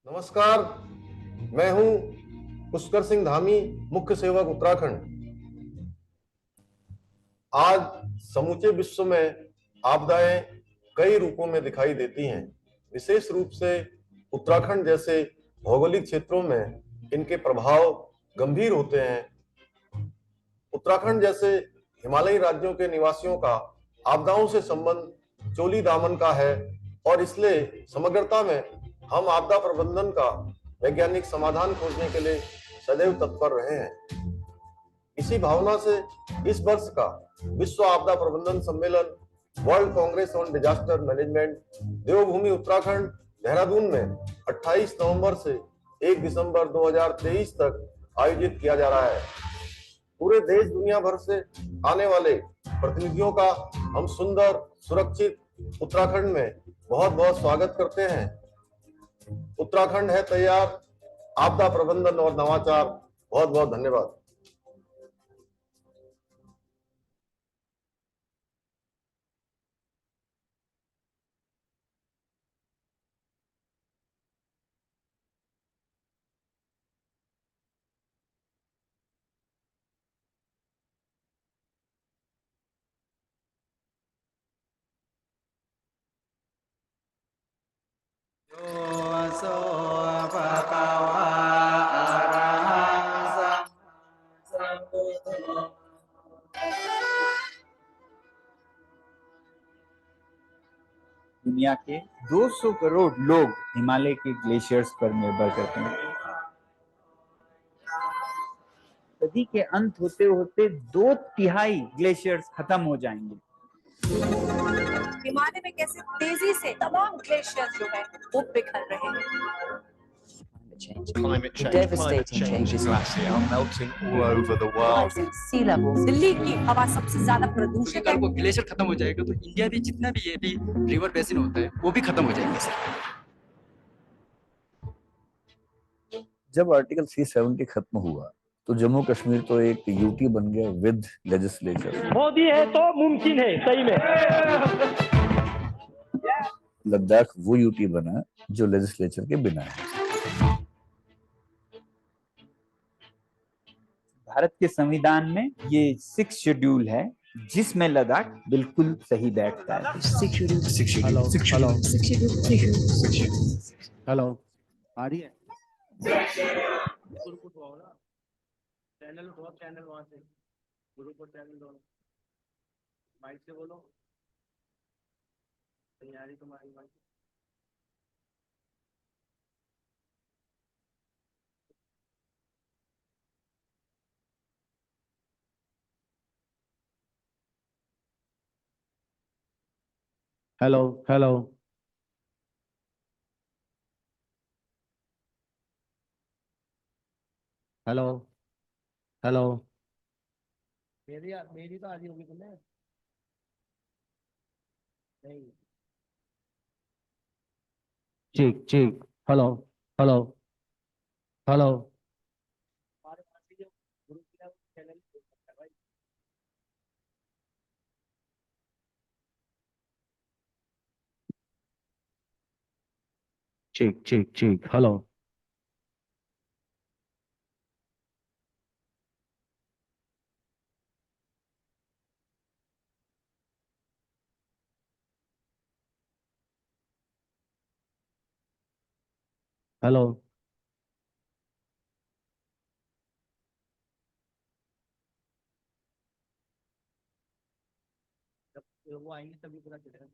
नमस्कार। मैं हूं पुष्कर सिंह धामी, मुख्य सेवक उत्तराखंड। आज समूचे विश्व में आपदाएं कई रूपों में दिखाई देती हैं। विशेष रूप से उत्तराखंड जैसे भौगोलिक क्षेत्रों में इनके प्रभाव गंभीर होते हैं। उत्तराखंड जैसे हिमालयी राज्यों के निवासियों का आपदाओं से संबंध चोली दामन का है और इसलिए समग्रता में हम आपदा प्रबंधन का वैज्ञानिक समाधान खोजने के लिए सदैव तत्पर रहे हैं। इसी भावना से इस वर्ष का विश्व आपदा प्रबंधन सम्मेलन world congress on disaster management देवभूमि उत्तराखंड देहरादून में 28 नवंबर से 1 दिसंबर 2023 तक आयोजित किया जा रहा है। पूरे देश दुनिया भर से आने वाले प्रतिनिधियों का हम सुंदर सुरक्षित उत्तराखंड में बहुत बहुत स्वागत करते हैं। उत्तराखंड है तैयार, आपदा प्रबंधन और नवाचार। बहुत बहुत धन्यवाद। दुनिया के 200 करोड़ लोग हिमालय के ग्लेशियर्स पर निर्भर करते हैं। सदी के अंत होते होते 2/3 ग्लेशियर्स खत्म हो जाएंगे। हिमालय में कैसे तेजी से तमाम ग्लेशियर्स जो है वो पिघल रहे हैं। Climate change, Devastating changes, glaciers are melting all over the world. Rising sea levels. Delhi की हवा सबसे ज्यादा प्रदूषित है। वो ग्लेशियर खत्म हो जाएगा तो इंडिया भी जितना भी ये भी रिवर बेसिन होता है वो भी खत्म हो जाएंगे सर। जब आर्टिकल 370 खत्म हुआ तो जम्मू कश्मीर तो एक यूटी बन गया विद लेजिस्लेचर। मोदी है तो मुमकिन है सही में। लद्दाख वो यूटी बना जो लेजिस्लेचर के बिना है। भारत के संविधान में ये 6 शेड्यूल है जिसमें लद्दाख बिल्कुल सही बैठता है। हेलो आ रही है चैनल वहां से ग्रुप और चैनल दोनों माइक से बोलो। तैयारी तुम्हारी mic. Hello hello hello hello मेरी तो आ रही होगी तुम्हें नहीं। ठीक ठीक हेलो हेलो हेलो ठीक ठीक ठीक हेलो हेलो वो आएंगे तभी पूरा चलेगा।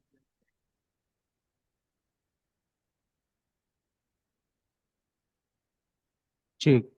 ठीक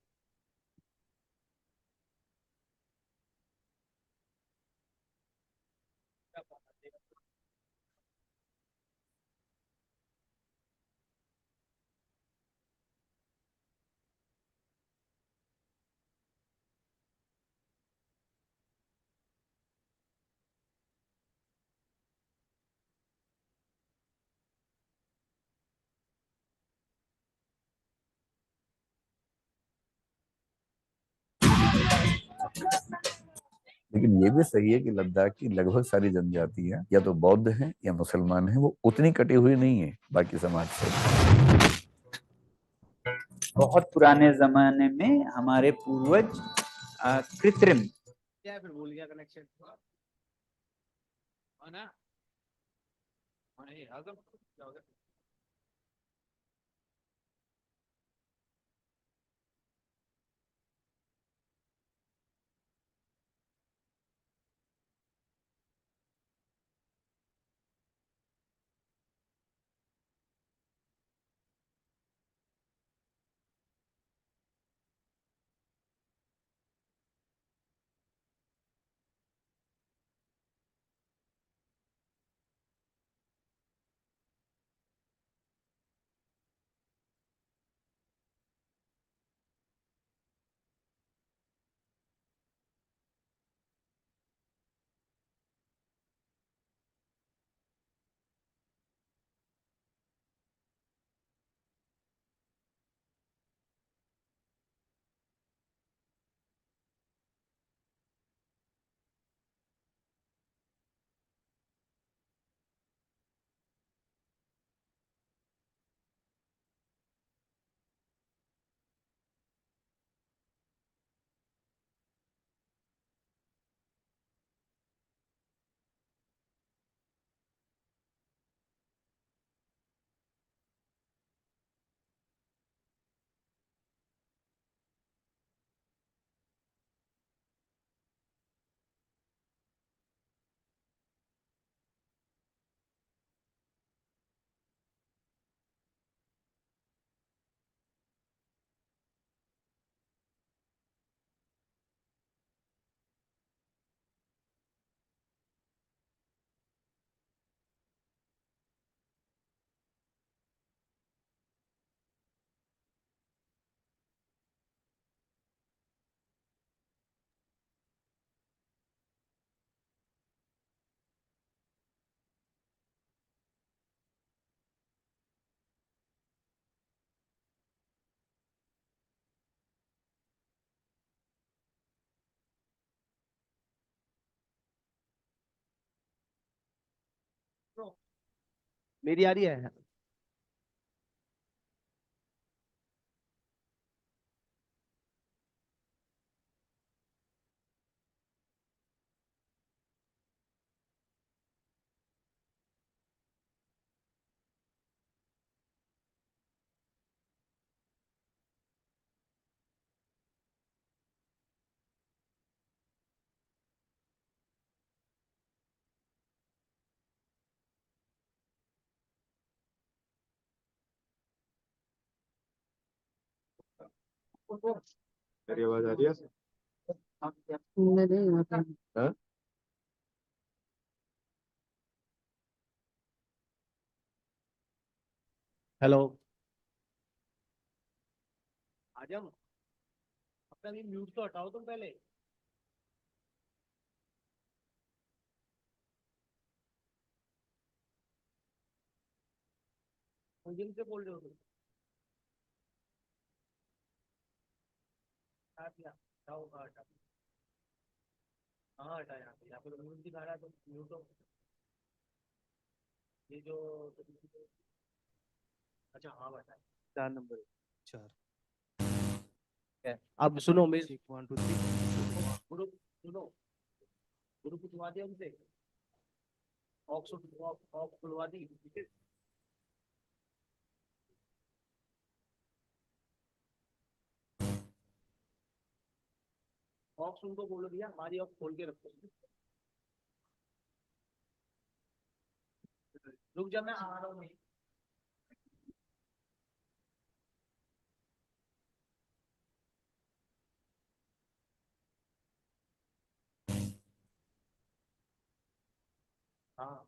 लेकिन ये भी सही है कि लद्दाख की लगभग सारी जनजातियां या तो बौद्ध हैं या मुसलमान हैं, वो उतनी कटी हुई नहीं है बाकी समाज से। बहुत पुराने जमाने में हमारे पूर्वज कृत्रिम क्या फिर भूल गया कनेक्शन ना आजम क्या हो गया मेरी आ रही है मेरी आवाज आ रही है? हाँ? हेलो आजम अपना ये म्यूट तो हटाओ तुम पहले जिन से बोल रहे हो तुम हटाओ हाँ हटा यहाँ पे तो म्यूट दिखा रहा है तो म्यूट हो ये जो अच्छा हाँ बता 4 नंबर 4 अब सुनो मेरे 1 2 3 गुरु सुनो गुरु कुटवा दिया उनसे ऑक्स खुलवा दी ठीक है ऑक्स उनको बोलो भैया हमारी ऑक्स खोल के रखो रुक जा मैं आ रहा हूँ हाँ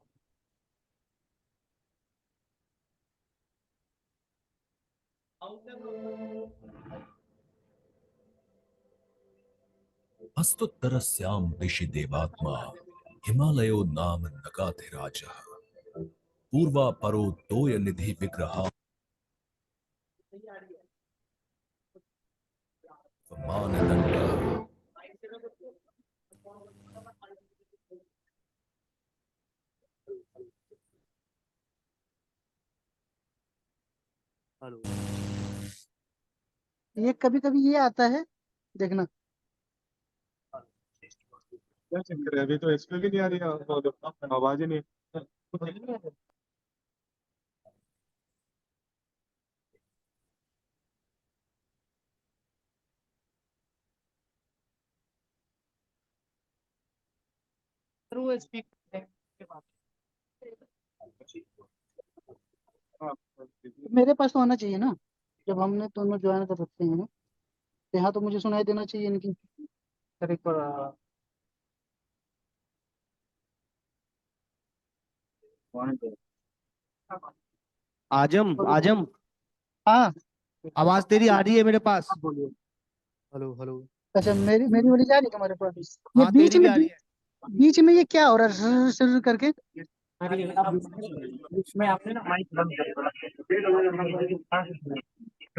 हस्तोत्तरस्यां दिशि देवात्मा हिमालयो नाम नगाधिराजः पूर्वापरो तोय निधि विग्रह मानदंड हेलो ये कभी कभी ये आता है, देखना। क्या चक्कर है? अभी तो एक्सपी भी नहीं आ रही है, आवाज ही नहीं। थ्रू स्पीकर मेरे पास तो आना चाहिए ना, जब हमने दोनों ज्वाइन कर रखते हैं तो यहाँ तो मुझे सुनाई देना चाहिए इनकी। सर एक बार आजम आजम, हाँ। आवाज तेरी आ रही है मेरे पास। आप बोलिए। Hello hello. अच्छा, मेरी मेरी वाली जा रही है तुम्हारे पास? ये हाँ तेरी भी आ रही है। बीच में ये क्या हो रहा है, सर सर करके? मैं आपने ना माइक बंद कर,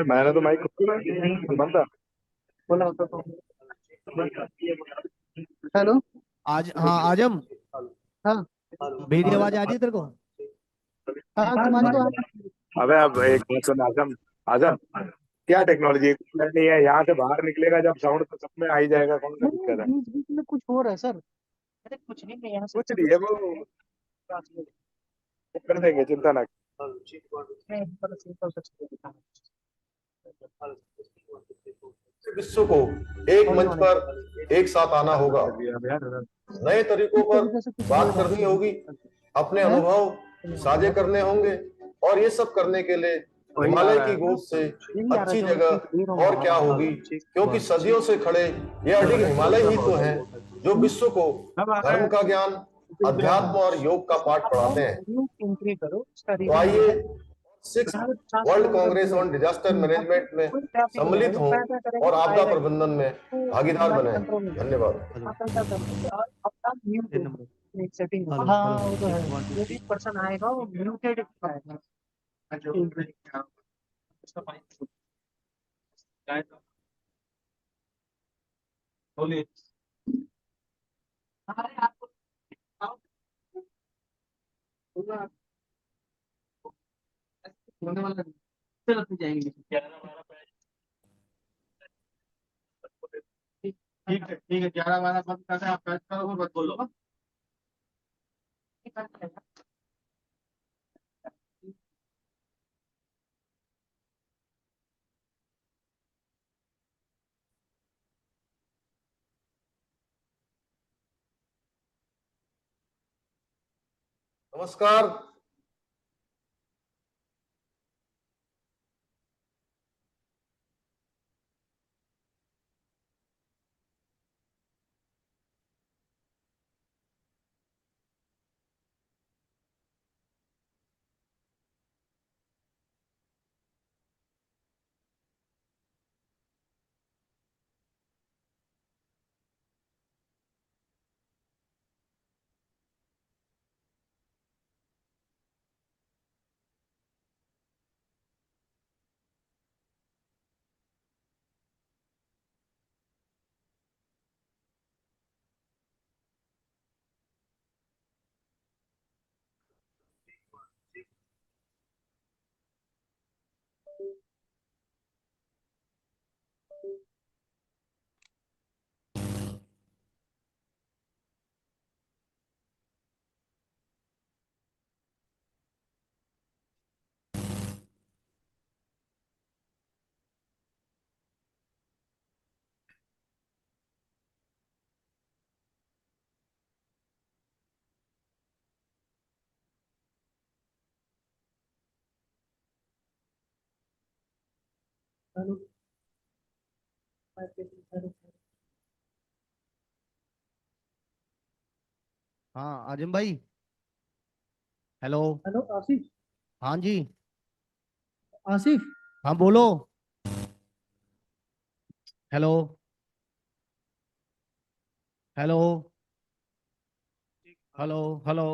मैंने तो माइक बंद था। बोला होता तो। हेलो। आज हाँ आजम, हाँ मेरी आवाज आ रही है तेरे को? हाँ, तुम्हारी तो अबे अब एक बात सुन आजम, आजम क्या टेक्नोलॉजी नहीं है, यहाँ से बाहर निकलेगा जब साउंड तो सब में आ ही जाएगा, कौन सा नहीं, दिक्कत है? बीच बीच में कुछ हो रहा है सर। अरे कुछ नहीं, मैं यहाँ से कुछ नहीं है वो कर देंगे, चिंता ना विश्व को एक मंच पर एक साथ आना होगा, नए तरीकों इस पर तरीके से कुछ हो बात रहा करनी होगी, अपने है। अनुभव साझे करने होंगे। और ये सब करने के लिए हिमालय की गोद से यही आ रहा है अच्छी जो मैं दे रहा जगह हूँ। और क्या होगी, क्योंकि सदियों से खड़े ये अडिग हिमालय ही तो हैं जो विश्व को धर्म का ज्ञान, अध्यात्म और योग का पाठ पढ़ाते हैं। एंट्री करो, उसका तो रीजन ये आइए है। 6 world congress on disaster management में कोई ट्रैफिक नहीं सम्मिलित आएगा, हों पैसा करेगा और तो आपदा आएगा ही। प्रबंधन में तो भागीदार गाड़ी बने। कंट्रोल में धन्यवाद। आप ऐसा करो, अपना म्यूट एक सेटिंग। हेलो हाँ हेलो वो तो है, चेक 1 2 जो भी 3। पर्सन आएगा वो म्यूटेड आएगा। बोलिए। हमारे आपको होने वाला नहीं। चलो जाएंगे। ठीक है 11-12 बंद कर रहे हैं, आप बैठ करो, मैं बस बोलो। नमस्कार। हाँ आजम भाई। हेलो। हेलो आसिफ। हाँ जी। आसिफ। हाँ बोलो। Hello hello hello hello.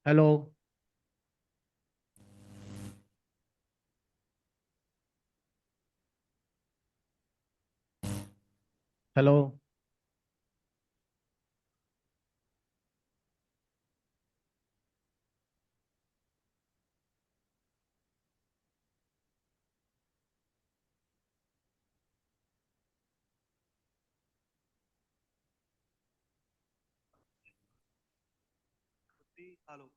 Hello hello hello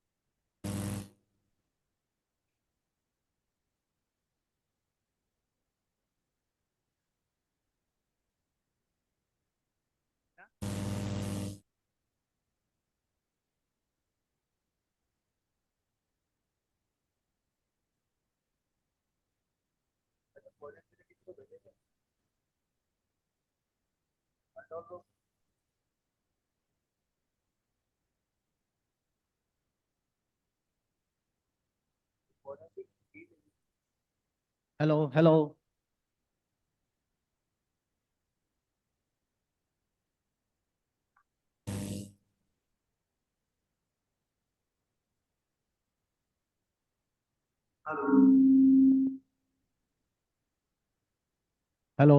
hello hello hello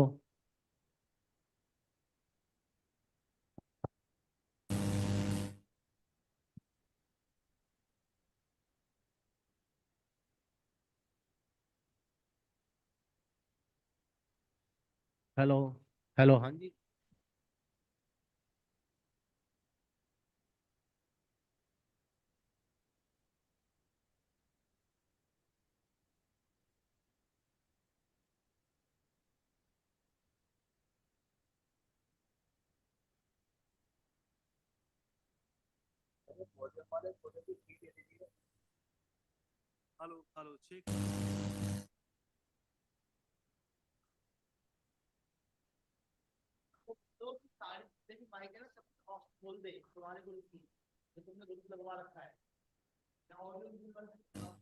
hello hello हाँ जी हेलो हेलो ठीक तो सारे देखिए माइक है ना सब ऑफ बोल दे तुम्हारे ग्रुप की जो तुमने ग्रुप लगवा रखा है या audio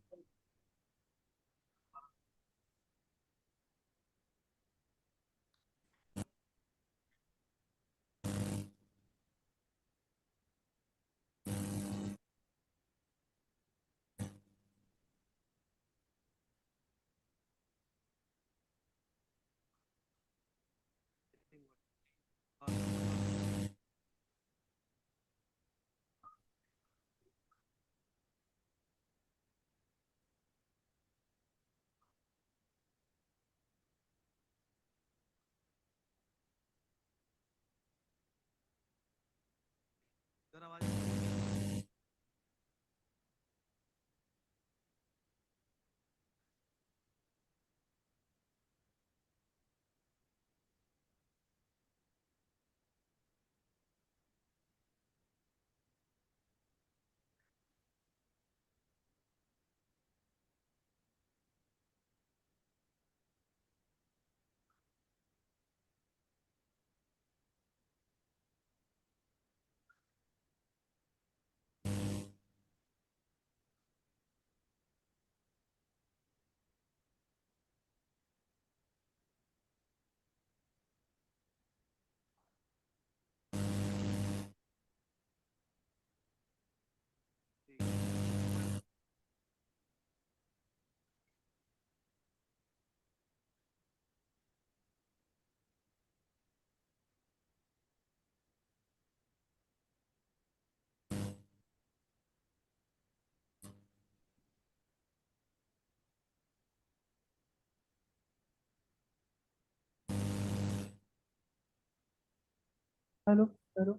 hello hello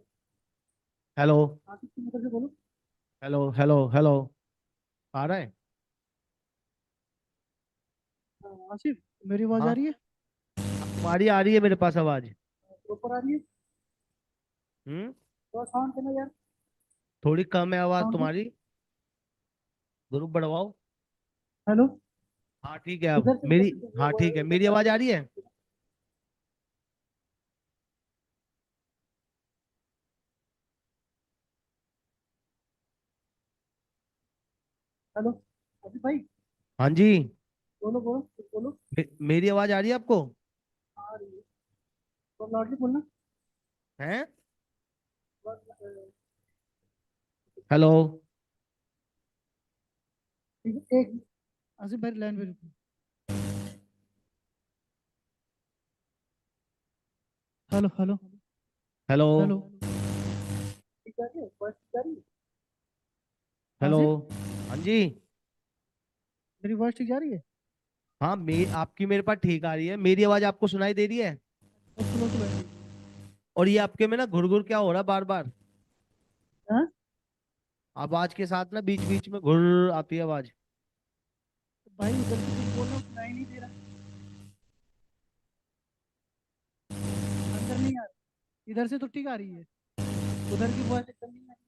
hello Asif तुम उधर से बोलो। हेलो हेलो हेलो आ रहा है आसिफ मेरी आवाज आ हाँ रही है? तुम्हारी आ रही है मेरे पास आवाज प्रॉपर आ रही है? हम्म थोड़ा साउंड देना यार। थोड़ी कम है आवाज साउंड दो। तुम्हारी ग्रुप बढ़वाओ हेलो हाँ ठीक है अब इधर से मेरी हाँ वो ठीक है इधर मेरी से आवाज आ रही है हेलो आसिफ भाई हाँ जी बोलो बोलो कुछ बोलो। मेरी आवाज आ रही है आपको आ रही है तो लाउडली बोलना। हैं बस, हेलो एक आसिफ भाई लाइन पे रुको। हेलो हेलो हेलो हेलो ठीक आ रही है? वॉइस ठीक आ रही है? हेलो। आसिफ, हाँ जी। मेरी वॉइस ठीक आ रही है? हाँ, आपकी मेरे पास ठीक आ रही है। मेरी आवाज आपको सुनाई दे रही है? और स्लो तो बैठी। और ये आपके में ना घुर क्या हो रहा है बार बार? हाँ? आवाज के साथ ना बीच बीच में घुर आती है आवाज। तो भाई उधर से कुछ बोल रहा हूँ, सुनाई नहीं दे रहा। अंदर नहीं आ रही, इधर से तो ठीक आ रही है, उधर की वॉइस एकदम नहीं आ रही।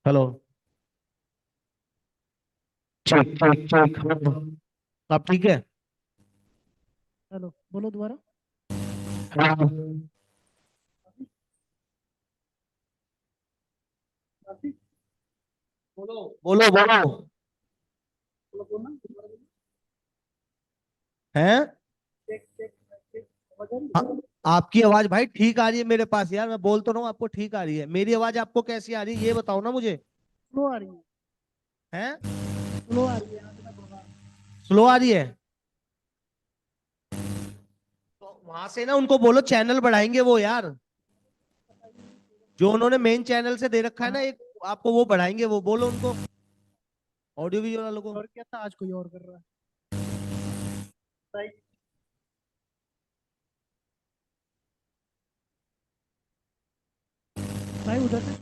हेलो। ठीक ठीक ठीक। अब ठीक है? हेलो, बोलो दोबारा। हेलो। आसिफ, बोलो बोलो बोलो। बोलो, बोलना दोबारा बोलो। हैं? चेक चेक चेक, आवाज आ रही है? हाँ, आपकी आवाज भाई ठीक आ रही है मेरे पास यार। मैं बोल तो रहा हूँ आपको ठीक आ रही है। मेरी आवाज आपको कैसी आ रही है ये बताओ ना मुझे। स्लो आ रही है, हैं? स्लो आ रही है, यहाँ से मैं बोल रहा हूँ। स्लो आ रही है? तो वहां से ना उनको बोलो चैनल बढ़ाएंगे वो यार। जो उन्होंने मेन चैनल से दे रखा है ना एक, आपको वो बढ़ाएंगे। वो बोलो उनको, ऑडियो वीडियो वालों को। और क्या था, आज कोई और कर रहा है? भाई भाई उधर से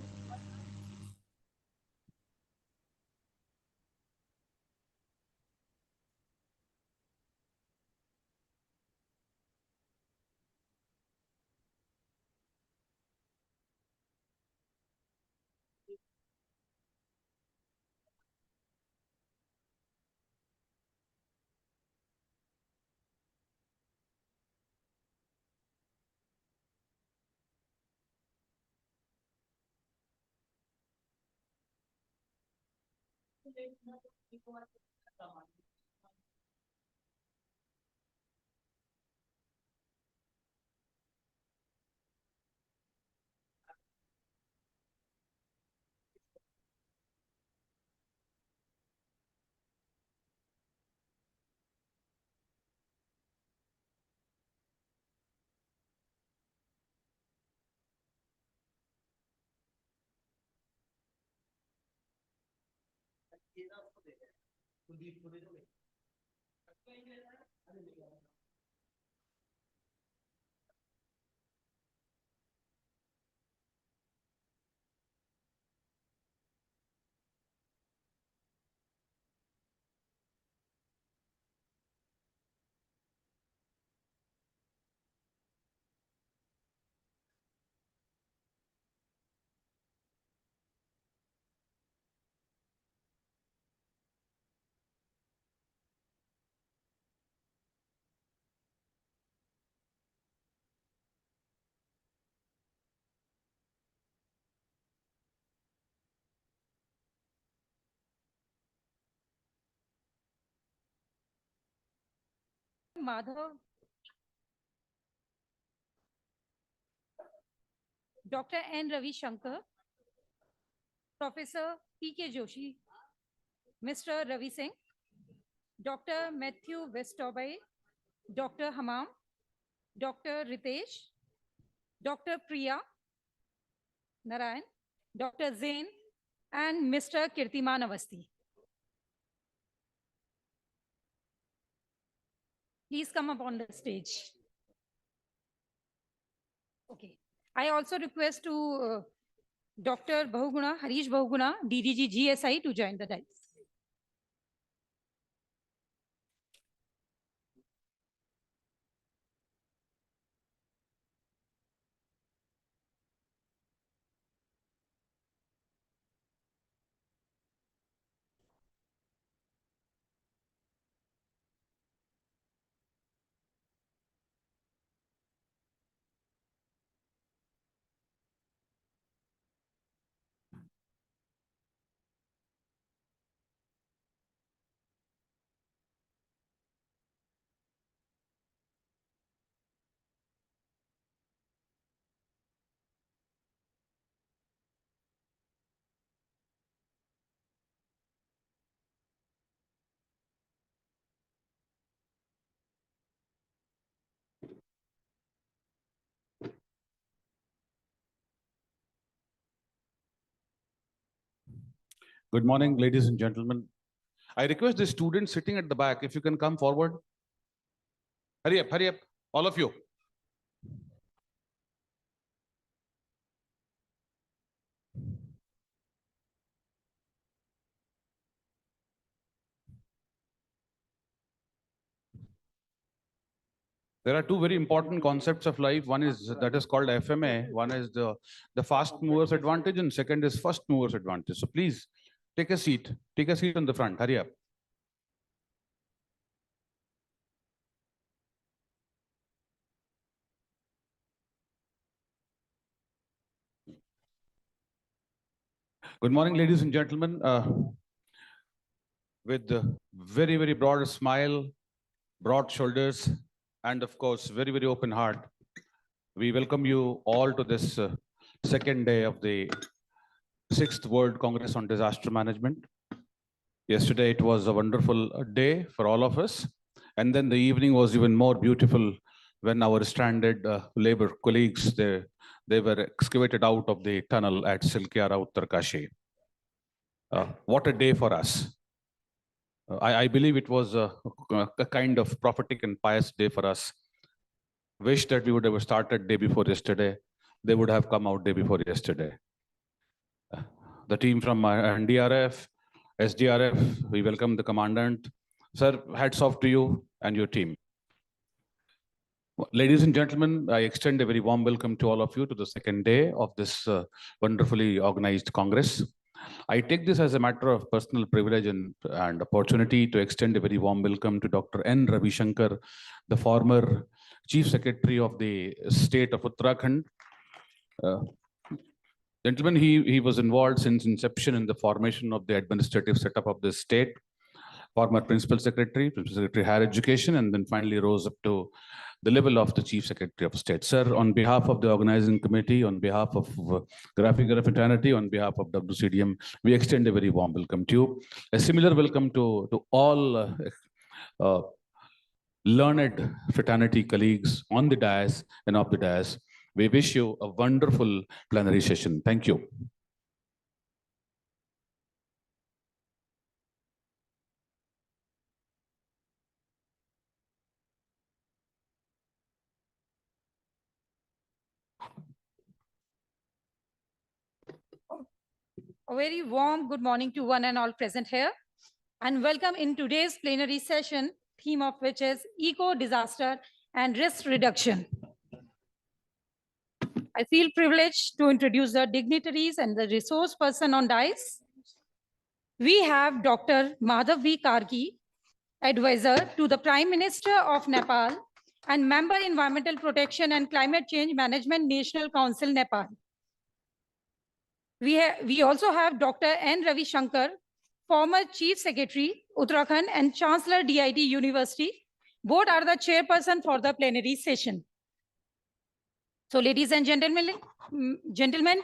Madhav, doctor N Ravishankar, professor P K Joshi, mister Ravi Singh, doctor Matthew Westoby, doctor Hamam, doctor Ritesh, doctor Priya Narayan, doctor Jain, and Mr. Kirtiman Avasti. Please come up on the stage. Okay. I also request to Dr. Bahuguna, Harish Bahuguna, DDG GSI to join the dais. Good morning, ladies and gentlemen. I request the students sitting at the back, if you can come forward. Hurry up, all of you. There are two very important concepts of life. One is that is called FMA. One is the fast movers advantage, and second is first movers advantage. So please take a seat. Take a seat on the front. Hurry up. Good morning, ladies and gentlemen. With a very, very broad smile, broad shoulders, and of course, very, very open heart, we welcome you all to this second day of the 6th World Congress on Disaster Management. Yesterday, it was a wonderful day for all of us. And then the evening was even more beautiful when our stranded labor colleagues, they were excavated out of the tunnel at Silkyara, Uttarkashi. What a day for us. I believe it was a kind of prophetic and pious day for us. Wish that we would have started day before yesterday. They would have come out day before yesterday. The team from NDRF, SDRF, we welcome the commandant. Sir, hats off to you and your team. Ladies and gentlemen, I extend a very warm welcome to all of you to the second day of this wonderfully organized Congress. I take this as a matter of personal privilege and opportunity to extend a very warm welcome to Dr. N. Ravi Shankar, the former Chief Secretary of the state of Uttarakhand. Gentlemen, he was involved since inception in the formation of the administrative setup of the state, former Principal Secretary Higher Education, and then finally rose up to the level of the Chief Secretary of State. Sir, on behalf of the organizing committee, on behalf of Graphic Fraternity, on behalf of WCDM, we extend a very warm welcome to you. A similar welcome to all learned fraternity colleagues on the dais and off the dais. We wish you a wonderful plenary session. Thank you. A very warm good morning to one and all present here, and welcome in today's plenary session, theme of which is eco-disaster and risk reduction. I feel privileged to introduce the dignitaries and the resource person on dais. We have Dr. Madhav V. Karki, advisor to the Prime Minister of Nepal and member Environmental Protection and Climate Change Management National Council, Nepal. We also have Dr. N. Ravi Shankar, former Chief Secretary, Uttarakhand, and Chancellor DIT University. Both are the chairperson for the plenary session. So ladies and gentlemen,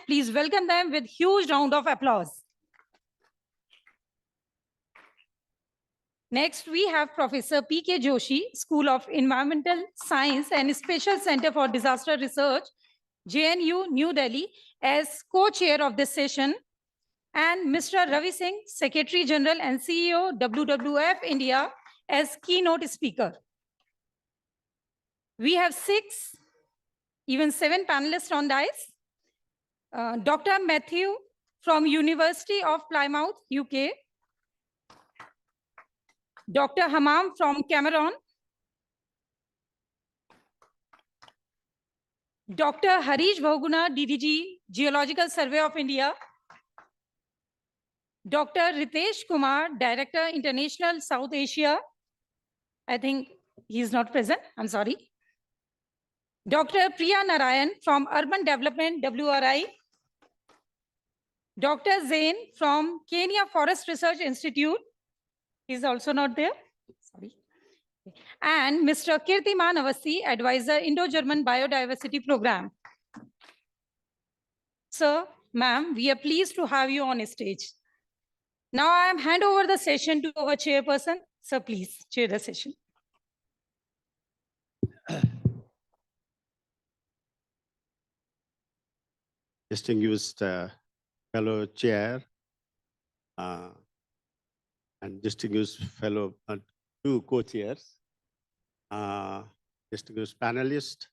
please welcome them with huge round of applause. Next, we have Professor P.K. Joshi, School of Environmental Science and Special Center for Disaster Research, JNU, New Delhi, as co-chair of this session, and Mr. Ravi Singh, Secretary General and CEO, WWF India, as keynote speaker. We have 6, even 7 panelists on dais. Dr. Matthew from University of Plymouth, UK. Dr. Hamam from Cameroon. Dr. Harish Bhoguna, DDG, Geological Survey of India. Dr. Ritesh Kumar, Director, International South Asia. I think he's not present, I'm sorry. Dr. Priya Narayan from Urban Development, WRI. Dr. Zain from Kenya Forest Research Institute. He's also not there, sorry. And Mr. Kirtiman Avasi, Advisor, Indo-German Biodiversity Program. Sir, ma'am, we are pleased to have you on stage. Now I am hand over the session to our chairperson. Sir, please chair the session. Distinguished fellow chair, and distinguished fellow two co-chairs, distinguished panelists.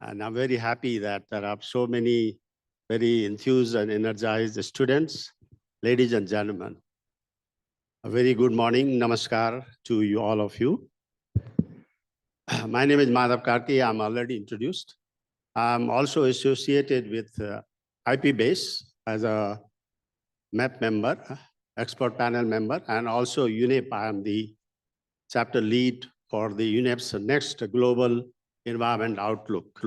And I'm very happy that there are so many very enthused and energized students. Ladies and gentlemen, a very good morning, namaskar to you, all of you. My name is Madhav Karti, I'm already introduced. I'm also associated with IP Base as a MAP member, expert panel member, and also UNEP. I am the chapter lead for the UNEP's next Global Environment Outlook.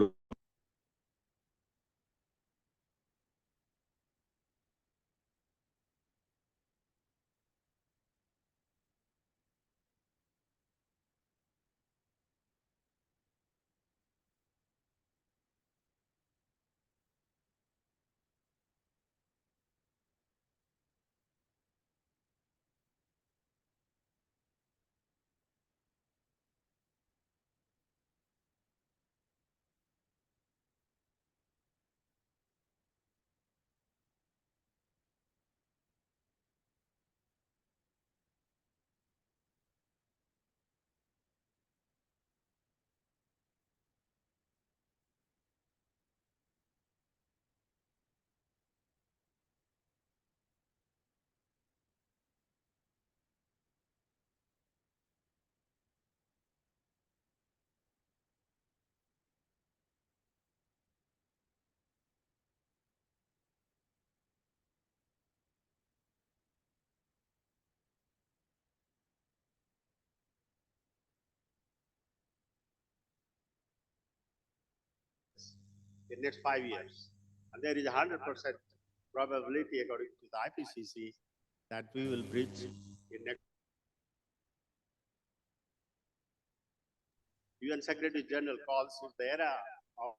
In next 5 years. And there is a 100% probability according to the IPCC that we will breach in next. UN Secretary General calls it the era of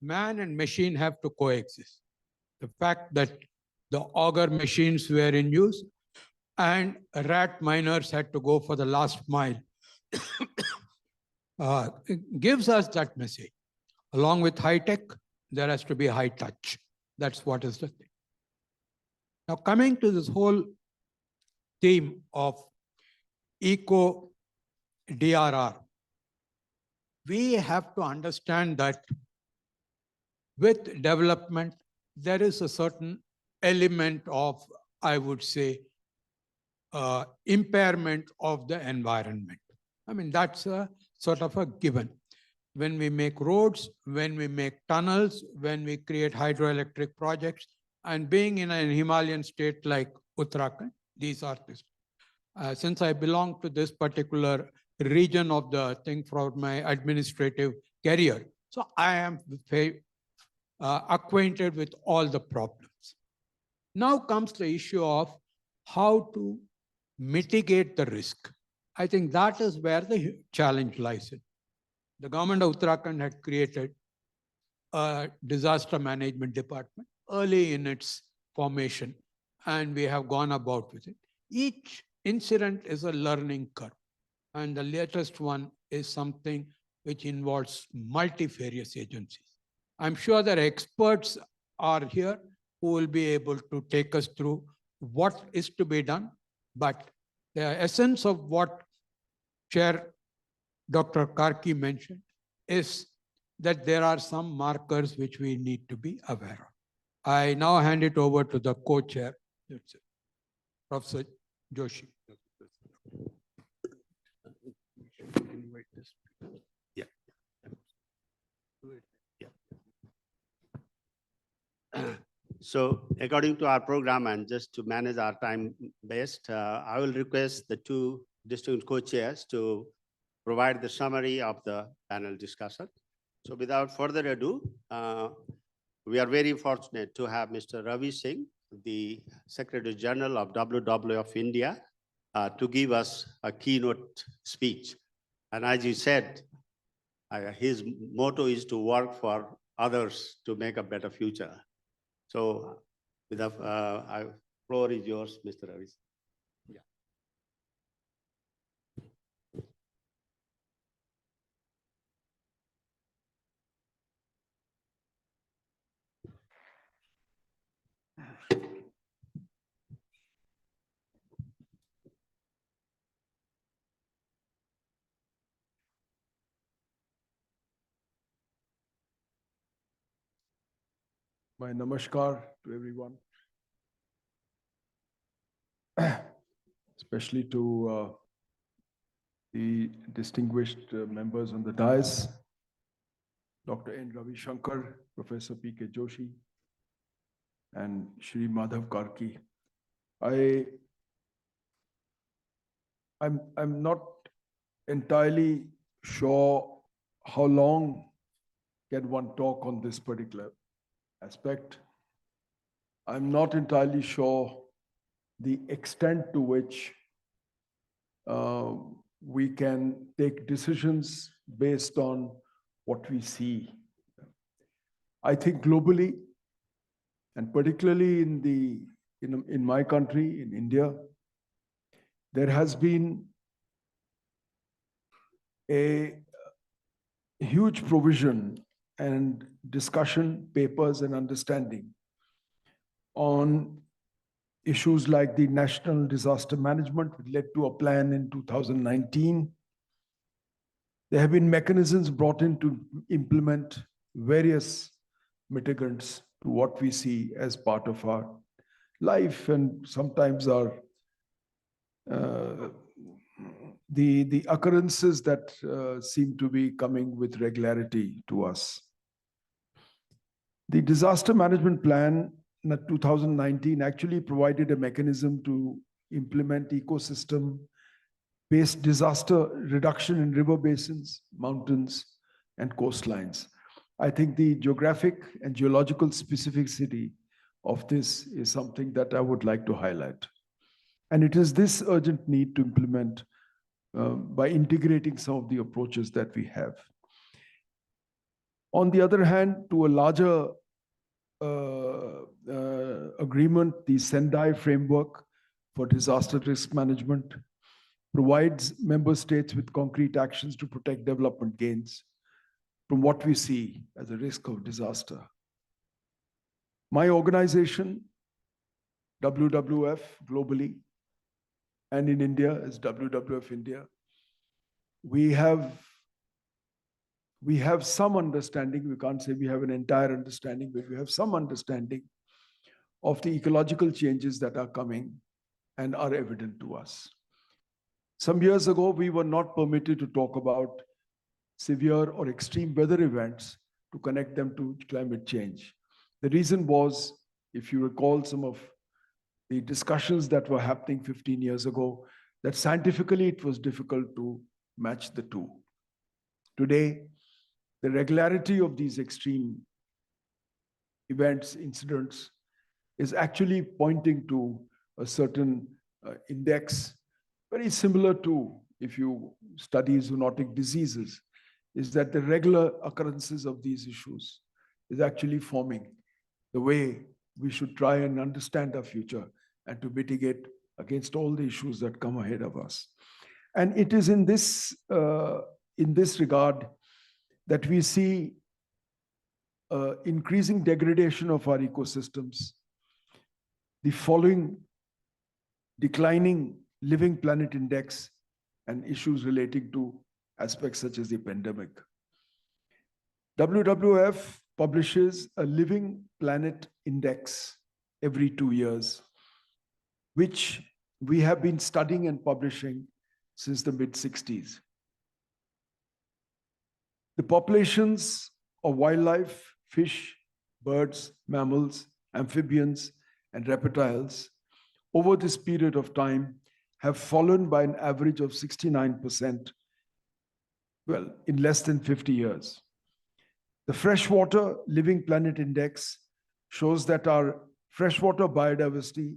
Man and machine have to coexist. The fact that the auger machines were in use and rat miners had to go for the last mile it gives us that message. Along with high tech, there has to be high touch. That's what is the thing. Now, coming to this whole theme of eco DRR, we have to understand that with development, there is a certain element of, I would say, impairment of the environment. I mean, that's a sort of a given. When we make roads, when we make tunnels, when we create hydroelectric projects, and being in a Himalayan state like Uttarakhand, these are this. Since I belong to this particular region of the thing for my administrative career, so I am acquainted with all the problems. Now comes the issue of how to mitigate the risk. I think that is where the challenge lies in. The government of Uttarakhand had created a disaster management department early in its formation, and we have gone about with it. Each incident is a learning curve, and the latest one is something which involves multifarious agencies. I'm sure that experts are here who will be able to take us through what is to be done, but the essence of what Chair Dr. Karki mentioned is that there are some markers which we need to be aware of. I now hand it over to the co-chair, Professor Joshi. Yeah. So according to our program and just to manage our time best, I will request the two distinguished co-chairs to provide the summary of the panel discussion. So without further ado, we are very fortunate to have Mr. Ravi Singh, the Secretary General of WWF of India, to give us a keynote speech. And as you said, his motto is to work for others to make a better future. So with the floor is yours, Mr. Ravi. Yeah. My namaskar to everyone, especially to the distinguished members on the dais, Dr. N. Ravi Shankar, Professor P.K. Joshi, and Shri Madhav Karki. I'm not entirely sure how long can one talk on this particular aspect. I'm not entirely sure the extent to which we can take decisions based on what we see. I think globally, and particularly in my country, in India, there has been a huge provision and discussion papers and understanding on issues like the National Disaster Management, which led to a plan in 2019. There have been mechanisms brought in to implement various mitigants to what we see as part of our life, and sometimes our the occurrences that seem to be coming with regularity to us. The disaster management plan in 2019 actually provided a mechanism to implement ecosystem-based disaster reduction in river basins, mountains, and coastlines. I think the geographic and geological specificity of this is something that I would like to highlight. And it is this urgent need to implement by integrating some of the approaches that we have. On the other hand, to a larger agreement, the Sendai framework for disaster risk management provides member states with concrete actions to protect development gains from what we see as a risk of disaster. My organization, WWF globally, and in India as WWF India, we have some understanding. We can't say we have an entire understanding, but we have some understanding of the ecological changes that are coming and are evident to us. Some years ago, we were not permitted to talk about severe or extreme weather events to connect them to climate change. The reason was, if you recall some of the discussions that were happening 15 years ago, that scientifically it was difficult to match the two. Today, the regularity of these extreme events, incidents, is actually pointing to a certain index, very similar to, if you study zoonotic diseases, is that the regular occurrences of these issues is actually forming the way we should try and understand our future and to mitigate against all the issues that come ahead of us. And it is in this regard that we see increasing degradation of our ecosystems, the following declining living planet index, and issues relating to aspects such as the pandemic. WWF publishes a living planet index every 2 years, which we have been studying and publishing since the mid-60s. The populations of wildlife, fish, birds, mammals, amphibians, and reptiles over this period of time have fallen by an average of 69%, well, in less than 50 years. The Freshwater Living Planet Index shows that our freshwater biodiversity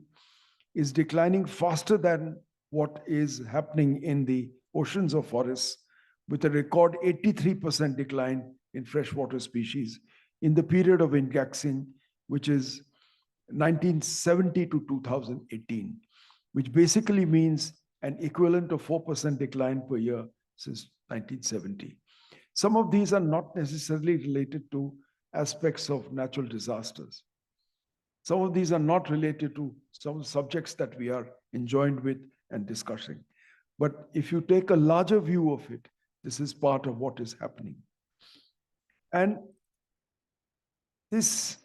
is declining faster than what is happening in the oceans or forests, with a record 83% decline in freshwater species in the period of indexing, which is 1970 to 2018, which basically means an equivalent of 4% decline per year since 1970. Some of these are not necessarily related to aspects of natural disasters. Some of these are not related to some subjects that we are enjoined with and discussing. But if you take a larger view of it, this is part of what is happening. And this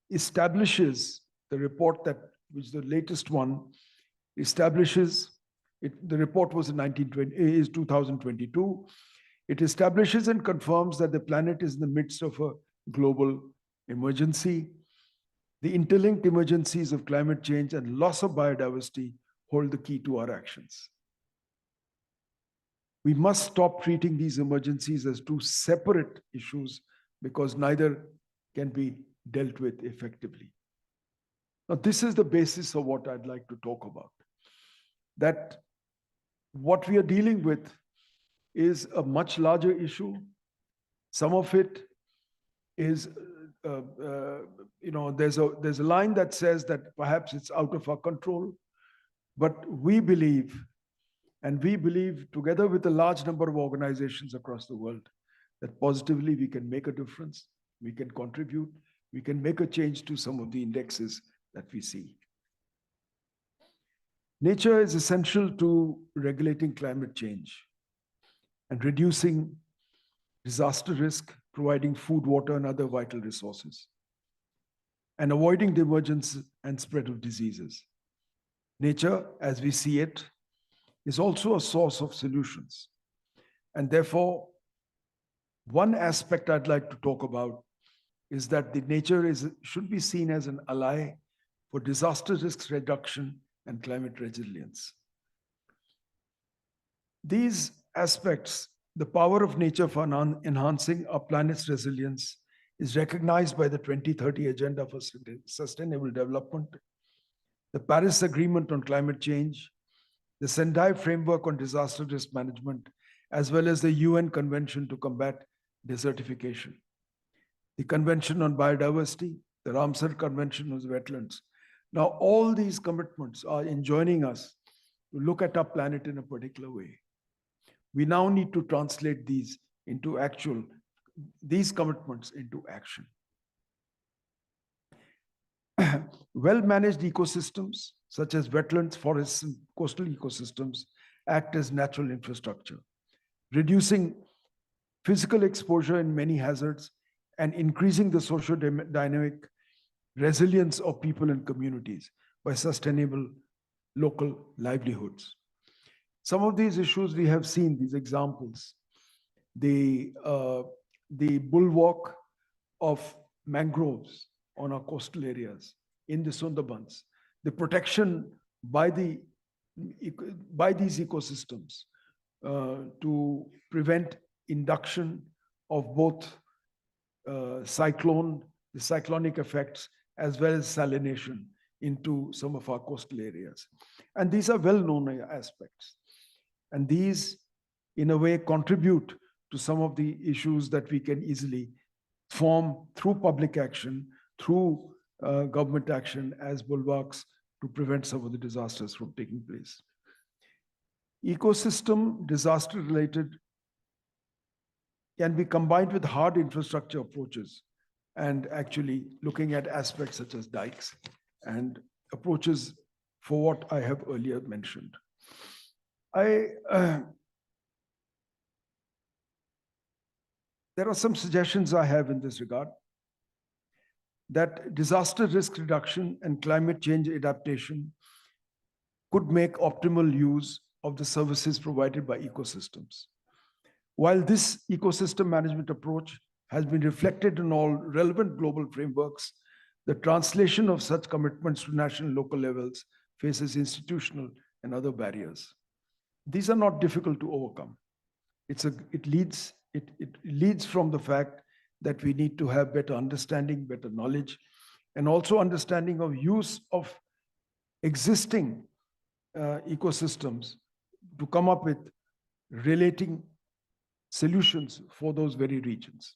establishes the report that, which the latest one establishes, the report was in 2022. It establishes and confirms that the planet is in the midst of a global emergency. The interlinked emergencies of climate change and loss of biodiversity hold the key to our actions. We must stop treating these emergencies as two separate issues, because neither can be dealt with effectively. Now, this is the basis of what I'd like to talk about. That what we are dealing with is a much larger issue. Some of it is, there's a line that says that perhaps it's out of our control, but we believe, and we believe together with a large number of organizations across the world, that positively we can make a difference, we can contribute, we can make a change to some of the indexes that we see. Nature is essential to regulating climate change and reducing disaster risk, providing food, water, and other vital resources, and avoiding the emergence and spread of diseases. Nature, as we see it, is also a source of solutions. And therefore, one aspect I'd like to talk about is that the nature should be seen as an ally for disaster risk reduction and climate resilience. These aspects, the power of nature for enhancing our planet's resilience, is recognized by the 2030 Agenda for Sustainable Development, the Paris Agreement on Climate Change, the Sendai Framework on Disaster Risk Management, as well as the UN Convention to Combat Desertification, the Convention on Biodiversity, the Ramsar Convention on Wetlands. Now, all these commitments are enjoining us to look at our planet in a particular way. We now need to translate these commitments into action. Well-managed ecosystems, such as wetlands, forests, and coastal ecosystems, act as natural infrastructure, reducing physical exposure in many hazards and increasing the socio-dynamic resilience of people and communities by sustainable local livelihoods. Some of these issues we have seen, these examples, the bulwark of mangroves on our coastal areas, in the Sundarbans, the protection by these ecosystems to prevent induction of both the the cyclonic effects, as well as salination into some of our coastal areas. And these are well-known aspects. And these, in a way, contribute to some of the issues that we can easily form through public action, through government action as bulwarks to prevent some of the disasters from taking place. Ecosystem disaster-related can be combined with hard infrastructure approaches and actually looking at aspects such as dikes and approaches for what I have earlier mentioned. There are some suggestions I have in this regard, that disaster risk reduction and climate change adaptation could make optimal use of the services provided by ecosystems. While this ecosystem management approach has been reflected in all relevant global frameworks, the translation of such commitments to national and local levels faces institutional and other barriers. These are not difficult to overcome. It leads from the fact that we need to have better understanding, better knowledge, and also understanding of use of existing ecosystems to come up with relating solutions for those very regions.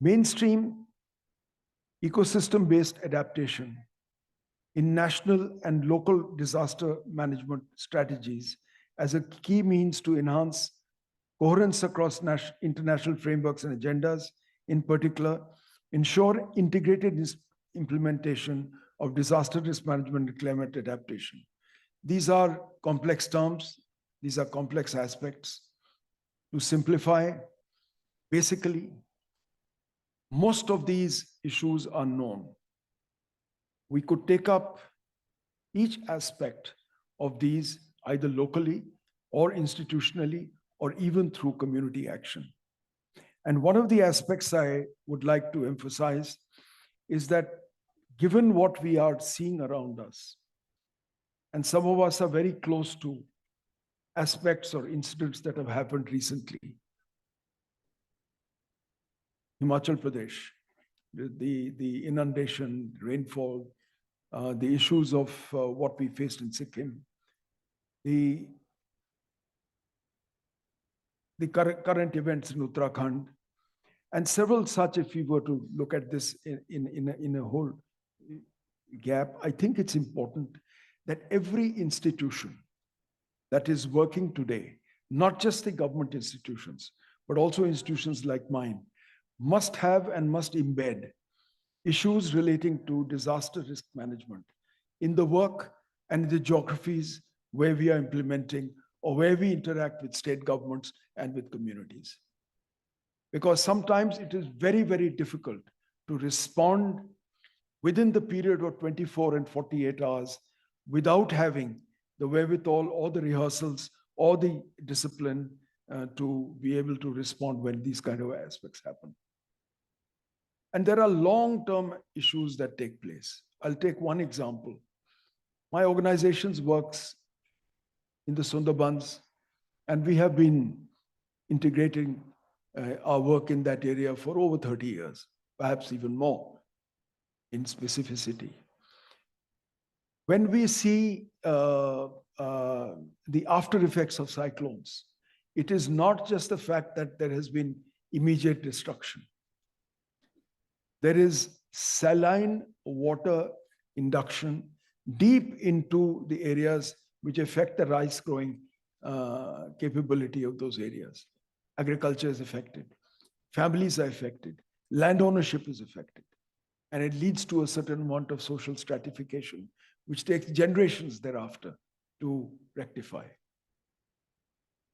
Mainstream ecosystem-based adaptation in national and local disaster management strategies as a key means to enhance coherence across international frameworks and agendas, in particular, ensure integrated implementation of disaster risk management and climate adaptation. These are complex terms. These are complex aspects. To simplify, basically, most of these issues are known. We could take up each aspect of these either locally or institutionally or even through community action. And one of the aspects I would like to emphasize is that given what we are seeing around us, and some of us are very close to aspects or incidents that have happened recently. Himachal Pradesh, the inundation, rainfall, the issues of what we faced in Sikkim, the current events in Uttarakhand, and several such, if we were to look at this in a whole gap, I think it's important that every institution that is working today, not just the government institutions, but also institutions like mine, must have and must embed issues relating to disaster risk management in the work and the geographies where we are implementing or where we interact with state governments and with communities. Because sometimes it is very, very difficult to respond within the period of 24 and 48 hours without having the wherewithal or the rehearsals or the discipline to be able to respond when these kind of aspects happen. And there are long-term issues that take place. I'll take one example. My organization works in the Sundarbans, and we have been integrating our work in that area for over 30 years, perhaps even more in specificity. When we see the after effects of cyclones, it is not just the fact that there has been immediate destruction. There is saline water induction deep into the areas which affect the rice growing capability of those areas. Agriculture is affected, families are affected, land ownership is affected, and it leads to a certain amount of social stratification, which takes generations thereafter to rectify.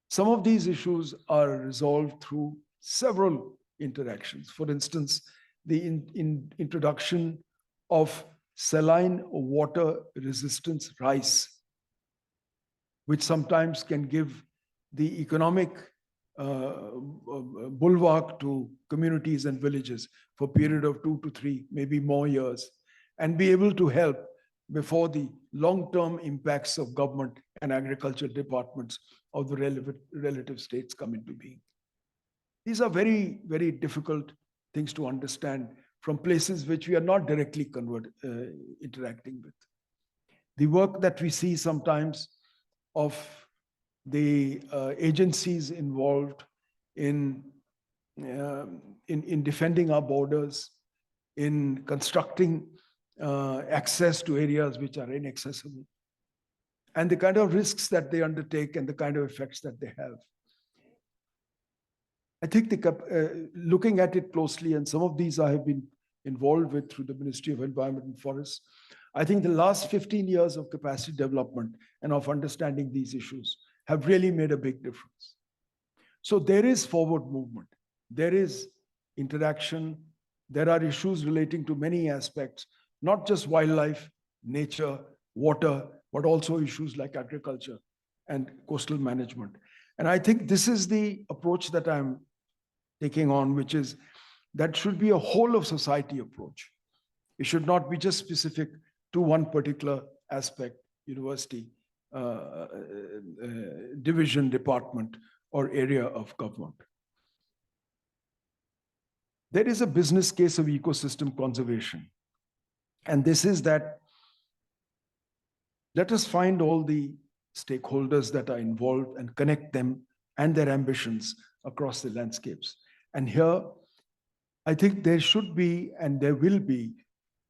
Some of these issues are resolved through several interactions. For instance, the introduction of saline water resistance rice, which sometimes can give the economic bulwark to communities and villages for a period of 2 to 3, maybe more years, and be able to help before the long-term impacts of government and agriculture departments of the relative states come into being. These are very, very difficult things to understand from places which we are not directly interacting with. The work that we see sometimes of the agencies involved in defending our borders, in constructing access to areas which are inaccessible, and the kind of risks that they undertake and the kind of effects that they have. I think looking at it closely, and some of these I have been involved with through the Ministry of Environment and Forests, I think the last 15 years of capacity development and of understanding these issues have really made a big difference. So there is forward movement, there is interaction, there are issues relating to many aspects, not just wildlife, nature, water, but also issues like agriculture and coastal management. And I think this is the approach that I'm taking on, which is that should be a whole of society approach. It should not be just specific to one particular aspect, university, division, department, or area of government. There is a business case of ecosystem conservation. And this is that let us find all the stakeholders that are involved and connect them and their ambitions across the landscapes. And here, I think there should be, and there will be,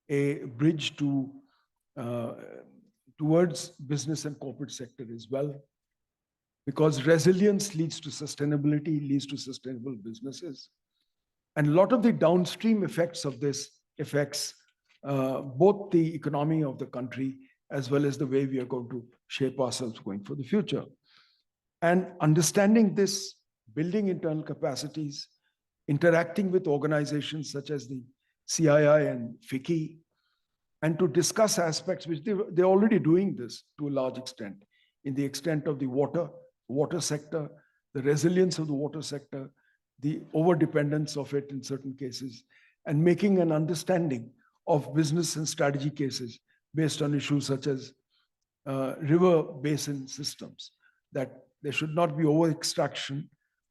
a bridge to towards business and corporate sector as well, because resilience leads to sustainability, leads to sustainable businesses. And a lot of the downstream effects of this affects both the economy of the country as well as the way we are going to shape ourselves going for the future. And understanding this, building internal capacities, interacting with organizations such as the CII and FICCI, and to discuss aspects which they're already doing this to a large extent, in the extent of the water sector, the resilience of the water sector, the overdependence of it in certain cases, and making an understanding of business and strategy cases based on issues such as river basin systems, that there should not be over extraction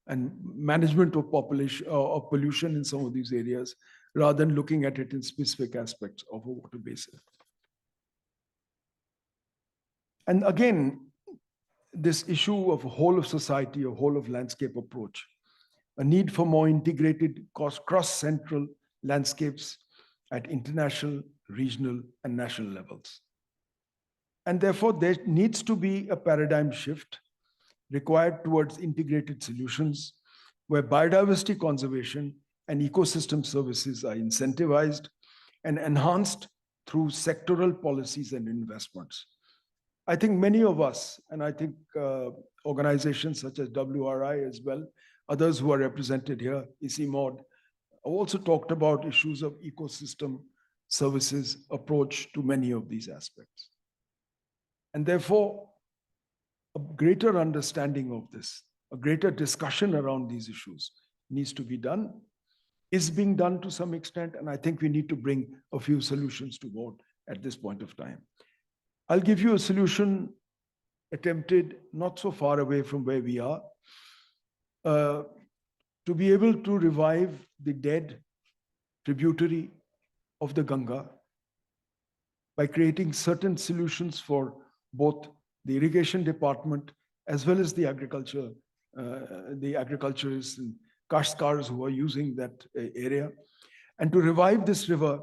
and management of population or pollution in some of these areas, rather than looking at it in specific aspects of a water basin. And again, this issue of a whole of society, a whole of landscape approach, a need for more integrated cross-central landscapes at international, regional, and national levels. And therefore, there needs to be a paradigm shift required towards integrated solutions where biodiversity conservation and ecosystem services are incentivized and enhanced through sectoral policies and investments. I think many of us, and I think organizations such as WRI as well, others who are represented here, IEMS, also talked about issues of ecosystem services approach to many of these aspects. And therefore, a greater understanding of this, a greater discussion around these issues needs to be done, is being done to some extent, and I think we need to bring a few solutions to board at this point of time. I'll give you a solution attempted not so far away from where we are, to be able to revive the dead tributary of the Ganga by creating certain solutions for both the irrigation department as well as the agriculture, the agriculturists and kashkars who are using that area, and to revive this river,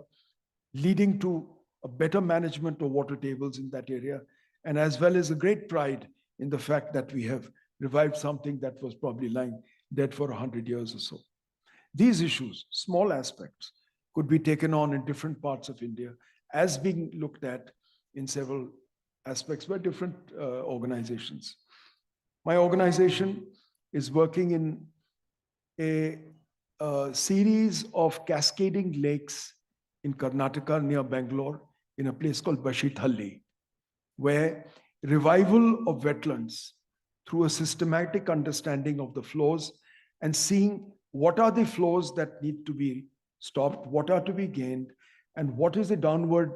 leading to a better management of water tables in that area, and as well as a great pride in the fact that we have revived something that was probably lying dead for 100 years or so. These issues, small aspects, could be taken on in different parts of India as being looked at in several aspects by different organizations. My organization is working in a series of cascading lakes in Karnataka near Bangalore in a place called Bashithalli, where revival of wetlands through a systematic understanding of the flows and seeing what are the flows that need to be stopped, what are to be gained, and what is the downward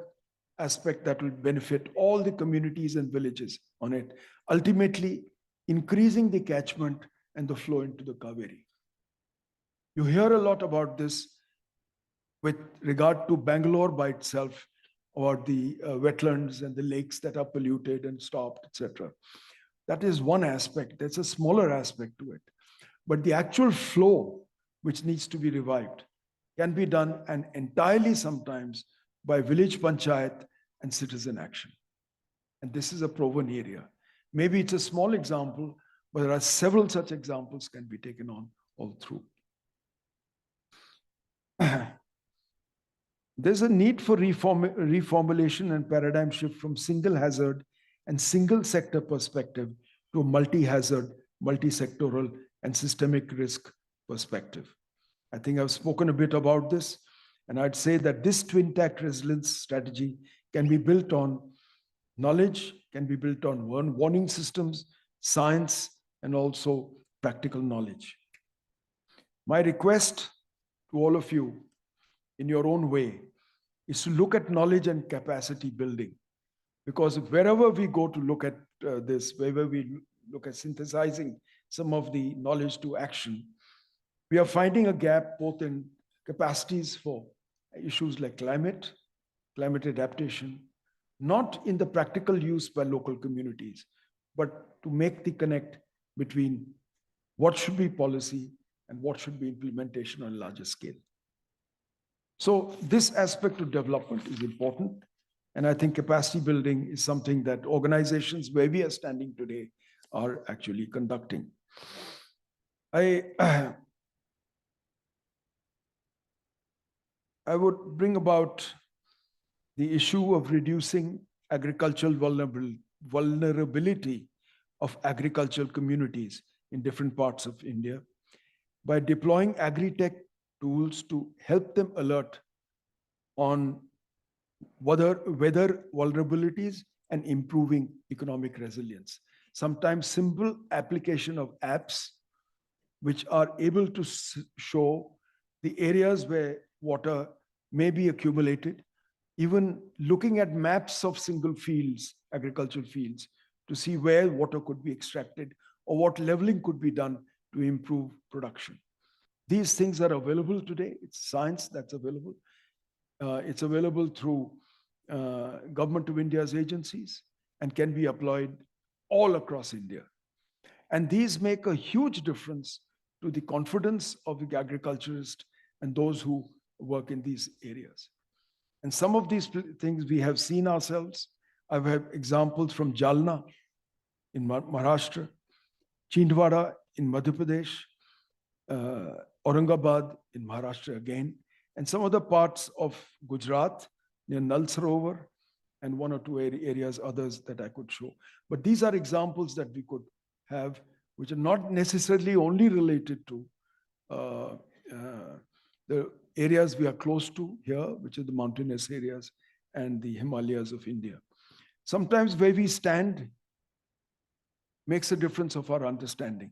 aspect that will benefit all the communities and villages on it, ultimately increasing the catchment and the flow into the Kaveri. You hear a lot about this with regard to Bangalore by itself, or the wetlands and the lakes that are polluted and stopped, etc. That is one aspect. That's a smaller aspect to it. But the actual flow, which needs to be revived, can be done and entirely sometimes by village panchayat and citizen action. And this is a proven area. Maybe it's a small example, but there are several such examples can be taken on all through. There's a need for reformulation and paradigm shift from single hazard and single sector perspective to a multi-hazard, multi-sectoral, and systemic risk perspective. I think I've spoken a bit about this, and I'd say that this twin tact resilience strategy can be built on knowledge, can be built on warning systems, science, and also practical knowledge. My request to all of you, in your own way, is to look at knowledge and capacity building. Because wherever we go to look at this, wherever we look at synthesizing some of the knowledge to action, we are finding a gap both in capacities for issues like climate adaptation, not in the practical use by local communities, but to make the connect between what should be policy and what should be implementation on a larger scale. So this aspect of development is important. And I think capacity building is something that organizations where we are standing today are actually conducting. I would bring about the issue of reducing agricultural vulnerability of agricultural communities in different parts of India by deploying agri-tech tools to help them alert on weather vulnerabilities and improving economic resilience. Sometimes simple application of apps which are able to show the areas where water may be accumulated, even looking at maps of single fields, agricultural fields, to see where water could be extracted or what leveling could be done to improve production. These things are available today. It's science that's available. It's available through Government of India's agencies and can be applied all across India. And these make a huge difference to the confidence of the agriculturist and those who work in these areas. And some of these things we have seen ourselves. I've had examples from Jalna in Maharashtra, Chhindwara in Madhya Pradesh, Aurangabad in Maharashtra again, and some other parts of Gujarat near Nal Sarovar, and one or two areas, others that I could show. But these are examples that we could have, which are not necessarily only related to the areas we are close to here, which are the mountainous areas and the Himalayas of India. Sometimes where we stand makes a difference of our understanding.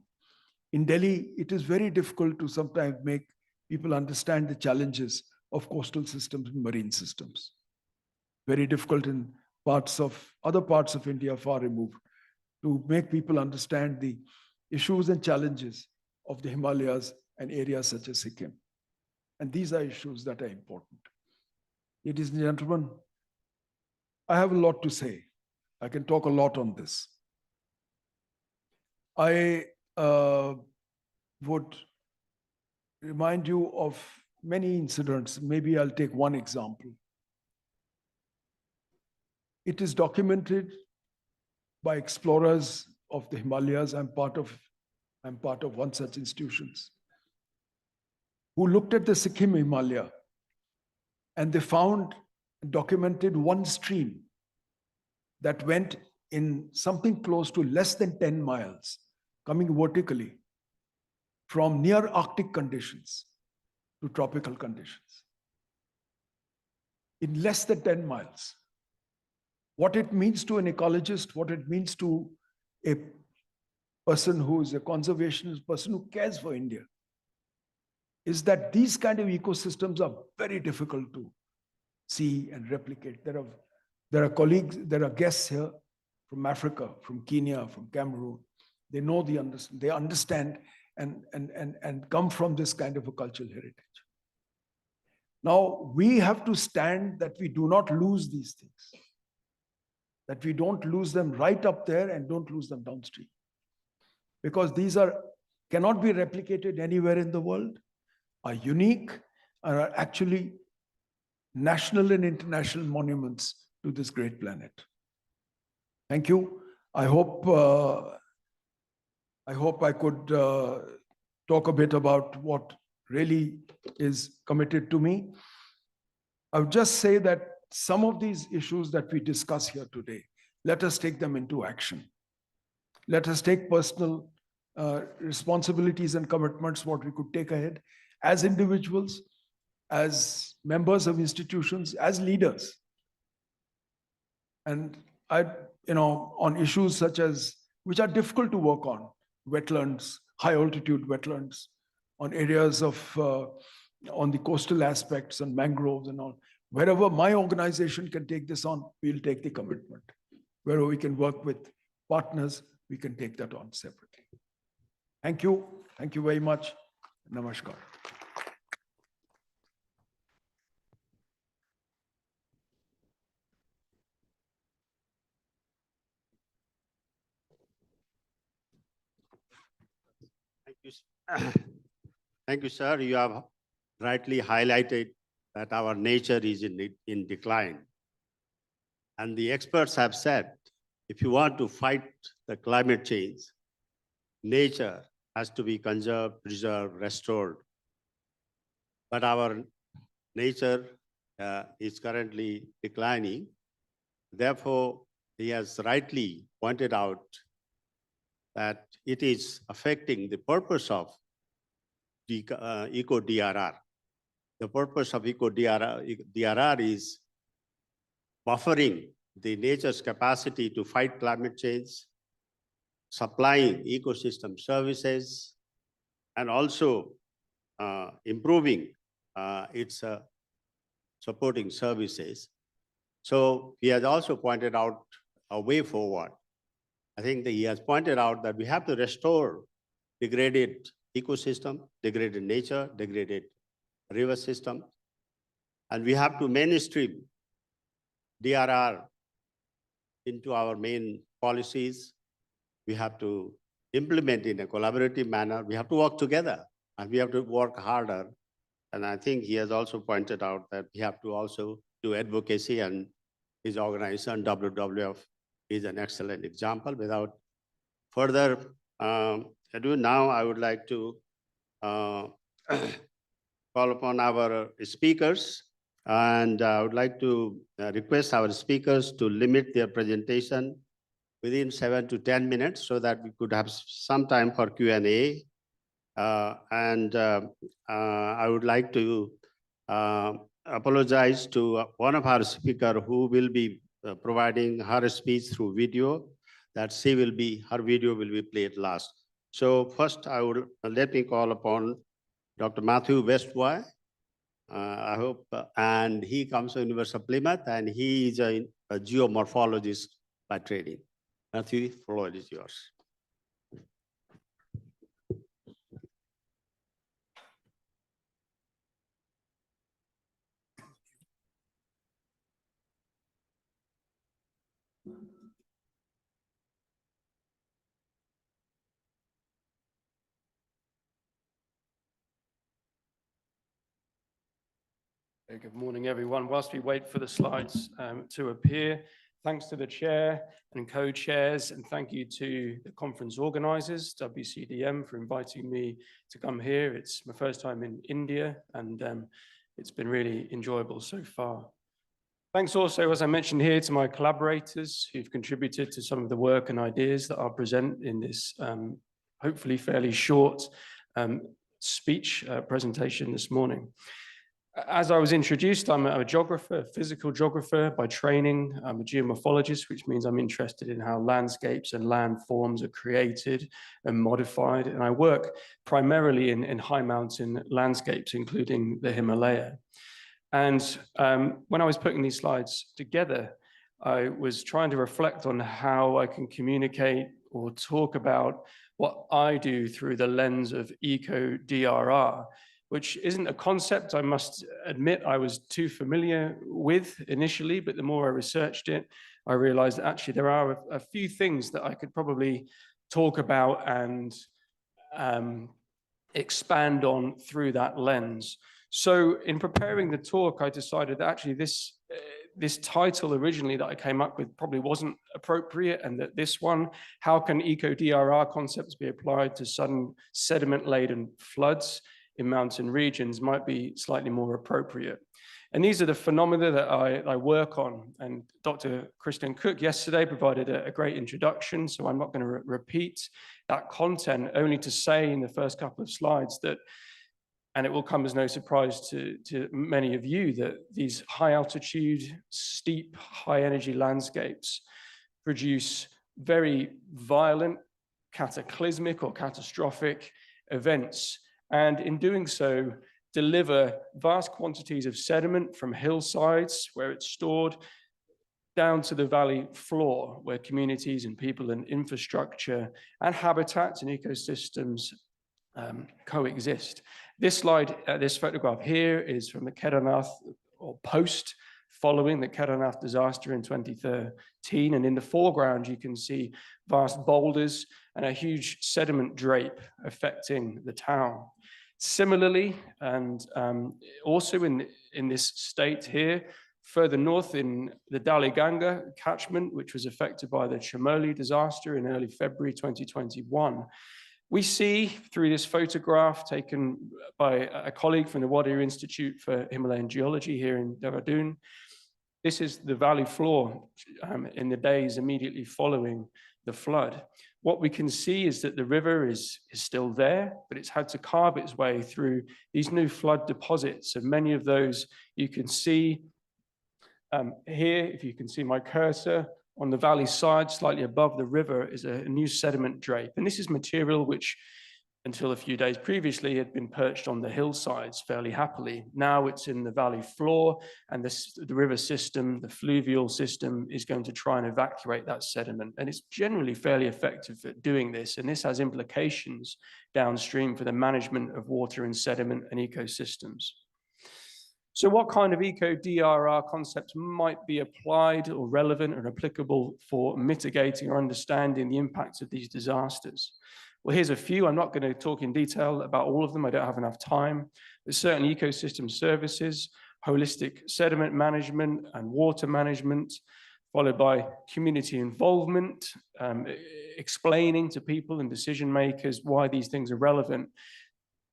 In Delhi, it is very difficult to sometimes make people understand the challenges of coastal systems and marine systems. Very difficult in other parts of India, far removed, to make people understand the issues and challenges of the Himalayas and areas such as Sikkim. And these are issues that are important. Ladies and gentlemen, I have a lot to say. I can talk a lot on this. I would remind you of many incidents. Maybe I'll take one example. It is documented by explorers of the Himalayas. I'm part of one such institutions who looked at the Sikkim Himalaya, and they found, documented one stream that went in something close to less than 10 miles, coming vertically from near Arctic conditions to tropical conditions. In less than 10 miles. What it means to an ecologist, what it means to a person who is a conservationist, person who cares for India, is that these kind of ecosystems are very difficult to see and replicate. There are colleagues, there are guests here from Africa, from Kenya, from Cameroon. They know they understand and come from this kind of a cultural heritage. Now, we have to stand that we do not lose these things, that we don't lose them right up there and don't lose them downstream. Because these cannot be replicated anywhere in the world, are unique, and are actually national and international monuments to this great planet. Thank you. I hope I could talk a bit about what really is committed to me. I would just say that some of these issues that we discuss here today, let us take them into action. Let us take personal responsibilities and commitments, what we could take ahead as individuals, as members of institutions, as leaders. And on issues such as, which are difficult to work on, wetlands, high altitude wetlands, on areas of, on the coastal aspects and mangroves and all. Wherever my organization can take this on, we'll take the commitment. Wherever we can work with partners, we can take that on separately. Thank you. Thank you very much. Namaskar. Thank you. Thank you, sir. You have rightly highlighted that our nature is in decline. And the experts have said, if you want to fight the climate change, nature has to be conserved, preserved, restored. But our nature is currently declining. Therefore, he has rightly pointed out that it is affecting the purpose of eco-DRR. The purpose of eco-DRR is buffering the nature's capacity to fight climate change, supplying ecosystem services, and also improving its supporting services. So he has also pointed out a way forward. I think that he has pointed out that we have to restore degraded ecosystem, degraded nature, degraded river system, and we have to mainstream DRR into our main policies. We have to implement in a collaborative manner. We have to work together and we have to work harder. And I think he has also pointed out that we have to also do advocacy, and his organization, WWF, is an excellent example. Without further ado, now I would like to call upon our speakers, and I would like to request our speakers to limit their presentation within 7 to 10 minutes so that we could have some time for Q&A. I would like to apologize to one of our speakers who will be providing her speech through video, that her video will be played last. So first, let me call upon Dr. Matthew Westboy. I hope, and he comes from University of Plymouth, and he is a geomorphologist by training. Matthew, the floor is yours. Good morning, everyone. Whilst we wait for the slides to appear, thanks to the chair and co-chairs, and thank you to the conference organizers, WCDM, for inviting me to come here. It's my first time in India, and it's been really enjoyable so far. Thanks also, as I mentioned here, to my collaborators who've contributed to some of the work and ideas that I'll present in this hopefully fairly short presentation this morning. As I was introduced, I'm a geographer, a physical geographer by training. I'm a geomorphologist, which means I'm interested in how landscapes and landforms are created and modified. And I work primarily in high mountain landscapes, including the Himalaya. And when I was putting these slides together, I was trying to reflect on how I can communicate or talk about what I do through the lens of eco-DRR, which isn't a concept I must admit I was too familiar with initially, but the more I researched it, I realized that actually there are a few things that I could probably talk about and expand on through that lens. So in preparing the talk, I decided that actually this title originally that I came up with probably wasn't appropriate, and that this one, how can eco-DRR concepts be applied to sudden sediment-laden floods in mountain regions, might be slightly more appropriate. And these are the phenomena that I work on. And Dr. Christian Cook yesterday provided a great introduction, so I'm not going to repeat that content, only to say in the first couple of slides that, and it will come as no surprise to many of you, that these high altitude, steep, high energy landscapes produce very violent, cataclysmic or catastrophic events. And in doing so, deliver vast quantities of sediment from hillsides where it's stored down to the valley floor, where communities and people and infrastructure and habitats and ecosystems coexist. This slide, this photograph here is from the Kedarnath, or post following the Kedarnath disaster in 2013. And in the foreground, you can see vast boulders and a huge sediment drape affecting the town. Similarly, and also in this state here, further north in the Dali-Ganga catchment, which was affected by the Chamoli disaster in early February 2021, we see through this photograph taken by a colleague from the Wadir Institute for Himalayan Geology here in Dehradun. This is the valley floor in the days immediately following the flood. What we can see is that the river is still there, but it's had to carve its way through these new flood deposits. And many of those you can see here, if you can see my cursor, on the valley side, slightly above the river, is a new sediment drape. And this is material which, until a few days previously, had been perched on the hillsides fairly happily. Now it's in the valley floor, and the river system, the fluvial system, is going to try and evacuate that sediment. And it's generally fairly effective at doing this. And this has implications downstream for the management of water and sediment and ecosystems. So what kind of eco-DRR concepts might be applied or relevant or applicable for mitigating or understanding the impacts of these disasters? Well, here's a few. I'm not going to talk in detail about all of them. I don't have enough time. There's certain ecosystem services, holistic sediment management and water management, followed by community involvement, explaining to people and decision makers why these things are relevant.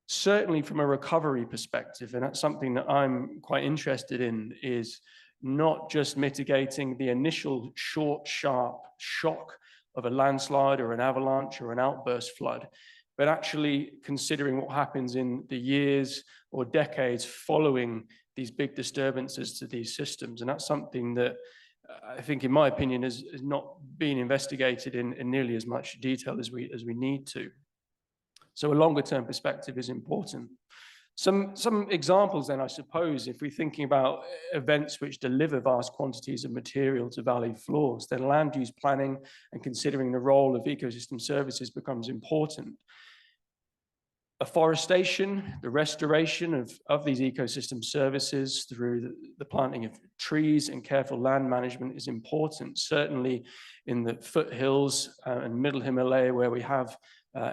Certainly from a recovery perspective, and that's something that I'm quite interested in, is not just mitigating the initial short, sharp shock of a landslide or an avalanche or an outburst flood, but actually considering what happens in the years or decades following these big disturbances to these systems. And that's something that I think, in my opinion, has not been investigated in nearly as much detail as we need to. So a longer term perspective is important. Some examples then, I suppose, if we're thinking about events which deliver vast quantities of material to valley floors, then land use planning and considering the role of ecosystem services becomes important. Afforestation, the restoration of these ecosystem services through the planting of trees and careful land management is important, certainly in the foothills and middle Himalaya, where we have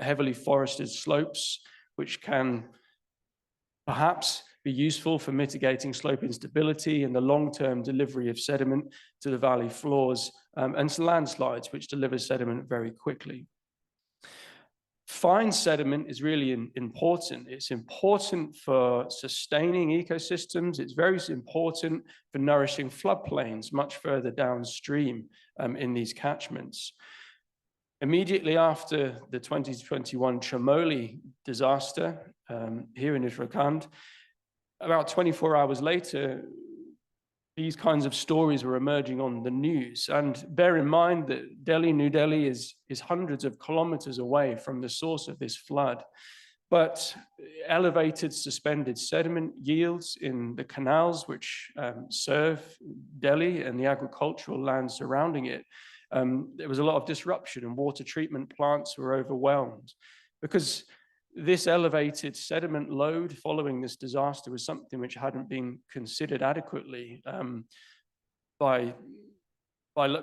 heavily forested slopes, which can perhaps be useful for mitigating slope instability and the long-term delivery of sediment to the valley floors, and landslides, which deliver sediment very quickly. Fine sediment is really important. It's important for sustaining ecosystems. It's very important for nourishing floodplains much further downstream in these catchments. Immediately after the 2021 Chamoli disaster here in Uttarakhand, about 24 hours later, these kinds of stories were emerging on the news. And bear in mind that New Delhi is hundreds of kilometers away from the source of this flood. But elevated suspended sediment yields in the canals which serve Delhi and the agricultural land surrounding it, there was a lot of disruption, and water treatment plants were overwhelmed because This elevated sediment load following this disaster was something which hadn't been considered adequately by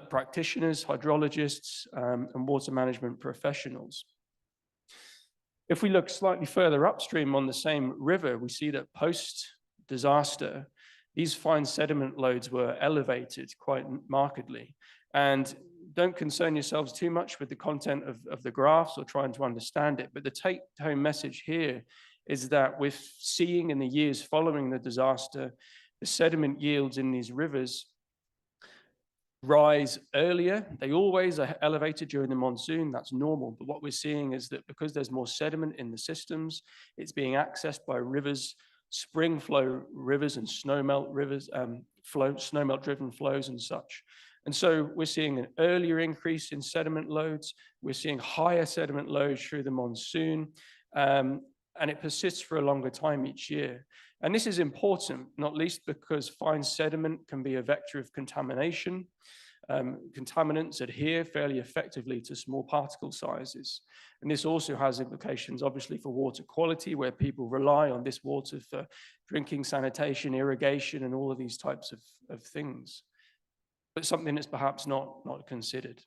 practitioners, hydrologists, and water management professionals. If we look slightly further upstream on the same river, we see that post-disaster, these fine sediment loads were elevated quite markedly. And don't concern yourselves too much with the content of the graphs or trying to understand it, but the take-home message here is that we're seeing in the years following the disaster, the sediment yields in these rivers rise earlier. They always are elevated during the monsoon. That's normal. But what we're seeing is that because there's more sediment in the systems, it's being accessed by rivers, spring flow rivers and snowmelt rivers, snowmelt driven flows and such. And so we're seeing an earlier increase in sediment loads. We're seeing higher sediment loads through the monsoon, and it persists for a longer time each year. And this is important, not least because fine sediment can be a vector of contamination. Contaminants adhere fairly effectively to small particle sizes. And this also has implications, obviously, for water quality, where people rely on this water for drinking, sanitation, irrigation, and all of these types of things. But something that's perhaps not considered.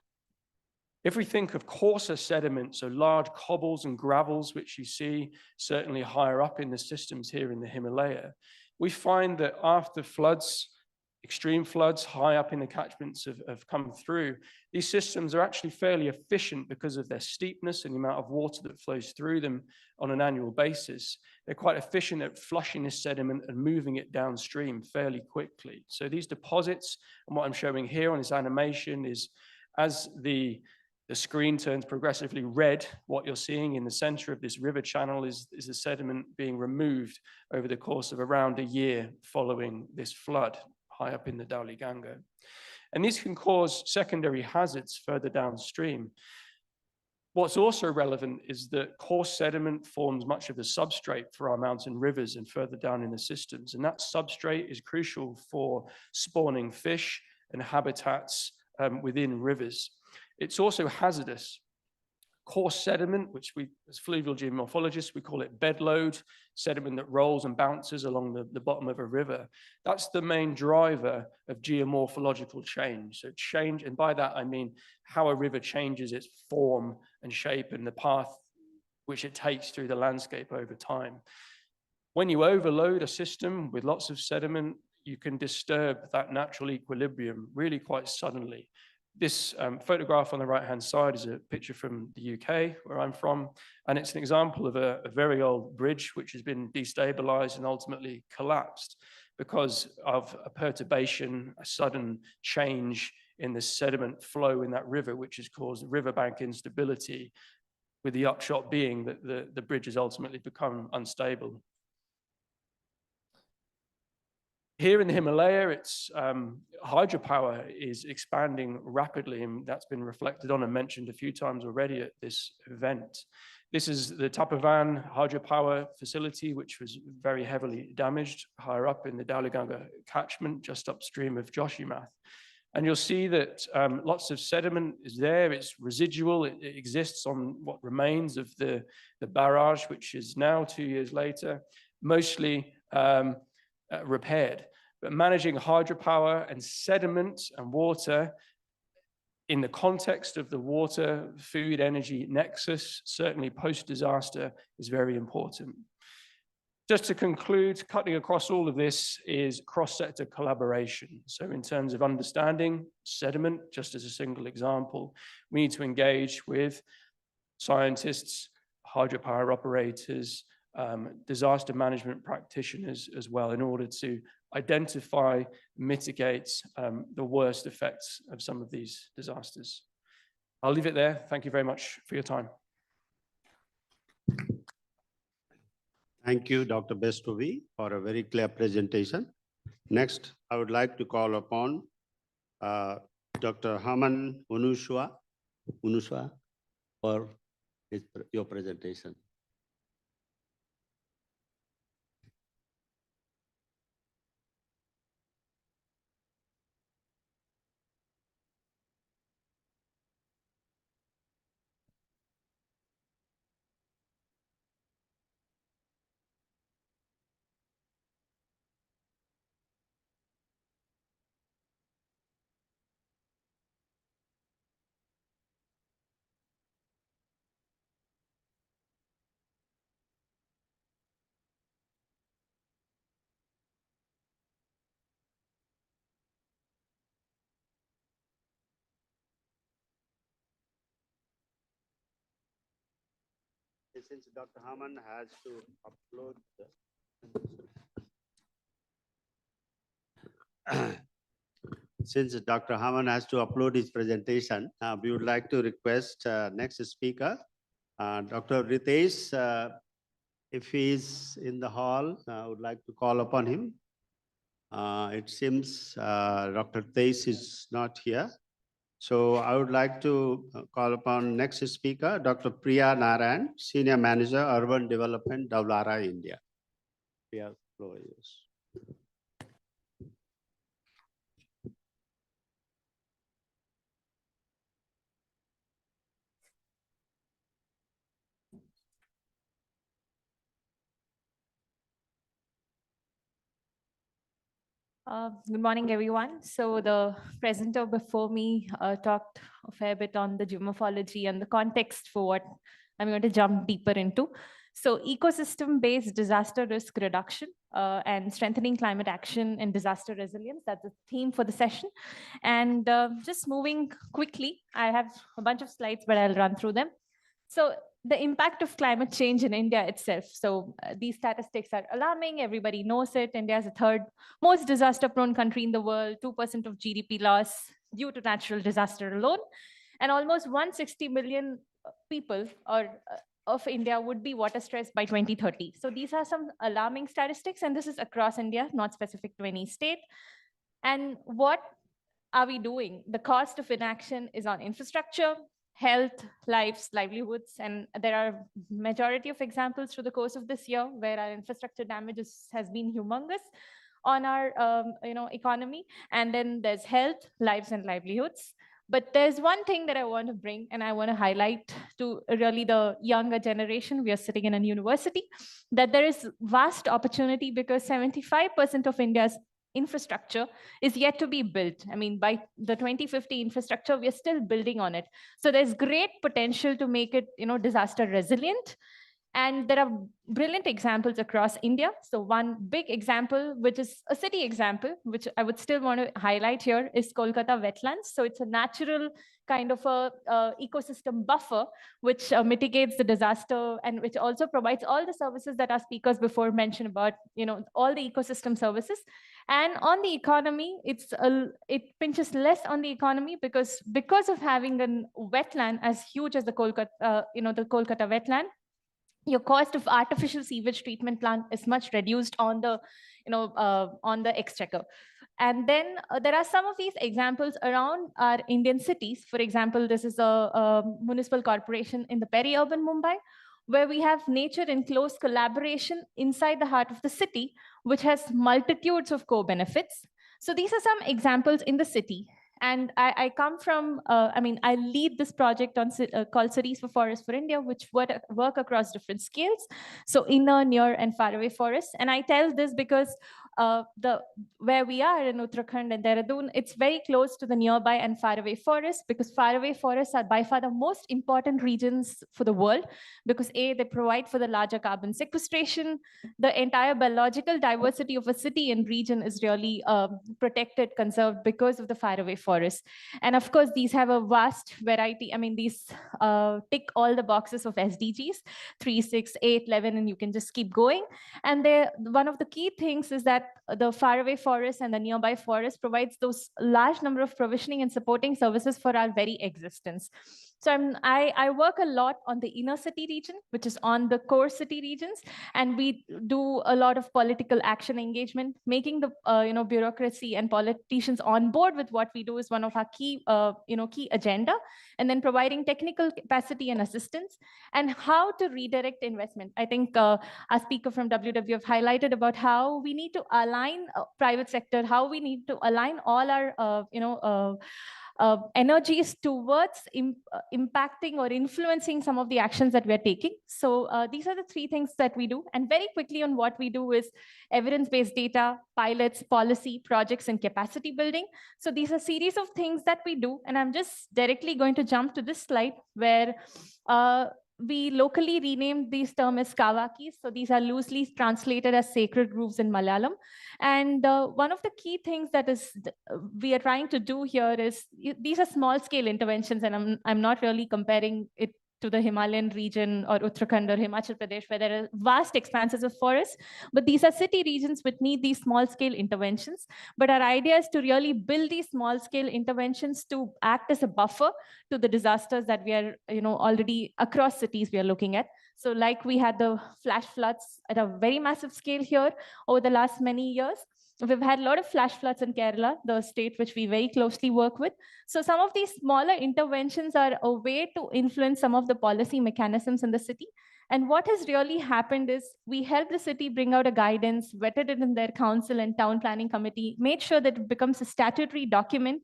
If we think of coarser sediments, so large cobbles and gravels, which you see certainly higher up in the systems here in the Himalaya, we find that after floods, extreme floods high up in the catchments have come through, these systems are actually fairly efficient because of their steepness and the amount of water that flows through them on an annual basis. They're quite efficient at flushing this sediment and moving it downstream fairly quickly. So these deposits, and what I'm showing here on this animation is as the screen turns progressively red, what you're seeing in the center of this river channel is the sediment being removed over the course of around a year following this flood high up in the Dhauli Ganga. And these can cause secondary hazards further downstream. What's also relevant is that coarse sediment forms much of the substrate for our mountain rivers and further down in the systems. And that substrate is crucial for spawning fish and habitats within rivers. It's also hazardous. Coarse sediment, which we, as fluvial geomorphologists, we call it bed load, sediment that rolls and bounces along the bottom of a river. That's the main driver of geomorphological change. So change, and by that I mean how a river changes its form and shape and the path which it takes through the landscape over time. When you overload a system with lots of sediment, you can disturb that natural equilibrium really quite suddenly. This photograph on the right-hand side is a picture from the UK, where I'm from, and it's an example of a very old bridge which has been destabilized and ultimately collapsed because of a perturbation, a sudden change in the sediment flow in that river, which has caused riverbank instability, with the upshot being that the bridge has ultimately become unstable. Here in the Himalaya, it's hydropower is expanding rapidly, and that's been reflected on and mentioned a few times already at this event. This is the Tapavan hydropower facility, which was very heavily damaged higher up in the Dhauli Ganga catchment, just upstream of Joshimath. And you'll see that lots of sediment is there. It's residual. It exists on what remains of the barrage, which is now 2 years later, mostly repaired. But managing hydropower and sediment and water in the context of the water, food, energy nexus, certainly post-disaster, is very important. Just to conclude, cutting across all of this is cross-sector collaboration. So in terms of understanding sediment, just as a single example, we need to engage with scientists, hydropower operators, disaster management practitioners as well, in order to identify, mitigate the worst effects of some of these disasters. I'll leave it there. Thank you very much for your time. Thank you, Dr. Bestovi, for a very clear presentation. Next, I would like to call upon Dr. Haman Unuswa for your presentation. since Dr. Haman has to upload since Dr. Haman has to upload his presentation, we would like to request next speaker, Dr. Ritesh, if he is in the hall, I would like to call upon him. It seems Dr. Ritesh is not here. So I would like to call upon next speaker, Dr. Priya Narayan, Senior Manager, Urban Development, Dallara, India. Priya, floor is yours. Good morning, everyone. So the presenter before me talked a fair bit on the geomorphology and the context for what I'm going to jump deeper into. So ecosystem-based disaster risk reduction and strengthening climate action and disaster resilience, that's the theme for the session. And just moving quickly, I have a bunch of slides, but I'll run through them. So the impact of climate change in India itself. So these statistics are alarming. Everybody knows it. India is the third most disaster-prone country in the world, 2% of GDP loss due to natural disaster alone. And almost 160 million people of India would be water stressed by 2030. So these are some alarming statistics, and this is across India, not specific to any state. And what are we doing? The cost of inaction is on infrastructure, health, lives, livelihoods, and there are majority of examples through the course of this year where our infrastructure damages has been humongous on our economy. And then there's health, lives, and livelihoods. But there's one thing that I want to bring and I want to highlight to really the younger generation. We are sitting in a university, that there is vast opportunity because 75% of India's infrastructure is yet to be built. I mean, by the 2050 infrastructure, we are still building on it. So there's great potential to make it, disaster resilient. And there are brilliant examples across India. So one big example, which is a city example, which I would still want to highlight here, is Kolkata wetlands. So it's a natural kind of a ecosystem buffer, which mitigates the disaster and which also provides all the services that our speakers before mentioned about, all the ecosystem services. And on the economy, it pinches less on the economy because of having a wetland as huge as the Kolkata wetland, your cost of artificial sewage treatment plant is much reduced on the, on the exchequer. And then there are some of these examples around our Indian cities. For example, this is a municipal corporation in the peri-urban Mumbai, where we have nature in close collaboration inside the heart of the city, which has multitudes of co-benefits. So these are some examples in the city. And I come from, I lead this project on called Cities for Forests for India, which work across different scales. So inner, near, and faraway forests. And I tell this because where we are in Uttarakhand and Dehradun, it's very close to the nearby and faraway forests, because faraway forests are by far the most important regions for the world, because A, they provide for the larger carbon sequestration. The entire biological diversity of a city and region is really protected, conserved because of the faraway forests. And of course, these have a vast variety. I mean, these tick all the boxes of SDGs, 3, 6, 8, 11, and you can just keep going. And one of the key things is that the faraway forest and the nearby forest provides those large number of provisioning and supporting services for our very existence. So I work a lot on the inner city region, which is on the core city regions, and we do a lot of political action engagement. Making the bureaucracy and politicians on board with what we do is one of our key key agenda, and then providing technical capacity and assistance, and how to redirect investment. I think our speaker from WWF highlighted about how we need to align private sector, how we need to align all our energies towards impacting or influencing some of the actions that we're taking. So these are the 3 things that we do. And very quickly on what we do is evidence-based data, pilots, policy, projects, and capacity building. So these are a series of things that we do. And I'm just directly going to jump to this slide where we locally renamed these terms as kavakis. So these are loosely translated as sacred groves in Malayalam. And one of the key things that we are trying to do here is, these are small scale interventions, and I'm not really comparing it to the Himalayan region or Uttarakhand or Himachal Pradesh, where there are vast expanses of forests. But these are city regions which need these small scale interventions. But our idea is to really build these small scale interventions to act as a buffer to the disasters that we are, already across cities we are looking at. So like we had the flash floods at a very massive scale here over the last many years. We've had a lot of flash floods in Kerala, the state which we very closely work with. So some of these smaller interventions are a way to influence some of the policy mechanisms in the city. And what has really happened is we helped the city bring out a guidance, vetted it in their council and town planning committee, made sure that it becomes a statutory document,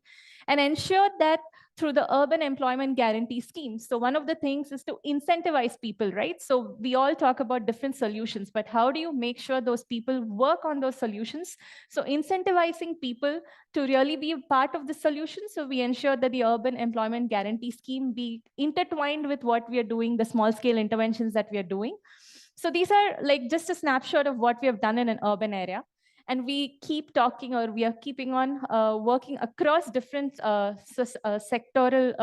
and ensured that through the urban employment guarantee scheme. So one of the things is to incentivize people, right? So we all talk about different solutions, but how do you make sure those people work on those solutions? So incentivizing people to really be a part of the solution. So we ensure that the urban employment guarantee scheme be intertwined with what we are doing, the small scale interventions that we are doing. So these are like just a snapshot of what we have done in an urban area. And we keep talking, or we are keeping on working across different sectoral,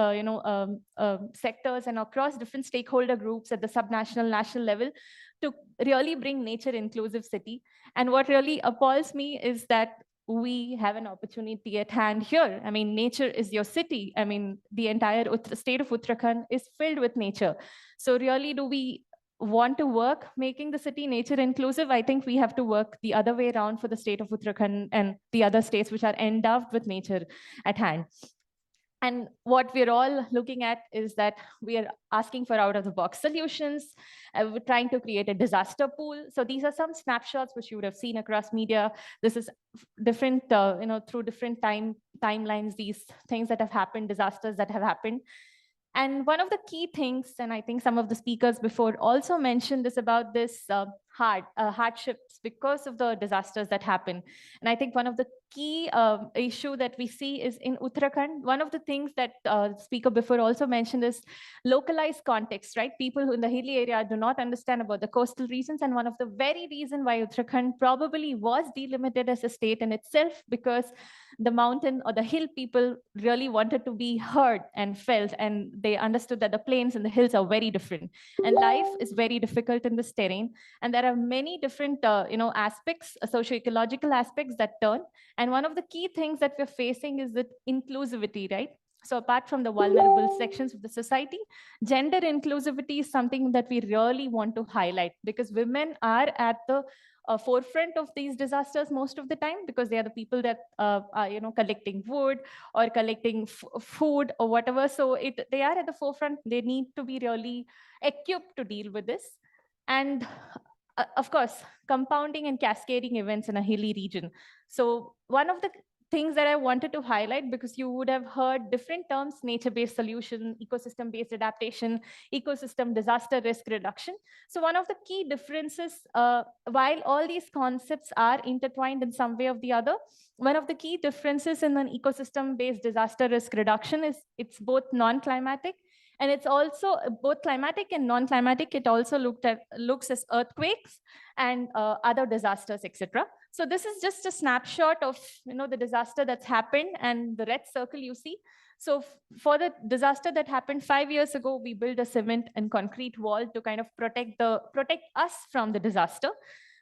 sectors and across different stakeholder groups at the subnational, national level to really bring nature inclusive city. And what really appalls me is that we have an opportunity at hand here. I mean, nature is your city. I mean, the entire state of Uttarakhand is filled with nature. So really, do we want to work making the city nature inclusive? I think we have to work the other way around for the state of Uttarakhand and the other states which are endowed with nature at hand. And what we're all looking at is that we are asking for out-of-the-box solutions. We're trying to create a disaster pool. So these are some snapshots which you would have seen across media. This is different, through different timelines, these things that have happened, disasters that have happened. And one of the key things, and I think some of the speakers before also mentioned this about this hardships because of the disasters that happen. And I think one of the key issue that we see is in Uttarakhand. One of the things that the speaker before also mentioned is localized context, right? People who in the hilly area do not understand about the coastal regions. And one of the very reason why Uttarakhand probably was delimited as a state in itself, because the mountain or the hill people really wanted to be heard and felt, and they understood that the plains and the hills are very different. And life is very difficult in this terrain. And there are many different aspects, socio-ecological aspects that turn. And one of the key things that we're facing is the inclusivity, right? So apart from the vulnerable sections of the society, gender inclusivity is something that we really want to highlight, because women are at the forefront of these disasters most of the time, because they are the people that are collecting wood or collecting food or whatever. So they are at the forefront. They need to be really equipped to deal with this. And of course, compounding and cascading events in a hilly region. So one of the things that I wanted to highlight, because you would have heard different terms: nature-based solution, ecosystem-based adaptation, ecosystem disaster risk reduction. So one of the key differences, while all these concepts are intertwined in some way or the other, one of the key differences in an ecosystem-based disaster risk reduction is it's both non-climatic, and it's also both climatic and non-climatic. It also looks as earthquakes and other disasters, etc. So this is just a snapshot of the disaster that's happened, and the red circle you see. So for the disaster that happened 5 years ago, we built a cement and concrete wall to kind of protect us from the disaster.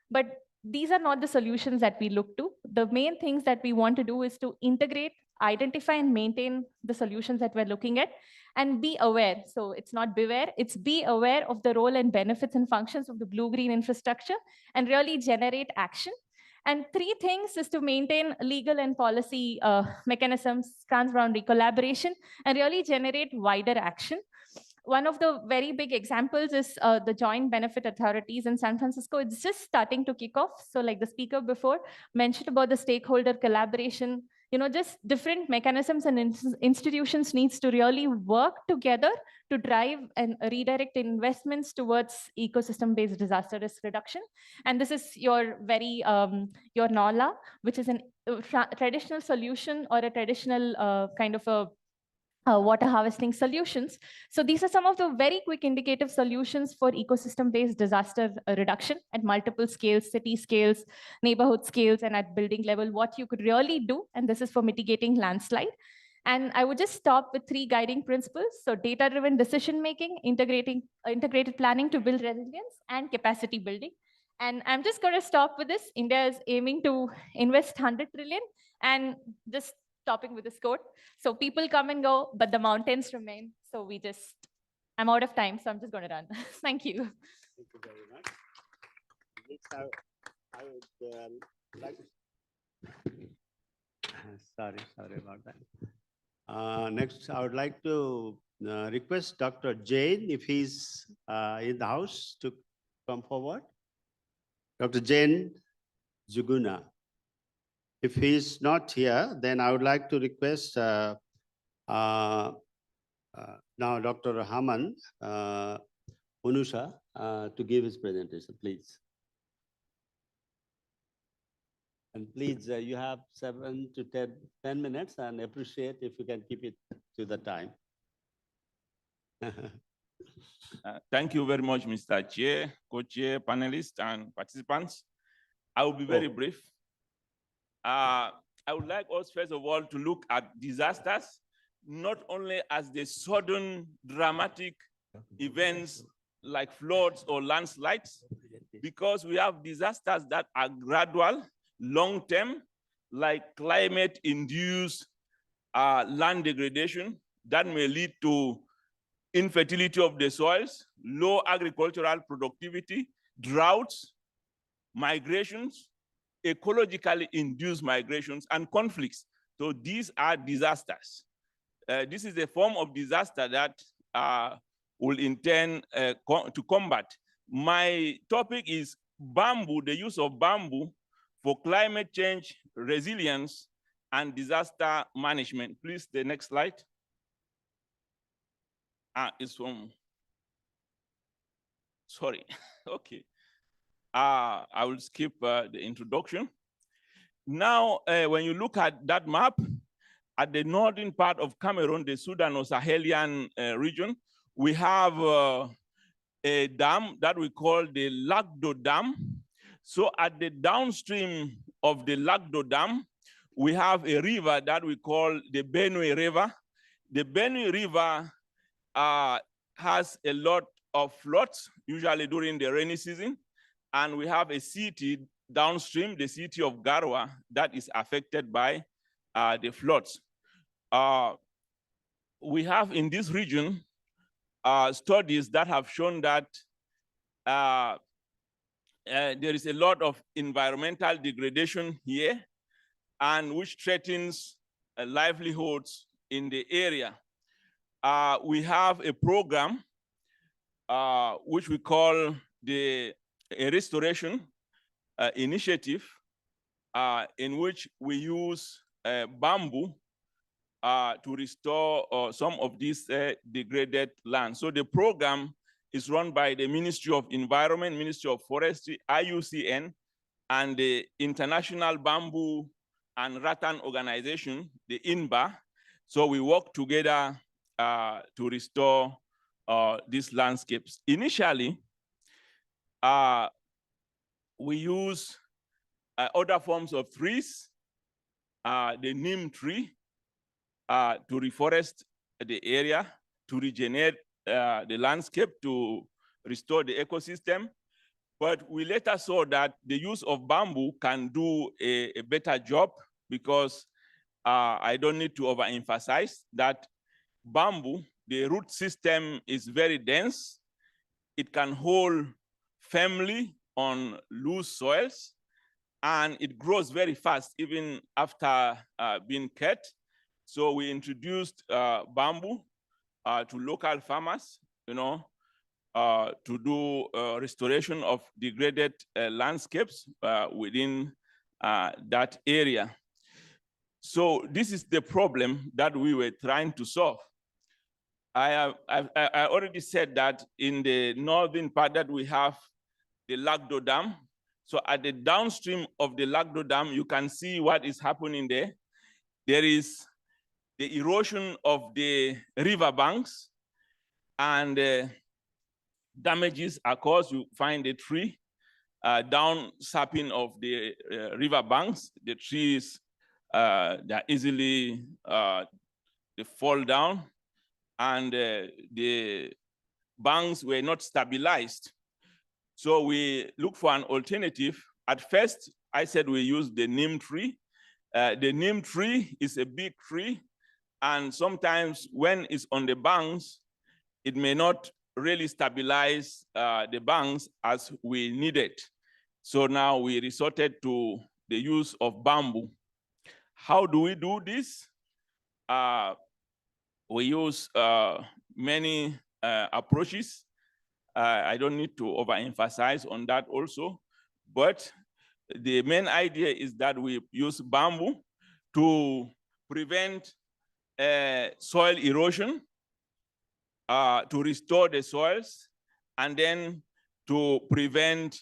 But these are not the solutions that we look to. The main things that we want to do is to integrate, identify, and maintain the solutions that we're looking at, and be aware. So it's not beware, it's be aware of the role and benefits and functions of the blue-green infrastructure, and really generate action. And 3 things is to maintain legal and policy mechanisms, transboundary collaboration, and really generate wider action. One of the very big examples is the joint benefit authorities in San Francisco. It's just starting to kick off. So like the speaker before mentioned about the stakeholder collaboration, just different mechanisms and institutions needs to really work together to drive and redirect investments towards ecosystem-based disaster risk reduction. And this is your your NOLA, which is a traditional solution or a traditional kind of a water harvesting solutions. So these are some of the very quick indicative solutions for ecosystem-based disaster reduction at multiple scales, city scales, neighborhood scales, and at building level, what you could really do. And this is for mitigating landslide. And I would just stop with 3 guiding principles. So data-driven decision-making, integrated planning to build resilience, and capacity building. And I'm just going to stop with this. India is aiming to invest 100 trillion, and just stopping with this quote. So people come and go, but the mountains remain. So I'm out of time, so I'm just going to run. Thank you. Thank you very much. Next, I would like sorry about that. Next, I would like to request Dr. Jain, if he's in the house, to come forward. Dr. Jain Juguna. If he's not here, then I would like to request now Dr. Haman Unusha to give his presentation, please. And please, you have 7 to 10 minutes, and appreciate if you can keep it to the time. Thank you very much, Mr. Chair, co-chair, panelists, and participants. I will be very brief. I would like us, first of all, to look at disasters, not only as the sudden dramatic events like floods or landslides, because we have disasters that are gradual, long-term, like climate-induced land degradation that may lead to infertility of the soils, low agricultural productivity, droughts, migrations, ecologically induced migrations, and conflicts. So these are disasters. This is a form of disaster that will intend to combat. My topic is bamboo, the use of bamboo for climate change, resilience, and disaster management. Please, the next slide. It's from, sorry, okay. I will skip the introduction. Now, when you look at that map, at the northern part of Cameroon, the Sudan or Sahelian region, we have a dam that we call the Lagdo Dam. So at the downstream of the Lagdo Dam, we have a river that we call the Benue River. The Benue River has a lot of floods, usually during the rainy season. And we have a city downstream, the city of Garwa, that is affected by the floods. We have in this region studies that have shown that there is a lot of environmental degradation here, and which threatens livelihoods in the area. We have a program which we call a restoration initiative, in which we use bamboo to restore some of these degraded land. So the program is run by the Ministry of Environment, Ministry of Forestry, IUCN, and the International Bamboo and Rattan Organization, the INBA. So we work together to restore these landscapes. Initially, we use other forms of trees, the neem tree, to reforest the area, to regenerate the landscape, to restore the ecosystem. But we later saw that the use of bamboo can do a better job, because I don't need to overemphasize that bamboo, the root system is very dense. It can hold firmly on loose soils, and it grows very fast even after being cut. So we introduced bamboo to local farmers, to do restoration of degraded landscapes within that area. So this is the problem that we were trying to solve. I already said that in the northern part that we have the Lagdo Dam. So at the downstream of the Lagdo Dam, you can see what is happening there. There is the erosion of the river banks, and damages are caused. You find a tree down sapping of the river banks. The trees, they're easily they fall down, and the banks were not stabilized. So we look for an alternative. At first, I said we use the neem tree. The neem tree is a big tree, and sometimes when it's on the banks, it may not really stabilize the banks as we needed. So now we resorted to the use of bamboo. How do we do this? We use many approaches. I don't need to overemphasize on that also, but the main idea is that we use bamboo to prevent soil erosion, to restore the soils, and then to prevent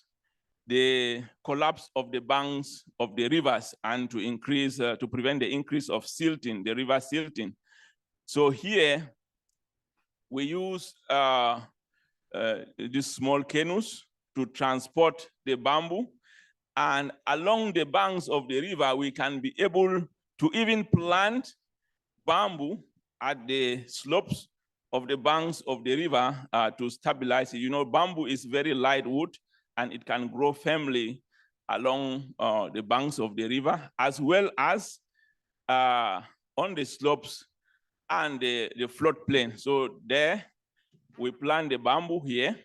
the collapse of the banks of the rivers, and to increase, to prevent the increase of silting, the river silting. So here we use these small canoes to transport the bamboo, and along the banks of the river, we can be able to even plant bamboo at the slopes of the banks of the river to stabilize it. You know, bamboo is very light wood, and it can grow firmly along the banks of the river, as well as on the slopes and the floodplain. So there, we plant the bamboo here,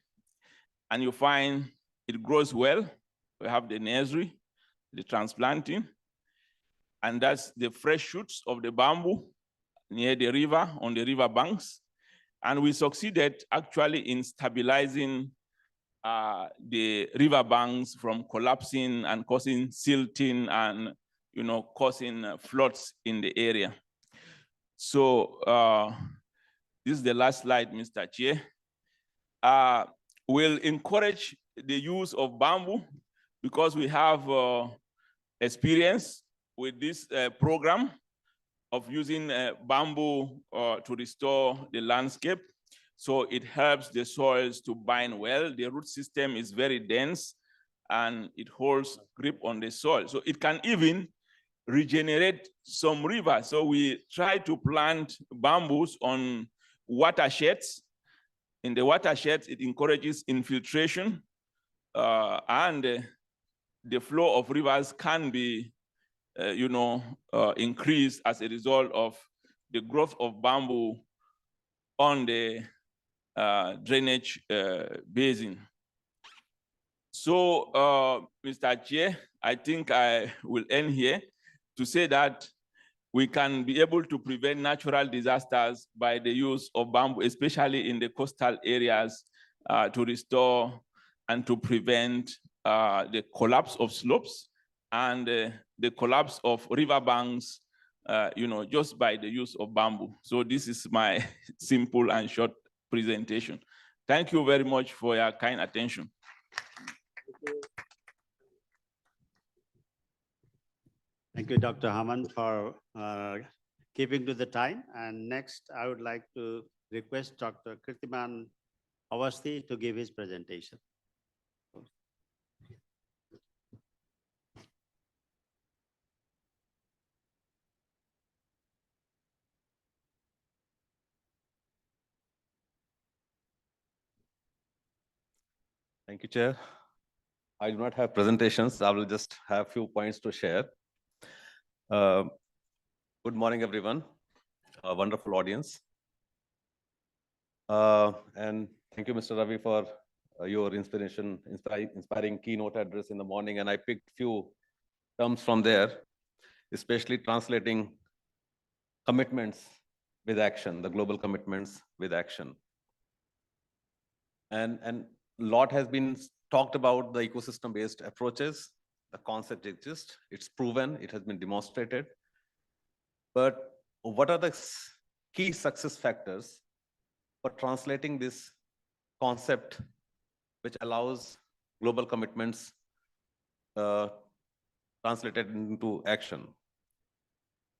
and you find it grows well. We have the nursery, the transplanting, and that's the fresh shoots of the bamboo near the river, on the river banks. And we succeeded actually in stabilizing the river banks from collapsing and causing silting and, you know, causing floods in the area. So this is the last slide, Mr. Chair. We'll encourage the use of bamboo because we have experience with this program of using bamboo to restore the landscape. So it helps the soils to bind well. The root system is very dense, and it holds grip on the soil. So it can even regenerate some rivers. So we try to plant bamboos on watersheds. In the watersheds, it encourages infiltration, and the flow of rivers can be increased as a result of the growth of bamboo on the drainage basin. So, Mr. Chair, I think I will end here to say that we can be able to prevent natural disasters by the use of bamboo, especially in the coastal areas, to restore and to prevent the collapse of slopes and the collapse of riverbanks, just by the use of bamboo. So this is my simple and short presentation. Thank you very much for your kind attention. Thank you, Dr. Haman, for keeping to the time. And next, I would like to request Dr. Kirtiman Awasthi to give his presentation. Thank you, Chair. I do not have presentations. I will just have a few points to share. Good morning, everyone. A wonderful audience. And thank you, Mr. Ravi, for your inspiring keynote address in the morning. And I picked few terms from there, especially translating commitments with action, the global commitments with action. And a lot has been talked about the ecosystem-based approaches. The concept exists, it's proven, it has been demonstrated. But what are the key success factors for translating this concept, which allows global commitments translated into action?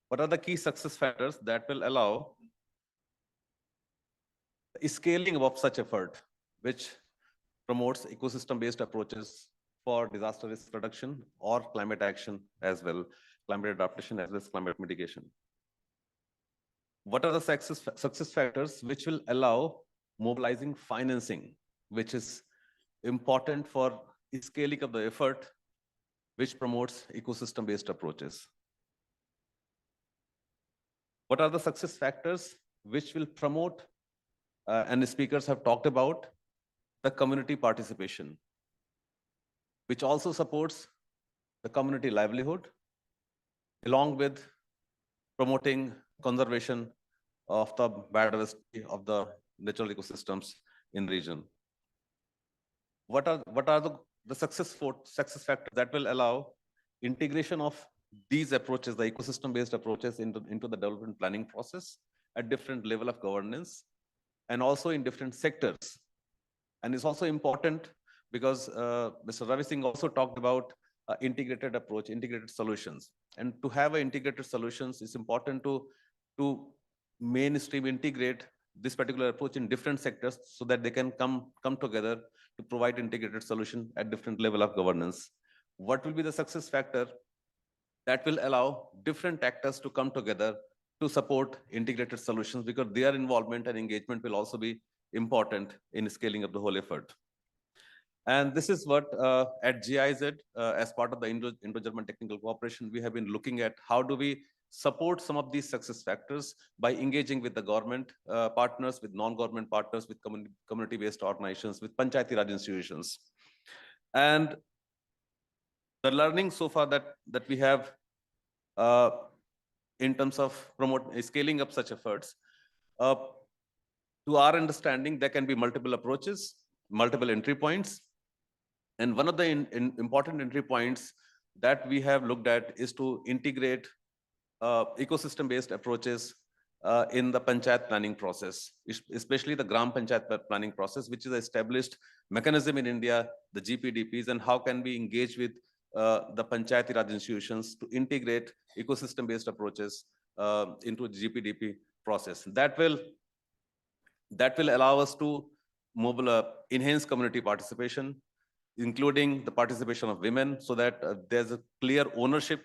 What are the key success factors that will allow the scaling of such effort, which promotes ecosystem-based approaches for disaster risk reduction or climate action as well, climate adaptation as well as climate mitigation? what are the success factors which will allow mobilizing financing, which is important for scaling up the effort, which promotes ecosystem-based approaches. What are the success factors which will promote, and the speakers have talked about, the community participation, which also supports the community livelihood, along with promoting conservation of the biodiversity of the natural ecosystems in region. What are the success factors that will allow integration of these approaches, the ecosystem-based approaches, into the development planning process at different level of governance and also in different sectors? And it's also important because Mr. Ravi Singh also talked about integrated approach, integrated solutions. And to have integrated solutions, it's important to mainstream integrate this particular approach in different sectors so that they can come together to provide integrated solution at different level of governance. What will be the success factor that will allow different actors to come together to support integrated solutions, because their involvement and engagement will also be important in scaling up the whole effort. And this is what at GIZ, as part of the Indo-German Technical Cooperation, we have been looking at how do we support some of these success factors by engaging with the government partners, with non-government partners, with community-based organizations, with Panchayati Raj institutions. And the learning so far that we have in terms of scaling up such efforts, to our understanding, there can be multiple approaches, multiple entry points. And one of the important entry points that we have looked at is to integrate ecosystem-based approaches in the panchayat planning process, especially the Gram Panchayat planning process, which is an established mechanism in India, the GPDPs, and how can we engage with the Panchayati Raj institutions to integrate ecosystem-based approaches into the GPDP process. That will allow us to enhance community participation, including the participation of women, so that there's a clear ownership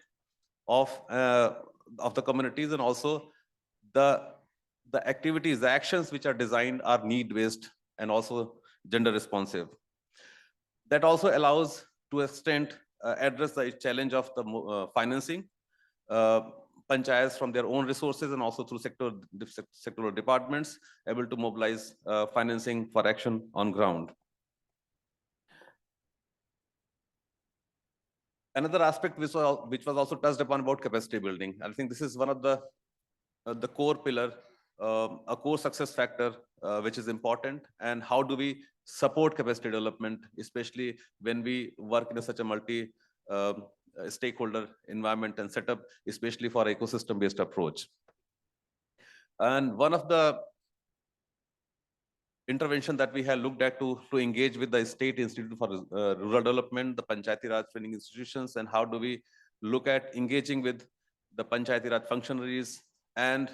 of the communities, and also the activities, the actions which are designed are need-based and also gender responsive. That also allows to extent address the challenge of the financing, panchayats from their own resources and also through sectoral departments able to mobilize financing for action on ground. Another aspect which was also touched upon about capacity building. I think this is one of the core pillar, a core success factor, which is important. And how do we support capacity development, especially when we work in such a multi stakeholder environment and setup, especially for ecosystem-based approach. And one of the intervention that we have looked at to engage with the State Institute for Rural Development, the Panchayati Raj training institutions, and how do we look at engaging with the Panchayati Raj functionaries and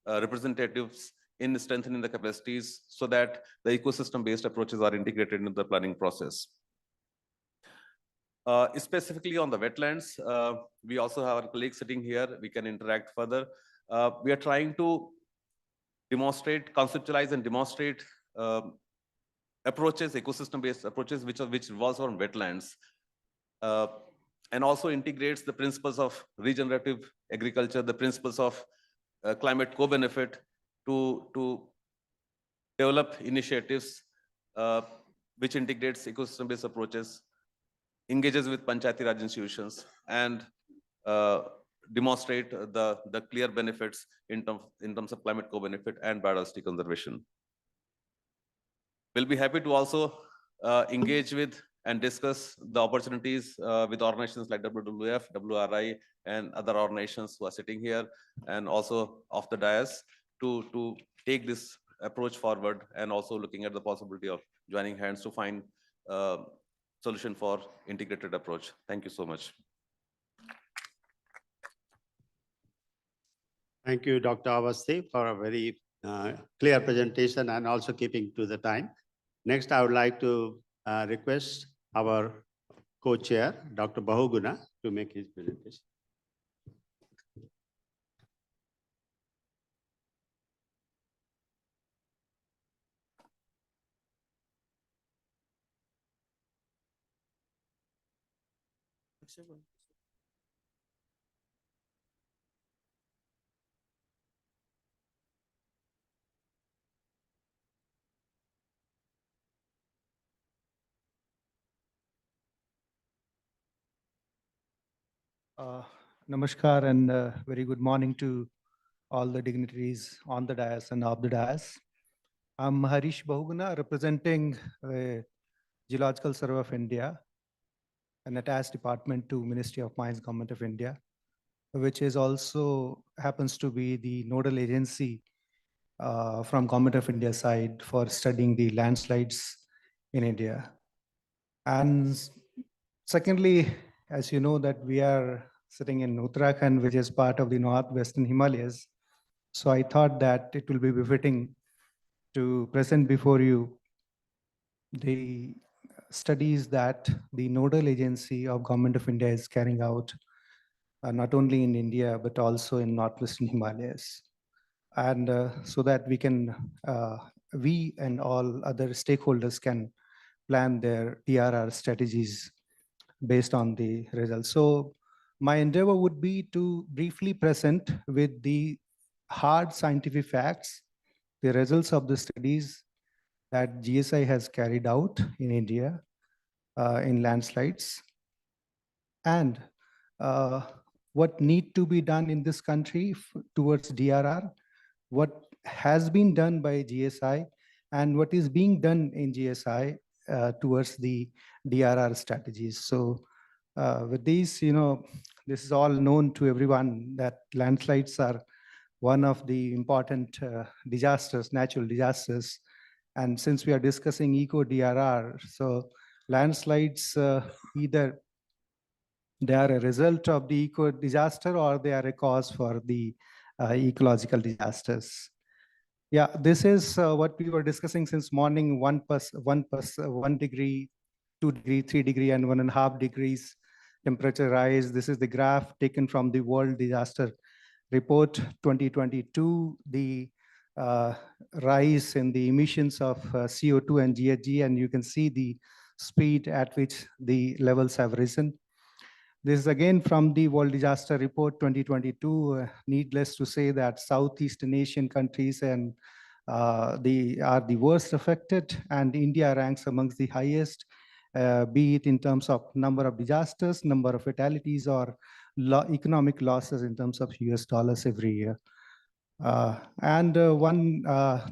representatives in strengthening the capacities so that the ecosystem-based approaches are integrated into the planning process. Specifically on the wetlands, we also have our colleagues sitting here. We can interact further. We are trying to demonstrate, conceptualize and demonstrate approaches, ecosystem-based approaches, which revolves around wetlands, and also integrates the principles of regenerative agriculture, the principles of climate co-benefit to develop initiatives which integrates ecosystem-based approaches, engages with Panchayati Raj institutions, and demonstrate the clear benefits in terms of climate co-benefit and biodiversity conservation. We'll be happy to also engage with and discuss the opportunities with organizations like WWF, WRI, and other organizations who are sitting here, and also off the dais to take this approach forward, and also looking at the possibility of joining hands to find solution for integrated approach. Thank you so much. Thank you, Dr. Awasthi, for a very clear presentation and also keeping to the time. Next, I would like to request our co-chair, Dr. Bahuguna, to make his presentation. Namaskar and very good morning to all the dignitaries on the dais and off the dais. I'm Harish Bahuguna, representing Geological Survey of India, an attached department to Ministry of Mines, Government of India, which is also happens to be the nodal agency from Government of India side for studying the landslides in India. And secondly, as you know that we are sitting in Uttarakhand, which is part of the northwestern Himalayas. So I thought that it will be befitting to present before you the studies that the nodal agency of Government of India is carrying out, not only in India, but also in northwestern Himalayas. And so that we and all other stakeholders can plan their DRR strategies based on the results. So my endeavor would be to briefly present with the hard scientific facts, the results of the studies that GSI has carried out in India in landslides, and what need to be done in this country towards DRR, what has been done by GSI, and what is being done in GSI towards the DRR strategies. So with these, this is all known to everyone that landslides are one of the important disasters, natural disasters. And since we are discussing eco-DRR, so landslides either they are a result of the eco disaster or they are a cause for the ecological disasters. Yeah, this is what we were discussing since morning, 1 degree, 2 degree, 3 degree, and 1.5 degrees temperature rise. This is the graph taken from the World Disaster Report 2022, the rise in the emissions of CO2 and GHG, and you can see the speed at which the levels have risen. This is again from the World Disaster Report 2022. Needless to say that Southeastern Asian countries and are the worst affected, and India ranks amongst the highest, be it in terms of number of disasters, number of fatalities, or economic losses in terms of US dollars every year. One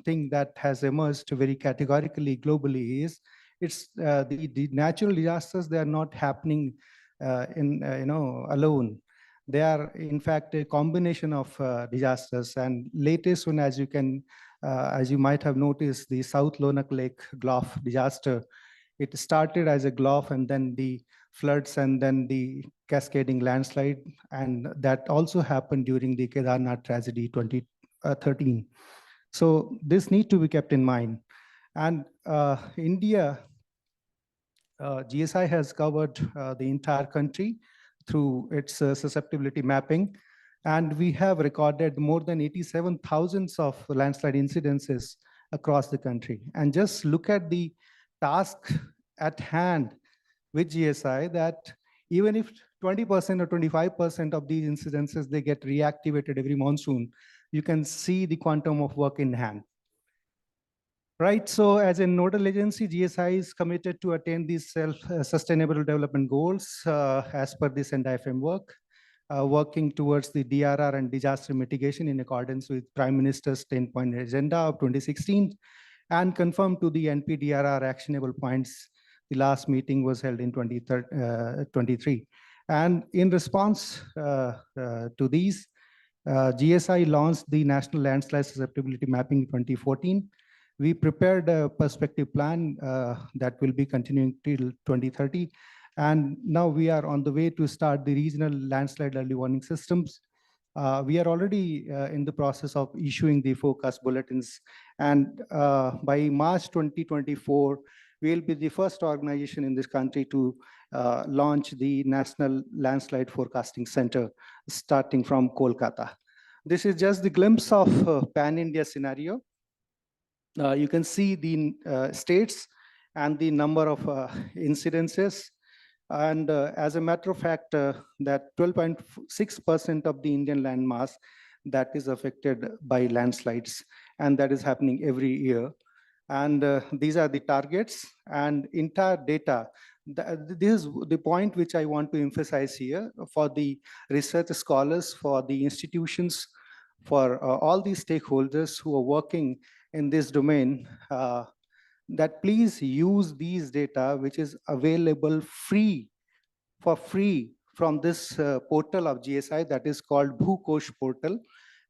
thing that has emerged very categorically globally is the natural disasters. They are not happening alone. They are in fact a combination of disasters. And latest one, as you might have noticed, the South Lonak Lake Glof disaster. It started as a Glof, and then the floods, and then the cascading landslide, and that also happened during the Kedarnath tragedy 2013. So this need to be kept in mind. And India, GSI has covered the entire country through its susceptibility mapping, and we have recorded more than 87,000 of landslide incidences across the country. And just look at the task at hand with GSI, that even if 20% or 25% of these incidences, they get reactivated every monsoon, you can see the quantum of work in hand. Right, so as a nodal agency, GSI is committed to attain these self-sustainable development goals as per the Sendai framework, working towards the DRR and disaster mitigation in accordance with Prime Minister's 10-point agenda of 2016, and conform to the NPDRR actionable points. The last meeting was held in 2023. And in response to these, GSI launched the National Landslide Susceptibility Mapping in 2014. We prepared a perspective plan that will be continuing till 2030. And now we are on the way to start the regional landslide early warning systems. We are already in the process of issuing the forecast bulletins. And by March 2024, we will be the first organization in this country to launch the National Landslide Forecasting Center, starting from Kolkata. This is just the glimpse of pan-India scenario. You can see the states and the number of incidences. And as a matter of fact, that 12.6% of the Indian land mass that is affected by landslides, and that is happening every year. And these are the targets and entire data. This is the point which I want to emphasize here for the research scholars, for the institutions, for all these stakeholders who are working in this domain, that please use these data which is available for free from this portal of GSI that is called Bhukosh portal,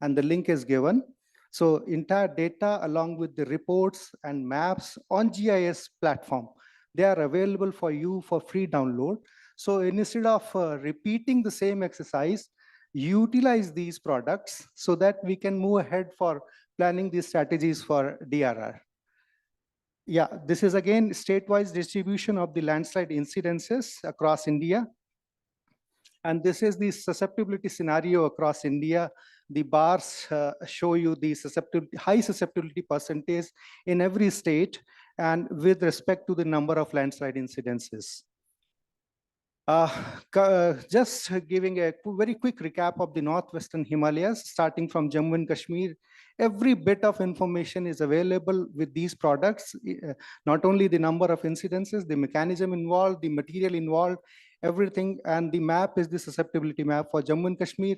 and the link is given. So entire data along with the reports and maps on GIS platform, they are available for you for free download. So instead of repeating the same exercise, utilize these products so that we can move ahead for planning these strategies for DRR. Yeah, this is again state-wise distribution of the landslide incidences across India. And this is the susceptibility scenario across India. The bars show you the high susceptibility percentage in every state and with respect to the number of landslide incidences. Just giving a very quick recap of the Northwestern Himalayas, starting from Jammu and Kashmir. Every bit of information is available with these products, not only the number of incidences, the mechanism involved, the material involved, everything, and the map is the susceptibility map for Jammu and Kashmir.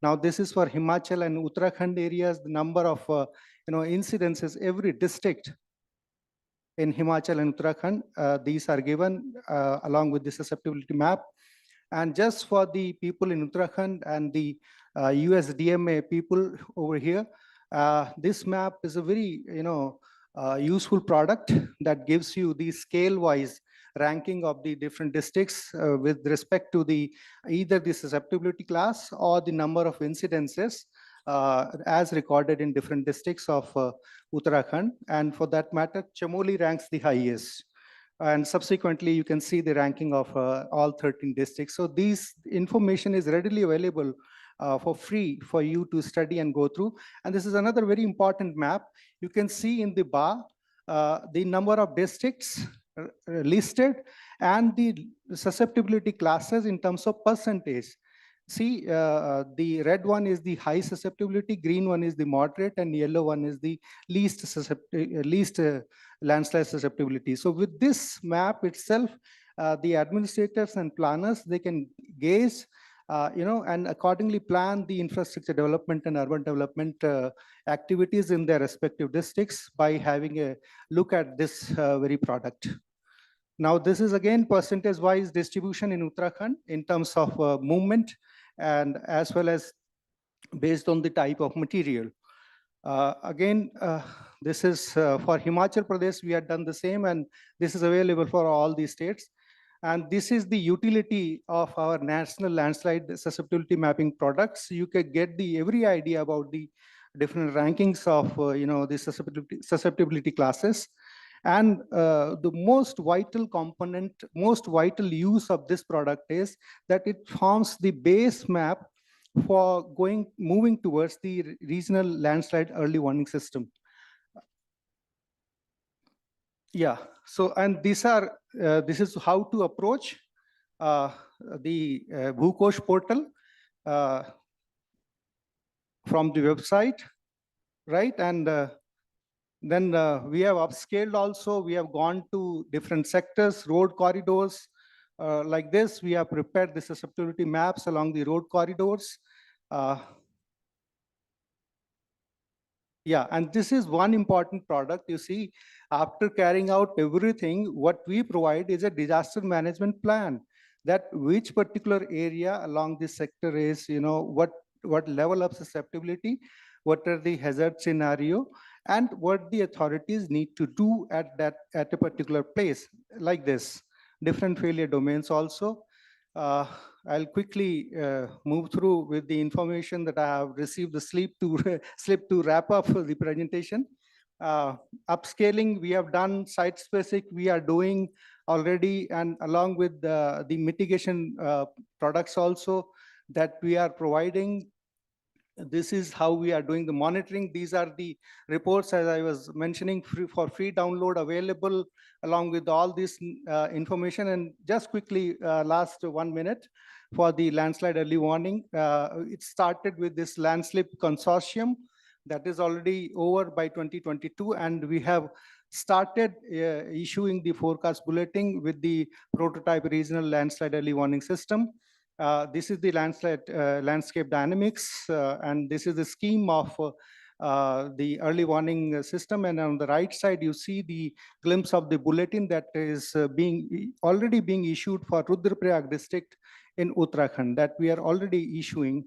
Now this is for Himachal and Uttarakhand areas, the number of incidences, every district in Himachal and Uttarakhand, these are given along with the susceptibility map. And just for the people in Uttarakhand and the USDMA people over here, this map is a very useful product that gives you the scale-wise ranking of the different districts with respect to the either the susceptibility class or the number of incidences as recorded in different districts of Uttarakhand. And for that matter, Chamoli ranks the highest. And subsequently, you can see the ranking of all 13 districts. So this information is readily available for free for you to study and go through. And this is another very important map. You can see in the bar the number of districts listed and the susceptibility classes in terms of percentage. See, the red one is the high susceptibility, green one is the moderate, and yellow one is the least landslide susceptibility. So with this map itself, the administrators and planners, they can gauge, and accordingly plan the infrastructure development and urban development activities in their respective districts by having a look at this very product. Now, this is again percentage-wise distribution in Uttarakhand in terms of movement and as well as based on the type of material. This is for Himachal Pradesh, we have done the same, and this is available for all the states. And this is the utility of our national landslide susceptibility mapping products. You can get every idea about the different rankings of the susceptibility classes. And the most vital component, most vital use of this product is that it forms the base map for moving towards the regional landslide early warning system. Yeah, so, and this is how to approach the Bhukosh portal from the website, right? And then we have upscaled also. We have gone to different sectors, road corridors. Like this, we have prepared the susceptibility maps along the road corridors. Yeah, and this is one important product. You see, after carrying out everything, what we provide is a disaster management plan that which particular area along this sector is, what level of susceptibility, what are the hazard scenario, and what the authorities need to do at a particular place. Like this, different failure domains also. I'll quickly move through with the information that I have received the slip to wrap up the presentation. Upscaling, we have done site-specific, we are doing already, and along with the mitigation products also that we are providing. this is how we are doing the monitoring. These are the reports, as I was mentioning, for free download available along with all this information. And just quickly, last 1 minute for the landslide early warning. It started with this landslip consortium that is already over by 2022, and we have started issuing the forecast bulletin with the prototype regional landslide early warning system. This is the landscape dynamics, and this is the scheme of the early warning system. And on the right side, you see the glimpse of the bulletin that is already being issued for Rudraprayag district in Uttarakhand, that we are already issuing.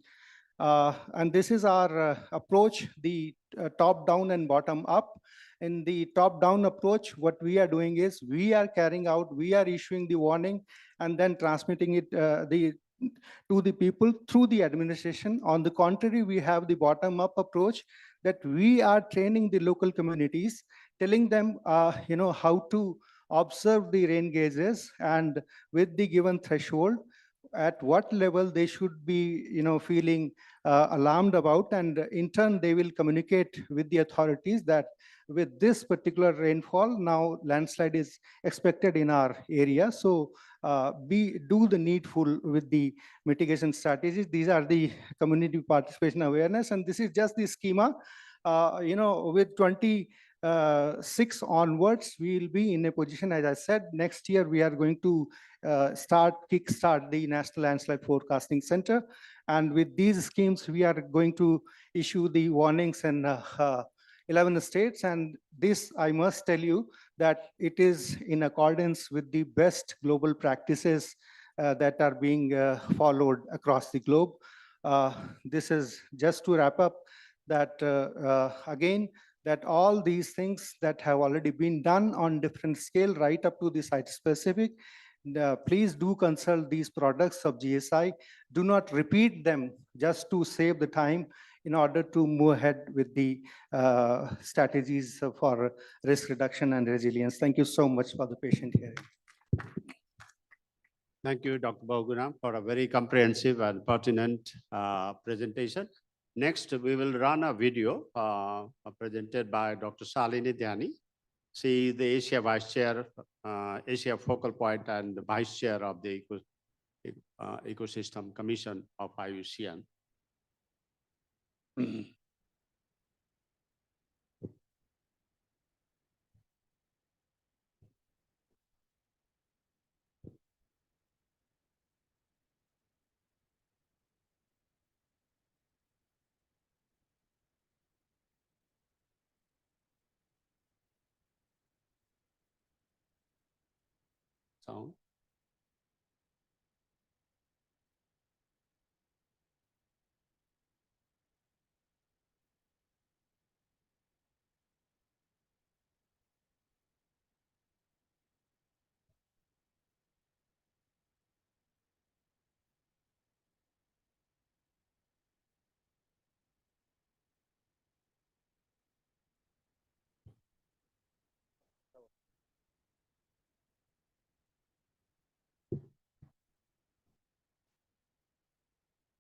And this is our approach, the top down and bottom up. In the top down approach, what we are doing is we are issuing the warning and then transmitting it to the people through the administration. On the contrary, we have the bottom up approach, that we are training the local communities, telling them how to observe the rain gauges, and with the given threshold, at what level they should be feeling alarmed about, and in turn they will communicate with the authorities that with this particular rainfall, now landslide is expected in our area. So do the needful with the mitigation strategies. These are the community participation awareness, and this is just the schema. With 26 onwards, we will be in a position, as I said, next year we are going to kickstart the National Landslide Forecasting Center. And with these schemes, we are going to issue the warnings in 11 states. And this, I must tell you, that it is in accordance with the best global practices that are being followed across the globe. This is just to wrap up that, again, that all these things that have already been done on different scale, right up to the site specific, please do consult these products of GSI. Do not repeat them just to save the time, in order to move ahead with the strategies for risk reduction and resilience. Thank you so much for the patient hearing. Thank you, Dr. Bahugunam, for a very comprehensive and pertinent presentation. Next, we will run a video presented by Dr. Shalini Dhyani. She is the Asia Vice Chair, Asia Focal Point, and the Vice Chair of the Ecosystem Commission of IUCN. Sound.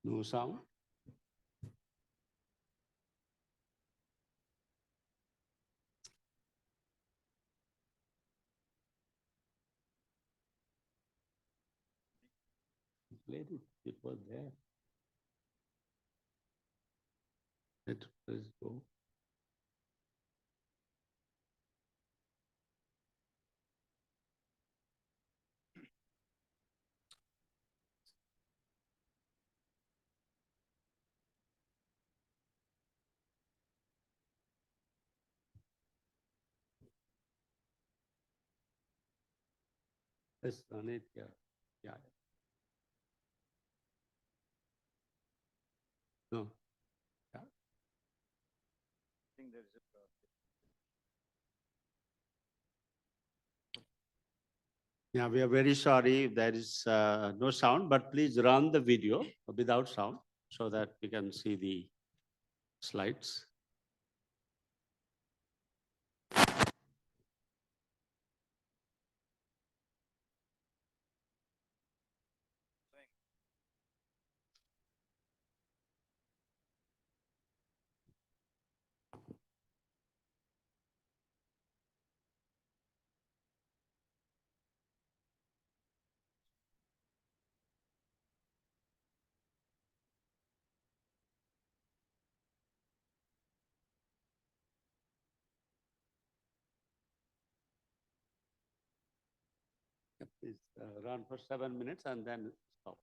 No sound. It was there. Let's go. Let's run it here. Yeah. No. Yeah. I think there is a Yeah, we are very sorry if there is no sound, but please run the video without sound so that we can see the slides. Please run for 7 minutes and then stop.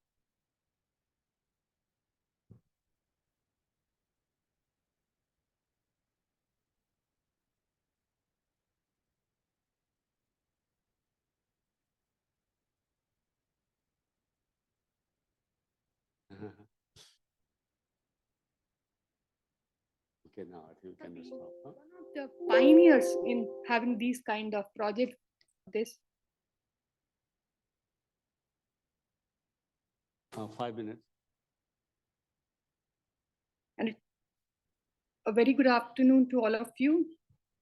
Okay, now I think we can stop. Huh? The pioneers in having these kind of projects. This 5 minutes. and a very good afternoon to all of you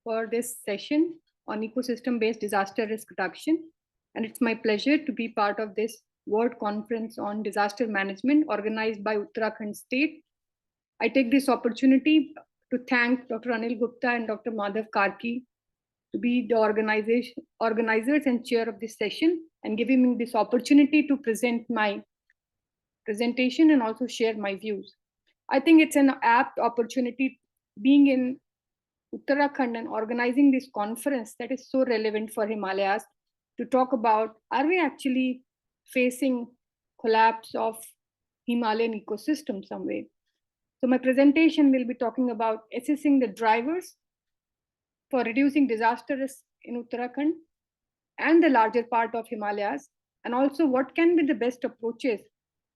for this session on ecosystem-based disaster risk reduction. And it's my pleasure to be part of this World Conference on Disaster Management organized by Uttarakhand State. I take this opportunity to thank Dr. Anil Gupta and Dr. Madhav Karki to be the organizers and chair of this session and giving me this opportunity to present my presentation and also share my views. I think it's an apt opportunity being in Uttarakhand and organizing this conference that is so relevant for Himalayas to talk about, are we actually facing collapse of Himalayan ecosystem some way? So my presentation will be talking about assessing the drivers for reducing disaster risk in Uttarakhand and the larger part of Himalayas, and also what can be the best approaches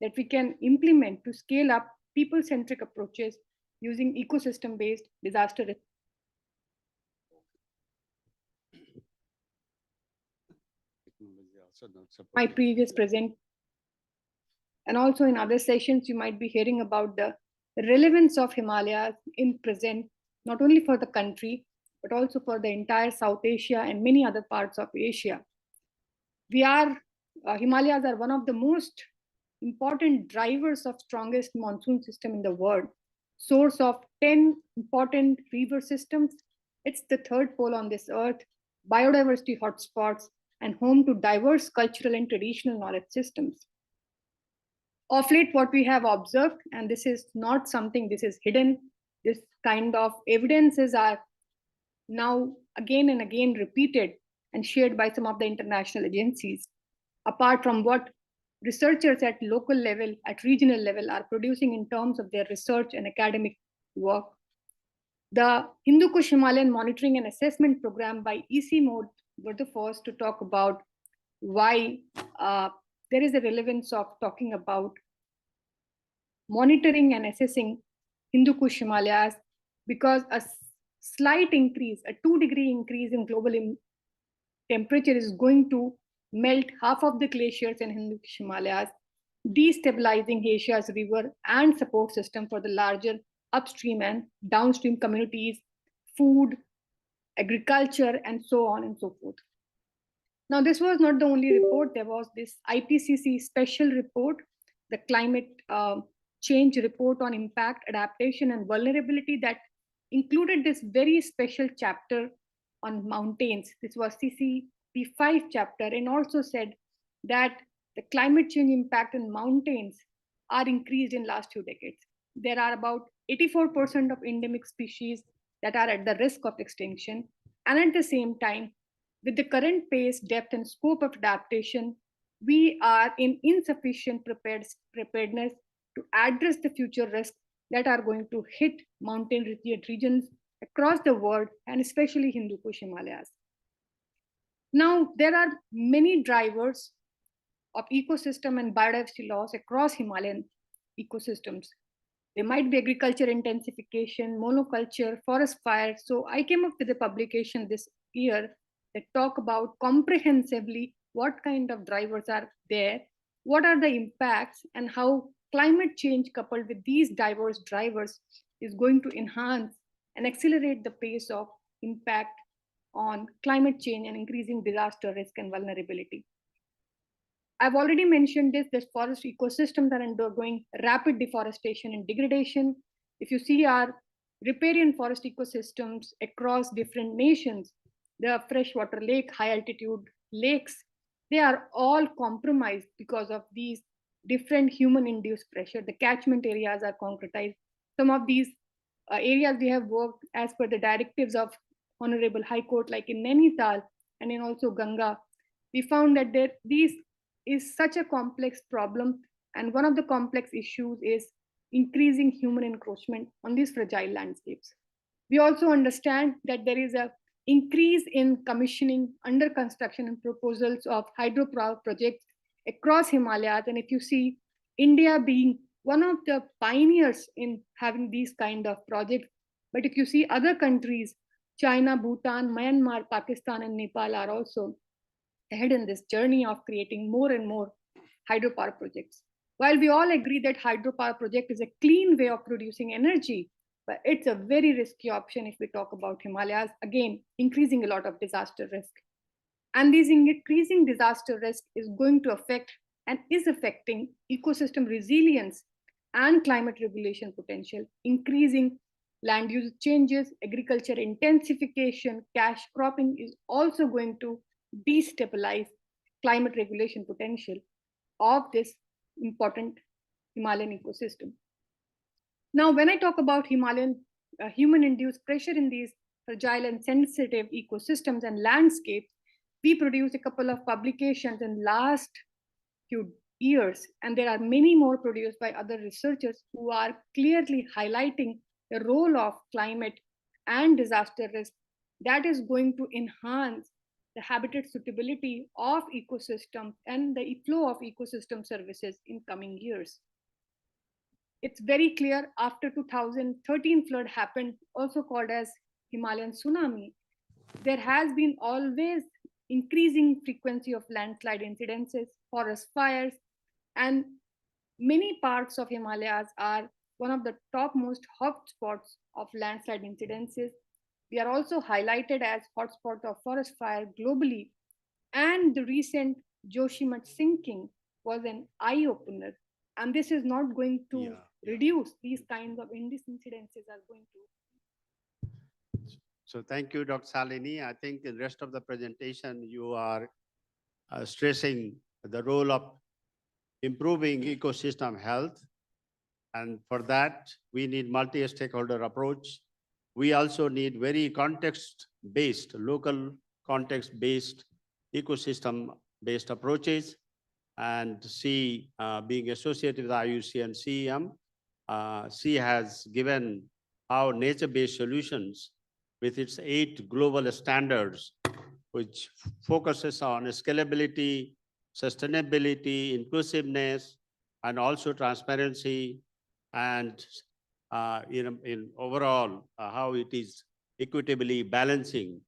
that we can implement to scale up people-centric approaches using ecosystem-based disaster risk. My previous present, and also in other sessions, you might be hearing about the relevance of Himalayas in present, not only for the country, but also for the entire South Asia and many other parts of Asia. Himalayas are one of the most important drivers of strongest monsoon system in the world, source of 10 important river systems. It's the third pole on this earth, biodiversity hotspots, and home to diverse cultural and traditional knowledge systems. Of late, what we have observed, and this is not something, this is hidden, this kind of evidences are now again and again repeated and shared by some of the international agencies. Apart from what researchers at local level, at regional level are producing in terms of their research and academic work. The Hindu Kush Himalayan Monitoring and Assessment Program by EC-Mode were the first to talk about why there is a relevance of talking about monitoring and assessing Hindu Kush Himalayas, because a slight increase, a 2-degree increase in global temperature is going to melt half of the glaciers in Hindu Kush Himalayas, destabilizing Asia's river and support system for the larger upstream and downstream communities, food, agriculture, and so on and so forth. Now, this was not the only report. There was this IPCC special report, the climate change report on impact, adaptation, and vulnerability, that included this very special chapter on mountains. This was CCP5 chapter, and also said that the climate change impact on mountains are increased in last few decades. There are about 84% of endemic species that are at the risk of extinction. And at the same time, with the current pace, depth, and scope of adaptation, we are in insufficient preparedness to address the future risks that are going to hit mountain regions across the world, and especially Hindu Kush Himalayas. Now, there are many drivers of ecosystem and biodiversity loss across Himalayan ecosystems. There might be agriculture intensification, monoculture, forest fire. So I came up with a publication this year that talk about comprehensively what kind of drivers are there, what are the impacts, and how climate change coupled with these diverse drivers is going to enhance and accelerate the pace of impact on climate change and increasing disaster risk and vulnerability. I've already mentioned this, that forest ecosystems are undergoing rapid deforestation and degradation. If you see our riparian forest ecosystems across different nations, the freshwater lake, high altitude lakes, they are all compromised because of these different human induced pressure. The catchment areas are concretized. Some of these areas we have worked as per the directives of Honorable High Court, like in Nainital and in also Ganga we found that this is such a complex problem, and one of the complex issues is increasing human encroachment on these fragile landscapes. We also understand that there is a increase in commissioning, under construction and proposals of hydropower projects across Himalayas. And if you see India being one of the pioneers in having these kind of projects, but if you see other countries, China, Bhutan, Myanmar, Pakistan, and Nepal are also ahead in this journey of creating more and more hydropower projects. While we all agree that hydropower project is a clean way of producing energy, but it's a very risky option if we talk about Himalayas, again, increasing a lot of disaster risk. And this increasing disaster risk is going to affect and is affecting ecosystem resilience and climate regulation potential, increasing land use changes, agriculture intensification, cash cropping is also going to destabilize climate regulation potential of this important Himalayan ecosystem. Now, when I talk about Himalayan human-induced pressure in these fragile and sensitive ecosystems and landscapes, we produced a couple of publications in last few years, and there are many more produced by other researchers who are clearly highlighting the role of climate and disaster risk that is going to enhance the habitat suitability of ecosystems and the flow of ecosystem services in coming years. It's very clear after 2013 flood happened, also called as Himalayan tsunami, there has been always increasing frequency of landslide incidences, forest fires, and many parts of Himalayas are one of the topmost hotspots of landslide incidences. We are also highlighted as hotspot of forest fire globally, and the recent Joshimath sinking was an eye-opener. And this is not going to reduce these kinds of incidences are going to. So thank you, Dr. Salini. I think in the rest of the presentation, you are stressing the role of improving ecosystem health. And for that, we need multi-stakeholder approach. We also need very context-based, local context-based, ecosystem-based approaches. And C, being associated with IUC and CEM, C has given how nature-based solutions with its 8 global standards, which focuses on scalability, sustainability, inclusiveness, and also transparency, and in overall how it is equitably balancing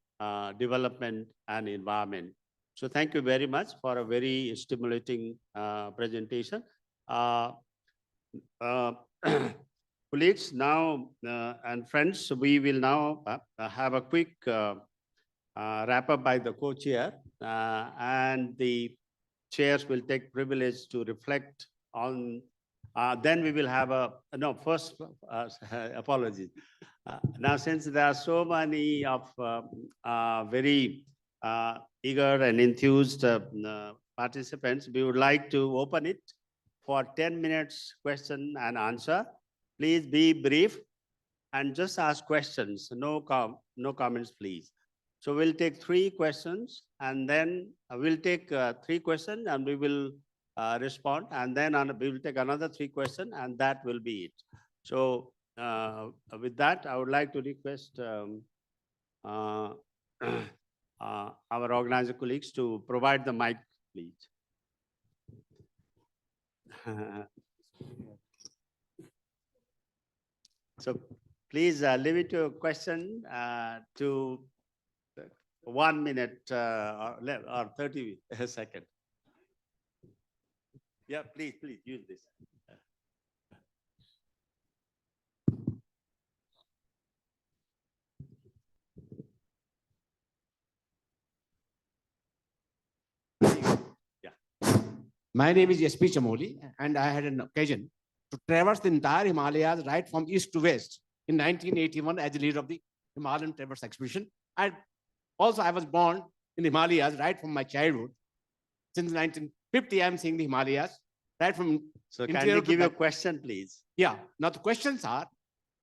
development and environment. So thank you very much for a very stimulating presentation. Colleagues, now and friends, we will now have a quick wrap up by the co-chair, and the chairs will take privilege to reflect on. Then we will have first, apologies. Now, since there are so many of very eager and enthused participants, we would like to open it for 10 minutes question and answer. Please be brief and just ask questions. No comments, please. So we'll take 3 questions, and then we'll take 3 questions, and we will respond, and then we will take another 3 questions, and that will be it. So with that, I would like to request our organizer colleagues to provide the mic, please. So please limit your question to 1 minute or 30 seconds. Yeah, please use this. My name is SP Chamoli, and I had an occasion to traverse the entire Himalayas right from east to west in 1981 as the leader of the Himalayan Traverse Expedition. And also I was born in the Himalayas right from my childhood. Since 1950, I'm seeing the Himalayas right from. So can you give a question, please? Yeah. Now the questions are,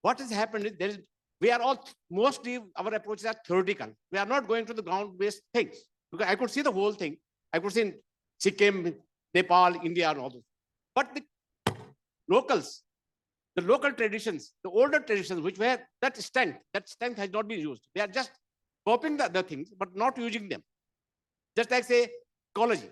what has happened is we are all, mostly our approaches are theoretical. We are not going to the ground-based things, because I could see the whole thing. I could say in Sikkim, Nepal, India, and all those. But the locals, the local traditions, the older traditions, which were that strength has not been used. They are just copying the other things, but not using them. Just like say ecology.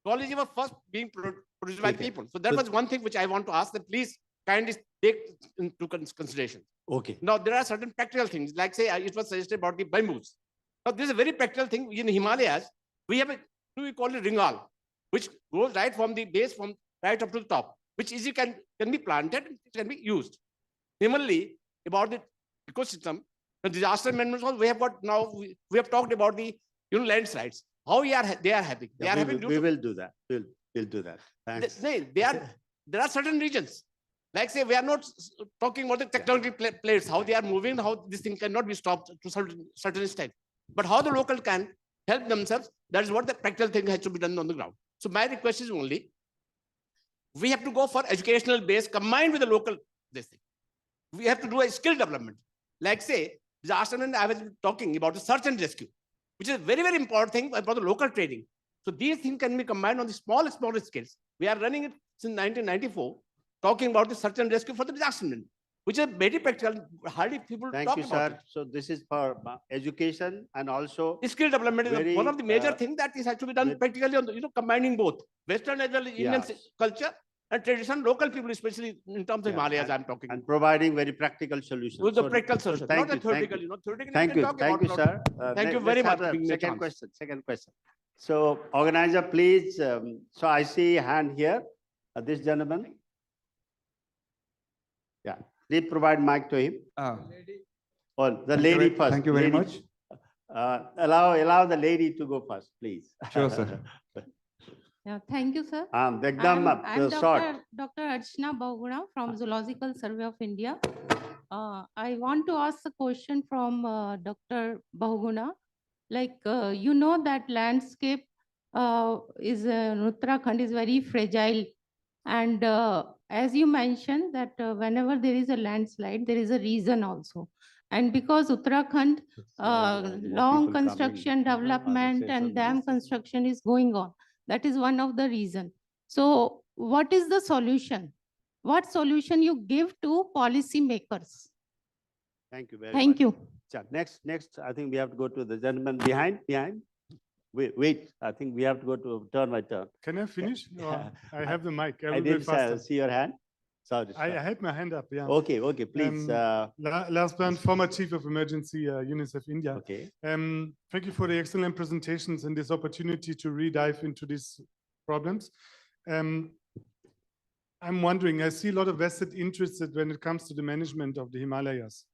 Ecology was first being produced by people. So that was one thing which I want to ask that please kindly take into consideration. Okay. Now there are certain practical things, like say it was suggested about the bamboos. Now this is a very practical thing. In Himalayas, we have we call it ringal, which goes right from the base, from right up to the top, which easily can be planted, it can be used. Similarly, about the ecosystem, the disaster management, we have got now, we have talked about the landslides. How they are having. They are having. We will do that. We'll do that. Thanks. There are certain regions. Like say, we are not talking about the technological players, how they are moving, how this thing cannot be stopped to certain extent. But how the local can help themselves, that is what the practical thing has to be done on the ground. So my request is only, we have to go for educational base combined with the local this thing. We have to do a skill development. Like say, disaster and I was talking about the search and rescue, which is a very, very important thing about the local training. So these things can be combined on the small scales. We are running it since 1994, talking about the search and rescue for the disaster, which is very practical. Hardly people talk about it. Thank you, sir. So this is for education and also skill development is one of the major things that has to be done practically on the, combining both Western as well as Indian culture and tradition, local people, especially in terms of Himalayas, I'm talking. And providing very practical solutions. With the practical solutions, not the theoretical, theoretically. Thank you, sir. Thank you very much. Second question. So organizer, please. So I see a hand here. This gentleman. Yeah, please provide mic to him. Or the lady first. Thank you very much. Allow the lady to go first, please. Sure, sir. Yeah, thank you, sir. I'm Dr. Archana Bahuguna from Zoological Survey of India. I want to ask a question from Dr. Bahuguna. Like, you know that landscape is Uttarakhand is very fragile. And as you mentioned that whenever there is a landslide, there is a reason also. And because Uttarakhand, long construction, development and dam construction is going on. That is one of the reasons. So what is the solution? What solution you give to policy makers? Thank you very much. Thank you. Next, I think we have to go to the gentleman behind. Wait, I think we have to go to turn by turn. Can I finish? I have the mic. I didn't see your hand. Sorry. I had my hand up, yeah. Okay, please. Last Band, former Chief of Emergency, UNICEF India. Okay. Thank you for the excellent presentations and this opportunity to re-dive into these problems. I'm wondering, I see a lot of vested interests when it comes to the management of the Himalayas.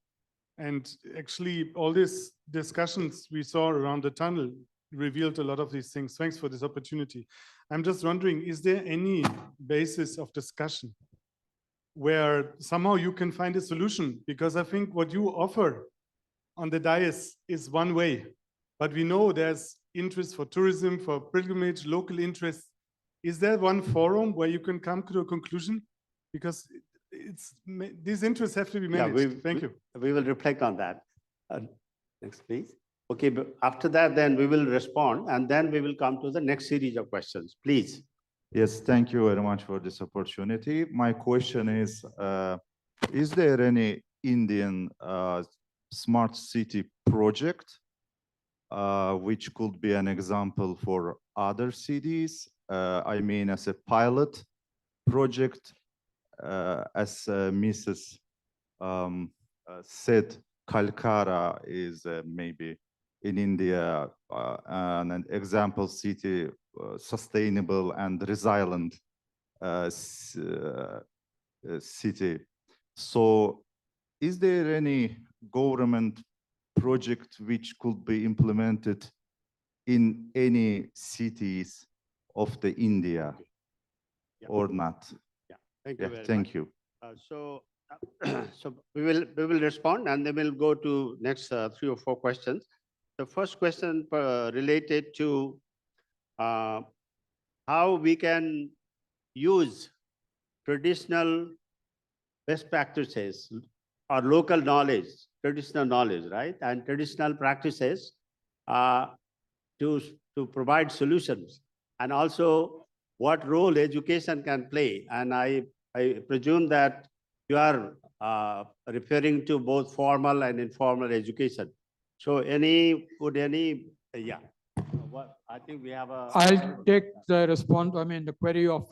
And actually, all these discussions we saw around the tunnel revealed a lot of these things. Thanks for this opportunity. I'm just wondering, is there any basis of discussion where somehow you can find a solution? Because I think what you offer on the dais is one way, but we know there's interest for tourism, for pilgrimage, local interests. Is there one forum where you can come to a conclusion? Because these interests have to be managed. Thank you. We will reflect on that. Next, please. Okay, but after that, then we will respond, and then we will come to the next series of questions. Please. Yes, thank you very much for this opportunity. My question is there any Indian smart city project which could be an example for other cities? I mean, as a pilot project, as Mrs. Said, Kalkara is maybe in India an example city, sustainable and resilient city. So is there any government project which could be implemented in any cities of the India or not? Thank you very much. Thank you. So we will respond, and then we'll go to next 3 or 4 questions. The first question related to how we can use traditional best practices or local knowledge, traditional knowledge, right? And traditional practices to provide solutions and also what role education can play. And I presume that you are referring to both formal and informal education. So yeah. What I think we have a. I'll take the response, the query of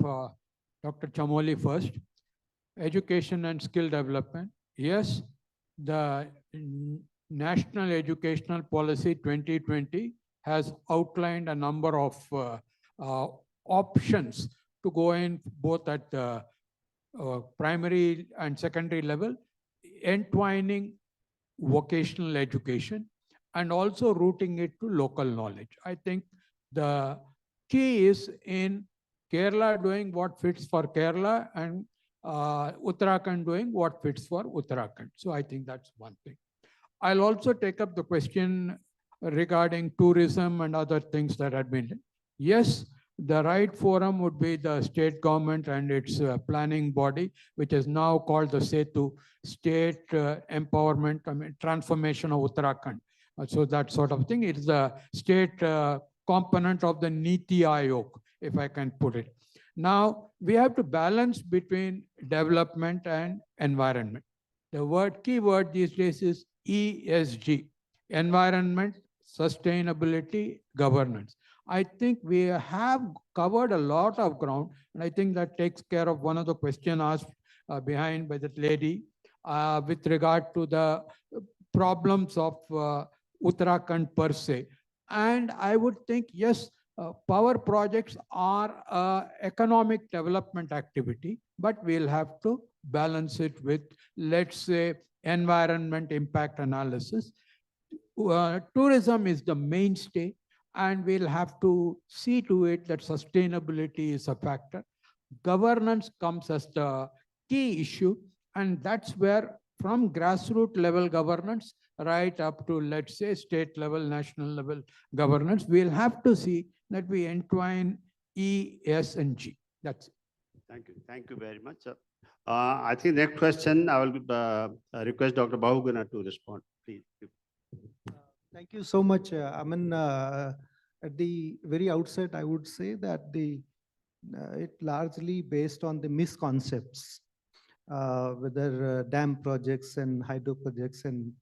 Dr. Chamoli first. Education and skill development. Yes, the National Educational Policy 2020 has outlined a number of options to go in both at the primary and secondary level, entwining vocational education and also rooting it to local knowledge. I think the key is in Kerala doing what fits for Kerala and Uttarakhand doing what fits for Uttarakhand. So I think that's one thing. I'll also take up the question regarding tourism and other things that had been. Yes, the right forum would be the state government and its planning body, which is now called the SETU, State Empowerment, Transformation of Uttarakhand. So that sort of thing. It's the state component of the Niti Aayog, if I can put it. Now, we have to balance between development and environment. The key word these days is ESG, environment, sustainability, governance. I think we have covered a lot of ground, and I think that takes care of one of the questions asked behind by that lady with regard to the problems of Uttarakhand per se. And I would think, yes, power projects are economic development activity, but we'll have to balance it with, let's say, environment impact analysis. Tourism is the mainstay, and we'll have to see to it that sustainability is a factor. Governance comes as the key issue, and that's where from grassroots level governance right up to, let's say, state level, national level governance, we'll have to see that we entwine E, S, and G. That's it. Thank you. Thank you very much. I think next question, I will request Dr. Bahuguna to respond, please. Thank you so much. At the very outset, I would say that it largely based on the misconceptions, whether dam projects and hydro projects and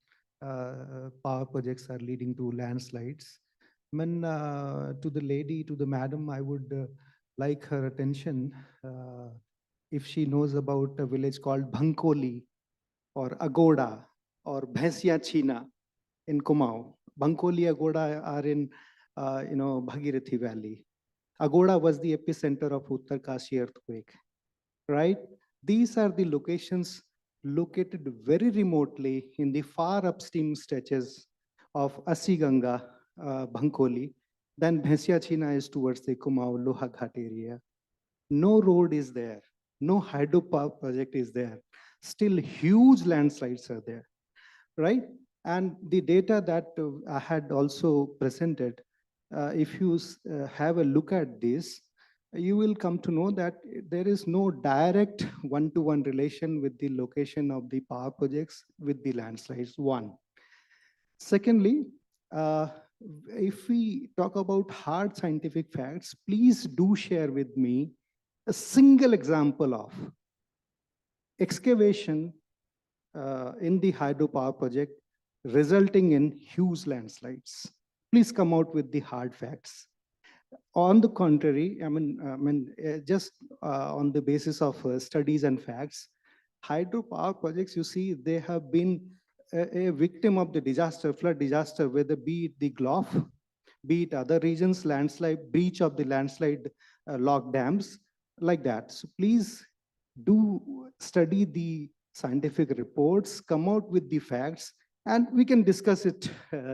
power projects are leading to landslides. To the lady, to the madam, I would like her attention if she knows about a village called Bhankoli or Agoda or Bhainsiya China in Kumaon. Bhankoli, Agoda are in Bhagirathi Valley. Agoda was the epicenter of Uttarkashi earthquake, right? These are the locations located very remotely in the far upstream stretches of Asiganga, Bhankoli. Then Bhainsiya China is towards the Kumaon, Lohaghat area. No road is there. No hydropower project is there. Still huge landslides are there, right? And the data that I had also presented, if you have a look at this, you will come to know that there is no direct one-to-one relation with the location of the power projects with the landslides, one. Secondly, if we talk about hard scientific facts, please do share with me a single example of excavation in the hydropower project resulting in huge landslides. Please come out with the hard facts. On the contrary, just on the basis of studies and facts, hydropower projects, you see, they have been a victim of the disaster, flood disaster, whether be it the Gulf, be it other regions, landslide, breach of the landslide lock dams, like that. So please do study the scientific reports, come out with the facts, and we can discuss it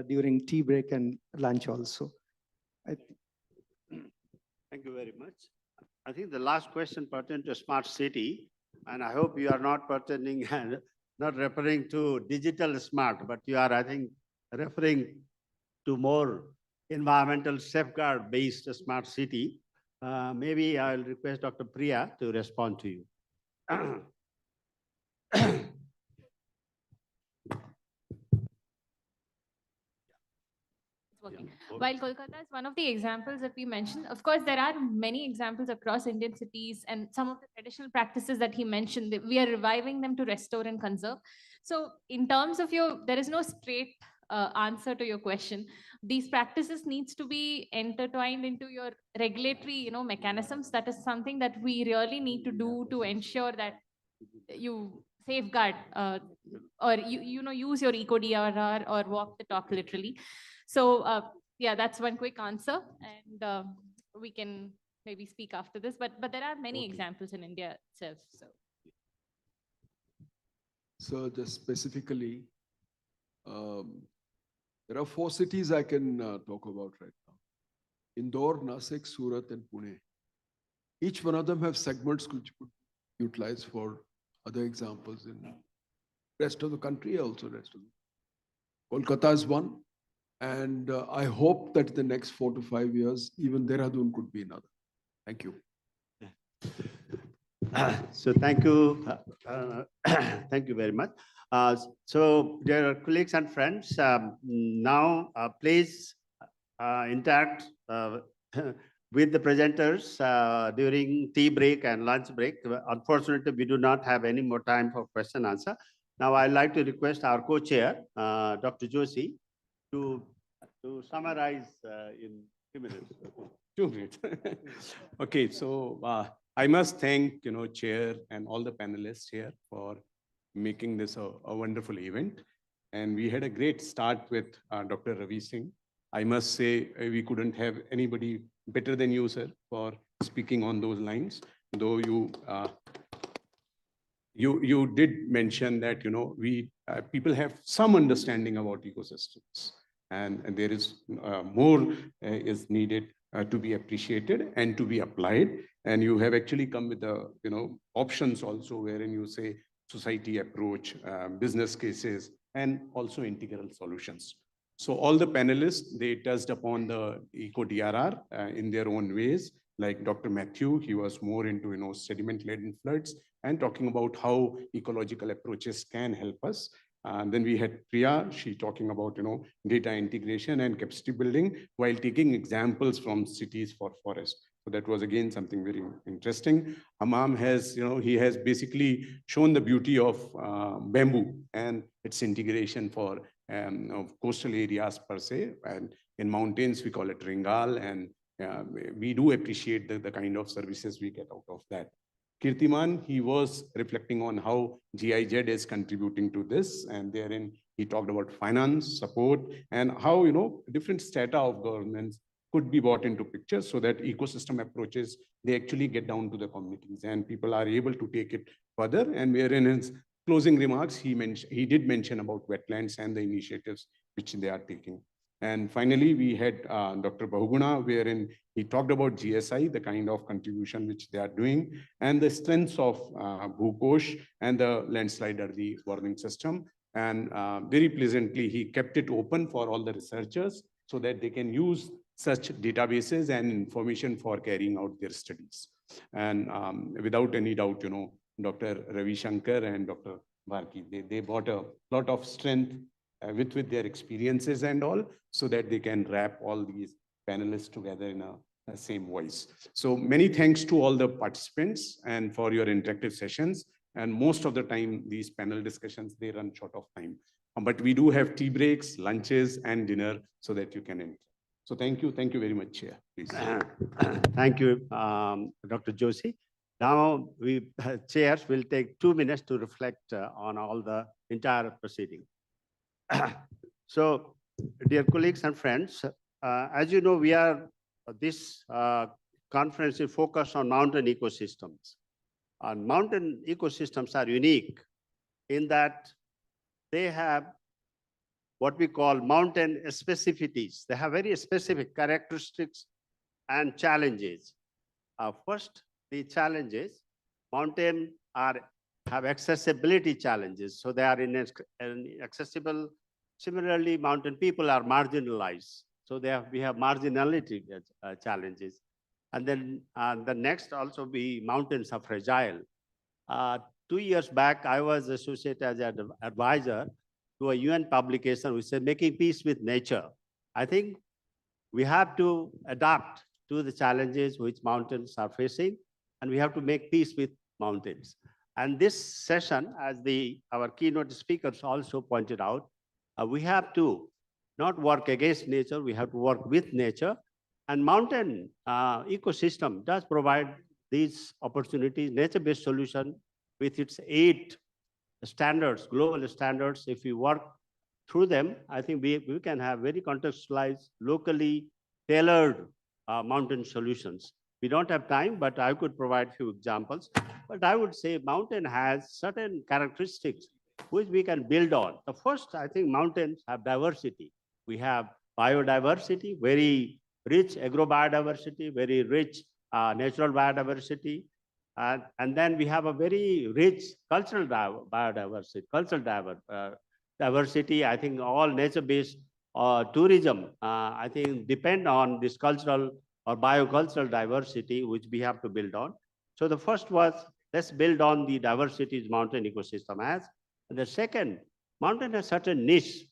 during tea break and lunch also. Thank you very much. I think the last question pertains to smart city, and I hope you are not pertaining and not referring to digital smart, but you are, I think, referring to more environmental safeguard-based smart city. Maybe I'll request Dr. Priya to respond to you. Okay. While Kolkata is one of the examples that we mentioned, of course, there are many examples across Indian cities, and some of the traditional practices that he mentioned, we are reviving them to restore and conserve. So in terms of there is no straight answer to your question. These practices needs to be intertwined into your regulatory, mechanisms. That is something that we really need to do to ensure that you safeguard or use your eco DRR or walk the talk literally. So yeah, that's one quick answer, and we can maybe speak after this. But there are many examples in India itself. So just specifically, there are 4 cities I can talk about right now: Indore, Nasik, Surat, and Pune. Each one of them have segments which could be utilized for other examples in rest of the country, also rest of the. Kolkata is one. And I hope that in the next 4 to 5 years, even Dehradun could be another. Thank you. So thank you. Thank you very much. So dear colleagues and friends, now please interact with the presenters during tea break and lunch break. Unfortunately, we do not have any more time for question and answer. Now I'd like to request our co-chair, Dr. Joshi, to summarize in 2 minutes. 2 minutes. Okay, so I must thank chair and all the panelists here for making this a wonderful event. And we had a great start with Dr. Ravi Singh. I must say we couldn't have anybody better than you, sir, for speaking on those lines. Though you did mention that we people have some understanding about ecosystems, and there is more is needed to be appreciated and to be applied. And you have actually come with the options also, wherein you say society approach, business cases, and also integral solutions. So all the panelists, they touched upon the eco DRR in their own ways. Like Dr. Matthew, he was more into sediment-laden floods and talking about how ecological approaches can help us. Then we had Priya, she talking about data integration and capacity building while taking examples from cities for forest. So that was again something very interesting. Hamam has, he has basically shown the beauty of bamboo and its integration for of coastal areas per se. And in mountains, we call it ringal, and we do appreciate the kind of services we get out of that. Kirtiman, he was reflecting on how GIZ is contributing to this, and therein he talked about finance, support, and how different strata of governance could be brought into picture so that ecosystem approaches, they actually get down to the communities and people are able to take it further. And wherein his closing remarks, he did mention about wetlands and the initiatives which they are taking. And finally, we had Dr. Bahuguna, wherein he talked about GSI, the kind of contribution which they are doing, and the strengths of Bhukosh and the landslide early warning system. And very pleasantly, he kept it open for all the researchers so that they can use such databases and information for carrying out their studies. And without any doubt, Dr. Ravi Shankar and Dr. Bharki, they brought a lot of strength with their experiences and all, so that they can wrap all these panelists together in a same voice. So many thanks to all the participants and for your interactive sessions. And most of the time, these panel discussions, they run short of time. But we do have tea breaks, lunches, and dinner so that you can enter. So thank you very much, Chair. Please. Thank you, Dr. Joshi. Now we chairs will take 2 minutes to reflect on all the entire proceeding. So, dear colleagues and friends, as you know, this conference is focused on mountain ecosystems. And mountain ecosystems are unique in that they have what we call mountain specificities. They have very specific characteristics and challenges. First, the challenges, mountain have accessibility challenges, so they are inaccessible. Similarly, mountain people are marginalized, so we have marginality challenges. And then the next also be mountains are fragile. 2 years back, I was associated as an advisor to a UN publication which said Making Peace with Nature. I think we have to adapt to the challenges which mountains are facing, and we have to make peace with mountains. And this session, as our keynote speakers also pointed out, we have to not work against nature, we have to work with nature. And mountain ecosystem does provide these opportunities, nature-based solution with its 8 standards, global standards. If we work through them, I think we can have very contextualized, locally tailored mountain solutions. We don't have time, but I could provide few examples. But I would say mountain has certain characteristics which we can build on. The first, I think mountains have diversity. We have biodiversity, very rich agrobiodiversity, very rich natural biodiversity. And then we have a very rich cultural biodiversity, diversity. I think all nature-based tourism, I think depend on this cultural or biocultural diversity, which we have to build on. So the first was, let's build on the diversities mountain ecosystem has. And the second, mountain has certain niche.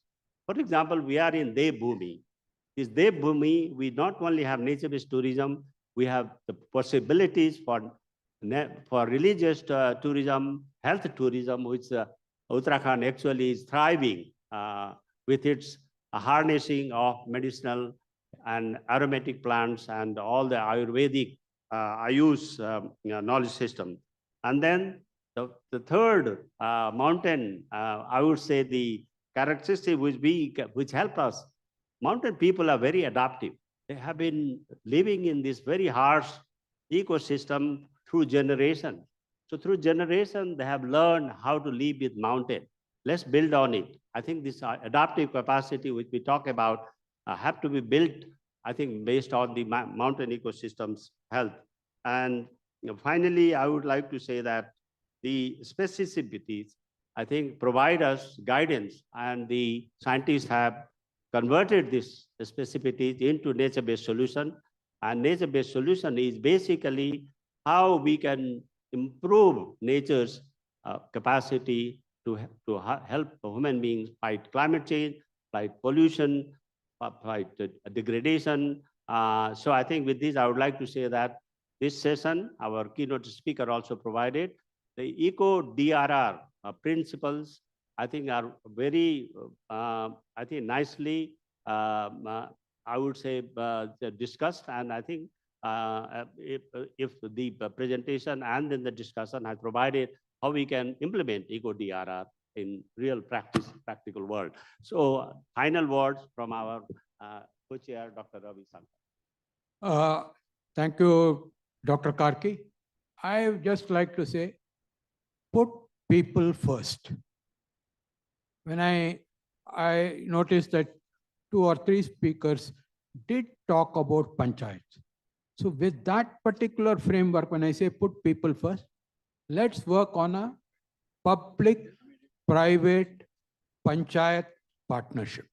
For example, we are in Devbhoomi. This Devbhoomi, we not only have nature-based tourism, we have the possibilities for religious tourism, health tourism, which Uttarakhand actually is thriving with its harnessing of medicinal and aromatic plants and all the Ayurvedic Ayush knowledge system. And then the third mountain, I would say the characteristic which help us, mountain people are very adaptive. They have been living in this very harsh ecosystem through generation. So through generation, they have learned how to live with mountain. Let's build on it. I think this adaptive capacity which we talk about have to be built, I think, based on the mountain ecosystem's health. And finally, I would like to say that the specificities, I think, provide us guidance, and the scientists have converted this specificities into nature-based solution. And nature-based solution is basically how we can improve nature's capacity to help human beings fight climate change, fight pollution, fight degradation. So I think with this, I would like to say that this session, our keynote speaker also provided, the eco-DRR principles, I think are very, I think nicely, I would say, discussed. And I think if the presentation and then the discussion has provided how we can implement eco-DRR in real practical world. So final words from our co-chair, Dr. Ravi Shankar. Thank you, Dr. Karki. I would just like to say, put people first. When I noticed that 2 or 3 speakers did talk about panchayats. So with that particular framework, when I say put people first, let's work on a public-private panchayat partnership.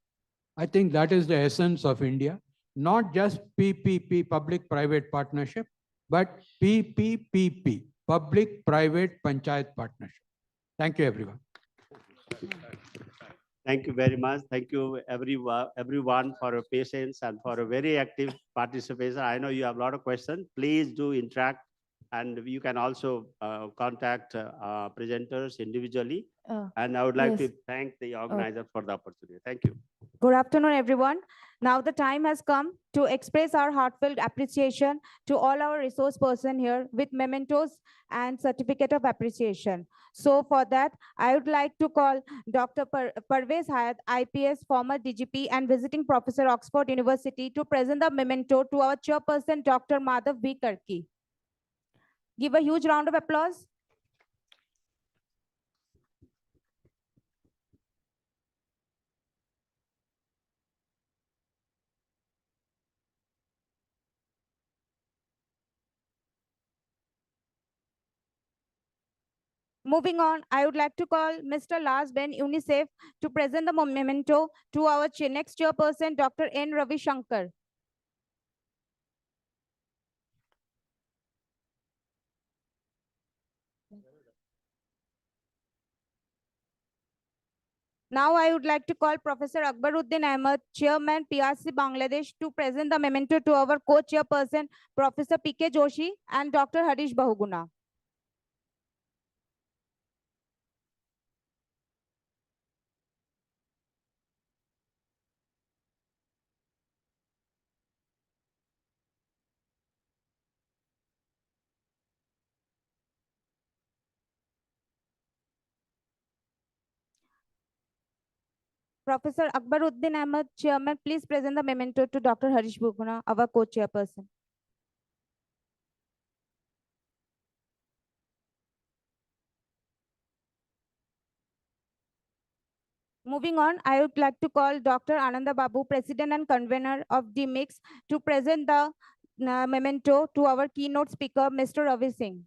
I think that is the essence of India, not just PPP, public-private partnership, but PPPP, public-private panchayat partnership. Thank you, everyone. Thank you very much. Thank you, everyone, for your patience and for a very active participation. I know you have a lot of questions. Please do interact, and you can also contact presenters individually. And I would like to thank the organizer for the opportunity. Thank you. Good afternoon, everyone. Now the time has come to express our heartfelt appreciation to all our resource persons here with mementos and certificate of appreciation. So for that, I would like to call Dr. Parvez Hayat, IPS, former DGP and visiting professor, Oxford University, to present the memento to our chairperson, Dr. Madhav B. Karki. Give a huge round of applause. Moving on, I would like to call Mr. Lars Ben UNICEF to present the memento to our next chairperson, Dr. N. Ravi Shankar. Now I would like to call Professor Akbaruddin Ahmed, Chairman PRC Bangladesh, to present the memento to our co-chairperson, Professor P.K. Joshi and Dr. Harish Bahuguna. Professor Akbaruddin Ahmed, Chairman, please present the memento to Dr. Harish Bahuguna, our co-chairperson. Moving on, I would like to call Dr. Ananda Babu, President and Convener of DMIX, to present the memento to our keynote speaker, Mr. Ravi Singh.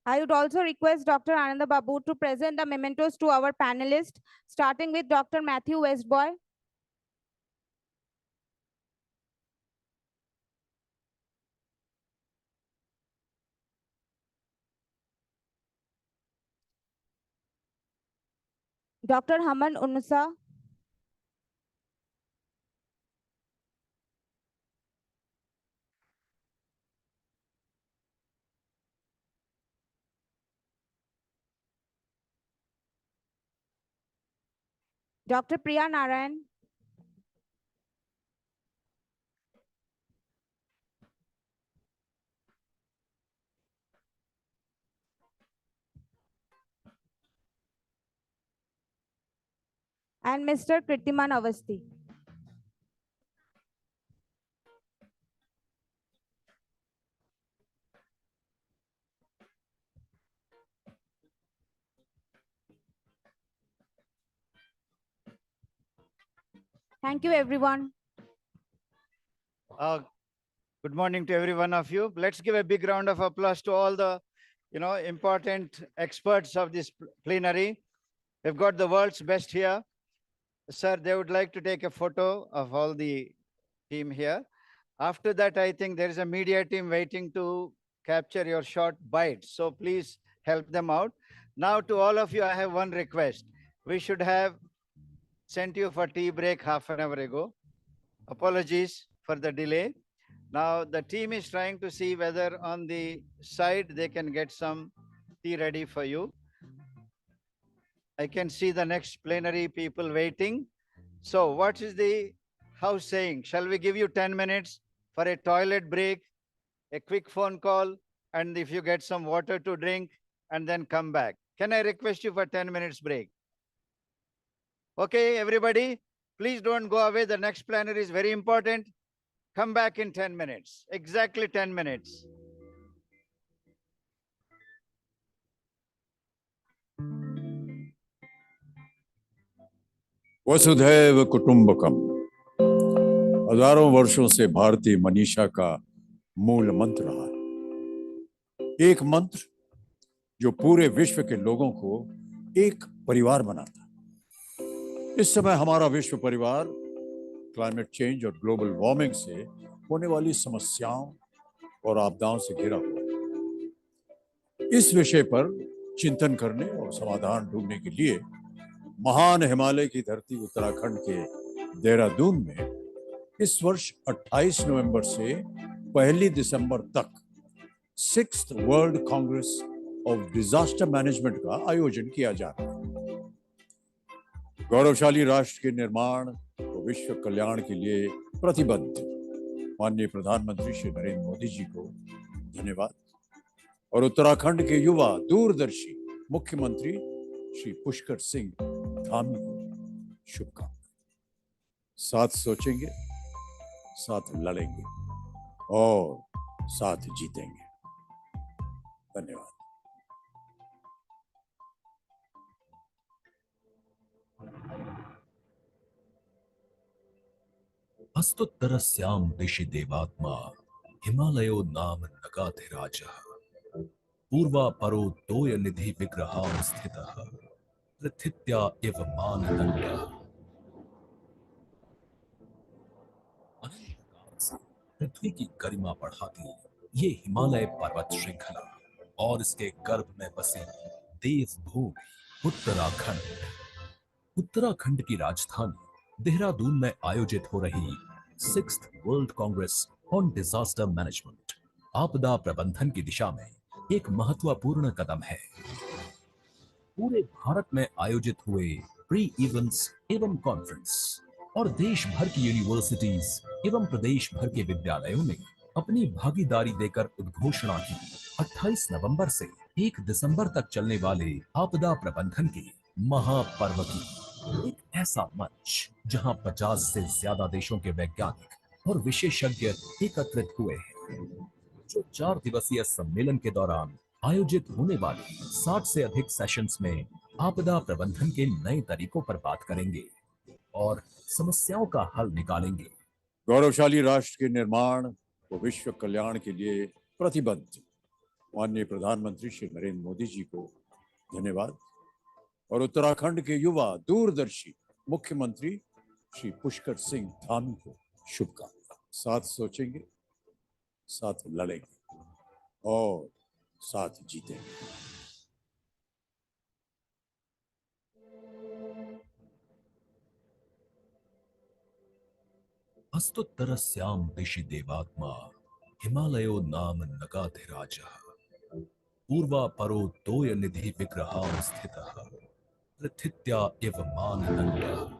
I would also request Dr. Ananda Babu to present the mementos to our panelists, starting with Dr. Matthew Westboy. Dr. Haman Unusa. Dr. Priya Narayan. And Mr. Kritiman Avasti. Thank you, everyone. Good morning to every one of you. Let's give a big round of applause to all the, important experts of this plenary. We've got the world's best here. Sir, they would like to take a photo of all the team here. After that, I think there is a media team waiting to capture your short bites. So please help them out. Now to all of you, I have one request. We should have sent you for tea break half an hour ago. Apologies for the delay. Now the team is trying to see whether on the side they can get some tea ready for you. I can see the next plenary people waiting. So what is the house saying? Shall we give you 10 minutes for a toilet break, a quick phone call, and if you get some water to drink and then come back? Can I request you for 10 minutes break? Okay, everybody, please don't go away. The next plenary is very important. Come back in 10 minutes, exactly 10 minutes. वसुधैव कुटुंबकम हजारों वर्षों से भारतीय मनीषा का मूल मंत्र रहा है। एक मंत्र जो पूरे विश्व के लोगों को एक परिवार बनाता है। इस समय हमारा विश्व परिवार क्लाइमेट चेंज और ग्लोबल वार्मिंग से होने वाली समस्याओं और आपदाओं से घिरा हुआ है। इस विषय पर चिंतन करने और समाधान ढूंढने के लिए महान हिमालय की धरती उत्तराखंड के देहरादून में इस वर्ष 28 नवंबर से 1 दिसंबर तक 6th world Congress of disaster management का आयोजन किया जा रहा है। गौरवशाली राष्ट्र के निर्माण और विश्व कल्याण के लिए प्रतिबद्ध माननीय प्रधानमंत्री श्री नरेंद्र मोदी जी को धन्यवाद और उत्तराखंड के युवा दूरदर्शी मुख्यमंत्री श्री पुष्कर सिंह धामी को शुभकामनाएं। साथ सोचेंगे, साथ लड़ेंगे और साथ जीतेंगे। धन्यवाद। हस्तोत्तरस्यां दिशि देवात्मा हिमालयो नाम नगाधिराजः पूर्वापरो तोय निधि विग्रहां स्थितः पृथित्या इव मानदण्डः पृथ्वी की गरिमा बढ़ाती ये हिमालय पर्वत श्रृंखला और इसके गर्भ में बसी देवभूमि उत्तराखंड। उत्तराखंड की राजधानी देहरादून में आयोजित हो रही 6th world congress on disaster management आपदा प्रबंधन की दिशा में एक महत्वपूर्ण कदम है। पूरे भारत में आयोजित हुए प्री इवेंट्स एवं कॉन्फ्रेंस और देश भर की यूनिवर्सिटीज एवं प्रदेश भर के विद्यालयों ने अपनी भागीदारी देकर उद्घोषणा की। 28 नवंबर से 1 दिसंबर तक चलने वाले आपदा प्रबंधन के महापर्व की एक ऐसा मंच जहां 50 से ज्यादा देशों के वैज्ञानिक और विशेषज्ञ एकत्रित हुए हैं, जो 4 दिवसीय सम्मेलन के दौरान आयोजित होने वाले 60 से अधिक सेशंस में आपदा प्रबंधन के नए तरीकों पर बात करेंगे और समस्याओं का हल निकालेंगे। गौरवशाली राष्ट्र के निर्माण व विश्व कल्याण के लिए प्रतिबद्ध माननीय प्रधानमंत्री श्री नरेंद्र मोदी जी को धन्यवाद और उत्तराखंड के युवा दूरदर्शी मुख्यमंत्री श्री पुष्कर सिंह धामी को शुभकामनाएं। साथ सोचेंगे, साथ लड़ेंगे और साथ जीतेंगे। हस्तोत्तरस्यां दिशि देवात्मा हिमालयो नाम नगाधिराजः पूर्वापरो तोय निधि विग्रहां स्थितः प्रथित्या इव मानदण्डः।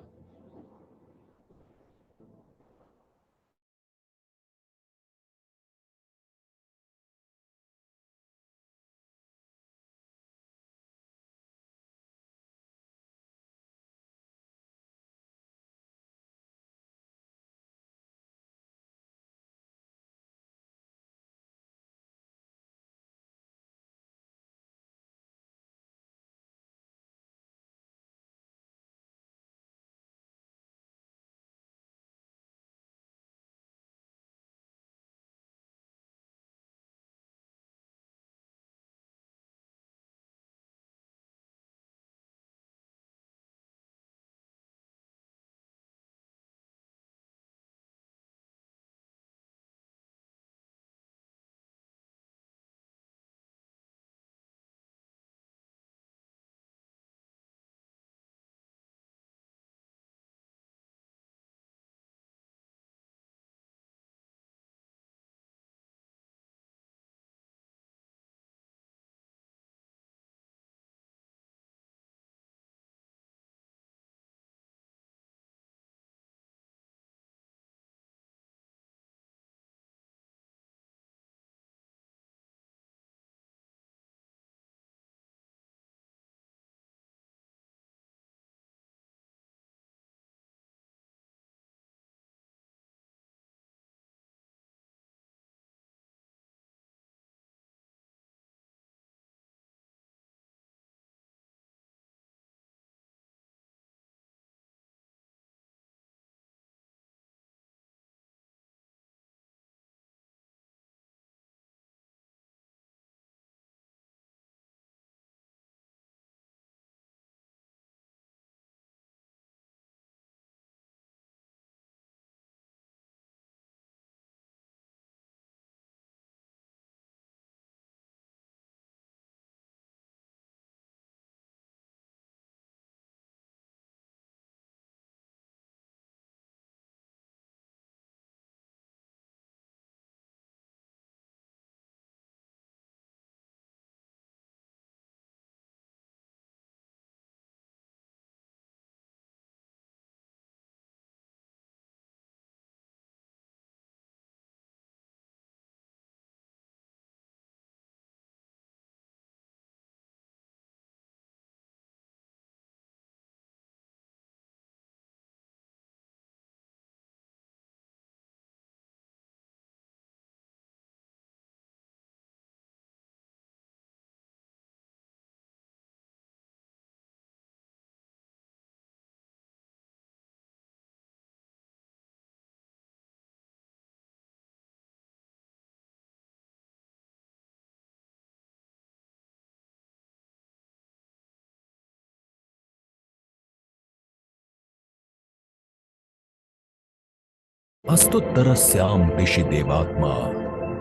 अस्तुत्तरस्यां दिशि देवात्मा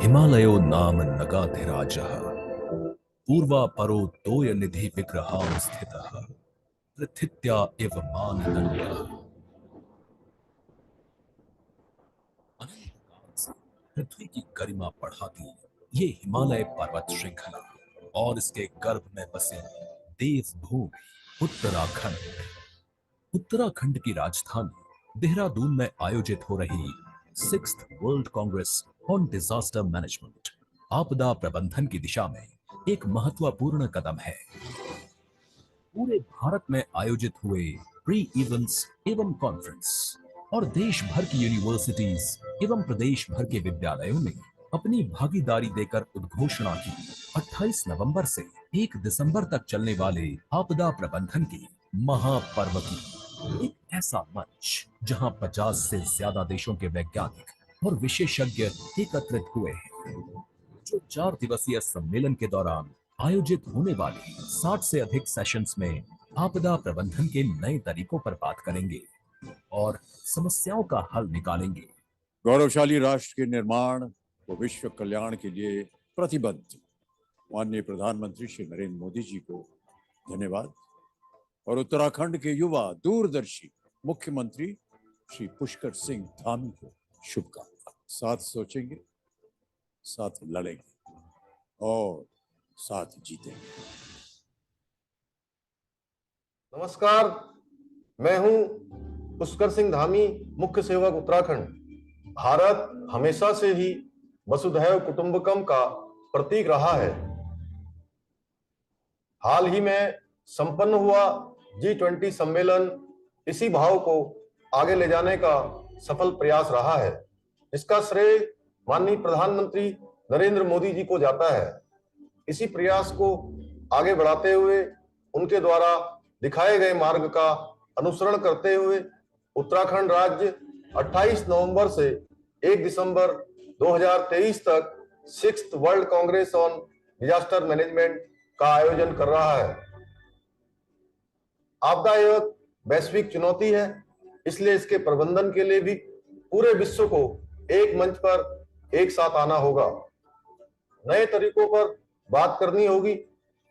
हिमालयो नाम नगाधिराजः पूर्वापरो तोय निधि विग्रहां स्थितः पृथित्या इव मानदण्डः। पृथ्वी की गरिमा बढ़ाती ये हिमालय पर्वत श्रृंखला और इसके गर्भ में बसी देवभूमि उत्तराखंड। उत्तराखंड की राजधानी देहरादून में आयोजित हो रही 6th world congress on disaster management आपदा प्रबंधन की दिशा में एक महत्वपूर्ण कदम है। पूरे भारत में आयोजित हुए प्री इवेंट्स एवं कॉन्फ्रेंस और देश भर की यूनिवर्सिटीज एवं प्रदेश भर के विद्यालयों ने अपनी भागीदारी देकर उद्घोषणा की। 28 नवंबर से 1 दिसंबर तक चलने वाले आपदा प्रबंधन के महापर्व की एक ऐसा मंच जहां 50 से ज्यादा देशों के वैज्ञानिक और विशेषज्ञ एकत्रित हुए हैं, जो 4 दिवसीय सम्मेलन के दौरान आयोजित होने वाले 60 से अधिक सेशंस में आपदा प्रबंधन के नए तरीकों पर बात करेंगे और समस्याओं का हल निकालेंगे। गौरवशाली राष्ट्र के निर्माण व विश्व कल्याण के लिए प्रतिबद्ध माननीय प्रधानमंत्री श्री नरेंद्र मोदी जी को धन्यवाद और उत्तराखंड के युवा दूरदर्शी मुख्यमंत्री श्री पुष्कर सिंह धामी को शुभकामनाएं। साथ सोचेंगे, साथ लड़ेंगे और साथ जीतेंगे। नमस्कार, मैं हूं पुष्कर सिंह धामी, मुख्य सेवक उत्तराखंड। भारत हमेशा से ही वसुधैव कुटुंबकम का प्रतीक रहा है। हाल ही में संपन्न हुआ G20 सम्मेलन इसी भाव को आगे ले जाने का सफल प्रयास रहा है। इसका श्रेय माननीय प्रधानमंत्री नरेंद्र मोदी जी को जाता है। इसी प्रयास को आगे बढ़ाते हुए उनके द्वारा दिखाए गए मार्ग का अनुसरण करते हुए उत्तराखंड राज्य 28 नवंबर से 1 दिसंबर 2023 तक 6th world congress on disaster management का आयोजन कर रहा है। आपदा एक वैश्विक चुनौती है, इसलिए इसके प्रबंधन के लिए भी पूरे विश्व को एक मंच पर एक साथ आना होगा, नए तरीकों पर बात करनी होगी,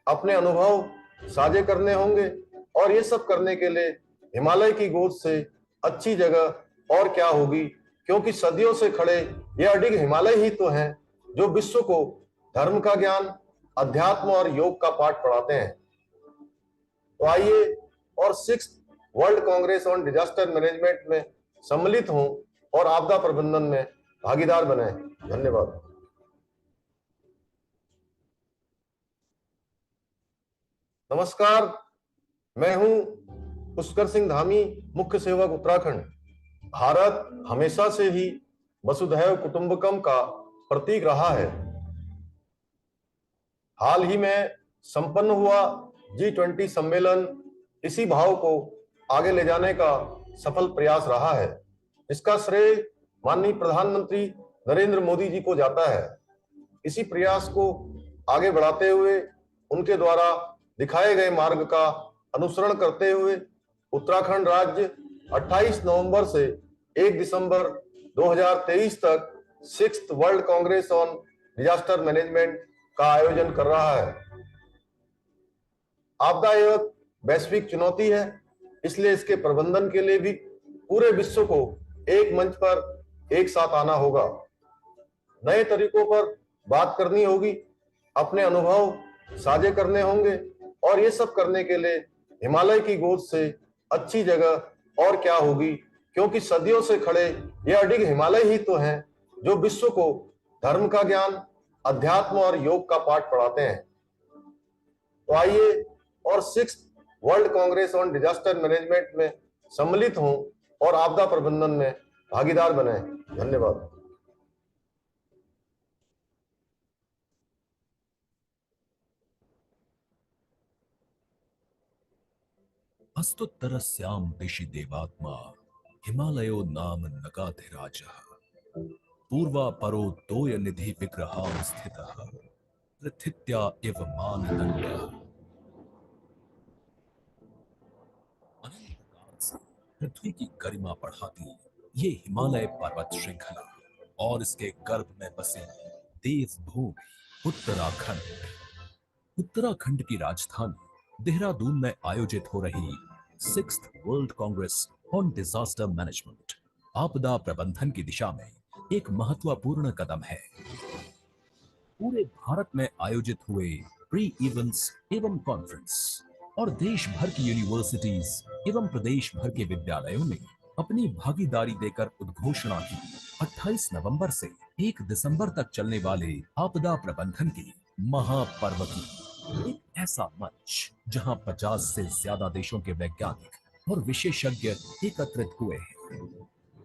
अपने अनुभव साझे करने होंगे और ये सब करने के लिए हिमालय की गोद से अच्छी जगह और क्या होगी, क्योंकि सदियों से खड़े ये अडिग हिमालय ही तो हैं जो विश्व को धर्म का ज्ञान, अध्यात्म और योग का पाठ पढ़ाते हैं। तो आइए और 6th world congress on disaster management में सम्मिलित हों और आपदा प्रबंधन में भागीदार बने। धन्यवाद। नमस्कार, मैं हूं पुष्कर सिंह धामी, मुख्य सेवक उत्तराखंड। भारत हमेशा से ही वसुधैव कुटुंबकम का प्रतीक रहा है। हाल ही में संपन्न हुआ G20 सम्मेलन इसी भाव को आगे ले जाने का सफल प्रयास रहा है। इसका श्रेय माननीय प्रधानमंत्री नरेंद्र मोदी जी को जाता है। इसी प्रयास को आगे बढ़ाते हुए उनके द्वारा दिखाए गए मार्ग का अनुसरण करते हुए उत्तराखंड राज्य 28 नवंबर से 1 दिसंबर 2023 तक 6th world congress on disaster management का आयोजन कर रहा है। आपदा एक वैश्विक चुनौती है, इसलिए इसके प्रबंधन के लिए भी पूरे विश्व को एक मंच पर एक साथ आना होगा, नए तरीकों पर बात करनी होगी, अपने अनुभव साझे करने होंगे और ये सब करने के लिए हिमालय की गोद से अच्छी जगह और क्या होगी, क्योंकि सदियों से खड़े ये अडिग हिमालय ही तो हैं जो विश्व को धर्म का ज्ञान, अध्यात्म और योग का पाठ पढ़ाते हैं। तो आइए और 6th world congress on disaster management में सम्मिलित हों और आपदा प्रबंधन में भागीदार बने। धन्यवाद। अस्तुत्तरस्यां दिशि देवात्मा हिमालयो नाम नगाधिराजः पूर्वापरो तोय निधि विग्रहां स्थितः पृथित्या इव मानदण्डः। पृथ्वी की गरिमा बढ़ाती ये हिमालय पर्वत श्रृंखला और इसके गर्भ में बसी देवभूमि उत्तराखंड। उत्तराखंड की राजधानी देहरादून में आयोजित हो रही 6th world congress on disaster management आपदा प्रबंधन की दिशा में एक महत्वपूर्ण कदम है। पूरे भारत में आयोजित हुए प्री इवेंट्स एवं कॉन्फ्रेंस और देश भर की यूनिवर्सिटीज एवं प्रदेश भर के विद्यालयों ने अपनी भागीदारी देकर उद्घोषणा की। 28 नवंबर से 1 दिसंबर तक चलने वाले आपदा प्रबंधन के महापर्व की एक ऐसा मंच जहां 50 से ज्यादा देशों के वैज्ञानिक और विशेषज्ञ एकत्रित हुए हैं,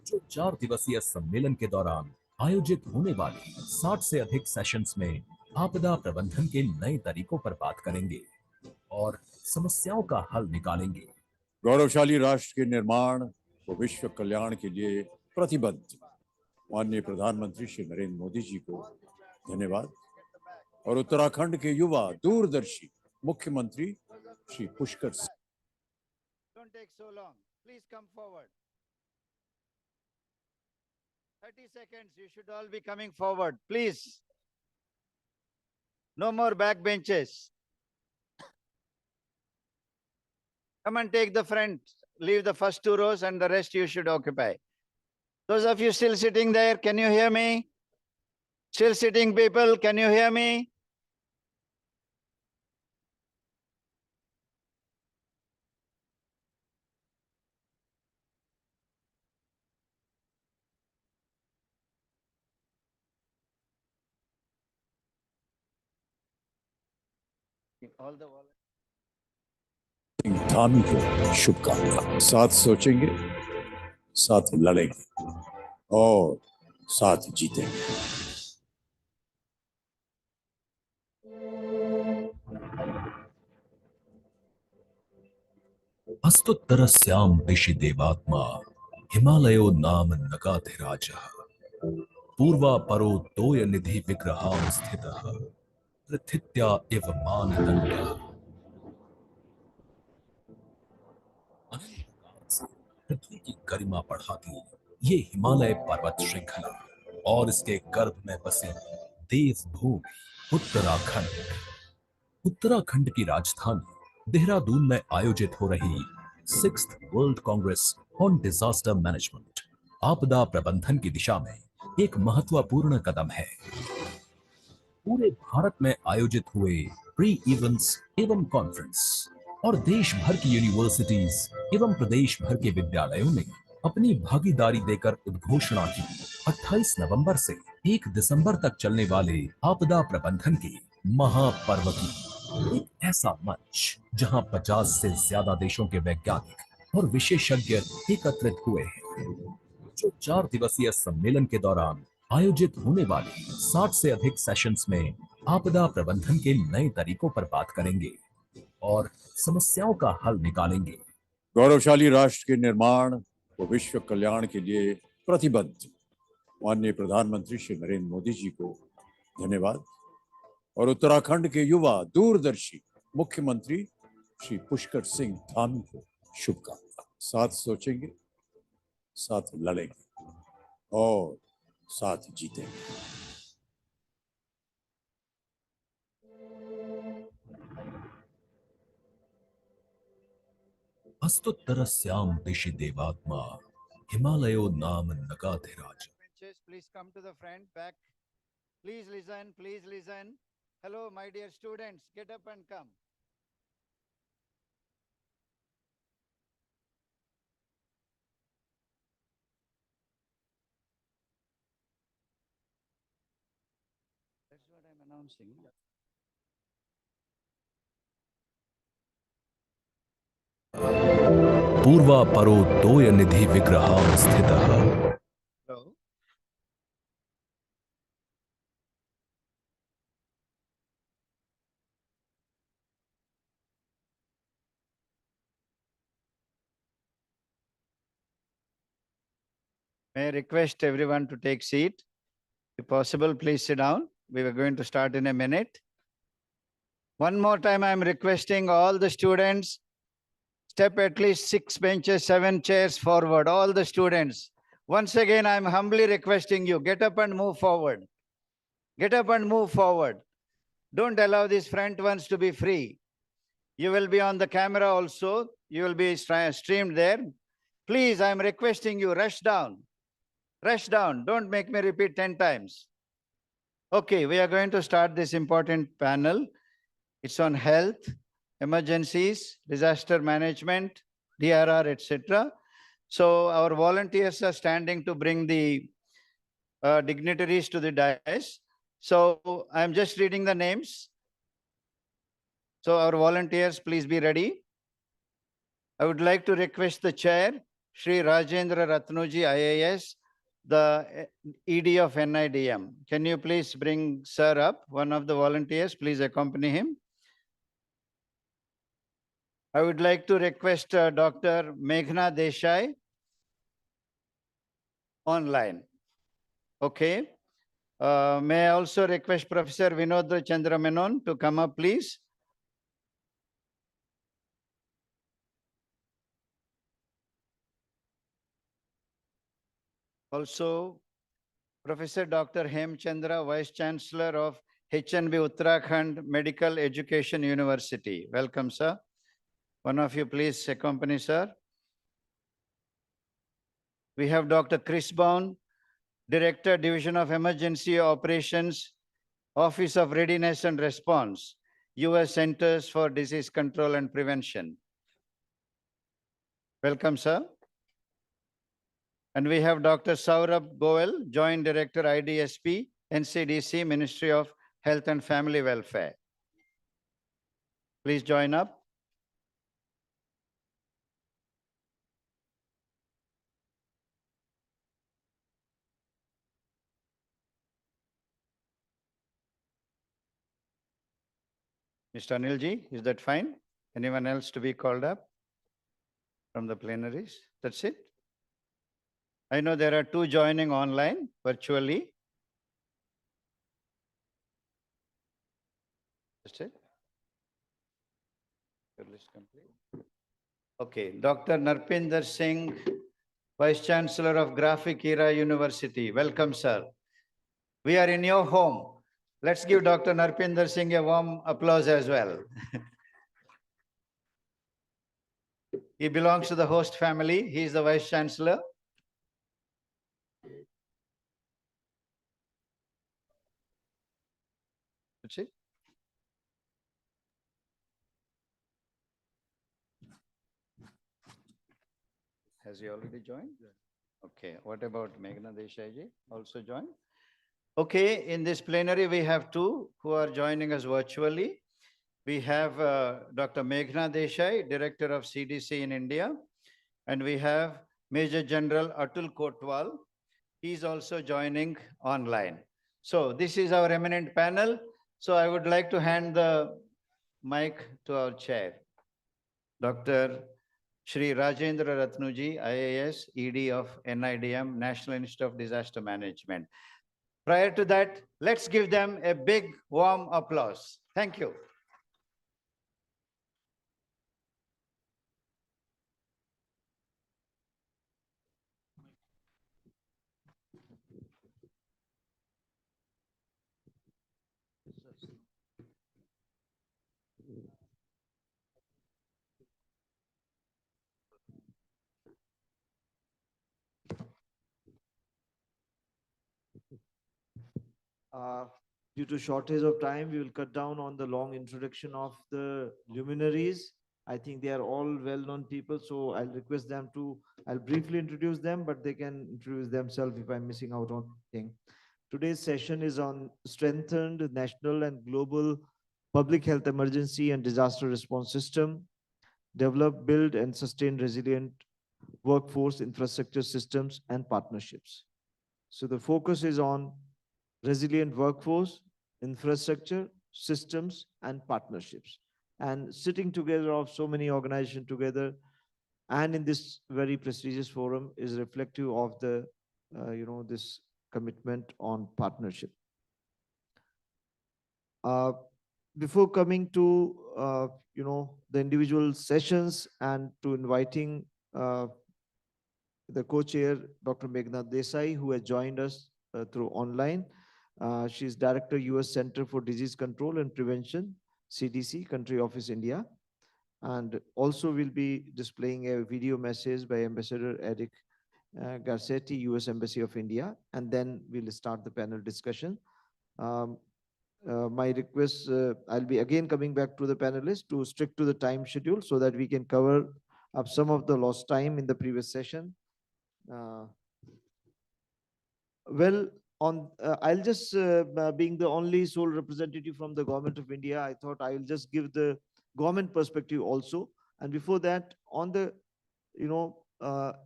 जो 4 दिवसीय सम्मेलन के दौरान आयोजित होने वाले 60 से अधिक सेशंस में आपदा प्रबंधन के नए तरीकों पर बात करेंगे और समस्याओं का हल निकालेंगे। गौरवशाली राष्ट्र के निर्माण व विश्व कल्याण के लिए प्रतिबद्ध माननीय प्रधानमंत्री श्री नरेंद्र मोदी जी को धन्यवाद और उत्तराखंड के युवा दूरदर्शी मुख्यमंत्री Shri Pushkar Singh. Don't take so long. Please come forward. 30 seconds. You should all be coming forward, please. No more back benches. Come and take the front. Leave the first 2 rows and the rest you should occupy. Those of you still sitting there, can you hear me? Still sitting people, can you hear me? All the Dhami को शुभकामनाएं। साथ सोचेंगे, साथ लड़ेंगे और साथ जीतेंगे। अस्तुत्तरस्यां दिशि देवात्मा हिमालयो नाम नगाधिराजः पूर्वापरो तोय निधि विग्रहां स्थितः पृथित्या इव मानदण्डः। पृथ्वी की गरिमा बढ़ाती ये हिमालय पर्वत श्रृंखला और इसके गर्भ में बसी देवभूमि उत्तराखंड। उत्तराखंड की राजधानी देहरादून में आयोजित हो रही 6th world congress on disaster management आपदा प्रबंधन की दिशा में एक महत्वपूर्ण कदम है। पूरे भारत में आयोजित हुए प्री इवेंट्स एवं कॉन्फ्रेंस और देश भर की यूनिवर्सिटीज एवं प्रदेश भर के विद्यालयों ने अपनी भागीदारी देकर उद्घोषणा की। 28 नवंबर से 1 दिसंबर तक चलने वाले आपदा प्रबंधन के महापर्व की एक ऐसा मंच जहां 50 से ज्यादा देशों के वैज्ञानिक और विशेषज्ञ एकत्रित हुए हैं, जो 4 दिवसीय सम्मेलन के दौरान आयोजित होने वाले 60 से अधिक सेशंस में आपदा प्रबंधन के नए तरीकों पर बात करेंगे और समस्याओं का हल निकालेंगे। गौरवशाली राष्ट्र के निर्माण व विश्व कल्याण के लिए प्रतिबद्ध माननीय प्रधानमंत्री श्री नरेंद्र मोदी जी को धन्यवाद और उत्तराखंड के युवा दूरदर्शी मुख्यमंत्री श्री पुष्कर सिंह धामी को शुभकामनाएं। साथ सोचेंगे, साथ लड़ेंगे और साथ जीतेंगे। अस्तुत्तरस्यां दिशि देवात्मा हिमालयो नाम नगाधिराज। Please come to the front, back. Please listen, please listen. Hello, my dear students, get up and come. That's what I'm announcing. पूर्वापरो तोय निधि विग्रहां स्थितः। Hello. May I request everyone to take seat? If possible, please sit down. We were going to start in a minute. One more time, I'm requesting all the students, step at least 6 benches, 7 chairs forward. All the students Once again, I'm humbly requesting you, get up and move forward. Get up and move forward. Don't allow these front ones to be free. You will be on the camera also. You will be streamed there. Please, I'm requesting you, rush down. Rush down. Don't make me repeat 10 times. Okay, we are going to start this important panel. It's on health, emergencies, disaster management, DRR, etc. So our volunteers are standing to bring the dignitaries to the dais. So I'm just reading the names. So our volunteers, please be ready. I would like to request the chair, Shri Rajendra Ratnuji, IAS, the ED of NIDM. Can you please bring sir up? One of the volunteers, please accompany him. I would like to request Dr. Meghna Desai online. Okay. May I also request Professor Vinod Chandra Menon to come up, please? Also, Professor Dr. Hem Chandra, Vice Chancellor of HNB Uttarakhand Medical Education University. Welcome, sir. One of you, please accompany, sir. We have Dr. Chris Bound, Director, Division of Emergency Operations, Office of Readiness and Response, U.S. Centers for Disease Control and Prevention. Welcome, sir. And we have Dr. Saurabh Goel, Joint Director, IDSP, NCDC, Ministry of Health and Family Welfare. Please join up. Mr. Anilji, is that fine? Anyone else to be called up from the plenaries? That's it? I know there are 2 joining online virtually. That's it? Your list complete. Okay, Dr. Narpinder Singh, Vice Chancellor of Graphic Era University. Welcome, sir. We are in your home. Let's give Dr. Narpinder Singh a warm applause as well. He belongs to the host family. He is the Vice Chancellor. That's it. Has he already joined? Okay. What about Meghna Desai ji? Also joined? Okay. In this plenary, we have 2 who are joining us virtually. We have Dr. Meghna Desai, Director of CDC in India. And we have Major General Atul Kotwal. He's also joining online. So this is our eminent panel. So I would like to hand the mic to our chair, Dr. Shri Rajendra Ratnuji, IAS, ED of NIDM, National Institute of Disaster Management. Prior to that, let's give them a big warm applause. Thank you. Due to shortage of time, we will cut down on the long introduction of the luminaries. I think they are all well-known people, so I'll request them to, I'll briefly introduce them, but they can introduce themselves if I'm missing out on anything. Today's session is on strengthened national and global public health emergency and disaster response system, develop, build, and sustain resilient workforce infrastructure systems and partnerships. So the focus is on resilient workforce, infrastructure, systems, and partnerships. And sitting together of so many organizations together and in this very prestigious forum is reflective of the, this commitment on partnership. Before coming to, the individual sessions and to inviting the co-chair, Dr. Meghna Desai, who has joined us through online. She's Director, US Center for Disease Control and Prevention, CDC, Country Office, India. And also will be displaying a video message by Ambassador Eric Garcetti, US Embassy of India. And then we'll start the panel discussion. My request, I'll be again coming back to the panelists to stick to the time schedule so that we can cover up some of the lost time in the previous session. Well, I'll just, being the only sole representative from the government of India, I thought I will just give the government perspective also. And before that, on the,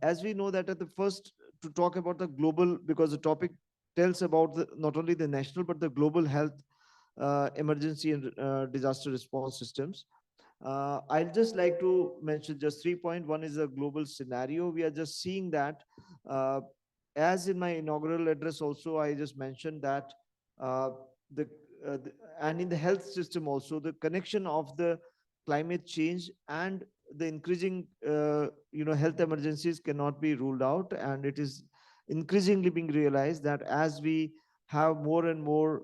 as we know that at the first, to talk about the global, because the topic tells about not only the national, but the global health emergency and disaster response systems. I'd just like to mention just 3 points. One is a global scenario. We are just seeing that, as in my inaugural address also, I just mentioned that and in the health system also, the connection of the climate change and the increasing, health emergencies cannot be ruled out. And it is increasingly being realized that as we have more and more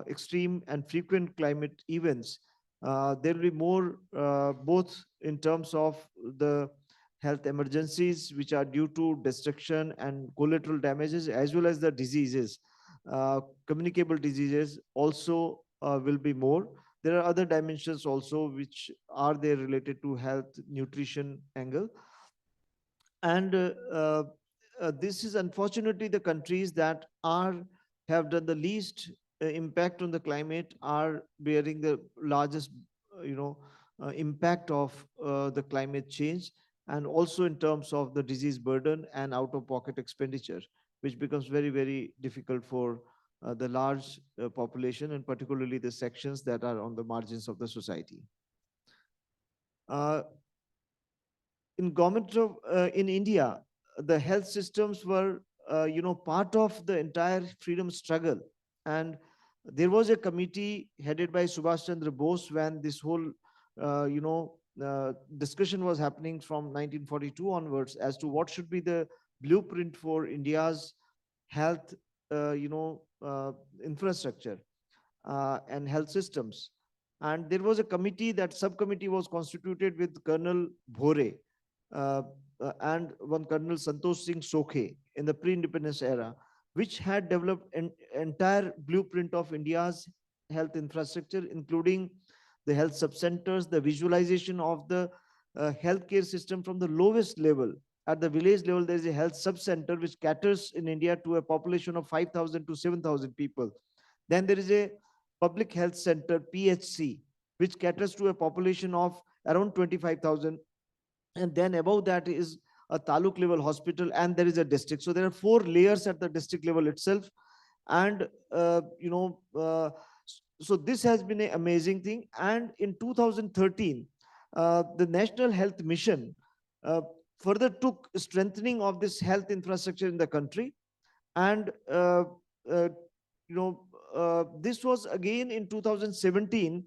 extreme and frequent climate events, there will be more both in terms of the health emergencies which are due to destruction and collateral damages, as well as the diseases, communicable diseases also will be more. There are other dimensions also which are there related to health, nutrition angle. And this is unfortunately the countries that have done the least impact on the climate are bearing the largest, impact of the climate change, and also in terms of the disease burden and out-of-pocket expenditure, which becomes very, very difficult for the large population, and particularly the sections that are on the margins of the society. In government of in India, the health systems were, part of the entire freedom struggle. And there was a committee headed by Subhash Chandra Bose when this whole, discussion was happening from 1942 onwards as to what should be the blueprint for India's health, infrastructure and health systems. And there was a committee, that subcommittee was constituted with Colonel Bhore and one Colonel Santosh Singh Sokhe in the pre-independence era, which had developed an entire blueprint of India's health infrastructure, including the health subcenters, the visualization of the healthcare system from the lowest level. At the village level, there is a health subcenter which caters in India to a population of 5,000 to 7,000 people. Then there is a public health center, PHC, which caters to a population of around 25,000. And then above that is a taluk level hospital, and there is a district. So there are 4 layers at the district level itself. And, so this has been an amazing thing. And in 2013, the National Health Mission further took strengthening of this health infrastructure in the country. And, this was again in 2017,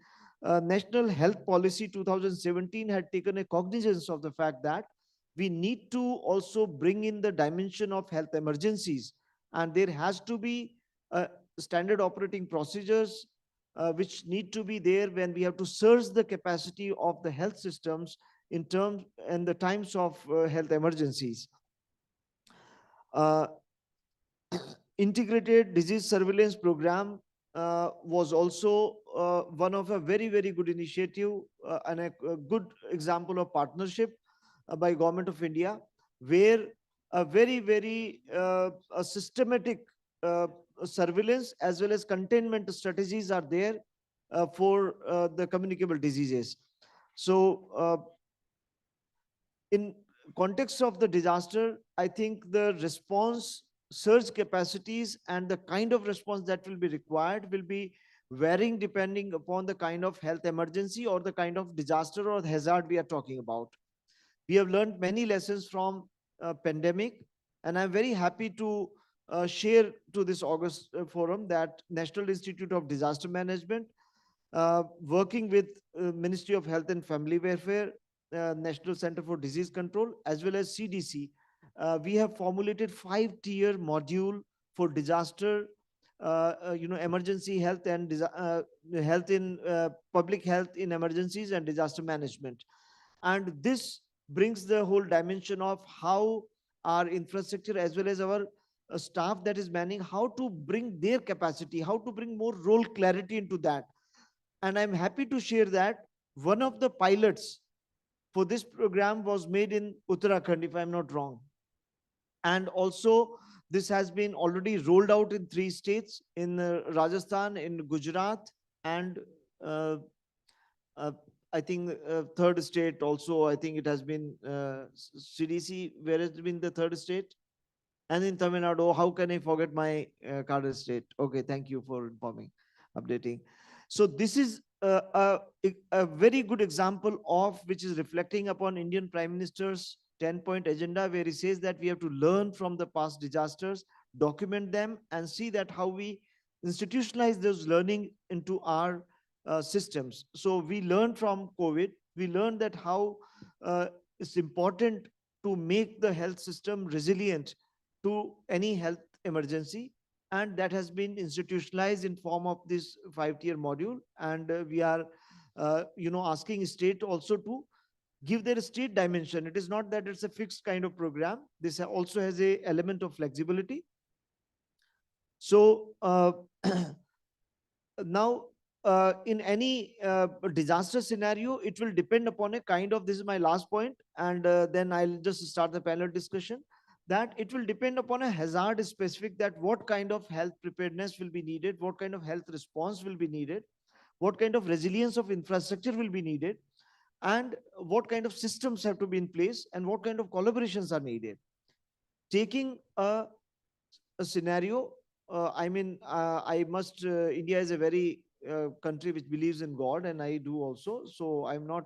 National Health Policy 2017 had taken a cognizance of the fact that we need to also bring in the dimension of health emergencies. And there has to be standard operating procedures which need to be there when we have to surge the capacity of the health systems in terms and the times of health emergencies. Integrated disease surveillance program was also one of a very, very good initiative and a good example of partnership by Government of India, where a very, very a systematic surveillance as well as containment strategies are there for the communicable diseases. So in context of the disaster, I think the response surge capacities and the kind of response that will be required will be varying depending upon the kind of health emergency or the kind of disaster or hazard we are talking about. We have learned many lessons from pandemic, and I'm very happy to share to this August forum that National Institute of Disaster Management, working with Ministry of Health and Family Welfare, National Center for Disease Control, as well as CDC, we have formulated 5-tier module for disaster, emergency health and health in public health in emergencies and disaster management. And this brings the whole dimension of how our infrastructure as well as our staff that is manning, how to bring their capacity, how to bring more role clarity into that. And I'm happy to share that one of the pilots for this program was made in Uttarakhand, if I'm not wrong. And also this has been already rolled out in 3 states, in Rajasthan, in Gujarat, and I think 3rd state also, I think it has been CDC, where has been the 3rd state? And in Tamil Nadu. How can I forget my cardinal state? Okay, thank you for informing, updating. So this is a very good example of which is reflecting upon Indian Prime Minister's 10-point agenda, where he says that we have to learn from the past disasters, document them, and see that how we institutionalize those learning into our systems. So we learned from COVID. We learned that how it's important to make the health system resilient to any health emergency, and that has been institutionalized in form of this 5-tier module. And we are asking state also to give their state dimension. It is not that it's a fixed kind of program. This also has a element of flexibility. So now in any disaster scenario, it will depend upon a kind of, this is my last point, and then I'll just start the panel discussion, that it will depend upon a hazard specific, that what kind of health preparedness will be needed, what kind of health response will be needed, what kind of resilience of infrastructure will be needed, and what kind of systems have to be in place, and what kind of collaborations are needed. Taking a scenario, India is a very country which believes in God, and I do also. So I'm not,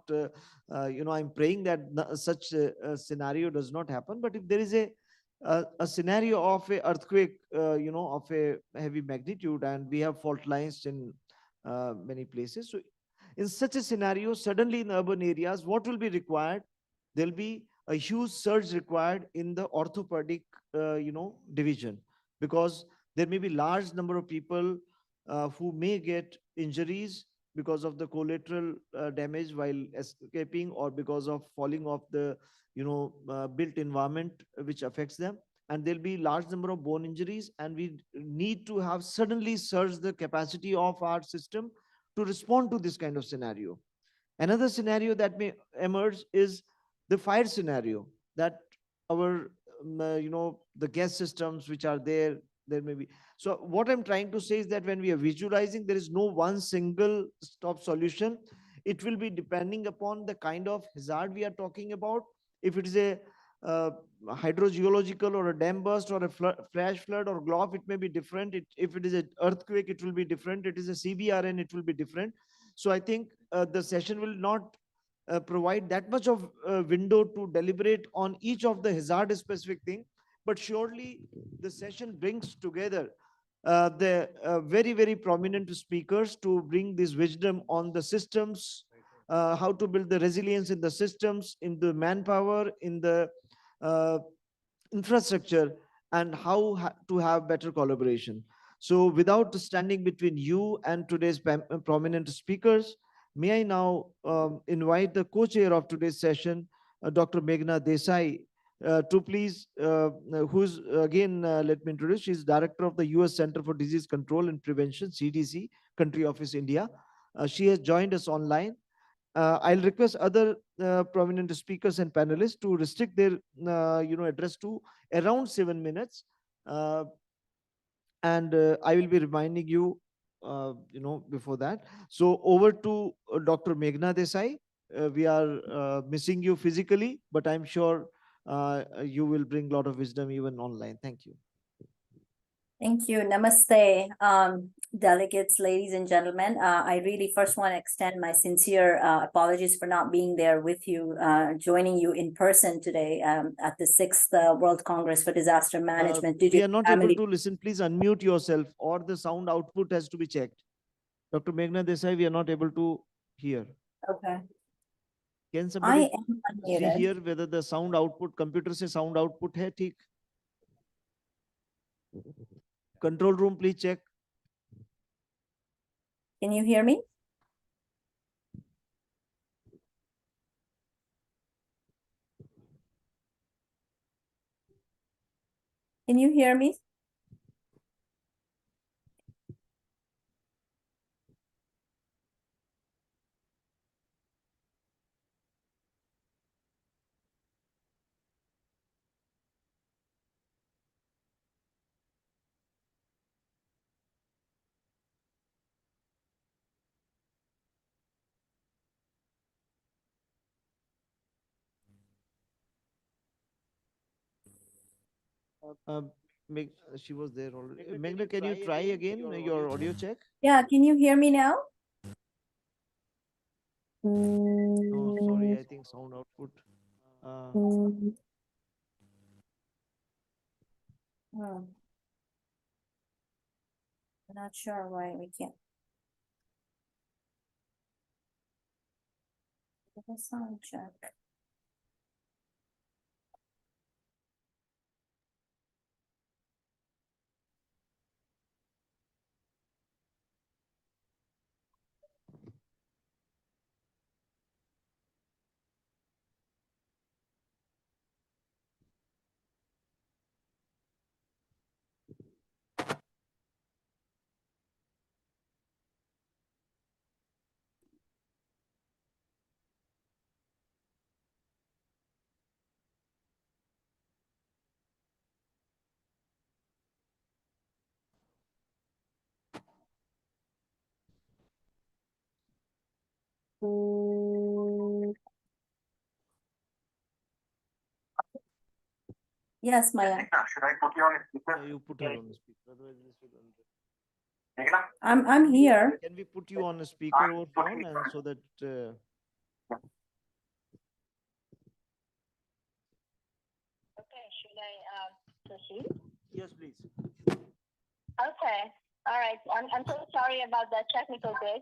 I'm praying that such a scenario does not happen. But if there is a scenario of a earthquake, of a heavy magnitude, and we have fault lines in many places. So in such a scenario, suddenly in urban areas, what will be required? There'll be a huge surge required in the orthopedic, division, because there may be large number of people who may get injuries because of the collateral damage while escaping, or because of falling off the built environment which affects them. And there'll be large number of bone injuries, and we need to have suddenly surge the capacity of our system to respond to this kind of scenario. Another scenario that may emerge is the fire scenario, that our the gas systems which are there may be. So what I'm trying to say is that when we are visualizing, there is no one single stop solution. It will be depending upon the kind of hazard we are talking about. If it is a hydrogeological or a dam burst or a flash flood or GLOF, it may be different. If it is an earthquake, it will be different. It is a CBRN, it will be different. So I think the session will not provide that much of window to deliberate on each of the hazard specific thing, but surely the session brings together the very, very prominent speakers to bring this wisdom on the systems, how to build the resilience in the systems, in the manpower, in the infrastructure, and how to have better collaboration. So without standing between you and today's prominent speakers, may I now invite the co-chair of today's session, Dr. Meghna Desai, to please, who's again, let me introduce, she's Director of the US Center for Disease Control and Prevention, CDC, Country Office, India. She has joined us online. I'll request other prominent speakers and panelists to restrict their address to around 7 minutes. And I will be reminding you, before that. So over to Dr. Meghna Desai. We are missing you physically, but I'm sure you will bring a lot of wisdom even online. Thank you. Thank you. Namaste, delegates, ladies and gentlemen. I really first want to extend my sincere apologies for not being there with you, joining you in person today at the 6th World Congress for Disaster Management. We are not able to listen. Please unmute yourself, or the sound output has to be checked. Dr. Meghna Desai, we are not able to hear. Okay. Can I somebody am see unmuted. here whether the sound output, computer से sound output है ठीक? Control room, please check. Can you hear me? Can you hear me? She was there already. Meghna, can you try again your audio check? Yeah, can you hear me now? No, sorry, I think sound output. Hmm. Not sure why we can't. Give a sound check. Yes, Maya. Should I put you on speaker? You put her on the speaker. Otherwise, this will. I'm here. Can we put you on a speaker or phone, and so that? Okay, should I proceed? Yes, please. Okay, all right. I'm so sorry about that technical glitch.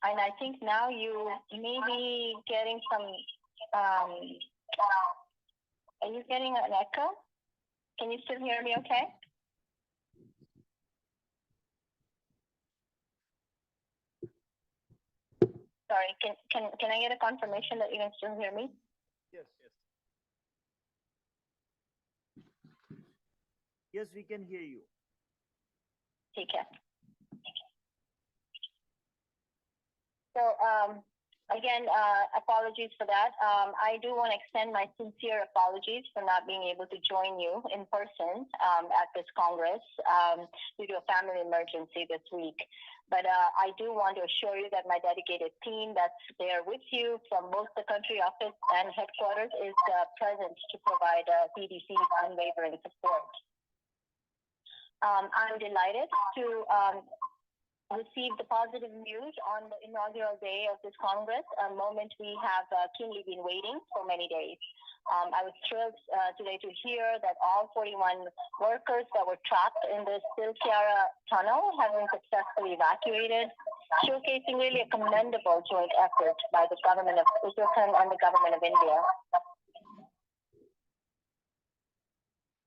And I think now you may be getting some. Are you getting an echo? Can you still hear me? Okay. Sorry. Can I get a confirmation that you can still hear me? Yes. Yes, we can hear you. Okay. So again, apologies for that. I do want to extend my sincere apologies for not being able to join you in person at this Congress due to a family emergency this week. But I do want to assure you that my dedicated team that's there with you from both the country office and headquarters is present to provide PDC's unwavering support. I'm delighted to receive the positive news on the inaugural day of this Congress, a moment we have keenly been waiting for many days. I was thrilled today to hear that all 41 workers that were trapped in the Silkyara tunnel have been successfully evacuated, showcasing really a commendable joint effort by the government of Uttarakhand and the government of India.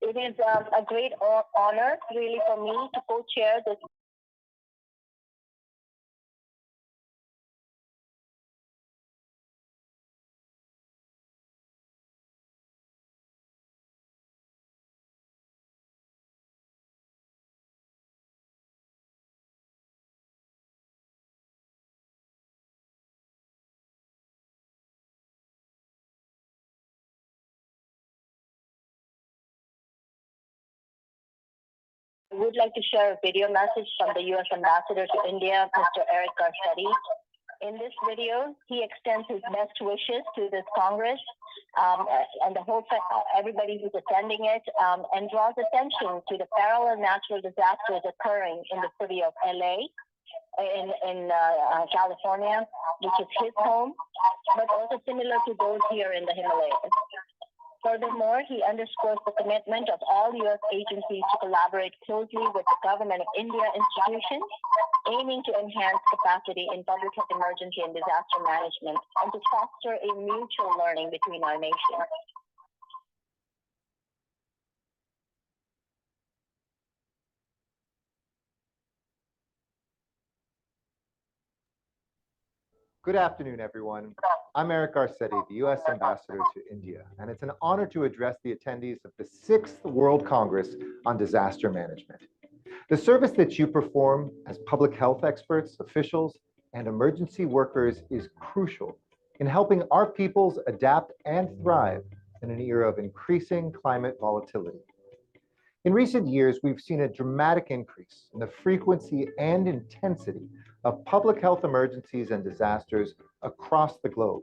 It is a great honor really for me to co-chair this I would like to share a video message from the U.S. Ambassador to India, Mr. Eric Garcetti. In this video, he extends his best wishes to this Congress and the whole everybody who's attending it, and draws attention to the parallel natural disasters occurring in the city of LA, in California, which is his home, but also similar to those here in the Himalayas. Furthermore, he underscores the commitment of all U.S. agencies to collaborate closely with the Government of India institutions, aiming to enhance capacity in public health emergency and disaster management and to foster a mutual learning between our nations. Good afternoon, everyone. I'm Eric Garcetti, the U.S. Ambassador to India, and it's an honor to address the attendees of the 6th World Congress on Disaster Management. The service that you perform as public health experts, officials, and emergency workers is crucial in helping our peoples adapt and thrive in an era of increasing climate volatility. In recent years, we've seen a dramatic increase in the frequency and intensity of public health emergencies and disasters across the globe.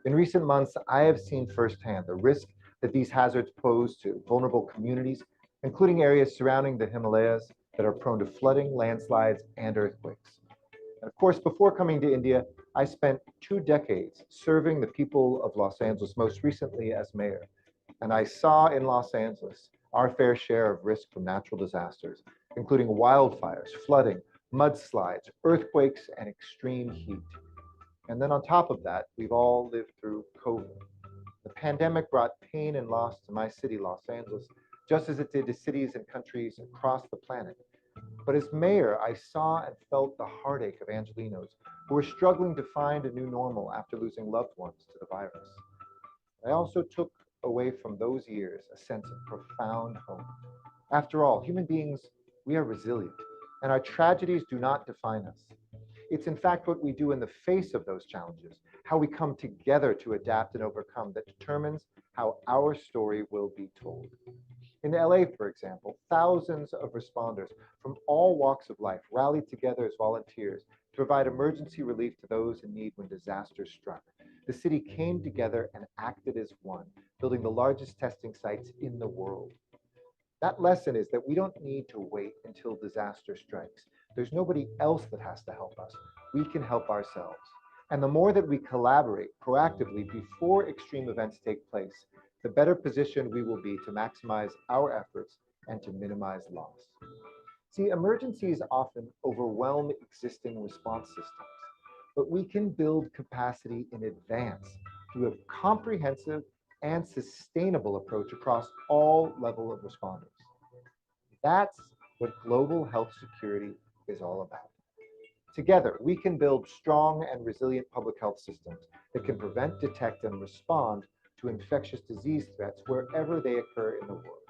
In recent months, I have seen firsthand the risk that these hazards pose to vulnerable communities, including areas surrounding the Himalayas that are prone to flooding, landslides, and earthquakes. And of course, before coming to India, I spent 2 decades serving the people of Los Angeles, most recently as mayor. And I saw in Los Angeles our fair share of risk from natural disasters, including wildfires, flooding, mudslides, earthquakes, and extreme heat. And then on top of that, we've all lived through COVID. The pandemic brought pain and loss to my city, Los Angeles, just as it did to cities and countries across the planet. But as mayor, I saw and felt the heartache of Angelenos who were struggling to find a new normal after losing loved ones to the virus. I also took away from those years a sense of profound hope. After all, human beings, we are resilient, and our tragedies do not define us. It's in fact what we do in the face of those challenges, how we come together to adapt and overcome, that determines how our story will be told. In LA, for example, thousands of responders from all walks of life rallied together as volunteers to provide emergency relief to those in need when disaster struck. The city came together and acted as one, building the largest testing sites in the world. That lesson is that we don't need to wait until disaster strikes. There's nobody else that has to help us. We can help ourselves. And the more that we collaborate proactively before extreme events take place, the better positioned we will be to maximize our efforts and to minimize loss. See, emergencies often overwhelm existing response systems, but we can build capacity in advance through a comprehensive and sustainable approach across all levels of responders. That's what global health security is all about. Together, we can build strong and resilient public health systems that can prevent, detect, and respond to infectious disease threats wherever they occur in the world.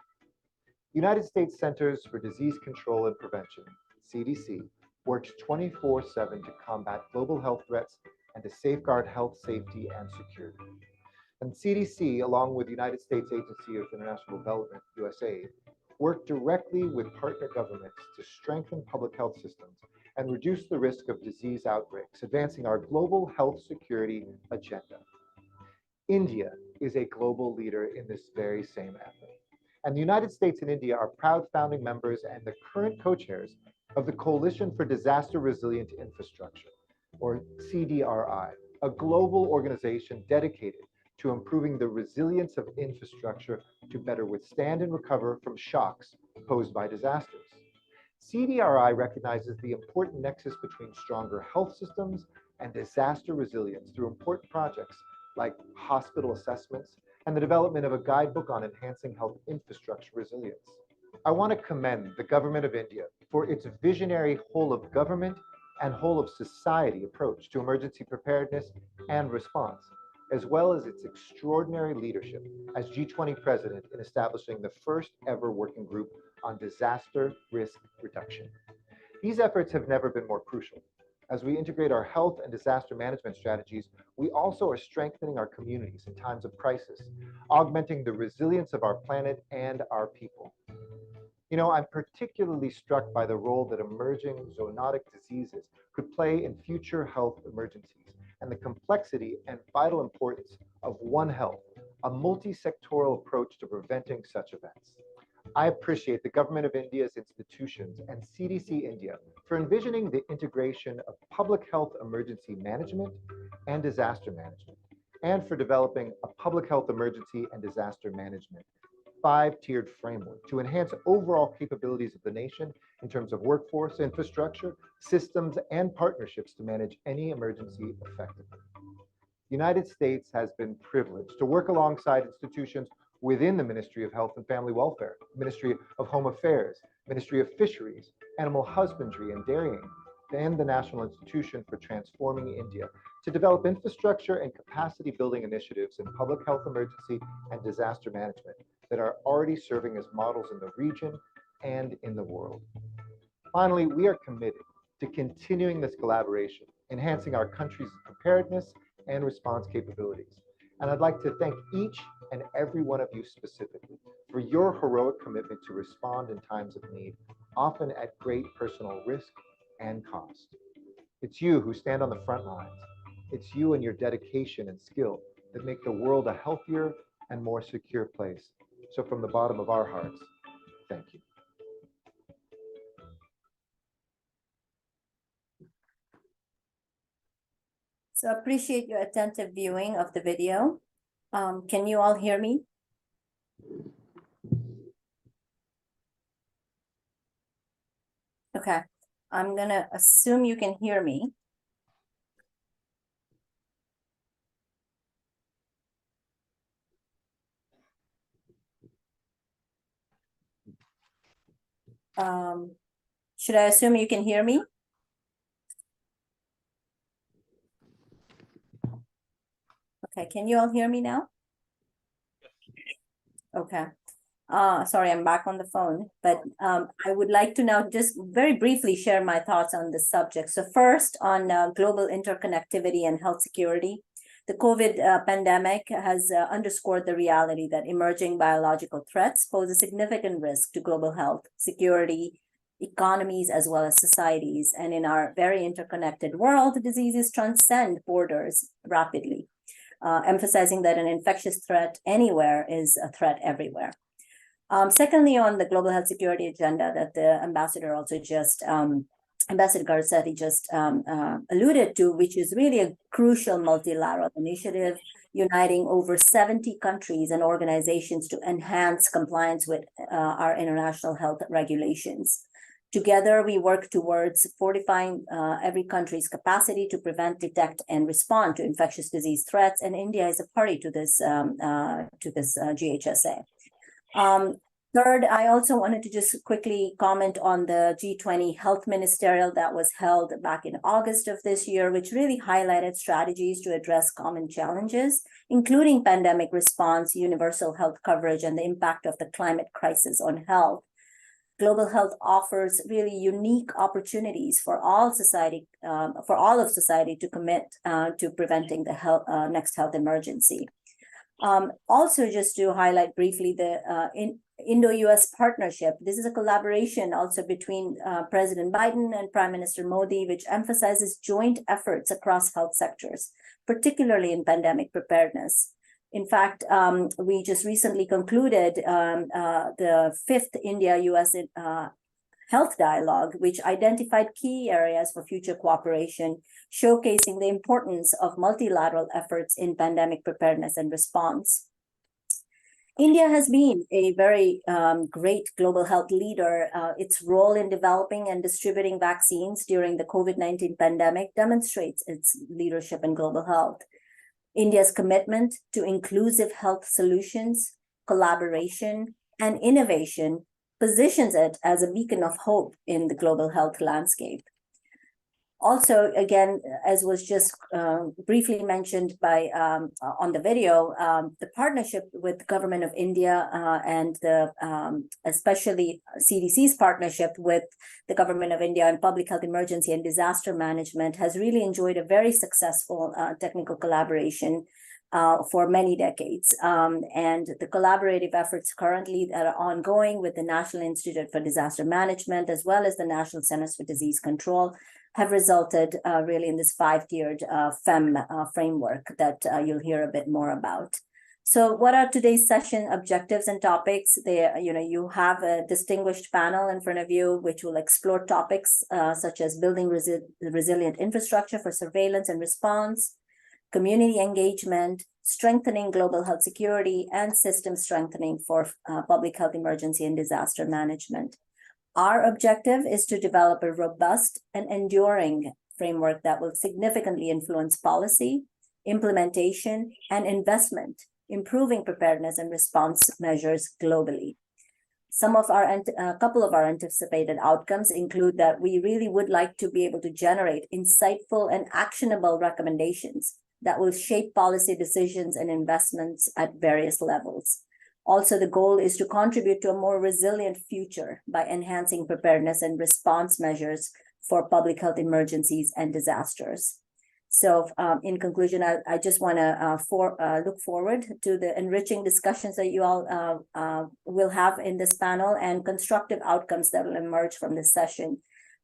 United States Centers for Disease Control and Prevention, CDC, works 24/7 to combat global health threats and to safeguard health, safety, and security. And CDC, along with the United States Agency of International Development, USAID, work directly with partner governments to strengthen public health systems and reduce the risk of disease outbreaks, advancing our global health security agenda. India is a global leader in this very same effort. And the United States and India are proud founding members and the current co-chairs of the Coalition for Disaster Resilient Infrastructure, or CDRI, a global organization dedicated to improving the resilience of infrastructure to better withstand and recover from shocks posed by disasters. CDRI recognizes the important nexus between stronger health systems and disaster resilience through important projects like hospital assessments and the development of a guidebook on enhancing health infrastructure resilience. I want to commend the government of India for its visionary whole of government and whole of society approach to emergency preparedness and response, as well as its extraordinary leadership as G20 president in establishing the first ever working group on disaster risk reduction. These efforts have never been more crucial. As we integrate our health and disaster management strategies, we also are strengthening our communities in times of crisis, augmenting the resilience of our planet and our people. You know, I'm particularly struck by the role that emerging zoonotic diseases could play in future health emergencies and the complexity and vital importance of One Health, a multi-sectoral approach to preventing such events. I appreciate the Government of India's institutions and CDC India for envisioning the integration of public health emergency management and disaster management, and for developing a public health emergency and disaster management 5-tiered framework to enhance overall capabilities of the nation in terms of workforce, infrastructure, systems, and partnerships to manage any emergency effectively. The United States has been privileged to work alongside institutions within the Ministry of Health and Family Welfare, Ministry of Home Affairs, Ministry of Fisheries, Animal Husbandry and Dairying, and the National Institution for Transforming India to develop infrastructure and capacity building initiatives in public health emergency and disaster management that are already serving as models in the region and in the world. Finally, we are committed to continuing this collaboration, enhancing our country's preparedness and response capabilities. And I'd like to thank each and every one of you specifically for your heroic commitment to respond in times of need, often at great personal risk and cost. It's you who stand on the front lines. It's you and your dedication and skill that make the world a healthier and more secure place. So from the bottom of our hearts, thank you. So appreciate your attentive viewing of the video. Can you all hear me? Okay, I'm gonna assume you can hear me. Should I assume you can hear me? Okay, can you all hear me now? Okay. Sorry, I'm back on the phone, but I would like to now just very briefly share my thoughts on this subject. So first, on global interconnectivity and health security. The COVID pandemic has underscored the reality that emerging biological threats pose a significant risk to global health, security, economies, as well as societies. And in our very interconnected world, diseases transcend borders rapidly, emphasizing that an infectious threat anywhere is a threat everywhere. Secondly, on the global health security agenda that the ambassador also just Ambassador Garcetti just alluded to, which is really a crucial multilateral initiative uniting over 70 countries and organizations to enhance compliance with our international health regulations. Together, we work towards fortifying every country's capacity to prevent, detect, and respond to infectious disease threats, and India is a party to this GHSA. Third, I also wanted to just quickly comment on the G20 Health Ministerial that was held back in August of this year, which really highlighted strategies to address common challenges, including pandemic response, universal health coverage, and the impact of the climate crisis on health. Global health offers really unique opportunities for all of society to commit to preventing the next health emergency. Also, just to highlight briefly the Indo-US partnership. This is a collaboration also between President Biden and Prime Minister Modi, which emphasizes joint efforts across health sectors, particularly in pandemic preparedness. In fact, we just recently concluded the 5th India-US Health Dialogue, which identified key areas for future cooperation, showcasing the importance of multilateral efforts in pandemic preparedness and response. India has been a very great global health leader. Its role in developing and distributing vaccines during the COVID-19 pandemic demonstrates its leadership in global health. India's commitment to inclusive health solutions, collaboration, and innovation positions it as a beacon of hope in the global health landscape. Also, again, as was just briefly mentioned by on the video, the partnership with the government of India and the especially CDC's partnership with the government of India in public health emergency and disaster management has really enjoyed a very successful technical collaboration for many decades. And the collaborative efforts currently that are ongoing with the National Institute for Disaster Management, as well as the National Centers for Disease Control, have resulted really in this 5-tiered FEM framework that you'll hear a bit more about. So what are today's session objectives and topics? You have a distinguished panel in front of you, which will explore topics such as building resilient infrastructure for surveillance and response, community engagement, strengthening global health security, and system strengthening for public health emergency and disaster management. Our objective is to develop a robust and enduring framework that will significantly influence policy, implementation, and investment, improving preparedness and response measures globally. A couple of our anticipated outcomes include that we really would like to be able to generate insightful and actionable recommendations that will shape policy decisions and investments at various levels. Also, the goal is to contribute to a more resilient future by enhancing preparedness and response measures for public health emergencies and disasters. So in conclusion, I just want to look forward to the enriching discussions that you all will have in this panel and constructive outcomes that will emerge from this session.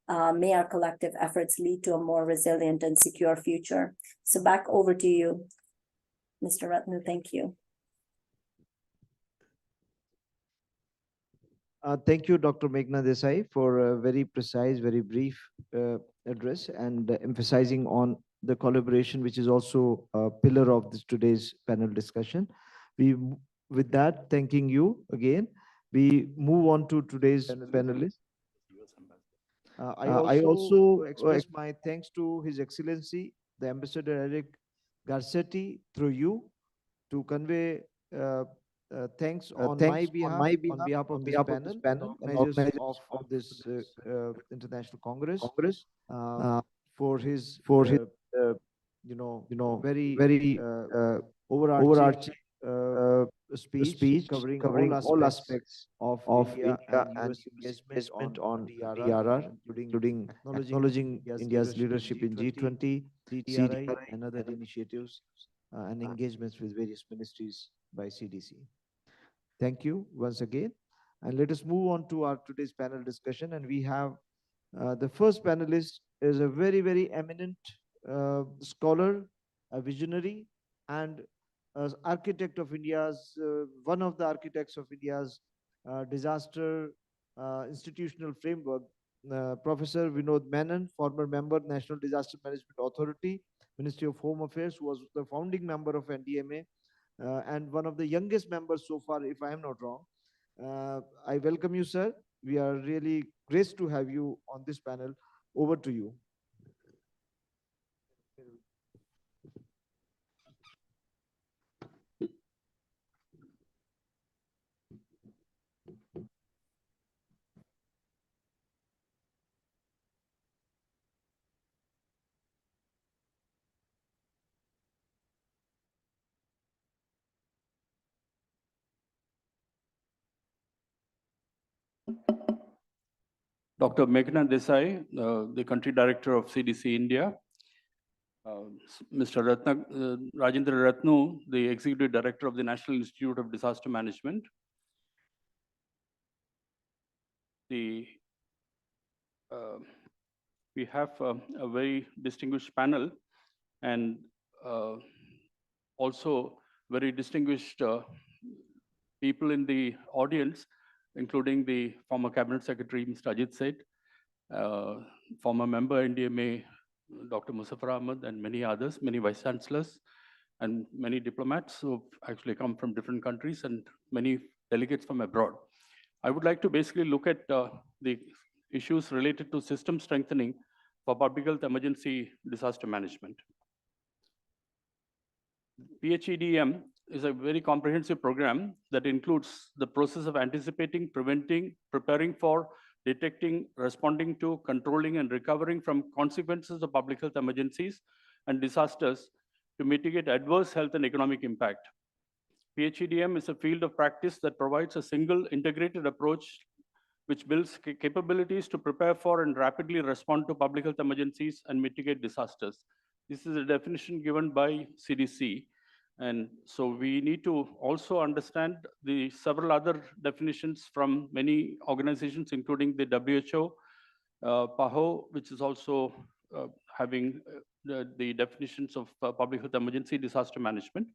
May our collective efforts lead to a more resilient and secure future. So back over to you, Mr. Ratnu. Thank you. Thank you, Dr. Meghna Desai, for a very precise, very brief address and emphasizing on the collaboration, which is also a pillar of today's panel discussion. With that, thanking you again, we move on to today's panelist. I also express my thanks to His Excellency, the Ambassador Eric Garcetti, through you, to convey thanks on my behalf of this panel and organizers of this International Congress, for his very overarching speech covering all aspects of India and investment on DRR, including acknowledging India's leadership in G20, CDI, and other initiatives and engagements with various ministries by CDC. Thank you once again. And let us move on to our today's panel discussion. And we have the first panelist is a very, very eminent scholar, a visionary, and architect of India's, one of the architects of India's disaster institutional framework, Professor Vinod Menon, former member, National Disaster Management Authority, Ministry of Home Affairs, who was the founding member of NDMA, and one of the youngest members so far, if I am not wrong. I welcome you, sir. We are really graced to have you on this panel. Over to you. Dr. Meghna Desai, the country director of CDC India, Mr. Rajendra Ratnu, the executive director of the National Institute of Disaster Management. We have a very distinguished panel and also very distinguished people in the audience, including the former Cabinet Secretary, Mr. Ajit Seth, former member NDMA, Dr. Muzaffar Ahmed, and many others, many vice chancellors, and many diplomats who actually come from different countries and many delegates from abroad. I would like to basically look at the issues related to system strengthening for public health emergency disaster management. PHEDM is a very comprehensive program that includes the process of anticipating, preventing, preparing for, detecting, responding to, controlling, and recovering from consequences of public health emergencies and disasters to mitigate adverse health and economic impact. PHEDM is a field of practice that provides a single integrated approach which builds capabilities to prepare for and rapidly respond to public health emergencies and mitigate disasters. This is a definition given by CDC. And so we need to also understand the several other definitions from many organizations, including the WHO, PAHO, which is also having the definitions of public health emergency disaster management.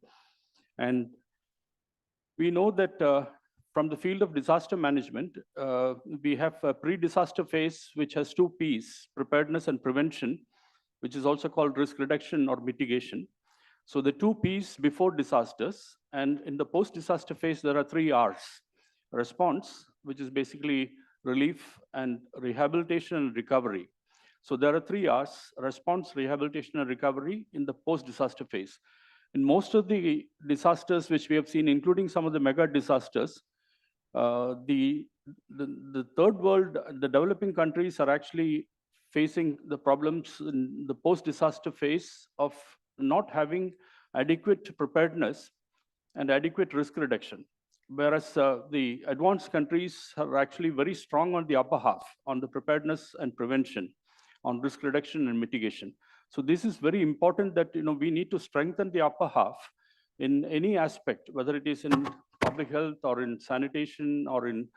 And we know that from the field of disaster management, we have a pre-disaster phase, which has two Ps, preparedness and prevention, which is also called risk reduction or mitigation. So the 2 Ps before disasters, and in the post-disaster phase, there are 3 Rs. Response, which is basically relief and rehabilitation and recovery. So there are 3 Rs: response, rehabilitation, and recovery in the post-disaster phase. In most of the disasters which we have seen, including some of the mega disasters, the third world, the developing countries are actually facing the problems in the post-disaster phase of not having adequate preparedness and adequate risk reduction. Whereas the advanced countries are actually very strong on the upper half, on the preparedness and prevention, on risk reduction and mitigation. So this is very important that we need to strengthen the upper half in any aspect, whether it is in public health or in sanitation or in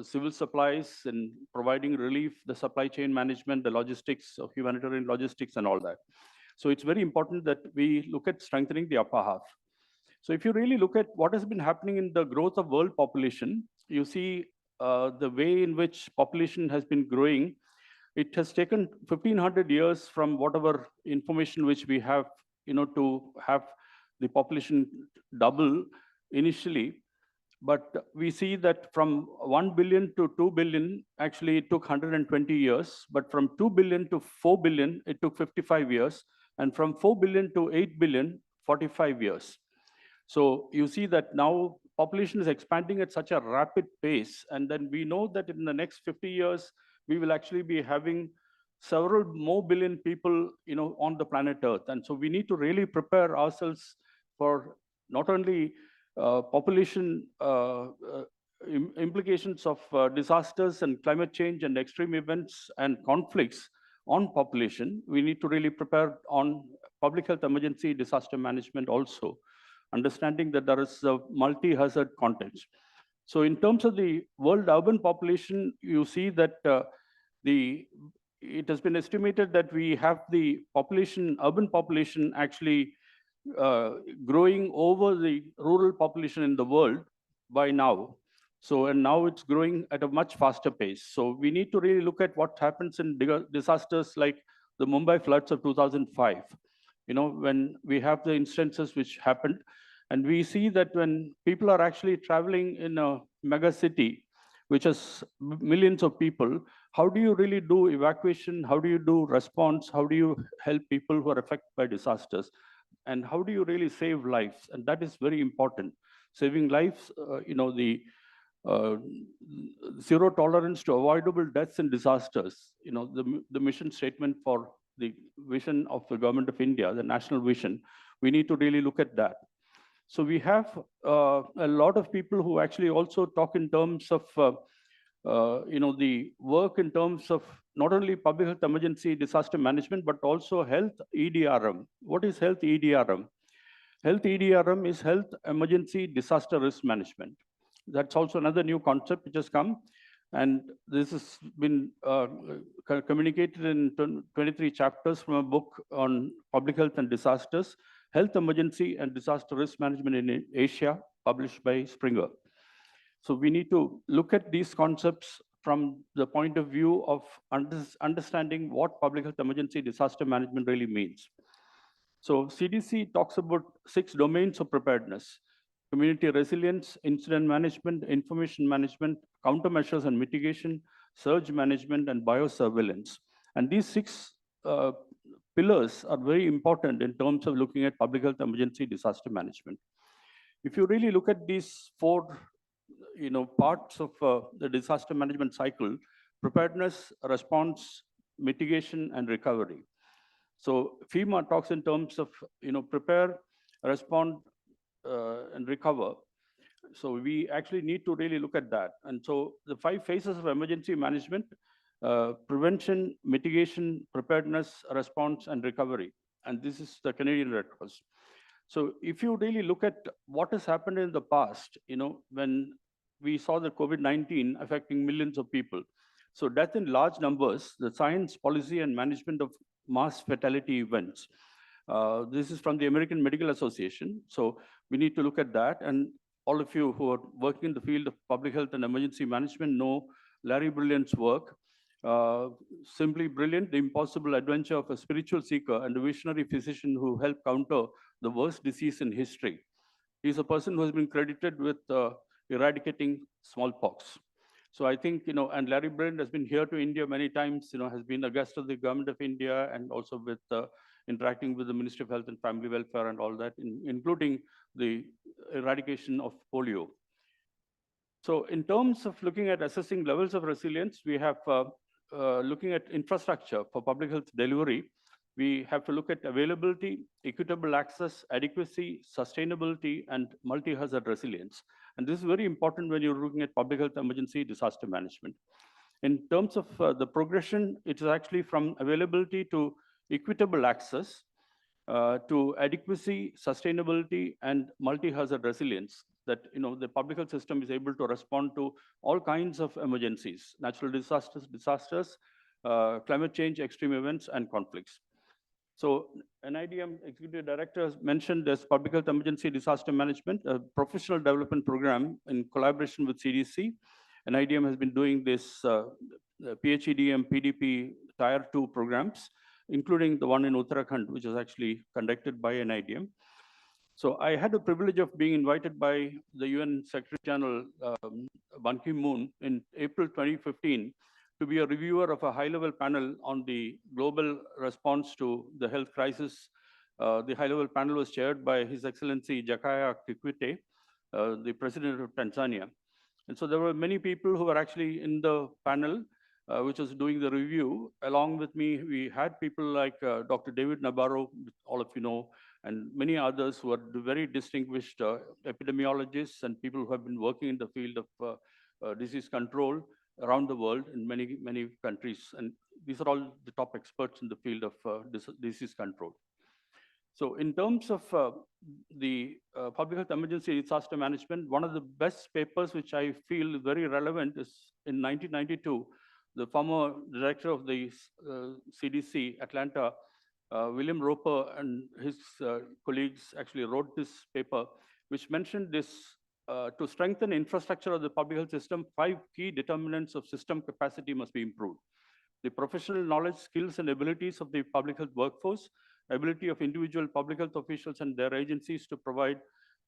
civil supplies, in providing relief, the supply chain management, the logistics of humanitarian logistics and all that. So it's very important that we look at strengthening the upper half. So if you really look at what has been happening in the growth of world population, you see the way in which population has been growing. It has taken 1,500 years from whatever information which we have, to have the population double initially. But we see that from 1 billion to 2 billion, actually it took 120 years. But from 2 billion to 4 billion, it took 55 years. And from 4 billion to 8 billion, 45 years. So you see that now population is expanding at such a rapid pace. And then we know that in the next 50 years, we will actually be having several more billion people, on the planet Earth. And so we need to really prepare ourselves for not only population implications of disasters and climate change and extreme events and conflicts on population. We need to really prepare on public health emergency disaster management also, understanding that there is a multi-hazard context. So in terms of the world urban population, you see that it has been estimated that we have the population, urban population actually growing over the rural population in the world by now. So, and now it's growing at a much faster pace. So we need to really look at what happens in disasters like the Mumbai floods of 2005. When we have the instances which happened, and we see that when people are actually traveling in a mega city, which has millions of people, how do you really do evacuation? How do you do response? How do you help people who are affected by disasters? And how do you really save lives? And that is very important. Saving lives, the zero tolerance to avoidable deaths and disasters, the mission statement for the vision of the government of India, the national vision, we need to really look at that. So we have a lot of people who actually also talk in terms of, the work in terms of not only public health emergency disaster management, but also health EDRM. What is health EDRM? Health EDRM is health emergency disaster risk management. That's also another new concept which has come. And this has been communicated in 23 chapters from a book on public health and disasters, Health Emergency and Disaster Risk Management in Asia, published by Springer. So we need to look at these concepts from the point of view of understanding what public health emergency disaster management really means. So CDC talks about 6 domains of preparedness: community resilience, incident management, information management, countermeasures and mitigation, surge management, and biosurveillance. And these 6 pillars are very important in terms of looking at public health emergency disaster management. If you really look at these 4 parts of the disaster management cycle: preparedness, response, mitigation, and recovery. So FEMA talks in terms of prepare, respond, and recover. So we actually need to really look at that. And so the 5 phases of emergency management: prevention, mitigation, preparedness, response, and recovery. And this is the Canadian Red Cross. So if you really look at what has happened in the past, when we saw the COVID-19 affecting millions of people. So death in large numbers, the science, policy, and management of mass fatality events. This is from the American Medical Association. So we need to look at that. And all of you who are working in the field of public health and emergency management know Larry Brilliant's work. simply brilliant, the impossible adventure of a spiritual seeker and a visionary physician who helped counter the worst disease in history. He's a person who has been credited with eradicating smallpox. So I think, and Larry Brand has been here to India many times, has been a guest of the government of India and also with interacting with the Ministry of Health and Family Welfare and all that, including the eradication of polio. So in terms of looking at assessing levels of resilience, we have looking at infrastructure for public health delivery. We have to look at availability, equitable access, adequacy, sustainability, and multi-hazard resilience. And this is very important when you're looking at public health emergency disaster management. In terms of the progression, it is actually from availability to equitable access to adequacy, sustainability, and multi-hazard resilience, that the public health system is able to respond to all kinds of emergencies, natural disasters, climate change, extreme events, and conflicts. So NIDM Executive Director has mentioned this Public Health Emergency Disaster Management, a professional development program in collaboration with CDC. NIDM has been doing this PHEDM, PDP Tier 2 programs, including the one in Uttarakhand, which is actually conducted by NIDM. So I had the privilege of being invited by the UN Secretary General Ban Ki-moon in April 2015 to be a reviewer of a high-level panel on the global response to the health crisis. The high-level panel was chaired by His Excellency Jakaya Kikwete, the President of Tanzania. And so there were many people who were actually in the panel, which was doing the review. Along with me, we had people like Dr. David Nabarro, all of you know, and many others who are very distinguished epidemiologists and people who have been working in the field of disease control around the world in many, many countries. And these are all the top experts in the field of disease control. So in terms of the public health emergency disaster management, one of the best papers which I feel very relevant is in 1992, the former director of the CDC, Atlanta, William Roper and his colleagues actually wrote this paper, which mentioned this, to strengthen infrastructure of the public health system, 5 key determinants of system capacity must be improved. The professional knowledge, skills, and abilities of the public health workforce, ability of individual public health officials and their agencies to provide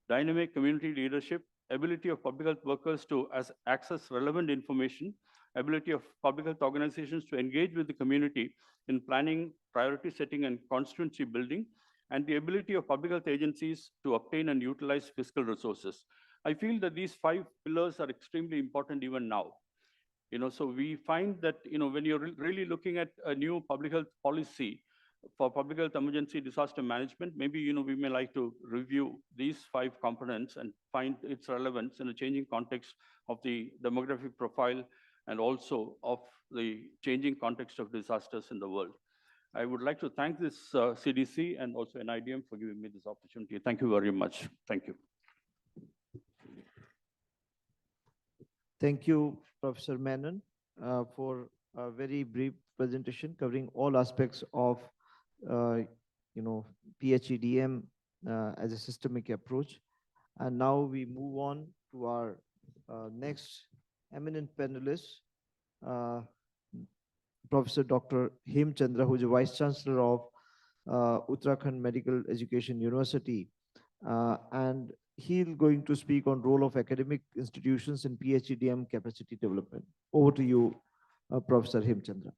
dynamic community leadership, ability of public health workers to access relevant information, ability of public health organizations to engage with the community in planning, priority setting, and constituency building, and the ability of public health agencies to obtain and utilize fiscal resources. I feel that these 5 pillars are extremely important even now. So we find that, when you're really looking at a new public health policy for public health emergency disaster management, maybe, we may like to review these 5 components and find its relevance in a changing context of the demographic profile and also of the changing context of disasters in the world. I would like to thank this CDC and also NIDM for giving me this opportunity. Thank you very much. Thank you. Thank you, Professor Menon, for a very brief presentation covering all aspects of, PHEDM as a systemic approach. And now we move on to our next eminent panelist, Professor Dr. Hem Chandra, who is a Vice Chancellor of Uttarakhand Medical Education University. And he's going to speak on role of academic institutions in PHEDM capacity development. Over to you, Professor Hem Chandra.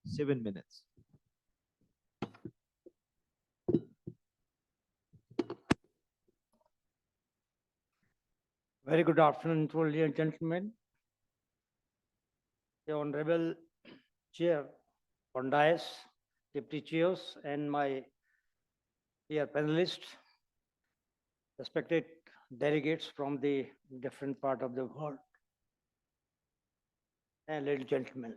7 minutes. Very good afternoon to all ladies and gentlemen. The Honorable Chair, Bondais, Deputy Chairs, and my dear panelists, respected delegates from the different part of the world, and ladies and gentlemen.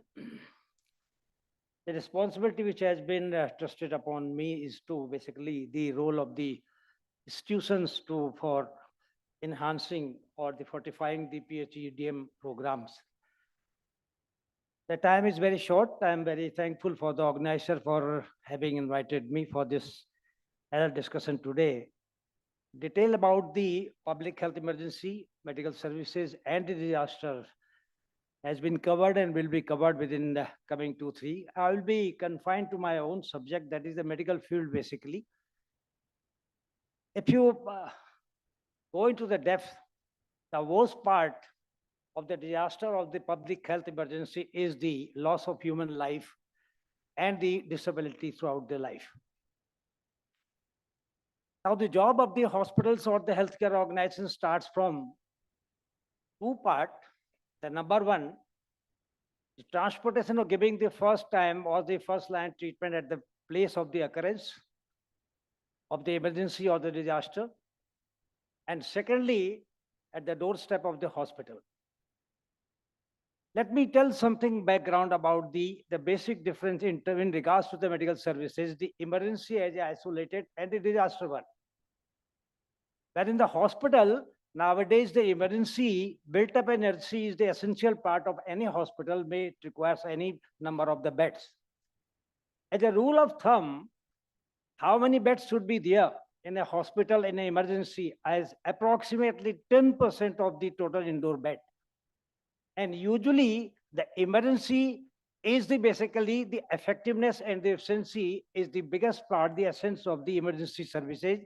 The responsibility which has been trusted upon me is to basically the role of the institutions for enhancing or the fortifying the PHEDM programs. The time is very short. I am very thankful for the organizer for having invited me for this discussion today. Detail about the public health emergency, medical services, and the disaster has been covered and will be covered within the coming 2-3. I will be confined to my own subject, that is the medical field basically. If you go into the depth, the worst part of the disaster of the public health emergency is the loss of human life and the disability throughout their life. Now, the job of the hospitals or the healthcare organization starts from two parts. The number one, the transportation of giving the first time or the first line treatment at the place of the occurrence of the emergency or the disaster. And secondly, at the doorstep of the hospital. Let me tell something background about the basic difference in regards to the medical services, the emergency as isolated and the disaster one. But in the hospital, nowadays the emergency built up energy is the essential part of any hospital, may it requires any number of the beds. As a rule of thumb, how many beds should be there in a hospital in an emergency as approximately 10% of the total indoor bed. And usually the emergency is basically the effectiveness and the efficiency is the biggest part, the essence of the emergency services.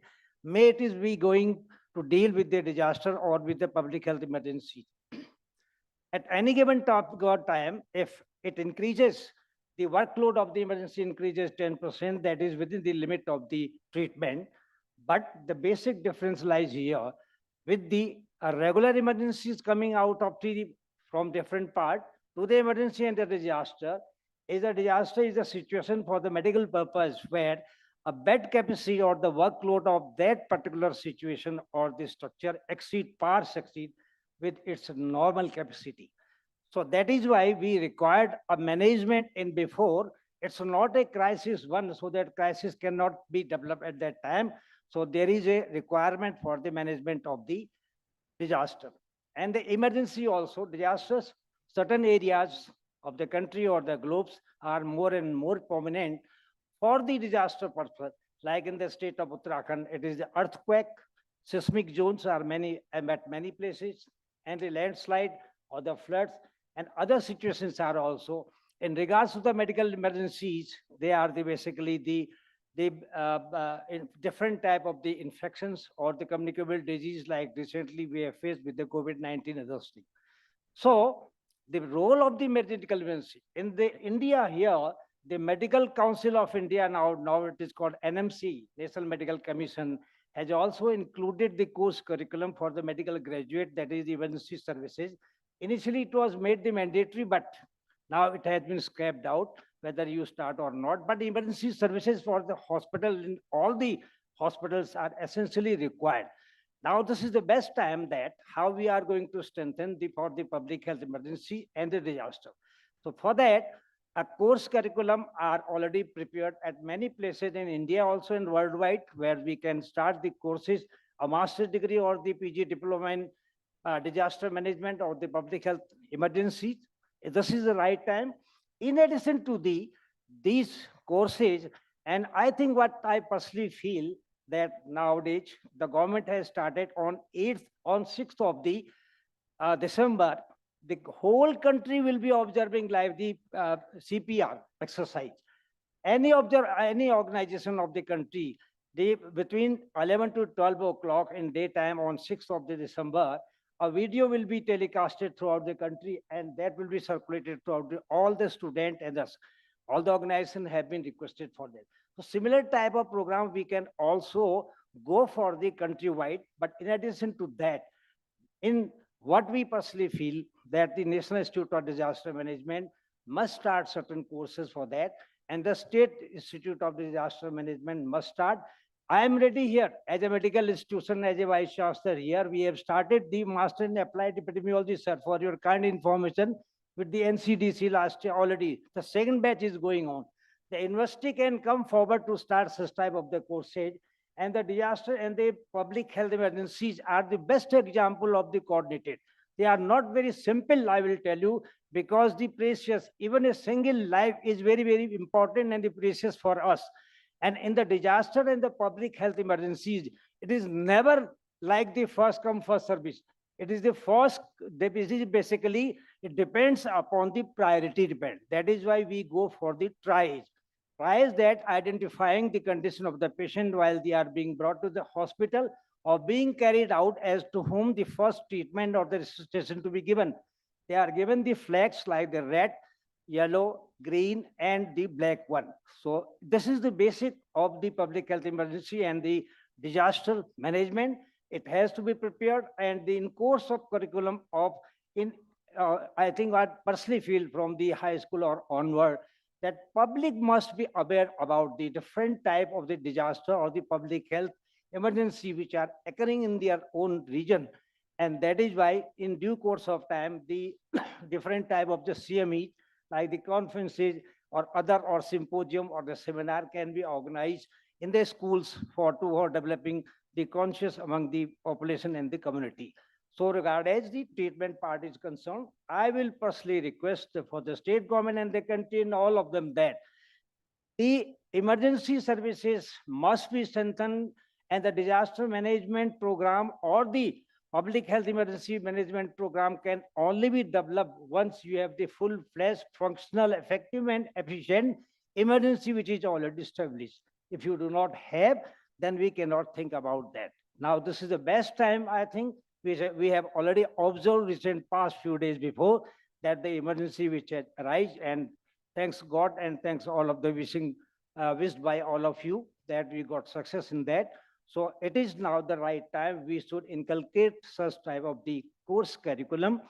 May it is we going to deal with the disaster or with the public health emergency. At any given time, if it increases, the workload of the emergency increases 10%, that is within the limit of the treatment. But the basic difference lies here with the regular emergencies coming out of from different part to the emergency and the disaster. A disaster is a situation for the medical purpose where a bed capacity or the workload of that particular situation or the structure far exceed with its normal capacity. So that is why we required a management in before. It's not a crisis one, so that crisis cannot be developed at that time. So there is a requirement for the management of the disaster. And the emergency also, disasters, certain areas of the country or the globes are more and more prominent for the disaster purpose. Like in the state of Uttarakhand, it is the earthquake, seismic zones are many at many places, and the landslide or the floods and other situations are also. In regards to the medical emergencies, they are basically the different type of the infections or the communicable disease, like recently we have faced with the COVID-19 adjusting. So the role of the medical emergency in the India here, the Medical Council of India, now it is called NMC, National Medical Commission, has also included the course curriculum for the medical graduate, that is emergency services. Initially it was made the mandatory, but now it has been scrapped out, whether you start or not. But emergency services for the hospital in all the hospitals are essentially required. Now this is the best time that how we are going to strengthen for the public health emergency and the disaster. So for that, a course curriculum are already prepared at many places in India also and worldwide, where we can start the courses, a master's degree or the PG diploma in disaster management or the public health emergency. This is the right time. In addition to these courses, and I think what I personally feel that nowadays the government has started on 6th of the December, the whole country will be observing live the CPR exercise. Any organization of the country, between 11 to 12 o'clock in daytime on 6th of the December, a video will be telecasted throughout the country, and that will be circulated throughout all the students and all the organizations have been requested for that. So similar type of program we can also go for the countrywide. But in addition to that, in what we personally feel that the National Institute of Disaster Management must start certain courses for that, and the State Institute of Disaster Management must start. I am ready here as a medical institution, as a Vice Chancellor here. We have started the Master in Applied Epidemiology, sir, for your kind information, with the NCDC last year already. The second batch is going on. The university can come forward to start such type of the courses, and the disaster and the public health emergencies are the best example of the coordinated. They are not very simple, I will tell you, because the precious, even a single life is very, very important and the precious for us. And in the disaster and the public health emergencies, it is never like the first come, first service. It is the first, this is basically It depends upon the priority depend. That is why we go for the triage. Triage that identifying the condition of the patient while they are being brought to the hospital or being carried out as to whom the first treatment or the resuscitation to be given. They are given the flags like the red, yellow, green, and the black one. So this is the basic of the public health emergency and the disaster management. It has to be prepared, and in course of curriculum of I think I personally feel from the high school or onward that public must be aware about the different type of the disaster or the public health emergency which are occurring in their own region. And that is why in due course of time, the different type of the CME, like the conferences or other or symposium or the seminar can be organized in the schools for developing the conscious among the population and the community. So regard as the treatment part is concerned, I will personally request for the state government, and they contain all of them, that the emergency services must be strengthened, and the disaster management program or the public health emergency management program can only be developed once you have the full-fledged, functional, effective, and efficient emergency which is already established. If you do not have, then we cannot think about that. Now, this is the best time, I think. We have already observed recent past few days before that the emergency which had arisen, and thanks God and thanks all of the wished by all of you that we got success in that. So it is now the right time we should inculcate such type of the course curriculum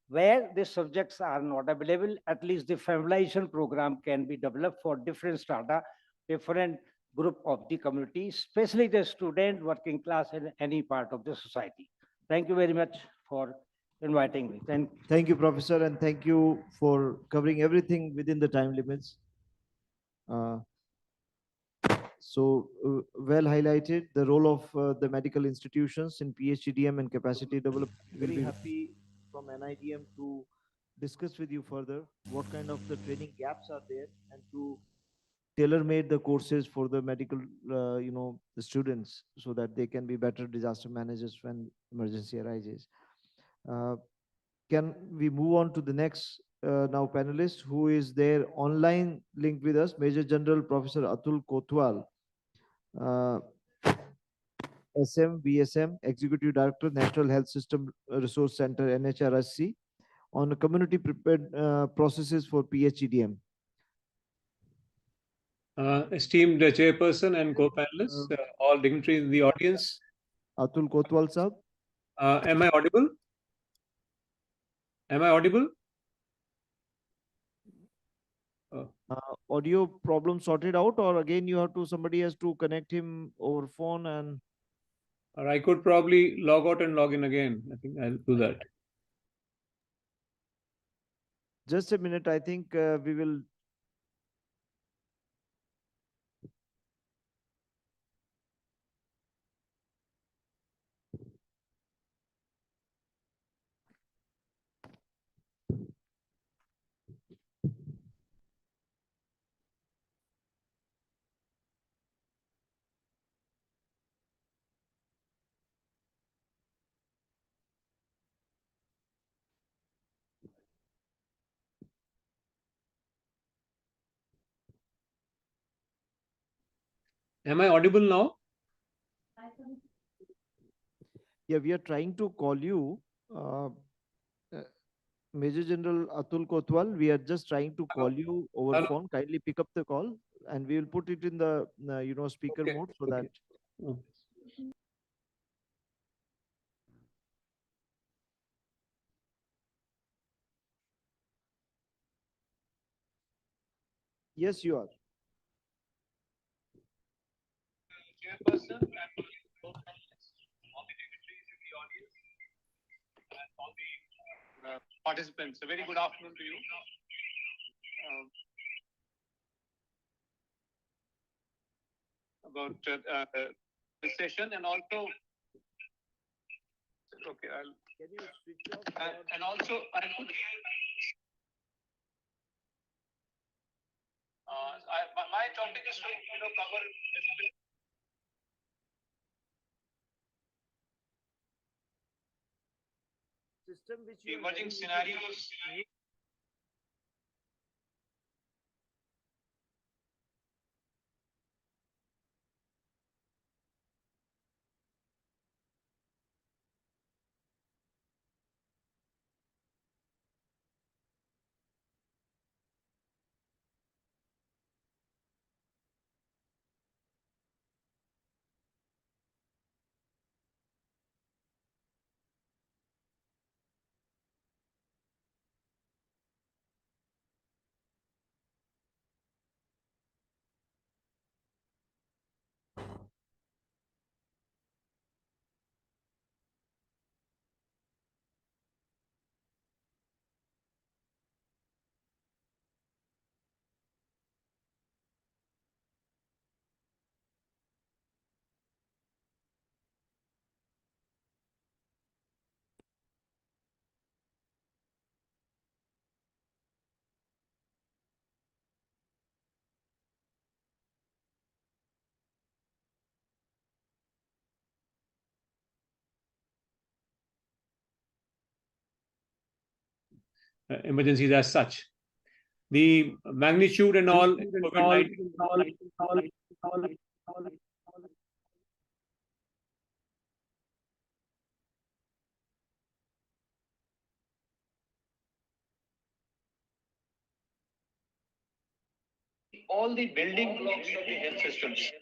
where the subjects are not available. At least the familiarization program can be developed for different strata, different group of the community, especially the student, working class, and any part of the society. Thank you very much for inviting me. Thank you, Professor, and thank you for covering everything within the time limits. Well highlighted the role of the medical institutions in PHEDM and capacity development. Very happy from NIDM to discuss with you further what kind of the training gaps are there, and to tailor-made the courses for the medical, the students, so that they can be better disaster managers when emergency arises. Can we move on to the next now panelist, who is there online linked with us, Major General Professor Atul Kotwal, SM, BSM, Executive Director, National Health System Resource Center, NHRSC, on community prepared processes for PHEDM. Esteemed chairperson and co-panelists, all dignitaries in the audience. Atul Kotwal sir. Am I audible? Am I audible? Audio problem sorted out, or again you have to, somebody has to connect him over phone, and Or I could probably log out and log in again. I think I'll do that. just a minute. I think we will. Am I audible now? Yeah, we are trying to call you, Major General Atul Kotwal. We are just trying to call you over phone. Kindly pick up the call, and we will put it in the speaker mode, so that. Yes, you are. Chairperson and all the dignitaries in the audience and all the participants. A very good afternoon to you. About this session, and also, okay, Can you switch off? And also I could hear. My topic is to cover. system which The emerging scenarios. Emergencies as such. The magnitude and all, COVID-19, all the building blocks of the health systems.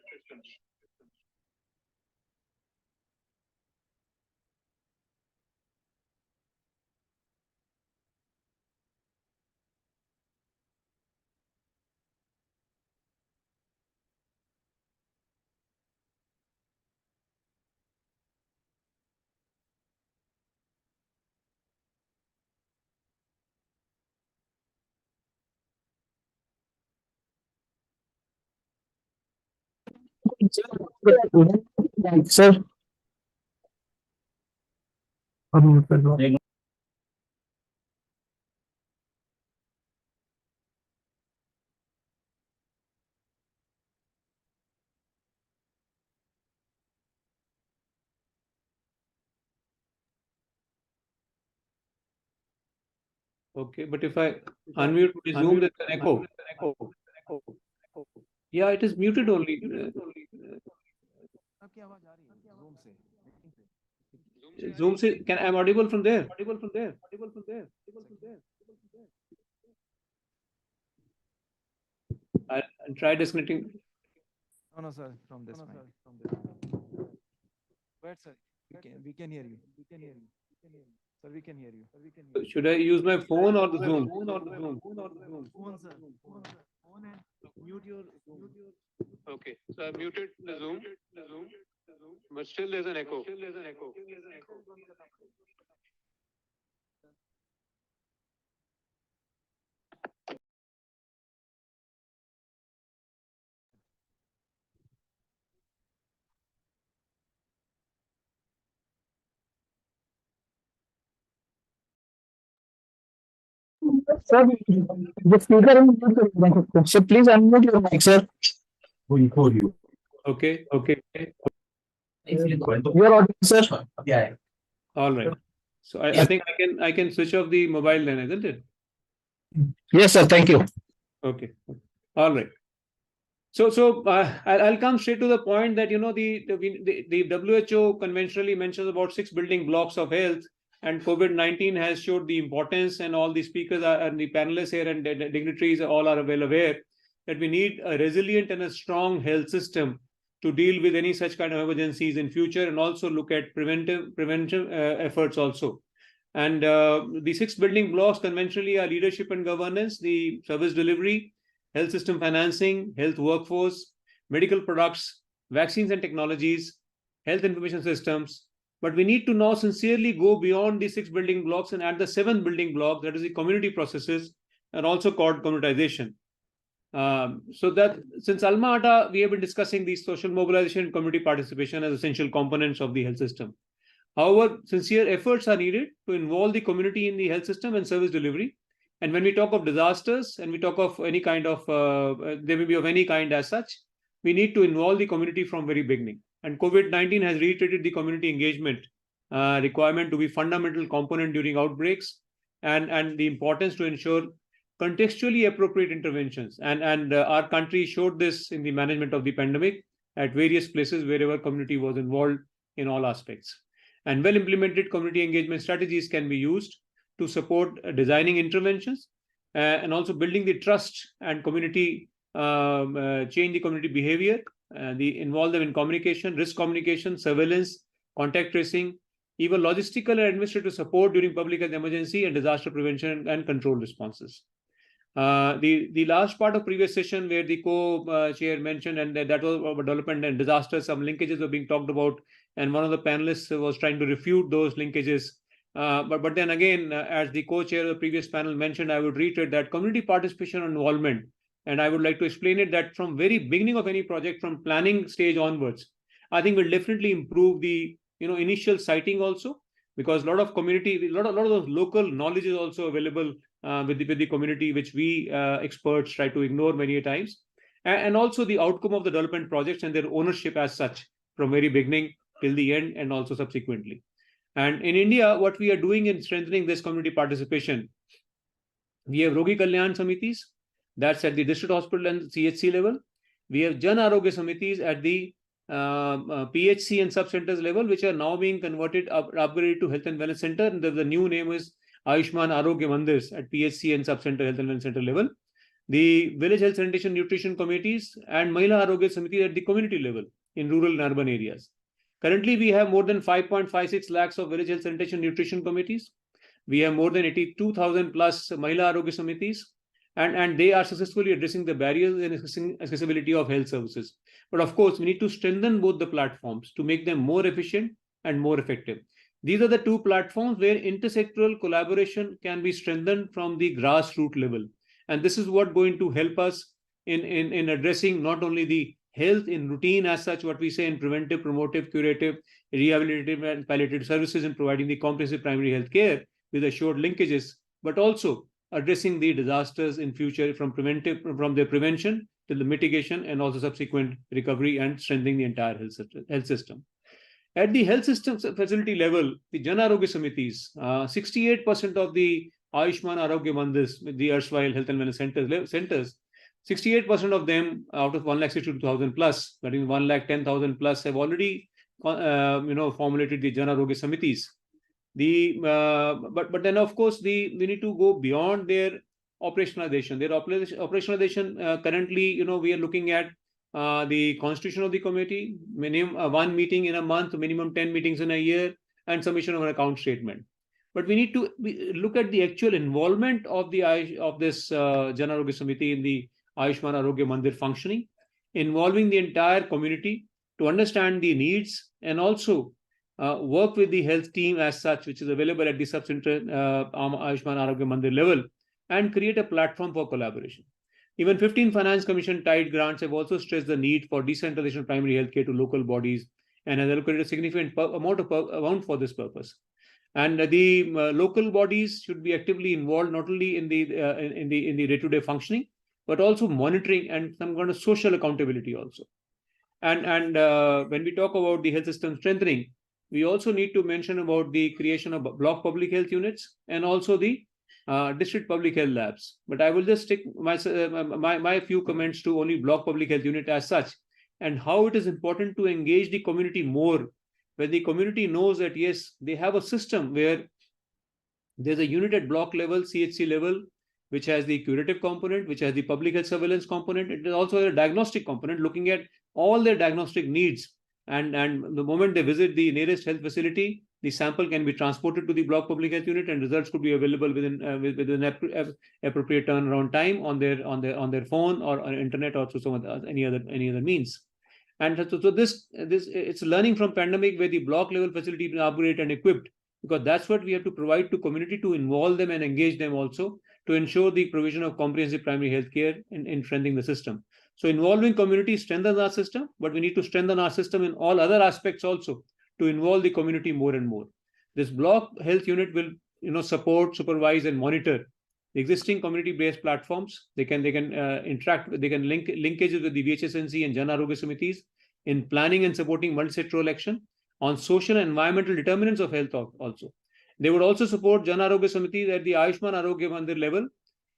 Sir. okay, but if I unmute my Zoom, there's an echo. Yeah, it is muted only. Zoom say, can I'm audible from there? I'll try disconnecting. No, sir, from this mic. Wait, sir, we can hear you. Sir, we can hear you. Should I use my phone or the Zoom? Phone, sir. Phone and mute your. Okay, so I muted the Zoom, but still there's an echo. Sir, the speaker is not. So please unmute your mic, sir. Okay. You're audible, sir. Yeah. All right. So I think I can switch off the mobile then, isn't it? Yes, sir. Thank you. Okay. All right. So I'll come straight to the point that the WHO conventionally mentions about 6 building blocks of health, and COVID-19 has showed the importance, and all the speakers and the panelists here and the dignitaries all are well aware that we need a resilient and a strong health system to deal with any such kind of emergencies in future, and also look at preventive efforts also. And the 6 building blocks conventionally are leadership and governance, the service delivery, health system financing, health workforce, medical products, vaccines and technologies, health information systems. But we need to now sincerely go beyond the 6 building blocks and add the 7th building block, that is the community processes, and also called communitization. So that since Alma Ata, we have been discussing the social mobilization and community participation as essential components of the health system. However, sincere efforts are needed to involve the community in the health system and service delivery. And when we talk of disasters and we talk of any kind of, they may be of any kind as such, we need to involve the community from very beginning. And COVID-19 has reiterated the community engagement requirement to be fundamental component during outbreaks, and the importance to ensure contextually appropriate interventions. And our country showed this in the management of the pandemic at various places wherever community was involved in all aspects. And well-implemented community engagement strategies can be used to support designing interventions and also building the trust and community, change the community behavior, involve them in communication, risk communication, surveillance, contact tracing, even logistical and administrative support during public health emergency and disaster prevention and control responses. The last part of previous session where the co-chair mentioned, and that was about development and disaster, some linkages were being talked about, and one of the panelists was trying to refute those linkages. But then again, as the co-chair of the previous panel mentioned, I would reiterate that community participation and involvement, and I would like to explain it that from very beginning of any project, from planning stage onwards, I think will definitely improve the initial siting also, because a lot of community, a lot of those local knowledge is also available with the community, which we experts try to ignore many times, and also the outcome of the development projects and their ownership as such from very beginning till the end, and also subsequently. And in India, what we are doing in strengthening this community participation, we have Rogi Kalyan Samitis, that's at the district hospital and CHC level. We have Jan Arogya Samitis at the PHC and sub-centers level, which are now being converted, upgraded to health and wellness center. And the new name is Ayushman Arogya Mandirs at PHC and sub-center health and wellness center level. The village health sanitation nutrition committees and Mahila Arogya Samitis at the community level in rural and urban areas. Currently, we have more than 5.56 lakhs of village health sanitation nutrition committees. We have more than 82,000 plus Mahila Arogya Samitis, and they are successfully addressing the barriers and accessibility of health services. But of course, we need to strengthen both the platforms to make them more efficient and more effective. These are the two platforms where intersectoral collaboration can be strengthened from the grassroots level. And this is what going to help us in addressing not only the health in routine as such, what we say in preventive, promotive, curative, rehabilitative, and palliative services, and providing the comprehensive primary health care with assured linkages, but also addressing the disasters in future from their prevention to the mitigation and also subsequent recovery and strengthening the entire health system. At the health system facility level, the Jan Arogya Samitis, 68% of the Ayushman Arogya Mandirs, the erstwhile health and wellness centers, 68% of them out of 1,62,000 plus, that is 1,10,000 plus, have already formulated the Jan Arogya Samitis. But then of course we need to go beyond their operationalization. Their operationalization currently, we are looking at the constitution of the committee, minimum 1 meeting in a month, minimum 10 meetings in a year, and submission of an account statement. But we need to look at the actual involvement of this Jan Arogya Samiti in the Ayushman Arogya Mandir functioning, involving the entire community to understand the needs and also work with the health team as such, which is available at the sub-center Ayushman Arogya Mandir level, and create a platform for collaboration. Even 15 Finance Commission tied grants have also stressed the need for decentralization of primary health care to local bodies and has allocated a significant amount for this purpose. And the local bodies should be actively involved not only in the day-to-day functioning, but also monitoring and some kind of social accountability also. And when we talk about the health system strengthening, we also need to mention about the creation of block public health units and also the district public health labs. But I will just stick my few comments to only block public health unit as such, and how it is important to engage the community more, where the community knows that yes, they have a system where there's a unit at block level, CHC level, which has the curative component, which has the public health surveillance component. It is also a diagnostic component, looking at all their diagnostic needs. And the moment they visit the nearest health facility, the sample can be transported to the block public health unit, and results could be available within appropriate turnaround time on their phone or on internet or through any other means. And so this it's learning from pandemic, where the block level facility is upgraded and equipped, because that's what we have to provide to community, to involve them and engage them also, to ensure the provision of comprehensive primary health care in strengthening the system. So involving community strengthens our system, but we need to strengthen our system in all other aspects also to involve the community more and more. This block health unit will support, supervise, and monitor the existing community-based platforms. They can interact, they can linkages with the VHSNC and Jan Arogya Samitis in planning and supporting multi-sectoral action on social and environmental determinants of health also. They would also support Jan Arogya Samiti at the Ayushman Arogya Mandir level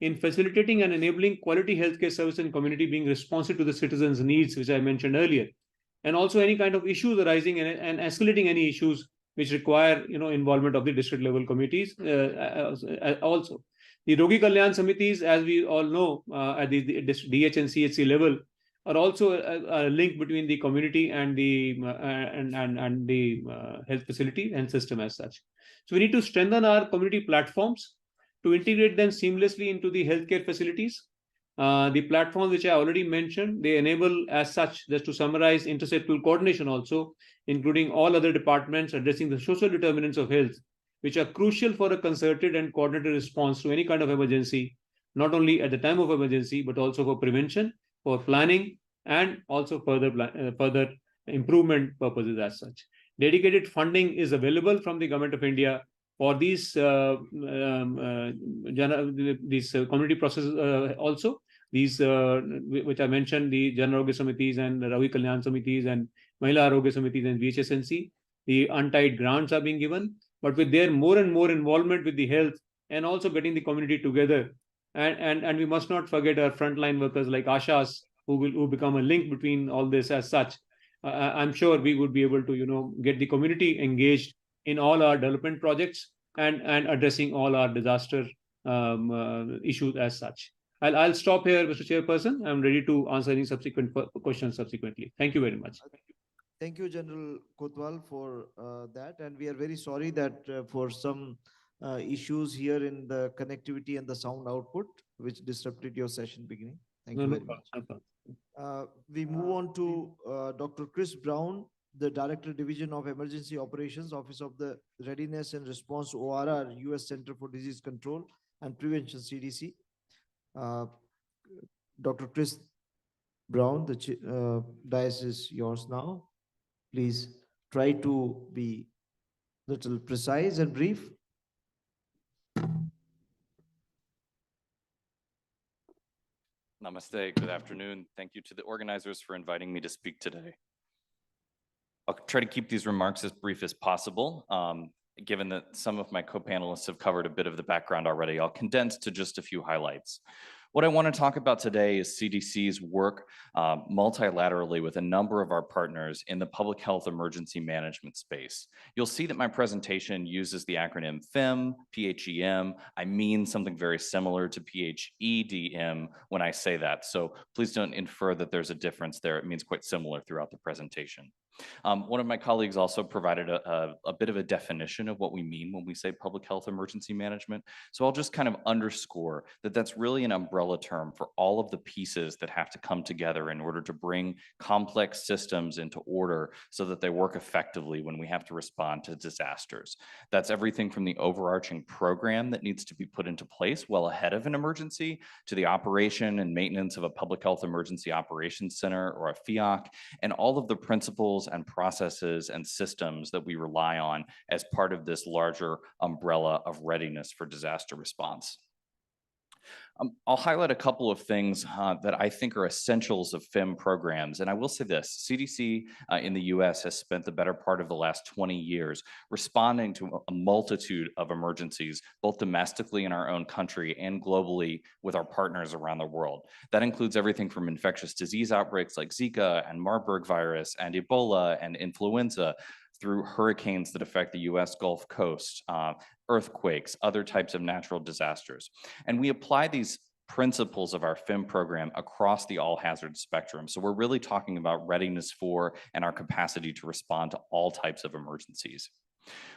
in facilitating and enabling quality healthcare service and community being responsive to the citizens' needs, which I mentioned earlier, and also any kind of issues arising and escalating any issues which require involvement of the district level committees also. The Rogi Kalyan Samitis, as we all know, at the DH and CHC level, are also a link between the community and the health facility and system as such. So we need to strengthen our community platforms to integrate them seamlessly into the healthcare facilities. The platforms which I already mentioned, they enable as such, just to summarize, intersectoral coordination also, including all other departments addressing the social determinants of health, which are crucial for a concerted and coordinated response to any kind of emergency, not only at the time of emergency, but also for prevention, for planning, and also further improvement purposes as such. Dedicated funding is available from the Government of India for these community processes also. These, which I mentioned, the Jan Arogya Samitis and the Ravi Kalyan Samitis and Mahila Arogya Samitis and VHSNC, the untied grants are being given, but with their more and more involvement with the health and also getting the community together. And we must not forget our frontline workers like Ashas, who become a link between all this as such. I'm sure we would be able to, get the community engaged in all our development projects and addressing all our disaster issues as such. I'll stop here, Mr. Chairperson. I'm ready to answer any subsequent questions subsequently. Thank you very much. Thank you, General Kotwal, for that. And we are very sorry that for some issues here in the connectivity and the sound output, which disrupted your session beginning. Thank you very much. We move on to Dr. Chris Brown, the Director Division of Emergency Operations, Office of the Readiness and Response ORR, U.S. Center for Disease Control and Prevention, CDC. Dr. Chris Brown, the dais is yours now. Please try to be a little precise and brief. Namaste, good afternoon. Thank you to the organizers for inviting me to speak today. I'll try to keep these remarks as brief as possible. Given that some of my co-panelists have covered a bit of the background already, I'll condense to just a few highlights. What I want to talk about today is CDC's work multilaterally with a number of our partners in the public health emergency management space. You'll see that my presentation uses the acronym PHEM, PHEM. I mean something very similar to PHEDM when I say that, so please don't infer that there's a difference there. It means quite similar throughout the presentation. One of my colleagues also provided a bit of a definition of what we mean when we say public health emergency management. So I'll just kind of underscore that that's really an umbrella term for all of the pieces that have to come together in order to bring complex systems into order so that they work effectively when we have to respond to disasters. That's everything from the overarching program that needs to be put into place well ahead of an emergency to the operation and maintenance of a public health emergency operations center or a FEOC, and all of the principles and processes and systems that we rely on as part of this larger umbrella of readiness for disaster response. I'll highlight a couple of things that I think are essentials of PHEM programs. And I will say this, CDC in the US has spent the better part of the last 20 years responding to a multitude of emergencies, both domestically in our own country and globally with our partners around the world. That includes everything from infectious disease outbreaks like Zika and Marburg virus and Ebola and influenza, through hurricanes that affect the US Gulf Coast, earthquakes, other types of natural disasters. And we apply these principles of our PHEM program across the all hazard spectrum. So we're really talking about readiness for and our capacity to respond to all types of emergencies.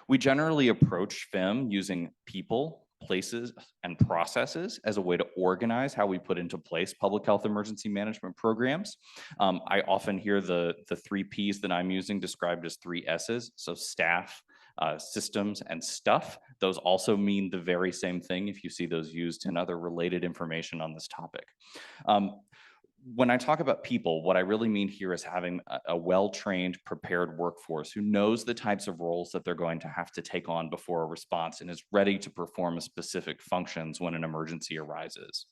We generally approach PHEM using people, places, and processes as a way to organize how we put into place public health emergency management programs. I often hear the 3 Ps that I'm using described as 3 S's, so staff, systems, and stuff. Those also mean the very same thing if you see those used in other related information on this topic. When I talk about people, what I really mean here is having a well-trained, prepared workforce who knows the types of roles that they're going to have to take on before a response and is ready to perform specific functions when an emergency arises.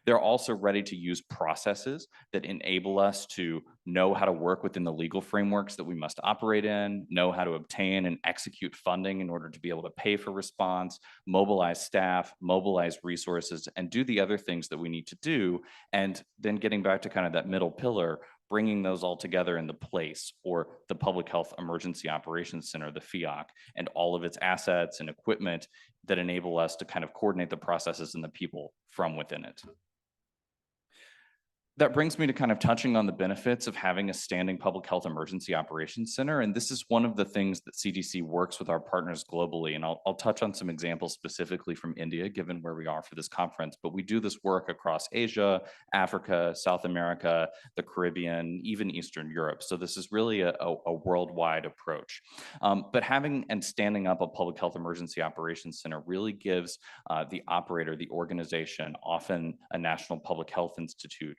They're also ready to use processes that enable us to know how to work within the legal frameworks that we must operate in, know how to obtain and execute funding in order to be able to pay for response, mobilize staff, mobilize resources, and do the other things that we need to do. And then getting back to kind of that middle pillar, bringing those all together into place, or the Public Health Emergency Operations Center, the FEOC, and all of its assets and equipment that enable us to kind of coordinate the processes and the people from within it. That brings me to kind of touching on the benefits of having a standing Public Health Emergency Operations Center. And this is one of the things that CDC works with our partners globally. And I'll touch on some examples specifically from India, given where we are for this conference. But we do this work across Asia, Africa, South America, the Caribbean, even Eastern Europe. So this is really a worldwide approach. But having and standing up a Public Health Emergency Operations Center really gives the operator, the organization, often a national public health institute,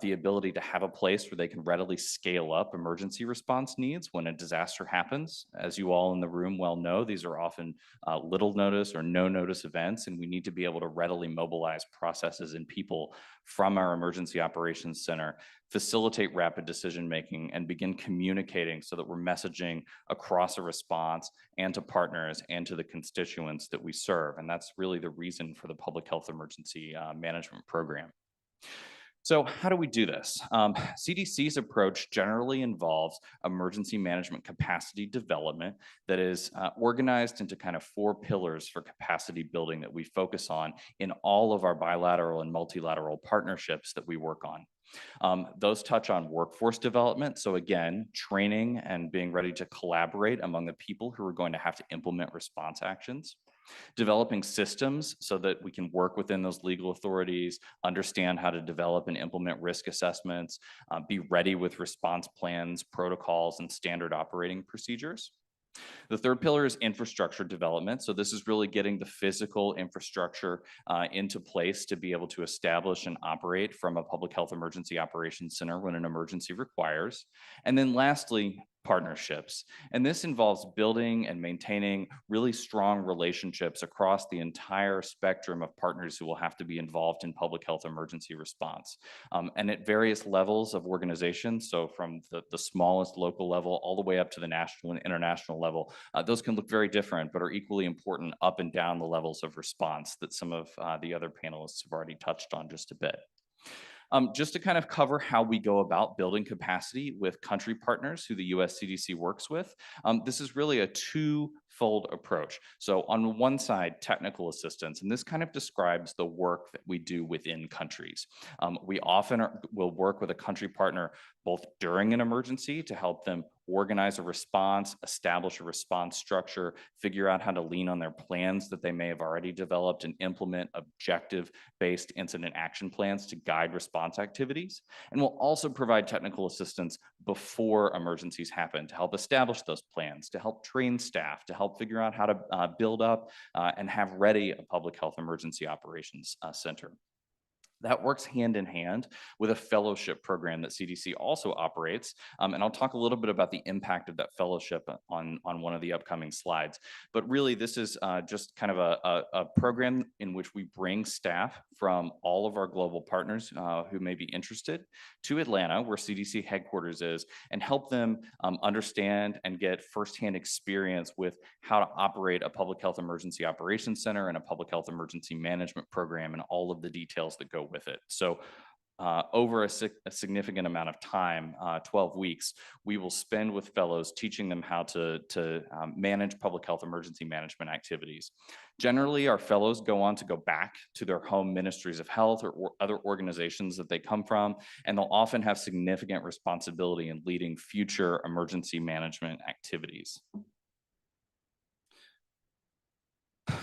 the ability to have a place where they can readily scale up emergency response needs when a disaster happens. As you all in the room well know, these are often little notice or no notice events, and we need to be able to readily mobilize processes and people from our Emergency Operations Center, facilitate rapid decision-making, and begin communicating so that we're messaging across a response and to partners and to the constituents that we serve. And that's really the reason for the Public Health Emergency Management Program. So how do we do this? CDC's approach generally involves emergency management capacity development that is organized into kind of 4 pillars for capacity building that we focus on in all of our bilateral and multilateral partnerships that we work on. Those touch on workforce development. So again, training and being ready to collaborate among the people who are going to have to implement response actions. Developing systems so that we can work within those legal authorities, understand how to develop and implement risk assessments, be ready with response plans, protocols, and standard operating procedures. The third pillar is infrastructure development. So this is really getting the physical infrastructure into place to be able to establish and operate from a Public Health Emergency Operations Center when an emergency requires. And then lastly, partnerships. And this involves building and maintaining really strong relationships across the entire spectrum of partners who will have to be involved in public health emergency response. And at various levels of organization, so from the smallest local level all the way up to the national and international level, those can look very different, but are equally important up and down the levels of response that some of the other panelists have already touched on just a bit. Just to kind of cover how we go about building capacity with country partners who the US CDC works with, this is really a twofold approach. So on one side, technical assistance, and this kind of describes the work that we do within countries. We often will work with a country partner both during an emergency to help them organize a response, establish a response structure, figure out how to lean on their plans that they may have already developed, and implement objective-based incident action plans to guide response activities. And we'll also provide technical assistance before emergencies happen to help establish those plans, to help train staff, to help figure out how to build up and have ready a public health emergency operations center. That works hand in hand with a fellowship program that CDC also operates. And I'll talk a little bit about the impact of that fellowship on one of the upcoming slides. But really, this is just kind of a program in which we bring staff from all of our global partners who may be interested to Atlanta, where CDC headquarters is, and help them understand and get firsthand experience with how to operate a public health emergency operations center and a public health emergency management program and all of the details that go with it. So over a significant amount of time, 12 weeks, we will spend with fellows teaching them how to manage public health emergency management activities. Generally, our fellows go on to go back to their home ministries of health or other organizations that they come from, and they'll often have significant responsibility in leading future emergency management activities.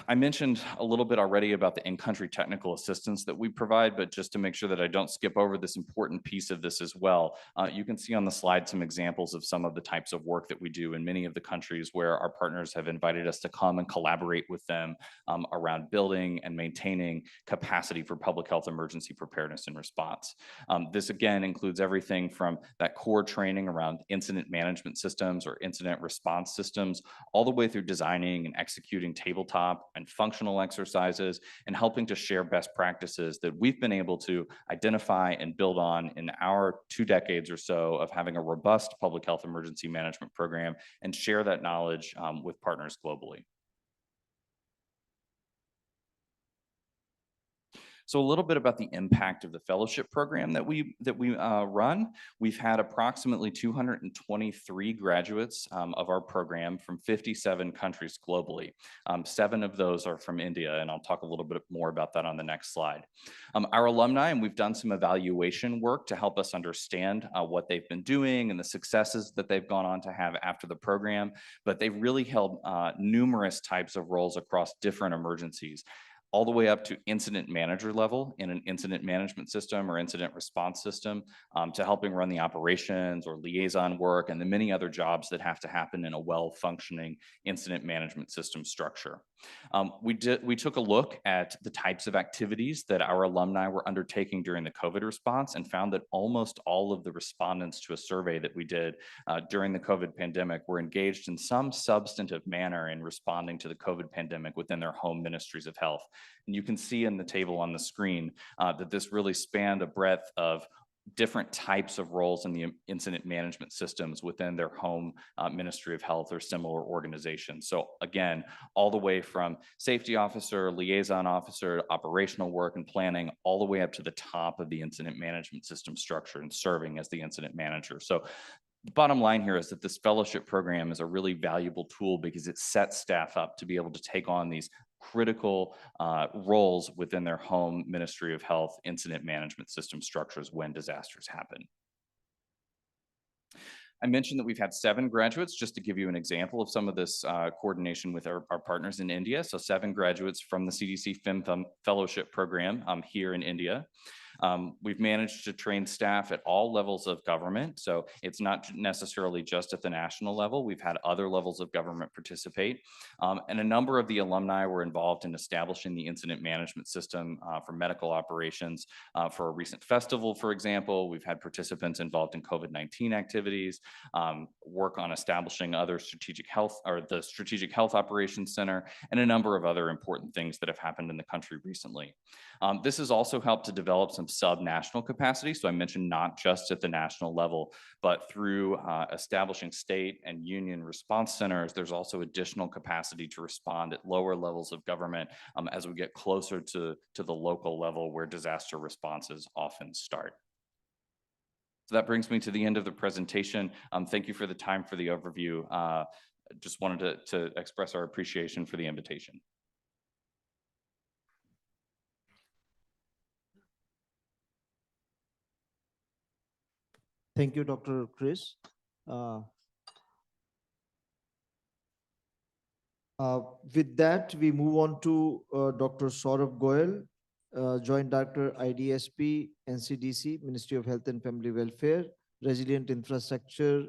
I mentioned a little bit already about the in-country technical assistance that we provide, but just to make sure that I don't skip over this important piece of this as well, you can see on the slide some examples of some of the types of work that we do in many of the countries where our partners have invited us to come and collaborate with them around building and maintaining capacity for public health emergency preparedness and response. This again includes everything from that core training around incident management systems or incident response systems, all the way through designing and executing tabletop and functional exercises, and helping to share best practices that we've been able to identify and build on in our 2 decades or so of having a robust public health emergency management program, and share that knowledge with partners globally. So a little bit about the impact of the fellowship program that we run. We've had approximately 223 graduates of our program from 57 countries globally. 7 of those are from India, and I'll talk a little bit more about that on the next slide. Our alumni, and we've done some evaluation work to help us understand what they've been doing and the successes that they've gone on to have after the program, but they've really held numerous types of roles across different emergencies, all the way up to incident manager level in an incident management system or incident response system, to helping run the operations or liaison work and the many other jobs that have to happen in a well-functioning incident management system structure. We took a look at the types of activities that our alumni were undertaking during the COVID response and found that almost all of the respondents to a survey that we did during the COVID pandemic were engaged in some substantive manner in responding to the COVID pandemic within their home ministries of health. And you can see in the table on the screen that this really spanned a breadth of different types of roles in the incident management systems within their home Ministry of Health or similar organizations. So again, all the way from safety officer, liaison officer, operational work and planning, all the way up to the top of the incident management system structure and serving as the incident manager. So the bottom line here is that this fellowship program is a really valuable tool because it sets staff up to be able to take on these critical roles within their home Ministry of Health incident management system structures when disasters happen. I mentioned that we've had 7 graduates, just to give you an example of some of this coordination with our partners in India. So 7 graduates from the CDC FIM Fellowship Program here in India. We've managed to train staff at all levels of government. So it's not necessarily just at the national level. We've had other levels of government participate. And a number of the alumni were involved in establishing the incident management system for medical operations. For a recent festival, for example, we've had participants involved in COVID-19 activities, work on establishing other strategic health or the Strategic Health Operations Center, and a number of other important things that have happened in the country recently. This has also helped to develop some sub-national capacity. So I mentioned not just at the national level, but through establishing state and union response centers, there's also additional capacity to respond at lower levels of government as we get closer to the local level where disaster responses often start. So that brings me to the end of the presentation. Thank you for the time for the overview. Just wanted to express our appreciation for the invitation. Thank you, Dr. Chris. With that, we move on to Dr. Saurabh Goyal, Joint Director, IDSP, NCDC, Ministry of Health and Family Welfare, Resilient Infrastructure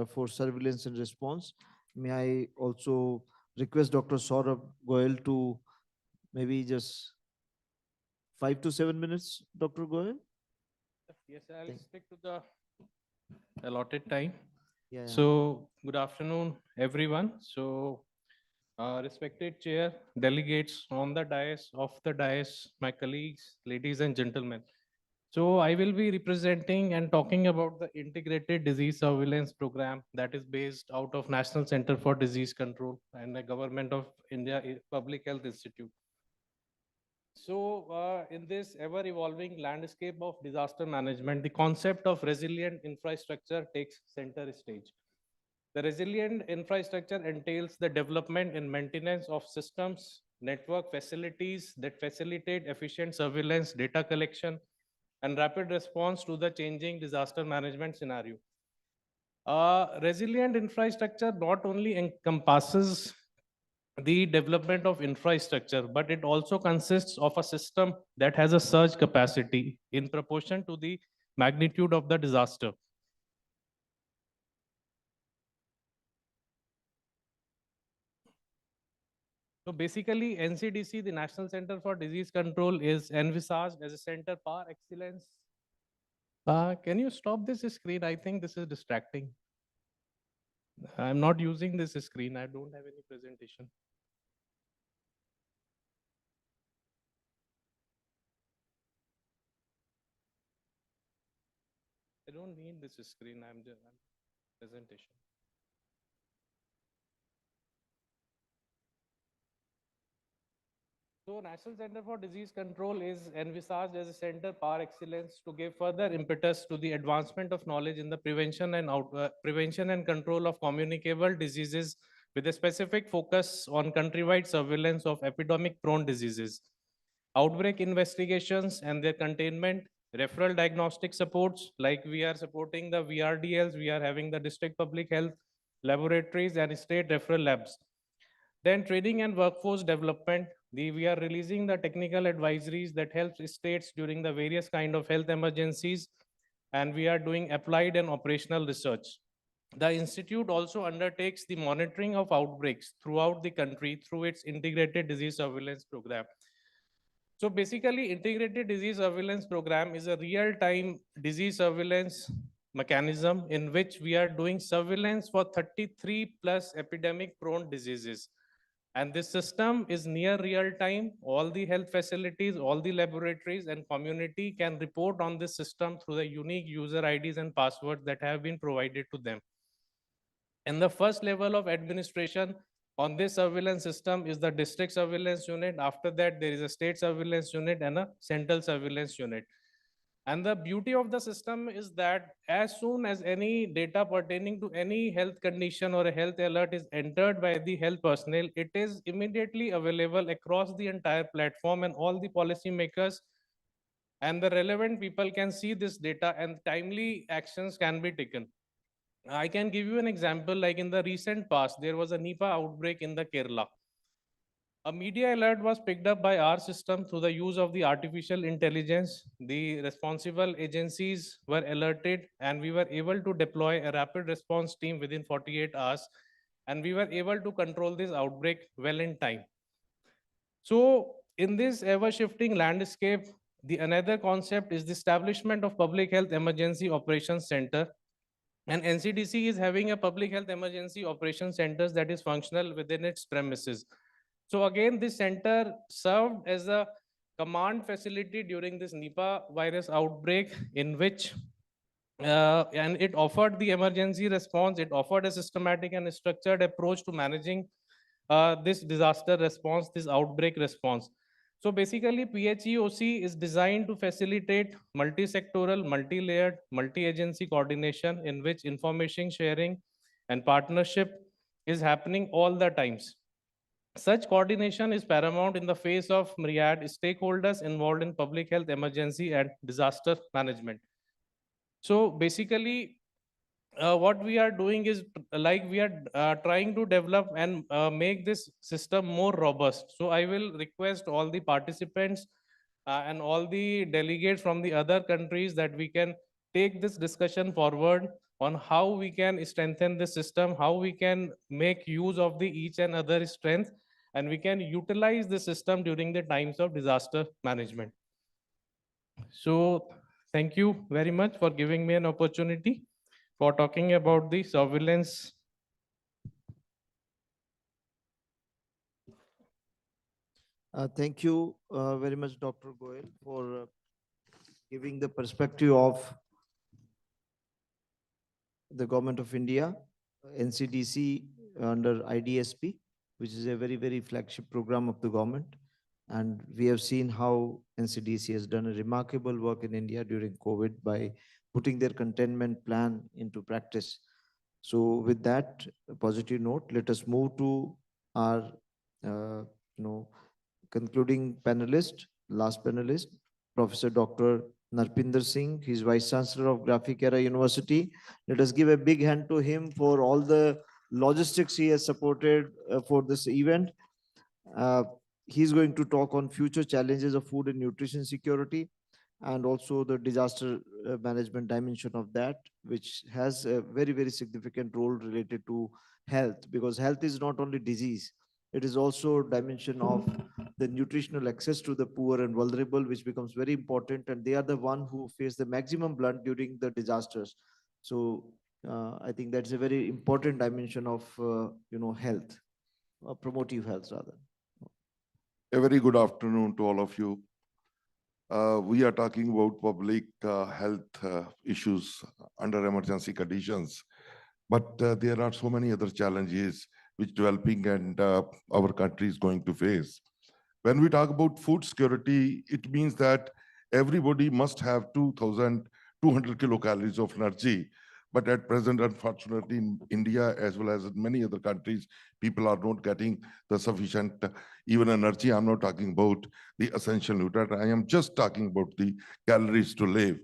for Surveillance and Response. May I also request Dr. Saurabh Goyal to maybe just 5 to 7 minutes, Dr. Goyal? Yes, I'll stick to the allotted time. Yeah. So good afternoon, everyone. So respected chair, delegates on the dais, off the dais, my colleagues, ladies and gentlemen. So I will be representing and talking about the integrated disease surveillance program that is based out of National Center for Disease Control and the Government of India Public Health Institute. So in this ever-evolving landscape of disaster management, the concept of resilient infrastructure takes center stage. The resilient infrastructure entails the development and maintenance of systems, network facilities that facilitate efficient surveillance, data collection, and rapid response to the changing disaster management scenario. Resilient infrastructure not only encompasses the development of infrastructure, but it also consists of a system that has a surge capacity in proportion to the magnitude of the disaster. So basically, NCDC, the National Center for Disease Control, is envisaged as a center for excellence. Can you stop this screen? I think this is distracting. I'm not using this screen. I don't have any presentation. I don't need this screen. I'm just presentation. So National Center for Disease Control is envisaged as a center par excellence to give further impetus to the advancement of knowledge in the prevention and control of communicable diseases, with a specific focus on countrywide surveillance of epidemic-prone diseases, outbreak investigations and their containment, referral diagnostic supports, like we are supporting the VRDLs, we are having the district public health laboratories and state referral labs. Then training and workforce development, we are releasing the technical advisories that helps states during the various kind of health emergencies, and we are doing applied and operational research. The institute also undertakes the monitoring of outbreaks throughout the country through its integrated disease surveillance program. So basically, integrated disease surveillance program is a real-time disease surveillance mechanism in which we are doing surveillance for 33 plus epidemic-prone diseases. And this system is near real time. All the health facilities, all the laboratories and community can report on this system through the unique user IDs and passwords that have been provided to them. And the first level of administration on this surveillance system is the district surveillance unit. After that, there is a state surveillance unit and a central surveillance unit. And the beauty of the system is that as soon as any data pertaining to any health condition or a health alert is entered by the health personnel, it is immediately available across the entire platform, and all the policymakers and the relevant people can see this data and timely actions can be taken. I can give you an example, like in the recent past, there was a Nipah outbreak in the Kerala. A media alert was picked up by our system through the use of the artificial intelligence. The responsible agencies were alerted and we were able to deploy a rapid response team within 48 hours, and we were able to control this outbreak well in time. So in this ever-shifting landscape, the another concept is the establishment of Public Health Emergency Operations Center. And NCDC is having a Public Health Emergency Operations Centers that is functional within its premises. So again, this center served as a command facility during this Nipah virus outbreak, in which and it offered the emergency response. It offered a systematic and structured approach to managing this disaster response, this outbreak response. So basically, PHEOC is designed to facilitate multi-sectoral, multi-layered, multi-agency coordination in which information sharing and partnership is happening all the times. Such coordination is paramount in the face of myriad stakeholders involved in public health emergency and disaster management. So basically, what we are doing is like we are trying to develop and make this system more robust. So I will request all the participants and all the delegates from the other countries that we can take this discussion forward on how we can strengthen the system, how we can make use of the each and other strength, and we can utilize the system during the times of disaster management. So thank you very much for giving me an opportunity for talking about the surveillance. Thank you very much, Dr. Goel, for giving the perspective of the Government of India, NCDC under IDSP, which is a very, very flagship program of the government. And we have seen how NCDC has done a remarkable work in India during COVID by putting their containment plan into practice. So with that positive note, let us move to our concluding panelist, last panelist, Professor Dr. Narpinder Singh. He's Vice Chancellor of Graphic Era University. Let us give a big hand to him for all the logistics he has supported for this event. He's going to talk on future challenges of food and nutrition security, and also the disaster management dimension of that, which has a very, very significant role related to health, because health is not only disease, it is also a dimension of the nutritional access to the poor and vulnerable, which becomes very important, and they are the one who face the maximum blood during the disasters. So I think that's a very important dimension of health, promotive health rather. A very good afternoon to all of you. We are talking about public health issues under emergency conditions, but there are so many other challenges which developing and our country is going to face. When we talk about food security, it means that everybody must have 2,200 kilocalories of energy. But at present, unfortunately, in India as well as in many other countries, people are not getting the sufficient even energy. I'm not talking about the essential nutrient. I am just talking about the calories to live.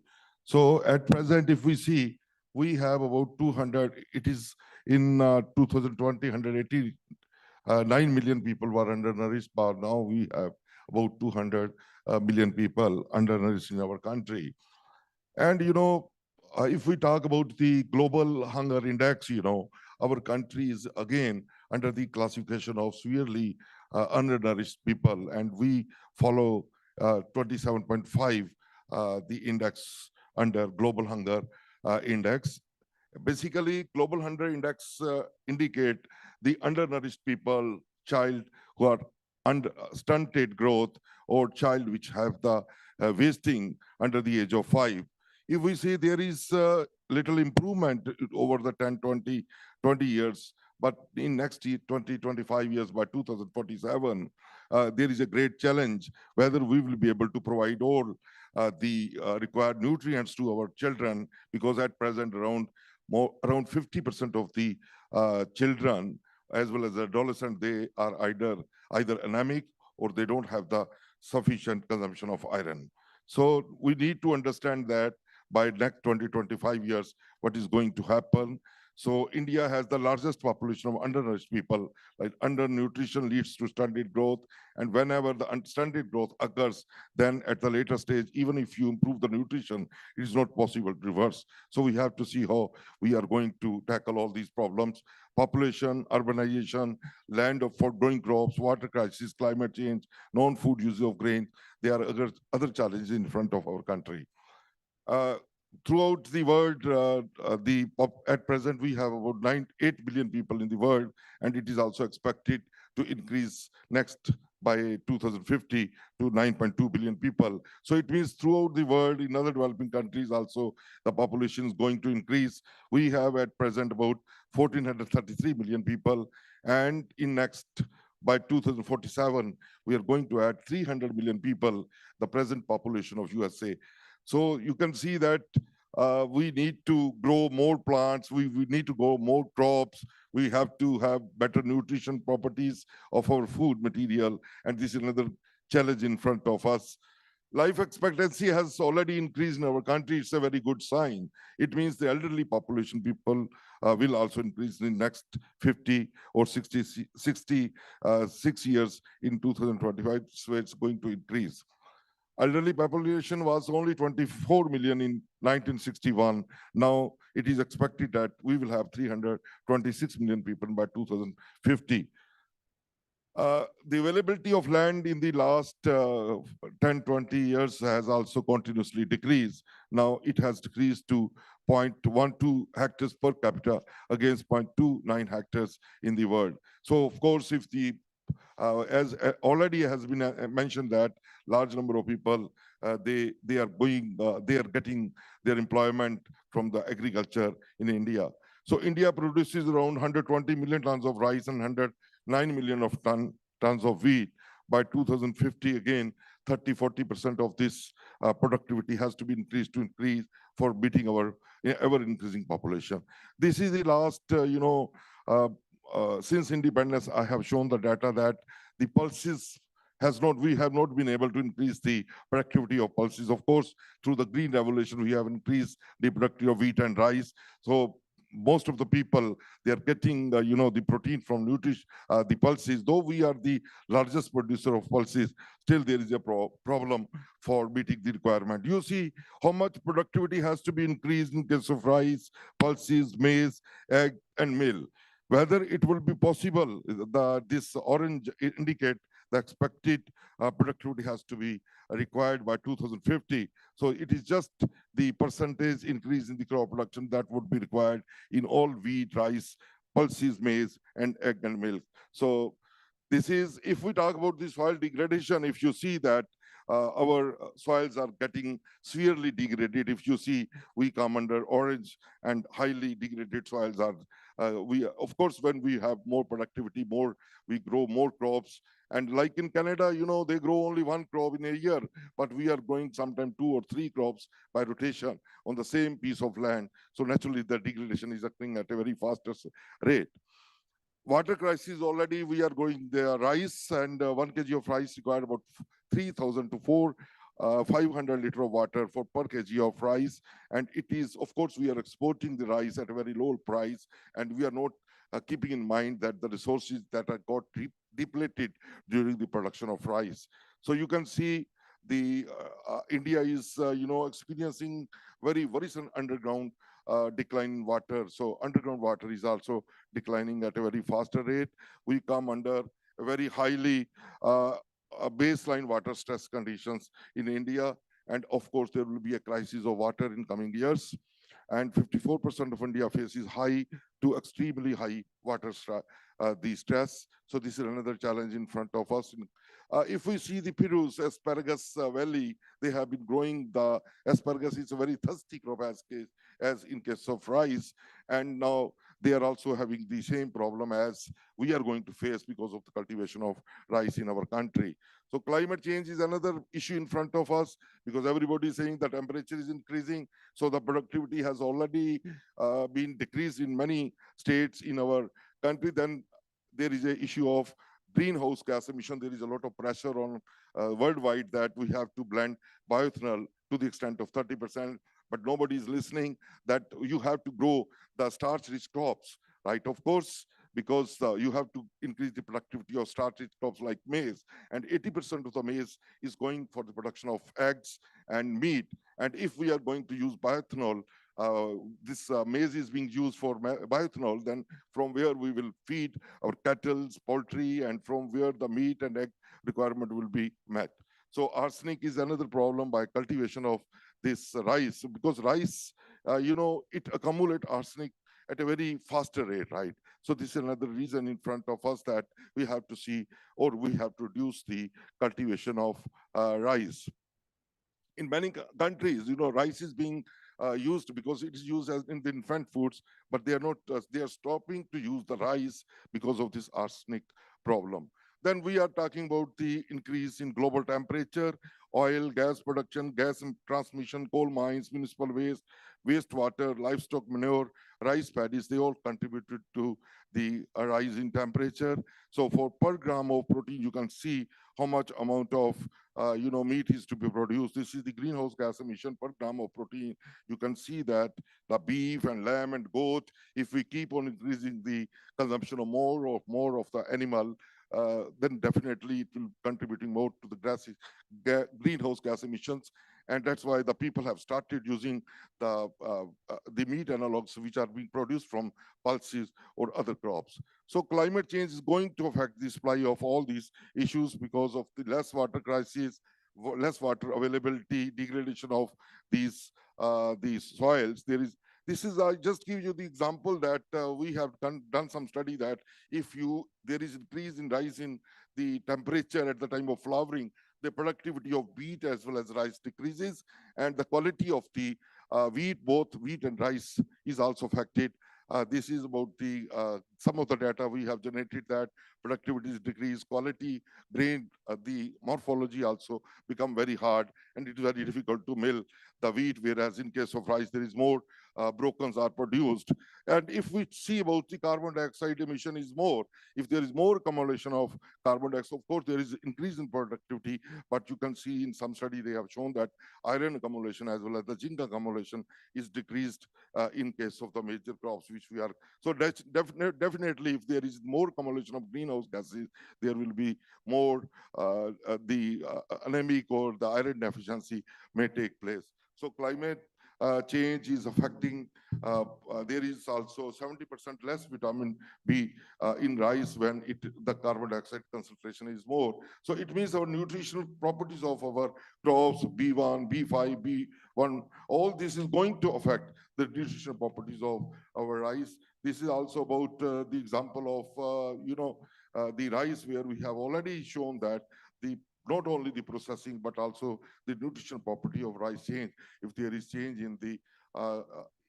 So at present, if we see, we have about 200, it is in 2020, 9 million people were undernourished, but now we have about 200 million people undernourished in our country. And, if we talk about the global hunger index, our country is again under the classification of severely undernourished people, and we follow 27.5, the index under global hunger index. Basically, global hunger index indicate the undernourished people, child who are under stunted growth, or child which have the wasting under the age of 5. If we see there is little improvement over the 10, 20 years, but in next year, 20, 25 years, by 2047, there is a great challenge whether we will be able to provide all the required nutrients to our children, because at present around 50% of the children as well as adolescents, they are either anemic or they don't have the sufficient consumption of iron. So we need to understand that by next 20, 25 years, what is going to happen. So India has the largest population of undernourished people. Like undernutrition leads to stunted growth. And whenever the stunted growth occurs, then at the later stage, even if you improve the nutrition, it is not possible to reverse. So we have to see how we are going to tackle all these problems. Population, urbanization, land for growing crops, water crisis, climate change, non-food use of grain. There are other challenges in front of our country. Throughout the world, at present, we have about 8 billion people in the world, and it is also expected to increase next by 2050 to 9.2 billion people. So it means throughout the world, in other developing countries also, the population is going to increase. We have at present about 1,433 million people, and in by 2047, we are going to add 300 million people, the present population of USA. So you can see that we need to grow more plants, we need to grow more crops, we have to have better nutrition properties of our food material, and this is another challenge in front of us. Life expectancy has already increased in our country. It's a very good sign. It means the elderly population people will also increase in the next 50 or 66 years in 2025, so it's going to increase. Elderly population was only 24 million in 1961. Now it is expected that we will have 326 million people by 2050. The availability of land in the last 10, 20 years has also continuously decreased. Now it has decreased to 0.12 hectares per capita against 0.29 hectares in the world. So of course, if the as already has been mentioned that large number of people, they are getting their employment from the agriculture in India. So India produces around 120 million tons of rice and 109 million of tons of wheat. By 2050, again, 30-40% of this productivity has to be increased for meeting our ever-increasing population. This is the last, since independence, I have shown the data that the pulses we have not been able to increase the productivity of pulses. Of course, through the Green Revolution, we have increased the productivity of wheat and rice. So most of the people, they are getting, the protein from the pulses. Though we are the largest producer of pulses, still there is a problem for meeting the requirement. You see how much productivity has to be increased in case of rice, pulses, maize, egg, and meal. Whether it will be possible, this orange indicate the expected productivity has to be required by 2050. So it is just the percentage increase in the crop production that would be required in all wheat, rice, pulses, maize, and egg and milk. So this is, if we talk about this soil degradation, if you see that our soils are getting severely degraded. If you see, we come under orange, and highly degraded soils are, of course, when we have more productivity, we grow more crops. And like in Canada, they grow only one crop in a year, but we are growing sometimes 2 or 3 crops by rotation on the same piece of land. So naturally, the degradation is occurring at a very fastest rate. Water crisis, already we are growing the rice, and 1 kg of rice required about 3,000 to 500 liter of water per kg of rice. And it is, of course, we are exporting the rice at a very low price, and we are not keeping in mind that the resources that are got depleted during the production of rice. So you can see the India is, experiencing very worrisome underground decline in water. So underground water is also declining at a very faster rate. We come under a very highly baseline water stress conditions in India. And of course, there will be a crisis of water in coming years. And 54% of India faces high to extremely high water stress. So this is another challenge in front of us. If we see the Peru's asparagus valley, they have been growing the asparagus. It's a very thirsty crop as in case of rice. And now they are also having the same problem as we are going to face because of the cultivation of rice in our country. So climate change is another issue in front of us, because everybody is saying that temperature is increasing. So the productivity has already been decreased in many states in our country. Then there is an issue of greenhouse gas emission. There is a lot of pressure on worldwide that we have to blend bioethanol to the extent of 30%. But nobody is listening that you have to grow the starch-rich crops, right? Of course, because you have to increase the productivity of starch-rich crops like maize. And 80% of the maize is going for the production of eggs and meat. And if we are going to use bioethanol, this maize is being used for bioethanol, then from where we will feed our cattle, poultry, and from where the meat and egg requirement will be met. So arsenic is another problem by cultivation of this rice, because rice, it accumulates arsenic at a very faster rate, right? So this is another reason in front of us that we have to see, or we have to reduce the cultivation of rice. In many countries, rice is being used because it is used as in the infant foods, but they are not. They are stopping to use the rice because of this arsenic problem. Then we are talking about the increase in global temperature, oil, gas production, gas transmission, coal mines, municipal waste, wastewater, livestock manure, rice paddies. They all contributed to the rise in temperature. So for per gram of protein, you can see how much amount of meat is to be produced. This is the greenhouse gas emission per gram of protein. You can see that the beef and lamb and goat, if we keep on increasing the consumption of more of the animal, then definitely it will contributing more to the greenhouse gas emissions. And that's why the people have started using the meat analogs which are being produced from pulses or other crops. So climate change is going to affect the supply of all these issues because of the less water crisis, less water availability, degradation of these soils. I just give you the example that we have done some study that if there is increase in rise in the temperature at the time of flowering, the productivity of wheat as well as rice decreases, and the quality of the wheat, both wheat and rice, is also affected. This is about some of the data we have generated that productivity is decreased, quality, grain, the morphology also become very hard, and it is very difficult to mill the wheat, whereas in case of rice, there is more brokens are produced. And if we see about the carbon dioxide emission is more, if there is more accumulation of carbon dioxide, of course, there is increase in productivity, but you can see in some study, they have shown that iron accumulation as well as the zinc accumulation is decreased in case of the major crops, which we are. So that's definitely, if there is more accumulation of greenhouse gases, there will be more anemic or the iron deficiency may take place. So climate change is affecting, there is also 70% less vitamin B in rice when the carbon dioxide concentration is more. So it means our nutritional properties of our crops, B1, B5, B1, all this is going to affect the nutritional properties of our rice. This is also about the example of, the rice, where we have already shown that the not only the processing, but also the nutritional property of rice change. If there is change in the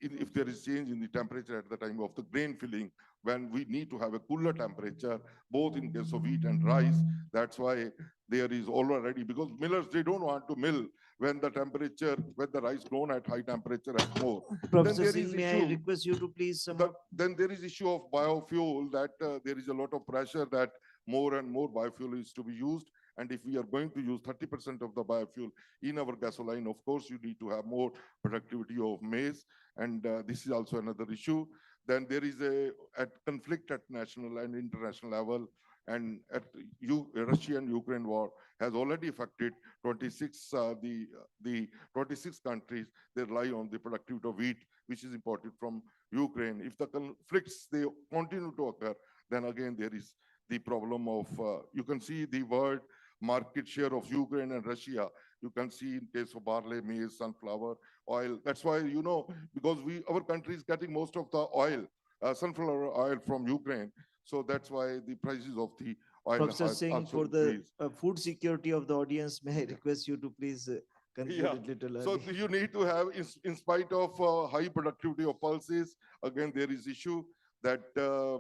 if there is change in the temperature at the time of the grain filling, when we need to have a cooler temperature, both in case of wheat and rice, that's why there is already, because millers, they don't want to mill when the temperature, when the rice grown at high temperature and more. Professor Singh, may I request you to please sum up? Then there is issue of biofuel, that there is a lot of pressure that more and more biofuel is to be used. And if we are going to use 30% of the biofuel in our gasoline, of course, you need to have more productivity of maize. And this is also another issue. Then there is a conflict at national and international level. And at Russia and Ukraine war has already affected 26, the 26 countries. They rely on the productivity of wheat, which is imported from Ukraine. If the conflicts, they continue to occur, then again, there is the problem of, you can see the world market share of Ukraine and Russia. You can see in case of barley, maize, sunflower oil. That's why, you know, because our country is getting most of the oil, sunflower oil from Ukraine. So that's why the prices of the oil Professor has Singh, also for the increased. food security of the audience, may I request you to please conclude Yeah. it little So early. you need to have, in spite of high productivity of pulses, again, there is issue that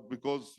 because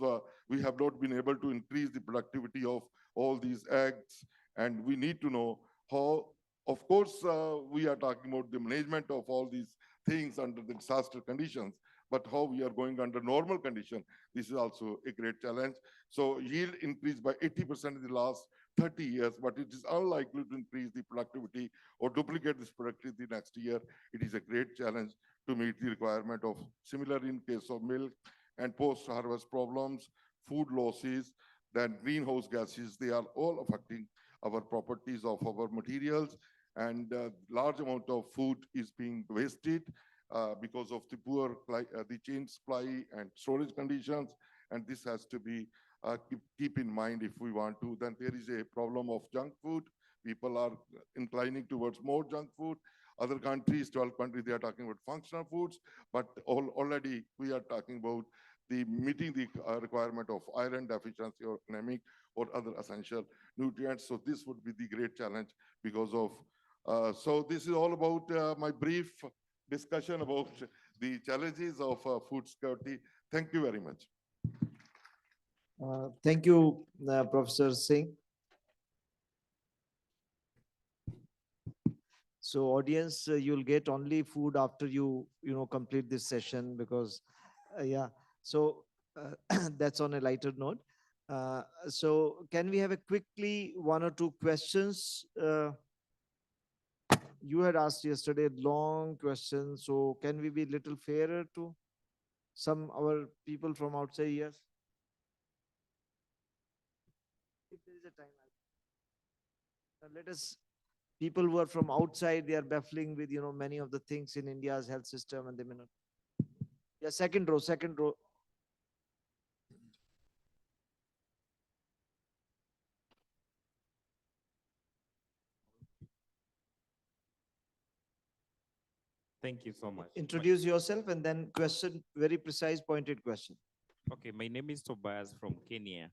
we have not been able to increase the productivity of all these eggs, and we need to know how, of course, we are talking about the management of all these things under the disaster conditions, but how we are going under normal condition, this is also a great challenge. So yield increased by 80% in the last 30 years, but it is unlikely to increase the productivity or duplicate this productivity next year. It is a great challenge to meet the requirement of, similar in case of milk and post-harvest problems, food losses, then greenhouse gases, they are all affecting our properties of our materials, and large amount of food is being wasted because of the poor, the change supply and storage conditions, and this has to be keep in mind if we want to. Then there is a problem of junk food. People are inclining towards more junk food. Other countries, 12 countries, they are talking about functional foods, but already we are talking about the meeting the requirement of iron deficiency or anemic or other essential nutrients. So this would be the great challenge because of, so this is all about my brief discussion about the challenges of food security. Thank you very much. Thank you, Professor Singh. So audience, you'll get only food after you complete this session, because yeah, so that's on a lighter note. So can we have a quickly one or two questions? You had asked yesterday long questions, so can we be little fairer to some our people from outside? Yes. If there is a time, let us. People who are from outside, they are baffling with many of the things in India's health system, and they may not. Yeah, second row, second row. Thank you so much. Introduce yourself and then question, very precise, pointed question. Okay, my name is Tobias from Kenya.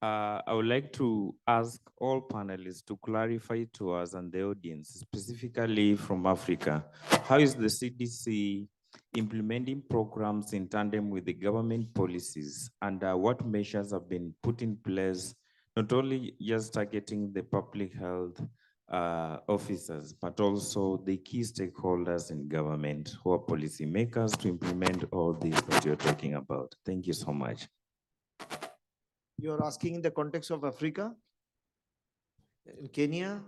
I would like to ask all panelists to clarify to us and the audience, specifically from Africa, how is the CDC implementing programs in tandem with the government policies, and what measures have been put in place, not only just targeting the public health officers, but also the key stakeholders in government who are policymakers to implement all these that you're talking about. Thank you so much. You're asking in the context of Africa? In Kenya?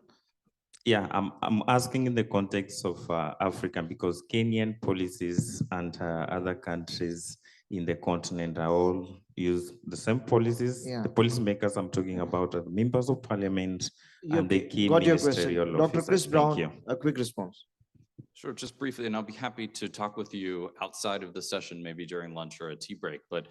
Yeah, I'm asking in the context of Africa, because Kenyan policies and other countries in the continent are all use the same policies. Yeah. The policymakers I'm talking about are the members of parliament and the key Got your question. ministerial Dr. officers. Chris Thank Brown, you. a quick response. Sure, just briefly, and I'll be happy to talk with you outside of the session, maybe during lunch or a tea break. But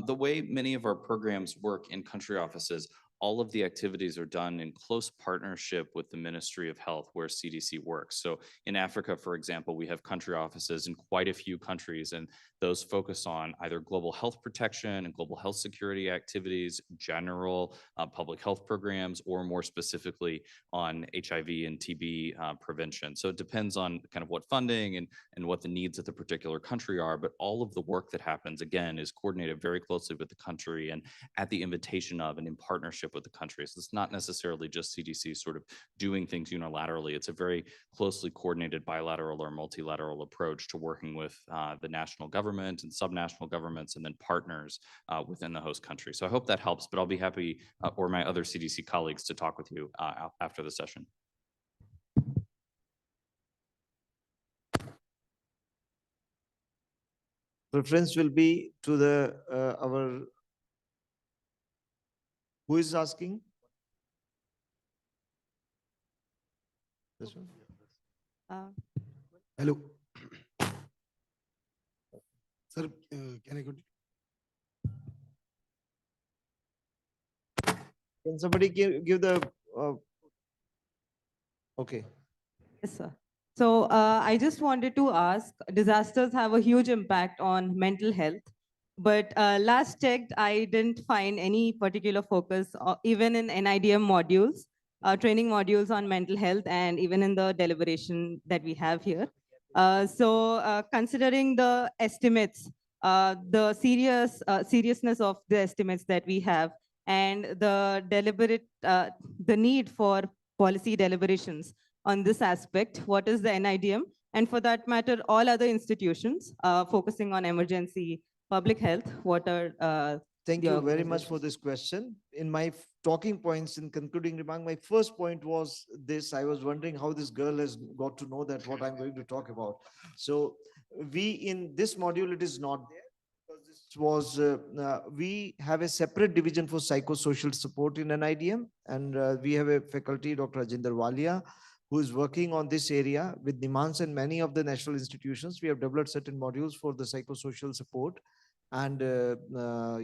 the way many of our programs work in country offices all of the activities are done in close partnership with the Ministry of Health where CDC works. So in Africa, for example, we have country offices in quite a few countries, and those focus on either global health protection and global health security activities, general public health programs, or more specifically on HIV and TB prevention. So it depends on kind of what funding and what the needs of the particular country are, but all of the work that happens, again, is coordinated very closely with the country and at the invitation of and in partnership with the country. So it's not necessarily just CDC sort of doing things unilaterally. It's a very closely coordinated bilateral or multilateral approach to working with the national government and subnational governments and then partners within the host country. So I hope that helps, but I'll be happy or my other CDC colleagues to talk with you after the session. Preference will be to the our. Who is asking? This one? Hello. Sir, can I go? Can somebody give the? Okay. Yes, sir. So I just wanted to ask, disasters have a huge impact on mental health, but last checked, I didn't find any particular focus, even in NIDM modules, training modules on mental health, and even in the deliberation that we have here. So considering the estimates, the seriousness of the estimates that we have, and the the need for policy deliberations on this aspect, what is the NIDM? And for that matter, all other institutions focusing on emergency public health, what are Thank you very much for this question. In my talking points, in concluding remark, my first point was this: I was wondering how this girl has got to know that what I'm going to talk about. So we, in this module, it is not there. This was we have a separate division for psychosocial support in NIDM, and we have a faculty, Dr. Ajinder Walia, who is working on this area with demands and many of the national institutions. We have developed certain modules for the psychosocial support, and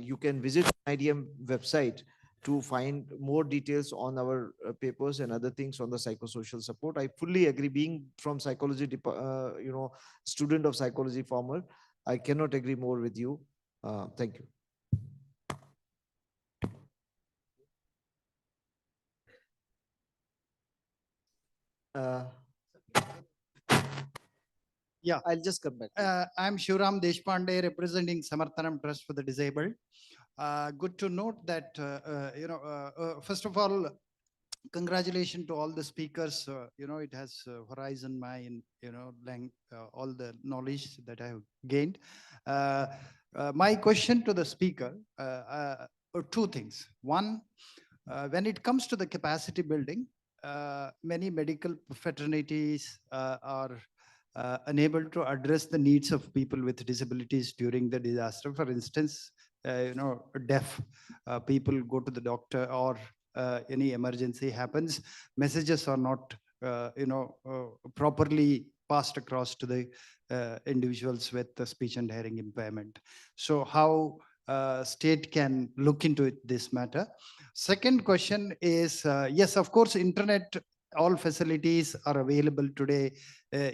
you can visit IDM website to find more details on our papers and other things on the psychosocial support. I fully agree. Being from psychology, student of psychology former, I cannot agree more with you. Thank you. Yeah, I'll just come back. I'm Shivram Deshpande, representing Samarthanam Trust for the Disabled. Good to note that, first of all, congratulations to all the speakers. It has horizon my, all the knowledge that I have gained. My question to the speaker, two things. One, when it comes to the capacity building, many medical fraternities are unable to address the needs of people with disabilities during the disaster. For instance, deaf people go to the doctor, or any emergency happens, messages are not properly passed across to the individuals with the speech and hearing impairment. So how state can look into this matter? Second question is, yes, of course, internet, all facilities are available today.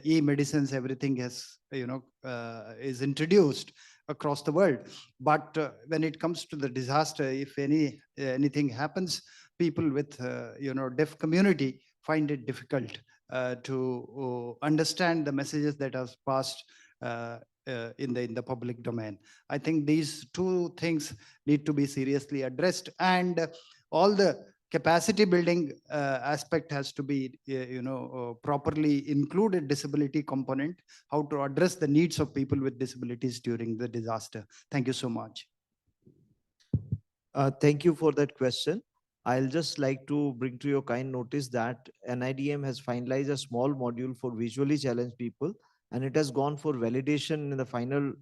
E-medicines, everything has, is introduced across the world. But when it comes to the disaster, if anything happens, people with, deaf community find it difficult to understand the messages that are passed in the public domain. I think these two things need to be seriously addressed, and all the capacity building aspect has to be, properly included disability component, how to address the needs of people with disabilities during the disaster. Thank you so much. Thank you for that question. I'll just like to bring to your kind notice that NIDM has finalized a small module for visually challenged people, and it has gone for validation in the final,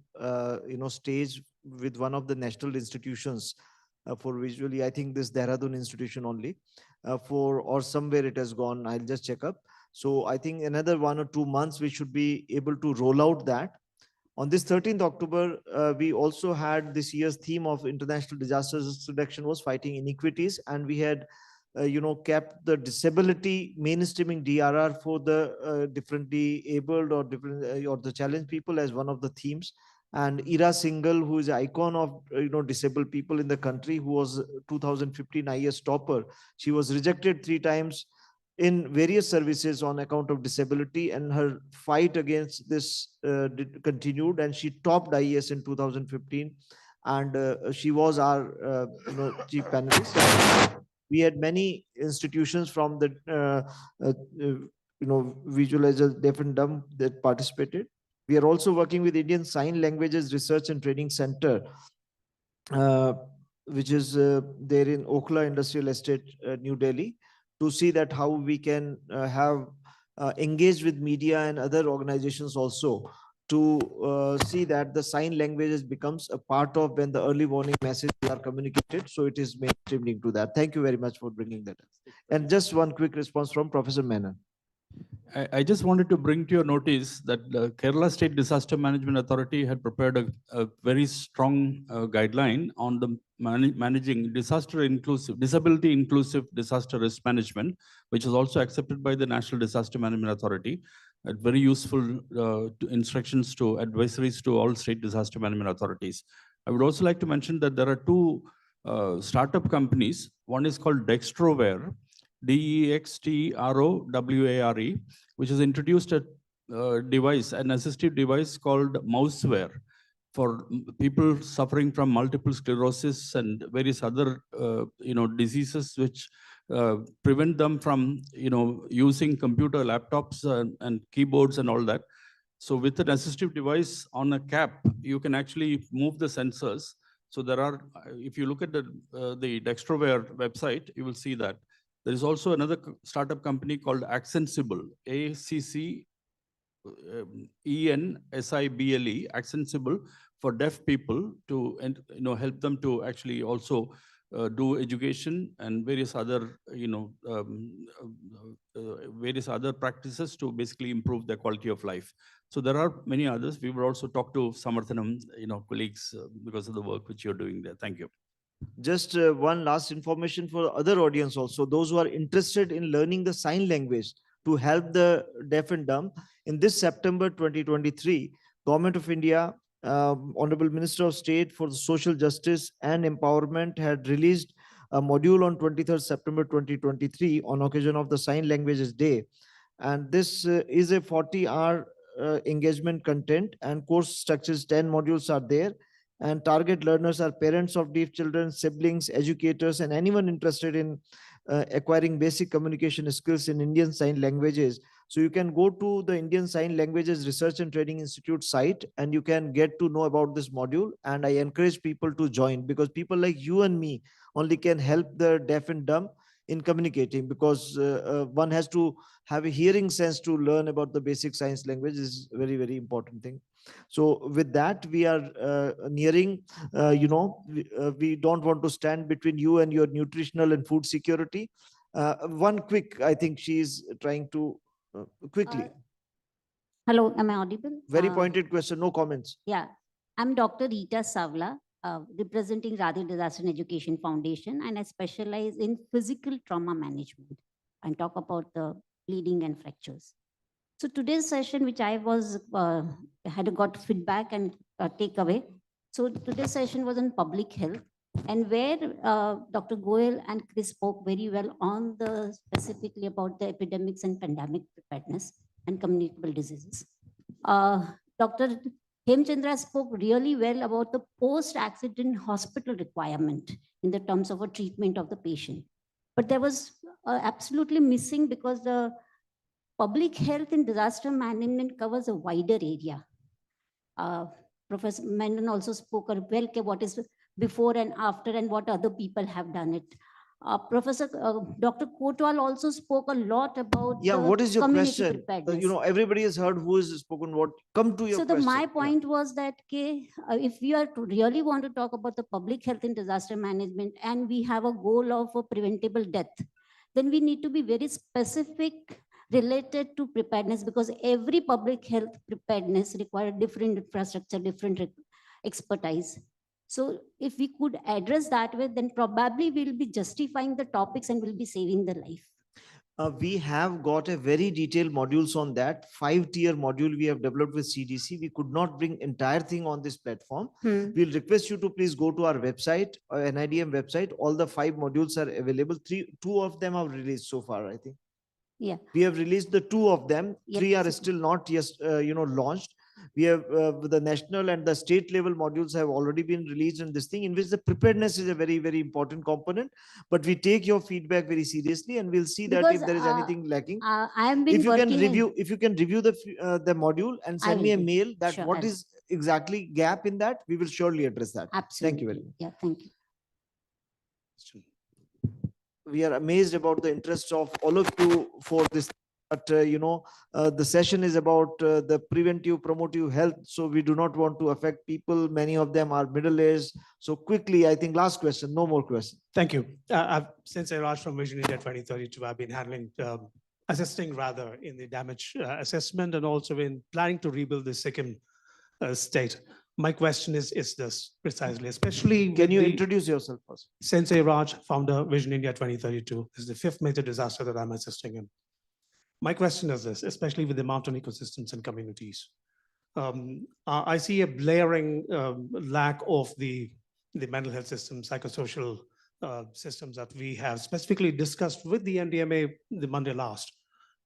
stage with one of the national institutions for visually. I think this Dehradun institution only, or somewhere it has gone. I'll just check up. So I think another 1 or 2 months we should be able to roll out that. On this 13th October, we also had this year's theme of International Disaster Reduction was fighting inequities, and we had kept the disability mainstreaming DRR for the differently abled or different or the challenged people as one of the themes. And Ira Singhal, who is an icon of disabled people in the country, who was 2015 IES topper, she was rejected 3 times in various services on account of disability, and her fight against this continued, and she topped IES in 2015, and she was our chief panelist. We had many institutions from the visualizer deaf and dumb that participated. We are also working with Indian Sign Languages Research and Training Center, which is there in Okhla Industrial Estate, New Delhi, to see that how we can have engaged with media and other organizations also to see that the sign languages becomes a part of when the early warning messages are communicated. So it is mainstreaming to that. Thank you very much for bringing that up. And just one quick response from Professor Menon. I just wanted to bring to your notice that the Kerala State Disaster Management Authority had prepared a very strong guideline on the managing disability inclusive disaster risk management, which is also accepted by the National Disaster Management Authority. Very useful instructions to advisories to all state disaster management authorities. I would also like to mention that there are 2 startup companies. One is called Dextroware, DEXTROWARE, which has introduced a device, an assistive device called Mouseware for people suffering from multiple sclerosis and various other diseases which prevent them from using computer laptops and keyboards and all that. So with an assistive device on a cap, you can actually move the sensors. So there are, if you look at the Dextroware website, you will see that. There is also another startup company called Accensible, ACCENSIBLE, Accensible, for deaf people to help them to actually also do education and various other various other practices to basically improve their quality of life. So there are many others. We will also talk to Samarthanam colleagues because of the work which you're doing there. Thank you. Just one last information for other audience also, those who are interested in learning the sign language to help the deaf and dumb. In this September 2023, Government of India, Honorable Minister of State for Social Justice and Empowerment had released a module on 23rd September 2023 on occasion of the Sign Languages Day. And this is a 40-hour engagement content, and course structures, 10 modules are there. And target learners are parents of deaf children, siblings, educators, and anyone interested in acquiring basic communication skills in Indian Sign Languages. So you can go to the Indian Sign Languages Research and Training Institute site, and you can get to know about this module. And I encourage people to join, because people like you and me only can help the deaf and dumb in communicating, because one has to have a hearing sense to learn about the basic science language is very, very important thing. So with that, we are nearing, we don't want to stand between you and your nutritional and food security. One quick, I think she is trying to quickly. Hello, am I audible? Very pointed question, no comments. Yeah, I'm Dr. Rita Savla, representing Radha Disaster and Education Foundation, and I specialize in physical trauma management and talk about the bleeding and fractures. So today's session, which I was had got feedback and takeaway. So today's session was on public health, and where Dr. Goel and Chris spoke very well on the specifically about the epidemics and pandemic preparedness and communicable diseases. Dr. Hemchandra spoke really well about the post-accident hospital requirement in the terms of a treatment of the patient. But there was absolutely missing, because the public health and disaster management covers a wider area. Professor Menon also spoke well what is before and after and what other people have done it. Dr. Kotwal also spoke a lot about What is your community question? preparedness. Everybody has heard who has spoken what. Come to your question. My point was that if we are to really want to talk about the public health and disaster management, and we have a goal of a preventable death, then we need to be very specific related to preparedness, because every public health preparedness requires different infrastructure, different expertise. So if we could address that way, then probably we'll be justifying the topics and we'll be saving the life. We have got a very detailed modules on that 5-tier module we have developed with CDC. We could not bring entire thing on this platform. We'll request you to please go to our website, NIDM website. All the 5 modules are available. 2 of them are released so far, I think. Yeah. We have released the 2 of them. Yeah, 3 are still not yet, launched. We have the national and the state level modules have already been released in this thing, in which the preparedness is a very, very important component. But we take your feedback very seriously, and we'll see that if there is anything lacking. I have been If you can working review, the module and send me a will do. mail that Sure, what I is exactly gap in that, we will surely address that. Absolutely. Thank you very much. Yeah, thank you. We are amazed about the interest of all of you for this. But the session is about the preventive, promotive health. So we do not want to affect people. Many of them are middle-aged. So quickly, I think last question, no more questions. Thank you. Since I Raj from Vision India 2032, I've been handling, assisting rather in the damage assessment and also in planning to rebuild the Sikkim state. My question is this precisely, especially. Can you introduce yourself first? Sensei Raj, founder Vision India 2032. This is the 5th major disaster that I'm assisting in. My question is this, especially with the mountain ecosystems and communities. I see a blaring lack of the mental health system, psychosocial systems that we have specifically discussed with the NDMA the Monday last.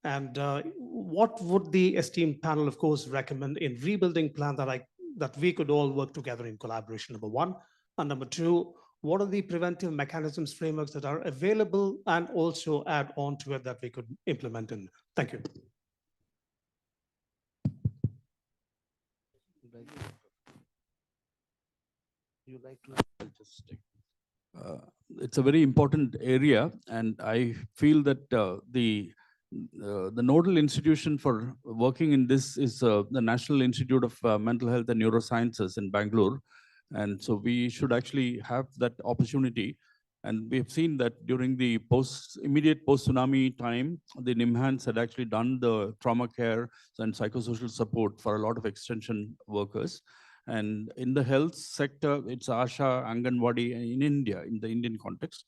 And what would the esteemed panel, of course, recommend in rebuilding plan that we could all work together in collaboration, number one. And number two, what are the preventive mechanisms, frameworks that are available and also add on to it that we could implement in? Thank you. You like to it's a very important area, and I feel that the nodal institution for working in this is the National Institute of Mental Health and Neurosciences in Bangalore. And so we should actually have that opportunity. And we have seen that during the immediate post-tsunami time, the NIMHANS had actually done the trauma care and psychosocial support for a lot of extension workers. And in the health sector, it's Asha, Anganwadi in India, in the Indian context.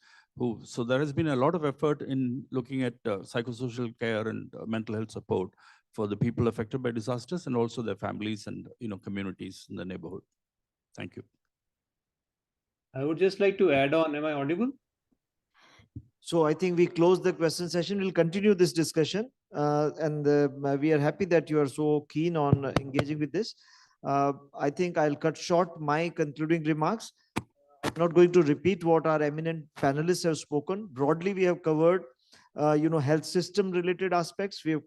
So there has been a lot of effort in looking at psychosocial care and mental health support for the people affected by disasters and also their families and communities in the neighborhood. Thank you. I would just like to add on, am I audible? So I think we close the question session. We'll continue this discussion. And we are happy that you are so keen on engaging with this. I think I'll cut short my concluding remarks. I'm not going to repeat what our eminent panelists have spoken. Broadly, we have covered, health system related aspects. We have,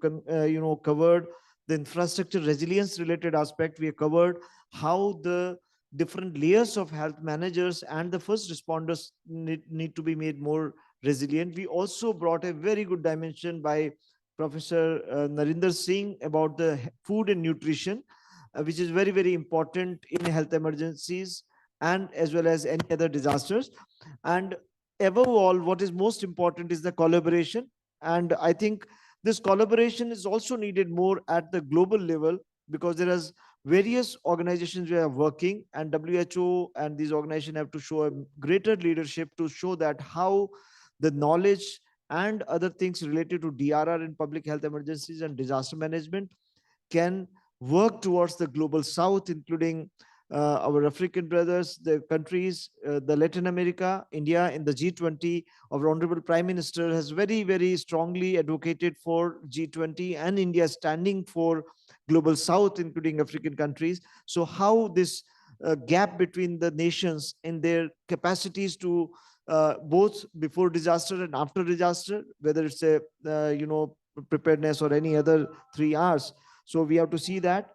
covered the infrastructure resilience related aspect. We have covered how the different layers of health managers and the first responders need to be made more resilient. We also brought a very good dimension by Professor Narinder Singh about the food and nutrition, which is very, very important in health emergencies and as well as any other disasters. And above all, what is most important is the collaboration. And I think this collaboration is also needed more at the global level, because there is various organizations we are working, and WHO and these organizations have to show a greater leadership to show that how the knowledge and other things related to DRR in public health emergencies and disaster management can work towards the global south, including our African brothers, the countries, the Latin America, India in the G20. Our Honorable Prime Minister has very, very strongly advocated for G20 and India standing for global south, including African countries. So how this gap between the nations in their capacities to both before disaster and after disaster, whether it's a, preparedness or any other 3 Rs. So we have to see that.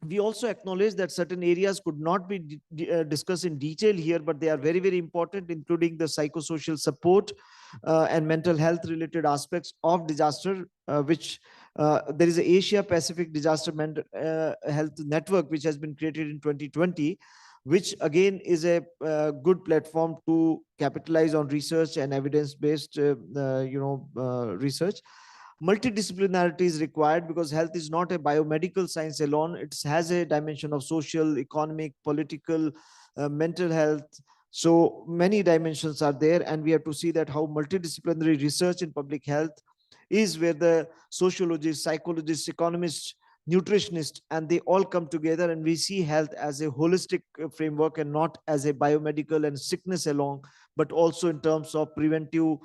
We also acknowledge that certain areas could not be discussed in detail here, but they are very, very important, including the psychosocial support and mental health related aspects of disaster, which there is an Asia Pacific Disaster Health Network, which has been created in 2020, which again is a good platform to capitalize on research and evidence-based, research. multidisciplinarity is required because health is not a biomedical science alone. It has a dimension of social, economic, political, mental health. So many dimensions are there, and we have to see that how multidisciplinary research in public health is where the sociologists, psychologists, economists, nutritionists, and they all come together, and we see health as a holistic framework and not as a biomedical and sickness alone, but also in terms of preventive,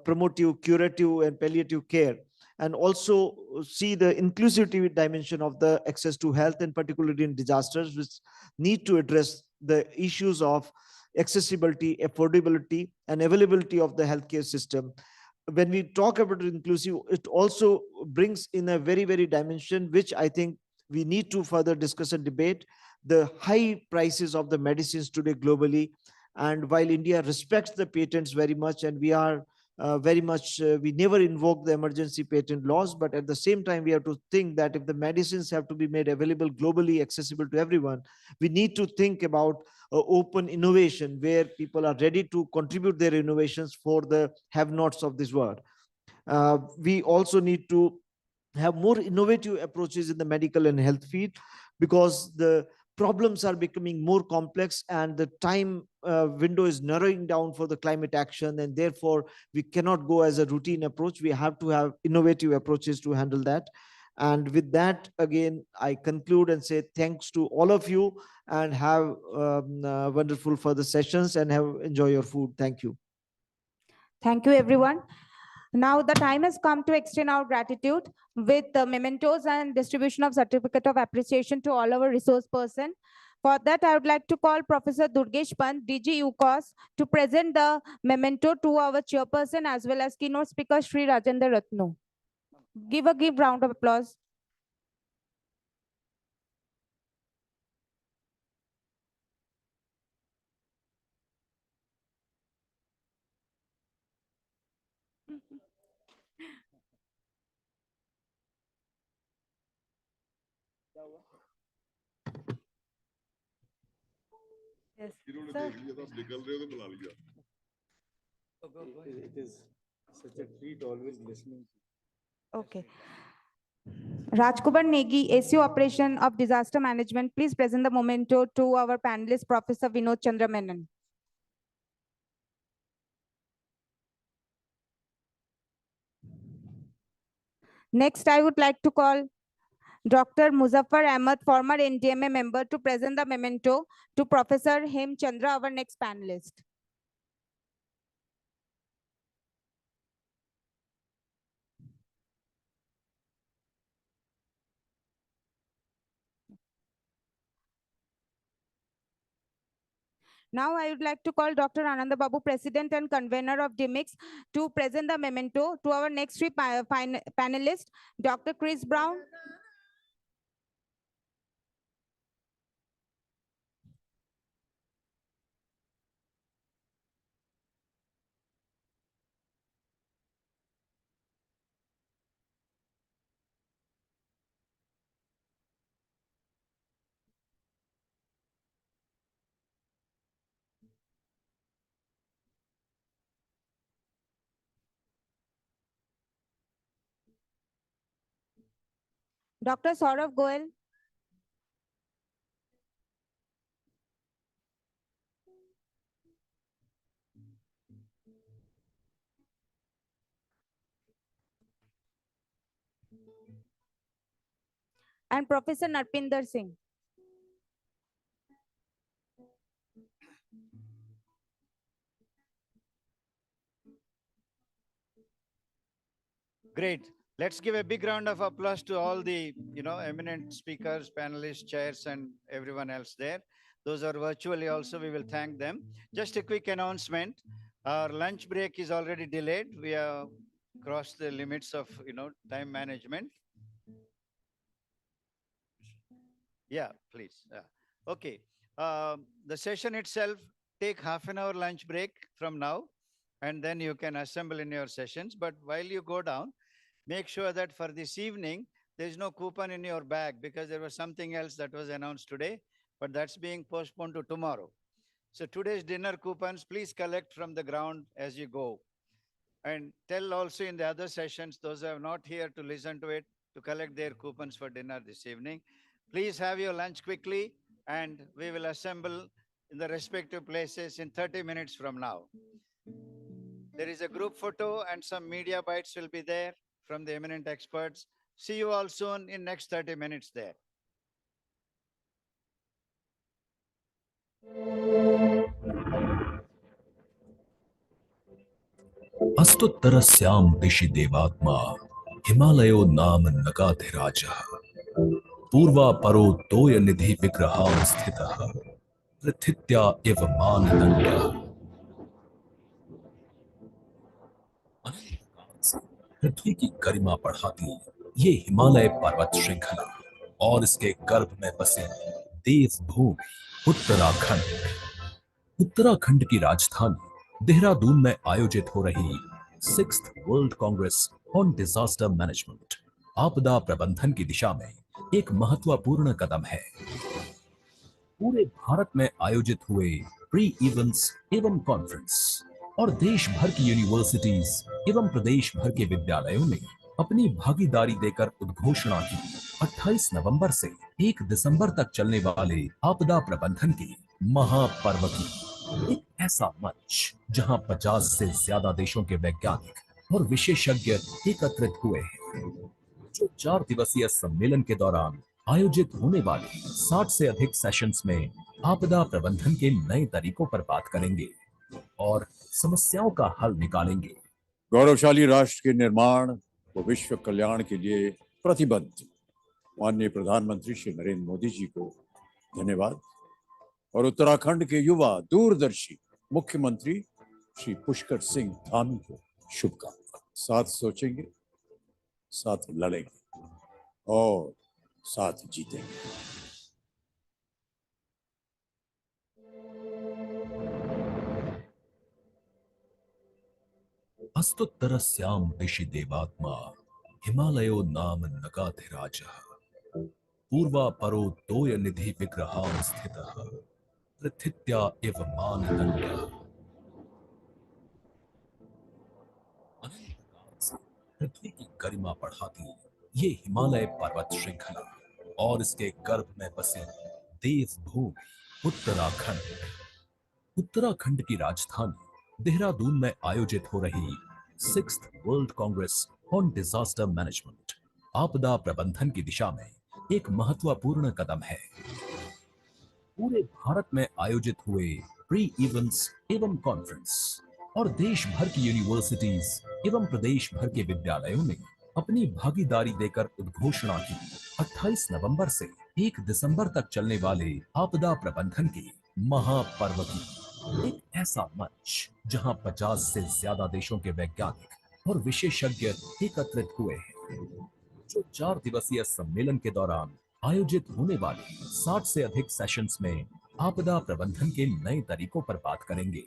promotive, curative, and palliative care. And also see the inclusivity dimension of the access to health, and particularly in disasters, which need to address the issues of accessibility, affordability, and availability of the healthcare system. When we talk about inclusive, it also brings in a very, very dimension, which I think we need to further discuss and debate, the high prices of the medicines today globally. And while India respects the patents very much, and we are very much, we never invoke the emergency patent laws, but at the same time, we have to think that if the medicines have to be made available globally, accessible to everyone, we need to think about open innovation where people are ready to contribute their innovations for the have-nots of this world. We also need to have more innovative approaches in the medical and health field, because the problems are becoming more complex and the time window is narrowing down for the climate action, and therefore we cannot go as a routine approach. We have to have innovative approaches to handle that. And with that, again, I conclude and say thanks to all of you, and have wonderful further sessions, and enjoy your food. Thank you. Thank you, everyone. Now the time has come to extend our gratitude with the mementos and distribution of certificate of appreciation to all our resource person. For that, I would like to call Professor Durgesh Pant, DG UCOS, to present the memento to our chairperson as well as keynote speaker Sri Rajendra Ratno. Give a round of applause. Yes. Sir. It is such a treat always listening. Okay. Rajkumar Negi, ACO Operation of Disaster Management, please present the memento to our panelist, Professor Vinod Chandra Menon. Next, I would like to call Dr. Muzaffar Ahmed, former NDMA member, to present the memento to Professor Hem Chandra, our next panelist. Now I would like to call Dr. Ananda Babu, President and Convener of DMIX, to present the memento to our next three panelists, Dr. Chris Brown, Dr. Saurav Goel, and Professor Narpinder Singh. Great. Let's give a big round of applause to all the, eminent speakers, panelists, chairs, and everyone else there. Those are virtually also, we will thank them. Just a quick announcement. Our lunch break is already delayed. We have crossed the limits of, time management. Yeah, please. Yeah. Okay. The session itself, take half an hour lunch break from now, and then you can assemble in your sessions. But while you go down, make sure that for this evening, there's no coupon in your bag, because there was something else that was announced today, but that's being postponed to tomorrow. So today's dinner coupons, please collect from the ground as you go. And tell also in the other sessions, those who are not here to listen to it, to collect their coupons for dinner this evening. Please have your lunch quickly, and we will assemble in the respective places in 30 minutes from now. There is a group photo and some media bites will be there from the eminent experts. See you all soon in next 30 minutes there. अस्तुत्तरस्यां दिशि देवात्मा हिमालयो नाम नगाधिराजः पूर्वापरो तोयनिधि विग्रहां स्थितः पृथित्या इव मानदण्डः। पृथ्वी की गरिमा बढ़ाती ये हिमालय पर्वत श्रृंखला और इसके गर्भ में बसे देवभूमि उत्तराखंड। उत्तराखंड की राजधानी देहरादून में आयोजित हो रही 6th world congress on disaster management आपदा प्रबंधन की दिशा में एक महत्वपूर्ण कदम है। पूरे भारत में आयोजित हुए प्री इवेंट्स एवं कॉन्फ्रेंस और देश भर की यूनिवर्सिटीज एवं प्रदेश भर के विद्यालयों ने अपनी भागीदारी देकर उद्घोषणा की 28 नवंबर से 1 दिसंबर तक चलने वाले आपदा प्रबंधन के महापर्व की एक ऐसा मंच जहां 50 से ज्यादा देशों के वैज्ञानिक और विशेषज्ञ एकत्रित हुए हैं, जो 4 दिवसीय सम्मेलन के दौरान आयोजित होने वाले 60 से अधिक सेशंस में आपदा प्रबंधन के नए तरीकों पर बात करेंगे और समस्याओं का हल निकालेंगे। गौरवशाली राष्ट्र के निर्माण व विश्व कल्याण के लिए प्रतिबद्ध माननीय प्रधानमंत्री श्री नरेंद्र मोदी जी को धन्यवाद और उत्तराखंड के युवा दूरदर्शी मुख्यमंत्री श्री पुष्कर सिंह धामी को शुभकामनाएं। साथ सोचेंगे, साथ लड़ेंगे और साथ जीतेंगे। अस्तुत्तरस्यां दिशि देवात्मा हिमालयो नाम नगाधिराजः पूर्वापरो तोयनिधि विग्रहां स्थितः पृथित्या इव मानदण्डः। पृथ्वी की गरिमा बढ़ाती ये हिमालय पर्वत श्रृंखला और इसके गर्भ में बसे देवभूमि उत्तराखंड। उत्तराखंड की राजधानी देहरादून में आयोजित हो रही 6th world congress on disaster management आपदा प्रबंधन की दिशा में एक महत्वपूर्ण कदम है। पूरे भारत में आयोजित हुए प्री इवेंट्स एवं कॉन्फ्रेंस और देश भर की यूनिवर्सिटीज एवं प्रदेश भर के विद्यालयों ने अपनी भागीदारी देकर उद्घोषणा की 28 नवंबर से 1 दिसंबर तक चलने वाले आपदा प्रबंधन के महापर्व की एक ऐसा मंच जहां 50 से ज्यादा देशों के वैज्ञानिक और विशेषज्ञ एकत्रित हुए हैं, जो 4 दिवसीय सम्मेलन के दौरान आयोजित होने वाले 60 से अधिक सेशंस में आपदा प्रबंधन के नए तरीकों पर बात करेंगे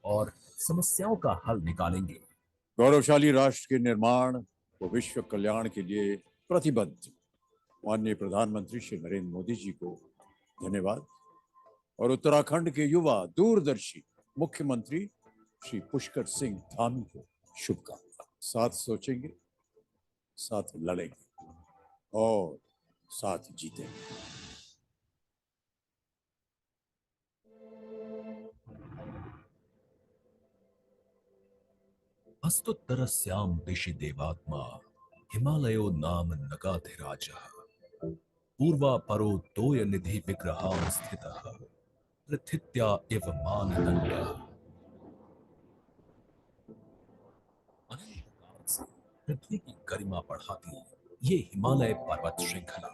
और समस्याओं का हल निकालेंगे। गौरवशाली राष्ट्र के निर्माण व विश्व कल्याण के लिए प्रतिबद्ध माननीय प्रधानमंत्री श्री नरेंद्र मोदी जी को धन्यवाद और उत्तराखंड के युवा दूरदर्शी मुख्यमंत्री श्री पुष्कर सिंह धामी को शुभकामनाएं। साथ सोचेंगे, साथ लड़ेंगे और साथ जीतेंगे। अस्तुत्तरस्यां दिशि देवात्मा हिमालयो नाम नगाधिराजः पूर्वापरो तोयनिधि विग्रहां स्थितः पृथित्या इव मानदण्डः। पृथ्वी की गरिमा बढ़ाती ये हिमालय पर्वत श्रृंखला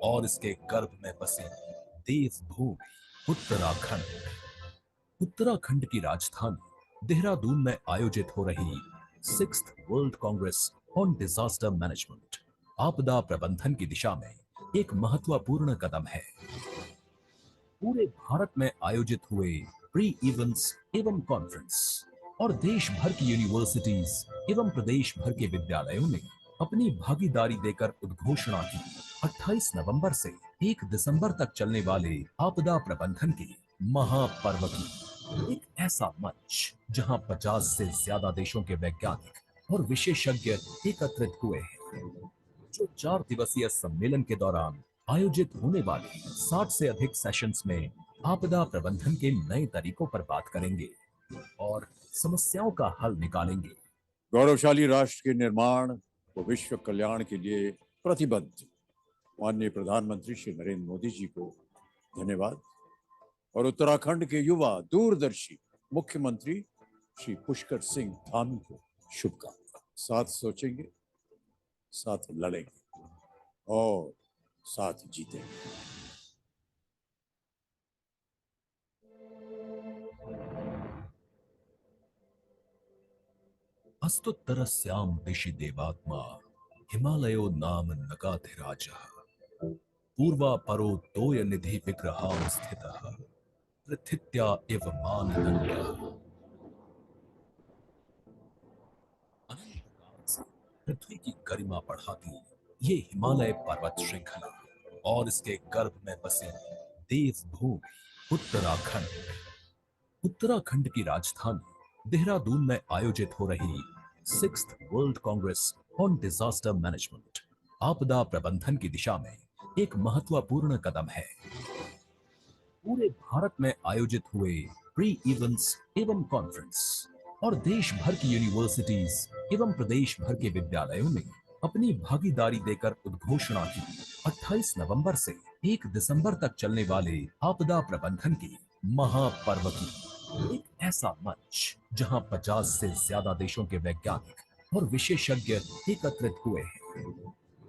और इसके गर्भ में बसे देवभूमि उत्तराखंड। उत्तराखंड की राजधानी देहरादून में आयोजित हो रही 6th world congress on disaster management आपदा प्रबंधन की दिशा में एक महत्वपूर्ण कदम है। पूरे भारत में आयोजित हुए प्री इवेंट्स एवं कॉन्फ्रेंस और देश भर की यूनिवर्सिटीज एवं प्रदेश भर के विद्यालयों ने अपनी भागीदारी देकर उद्घोषणा की 28 नवंबर से 1 दिसंबर तक चलने वाले आपदा प्रबंधन के महापर्व की एक ऐसा मंच जहां 50 से ज्यादा देशों के वैज्ञानिक और विशेषज्ञ एकत्रित हुए हैं, जो 4 दिवसीय सम्मेलन के दौरान आयोजित होने वाले 60 से अधिक सेशंस में आपदा प्रबंधन के नए तरीकों पर बात करेंगे और समस्याओं का हल निकालेंगे। गौरवशाली राष्ट्र के निर्माण व विश्व कल्याण के लिए प्रतिबद्ध माननीय प्रधानमंत्री श्री नरेंद्र मोदी जी को धन्यवाद और उत्तराखंड के युवा दूरदर्शी मुख्यमंत्री श्री पुष्कर सिंह धामी को शुभकामनाएं। साथ सोचेंगे, साथ लड़ेंगे और साथ जीतेंगे। अस्तुत्तरस्यां दिशि देवात्मा हिमालयो नाम नगाधिराजः पूर्वापरो तोय निधि विग्रहां स्थितः पृथित्या इव मानदण्डः। पृथ्वी की गरिमा बढ़ाती ये हिमालय पर्वत श्रृंखला और इसके गर्भ में बसे देवभूमि उत्तराखंड। उत्तराखंड की राजधानी देहरादून में आयोजित हो रही 6th world congress on disaster management आपदा प्रबंधन की दिशा में एक महत्वपूर्ण कदम है। पूरे भारत में आयोजित हुए प्री इवेंट्स एवं कॉन्फ्रेंस और देश भर की यूनिवर्सिटीज एवं प्रदेश भर के विद्यालयों ने अपनी भागीदारी देकर उद्घोषणा की। 28 नवंबर से 1 दिसंबर तक चलने वाले आपदा प्रबंधन की महापर्व की एक ऐसा मंच जहां 50 से ज्यादा देशों के वैज्ञानिक और विशेषज्ञ एकत्रित हुए हैं,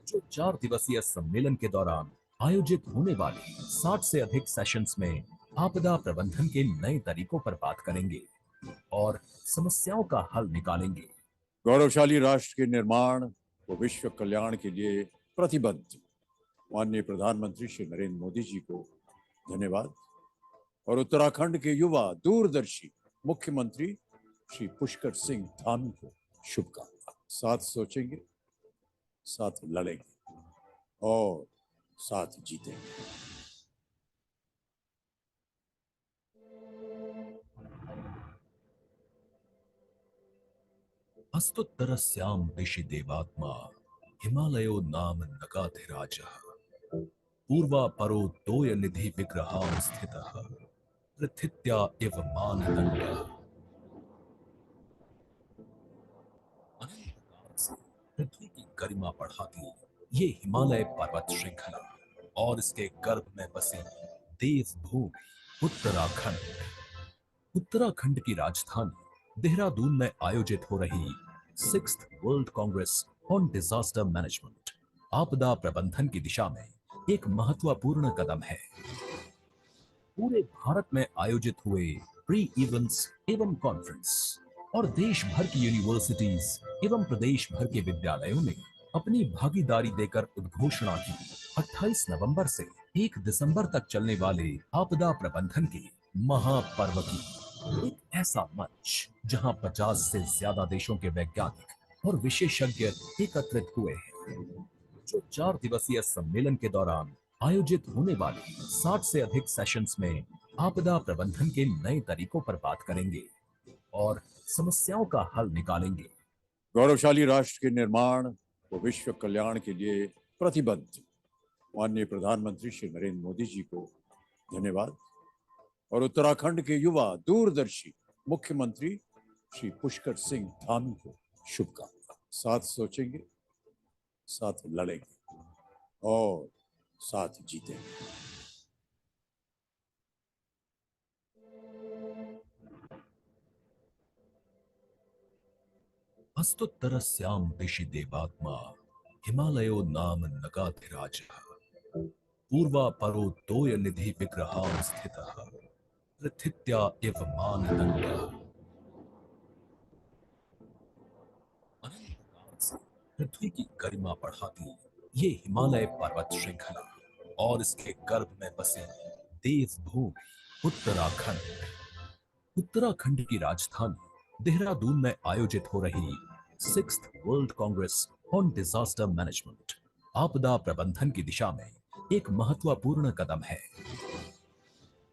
जो 4 दिवसीय सम्मेलन के दौरान आयोजित होने वाले 60 से अधिक सेशंस में आपदा प्रबंधन के नए तरीकों पर बात करेंगे और समस्याओं का हल निकालेंगे। गौरवशाली राष्ट्र के निर्माण व विश्व कल्याण के लिए प्रतिबद्ध माननीय प्रधानमंत्री श्री नरेंद्र मोदी जी को धन्यवाद और उत्तराखंड के युवा दूरदर्शी मुख्यमंत्री श्री पुष्कर सिंह धामी को शुभकामनाएं। साथ सोचेंगे, साथ लड़ेंगे और साथ जीतेंगे। अस्तुत्तरस्यां दिशि देवात्मा हिमालयो नाम नगाधिराजः पूर्वापरो तोय निधि विग्रहां स्थितः पृथित्या इव मानदण्डः। पृथ्वी की गरिमा बढ़ाती ये हिमालय पर्वत श्रृंखला और इसके गर्भ में बसे देवभूमि उत्तराखंड। उत्तराखंड की राजधानी देहरादून में आयोजित हो रही 6th world congress on disaster management आपदा प्रबंधन की दिशा में एक महत्वपूर्ण कदम है। पूरे भारत में आयोजित हुए प्री इवेंट्स एवं कॉन्फ्रेंस और देश भर की यूनिवर्सिटीज एवं प्रदेश भर के विद्यालयों ने अपनी भागीदारी देकर उद्घोषणा की। 28 नवंबर से 1 दिसंबर तक चलने वाले आपदा प्रबंधन की महापर्व की एक ऐसा मंच जहां 50 से ज्यादा देशों के वैज्ञानिक और विशेषज्ञ एकत्रित हुए हैं, जो 4 दिवसीय सम्मेलन के दौरान आयोजित होने वाले 60 से अधिक सेशंस में आपदा प्रबंधन के नए तरीकों पर बात करेंगे और समस्याओं का हल निकालेंगे। गौरवशाली राष्ट्र के निर्माण व विश्व कल्याण के लिए प्रतिबद्ध माननीय प्रधानमंत्री श्री नरेंद्र मोदी जी को धन्यवाद और उत्तराखंड के युवा दूरदर्शी मुख्यमंत्री श्री पुष्कर सिंह धामी को शुभकामनाएं। साथ सोचेंगे, साथ लड़ेंगे और साथ जीतेंगे। अस्तुत्तरस्यां दिशि देवात्मा हिमालयो नाम नगाधिराजः पूर्वापरो तोय निधि विग्रहां स्थितः पृथित्या इव मानदण्डः। पृथ्वी की गरिमा बढ़ाती ये हिमालय पर्वत श्रृंखला और इसके गर्भ में बसे देवभूमि उत्तराखंड। उत्तराखंड की राजधानी देहरादून में आयोजित हो रही 6th world congress on disaster management आपदा प्रबंधन की दिशा में एक महत्वपूर्ण कदम है।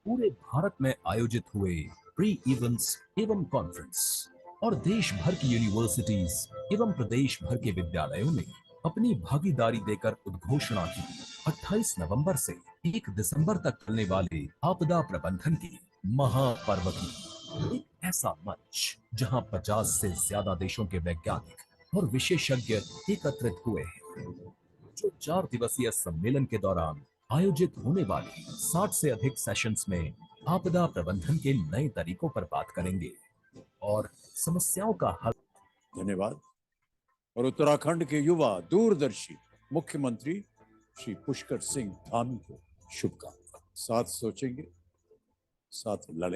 पूरे भारत में आयोजित हुए प्री इवेंट्स एवं कॉन्फ्रेंस और देश भर की यूनिवर्सिटीज एवं प्रदेश भर के विद्यालयों ने अपनी भागीदारी देकर उद्घोषणा की। 28 नवंबर से 1 दिसंबर तक चलने वाले आपदा प्रबंधन की महापर्व की एक ऐसा मंच जहां 50 से ज्यादा देशों के वैज्ञानिक और विशेषज्ञ एकत्रित हुए हैं, जो 4 दिवसीय सम्मेलन के दौरान आयोजित होने वाले 60 से अधिक सेशंस में आपदा प्रबंधन के नए तरीकों पर बात करेंगे और समस्याओं का हल। धन्यवाद। और उत्तराखंड के युवा दूरदर्शी मुख्यमंत्री श्री पुष्कर सिंह धामी को शुभकामनाएं। साथ सोचेंगे, साथ लड़ेंगे।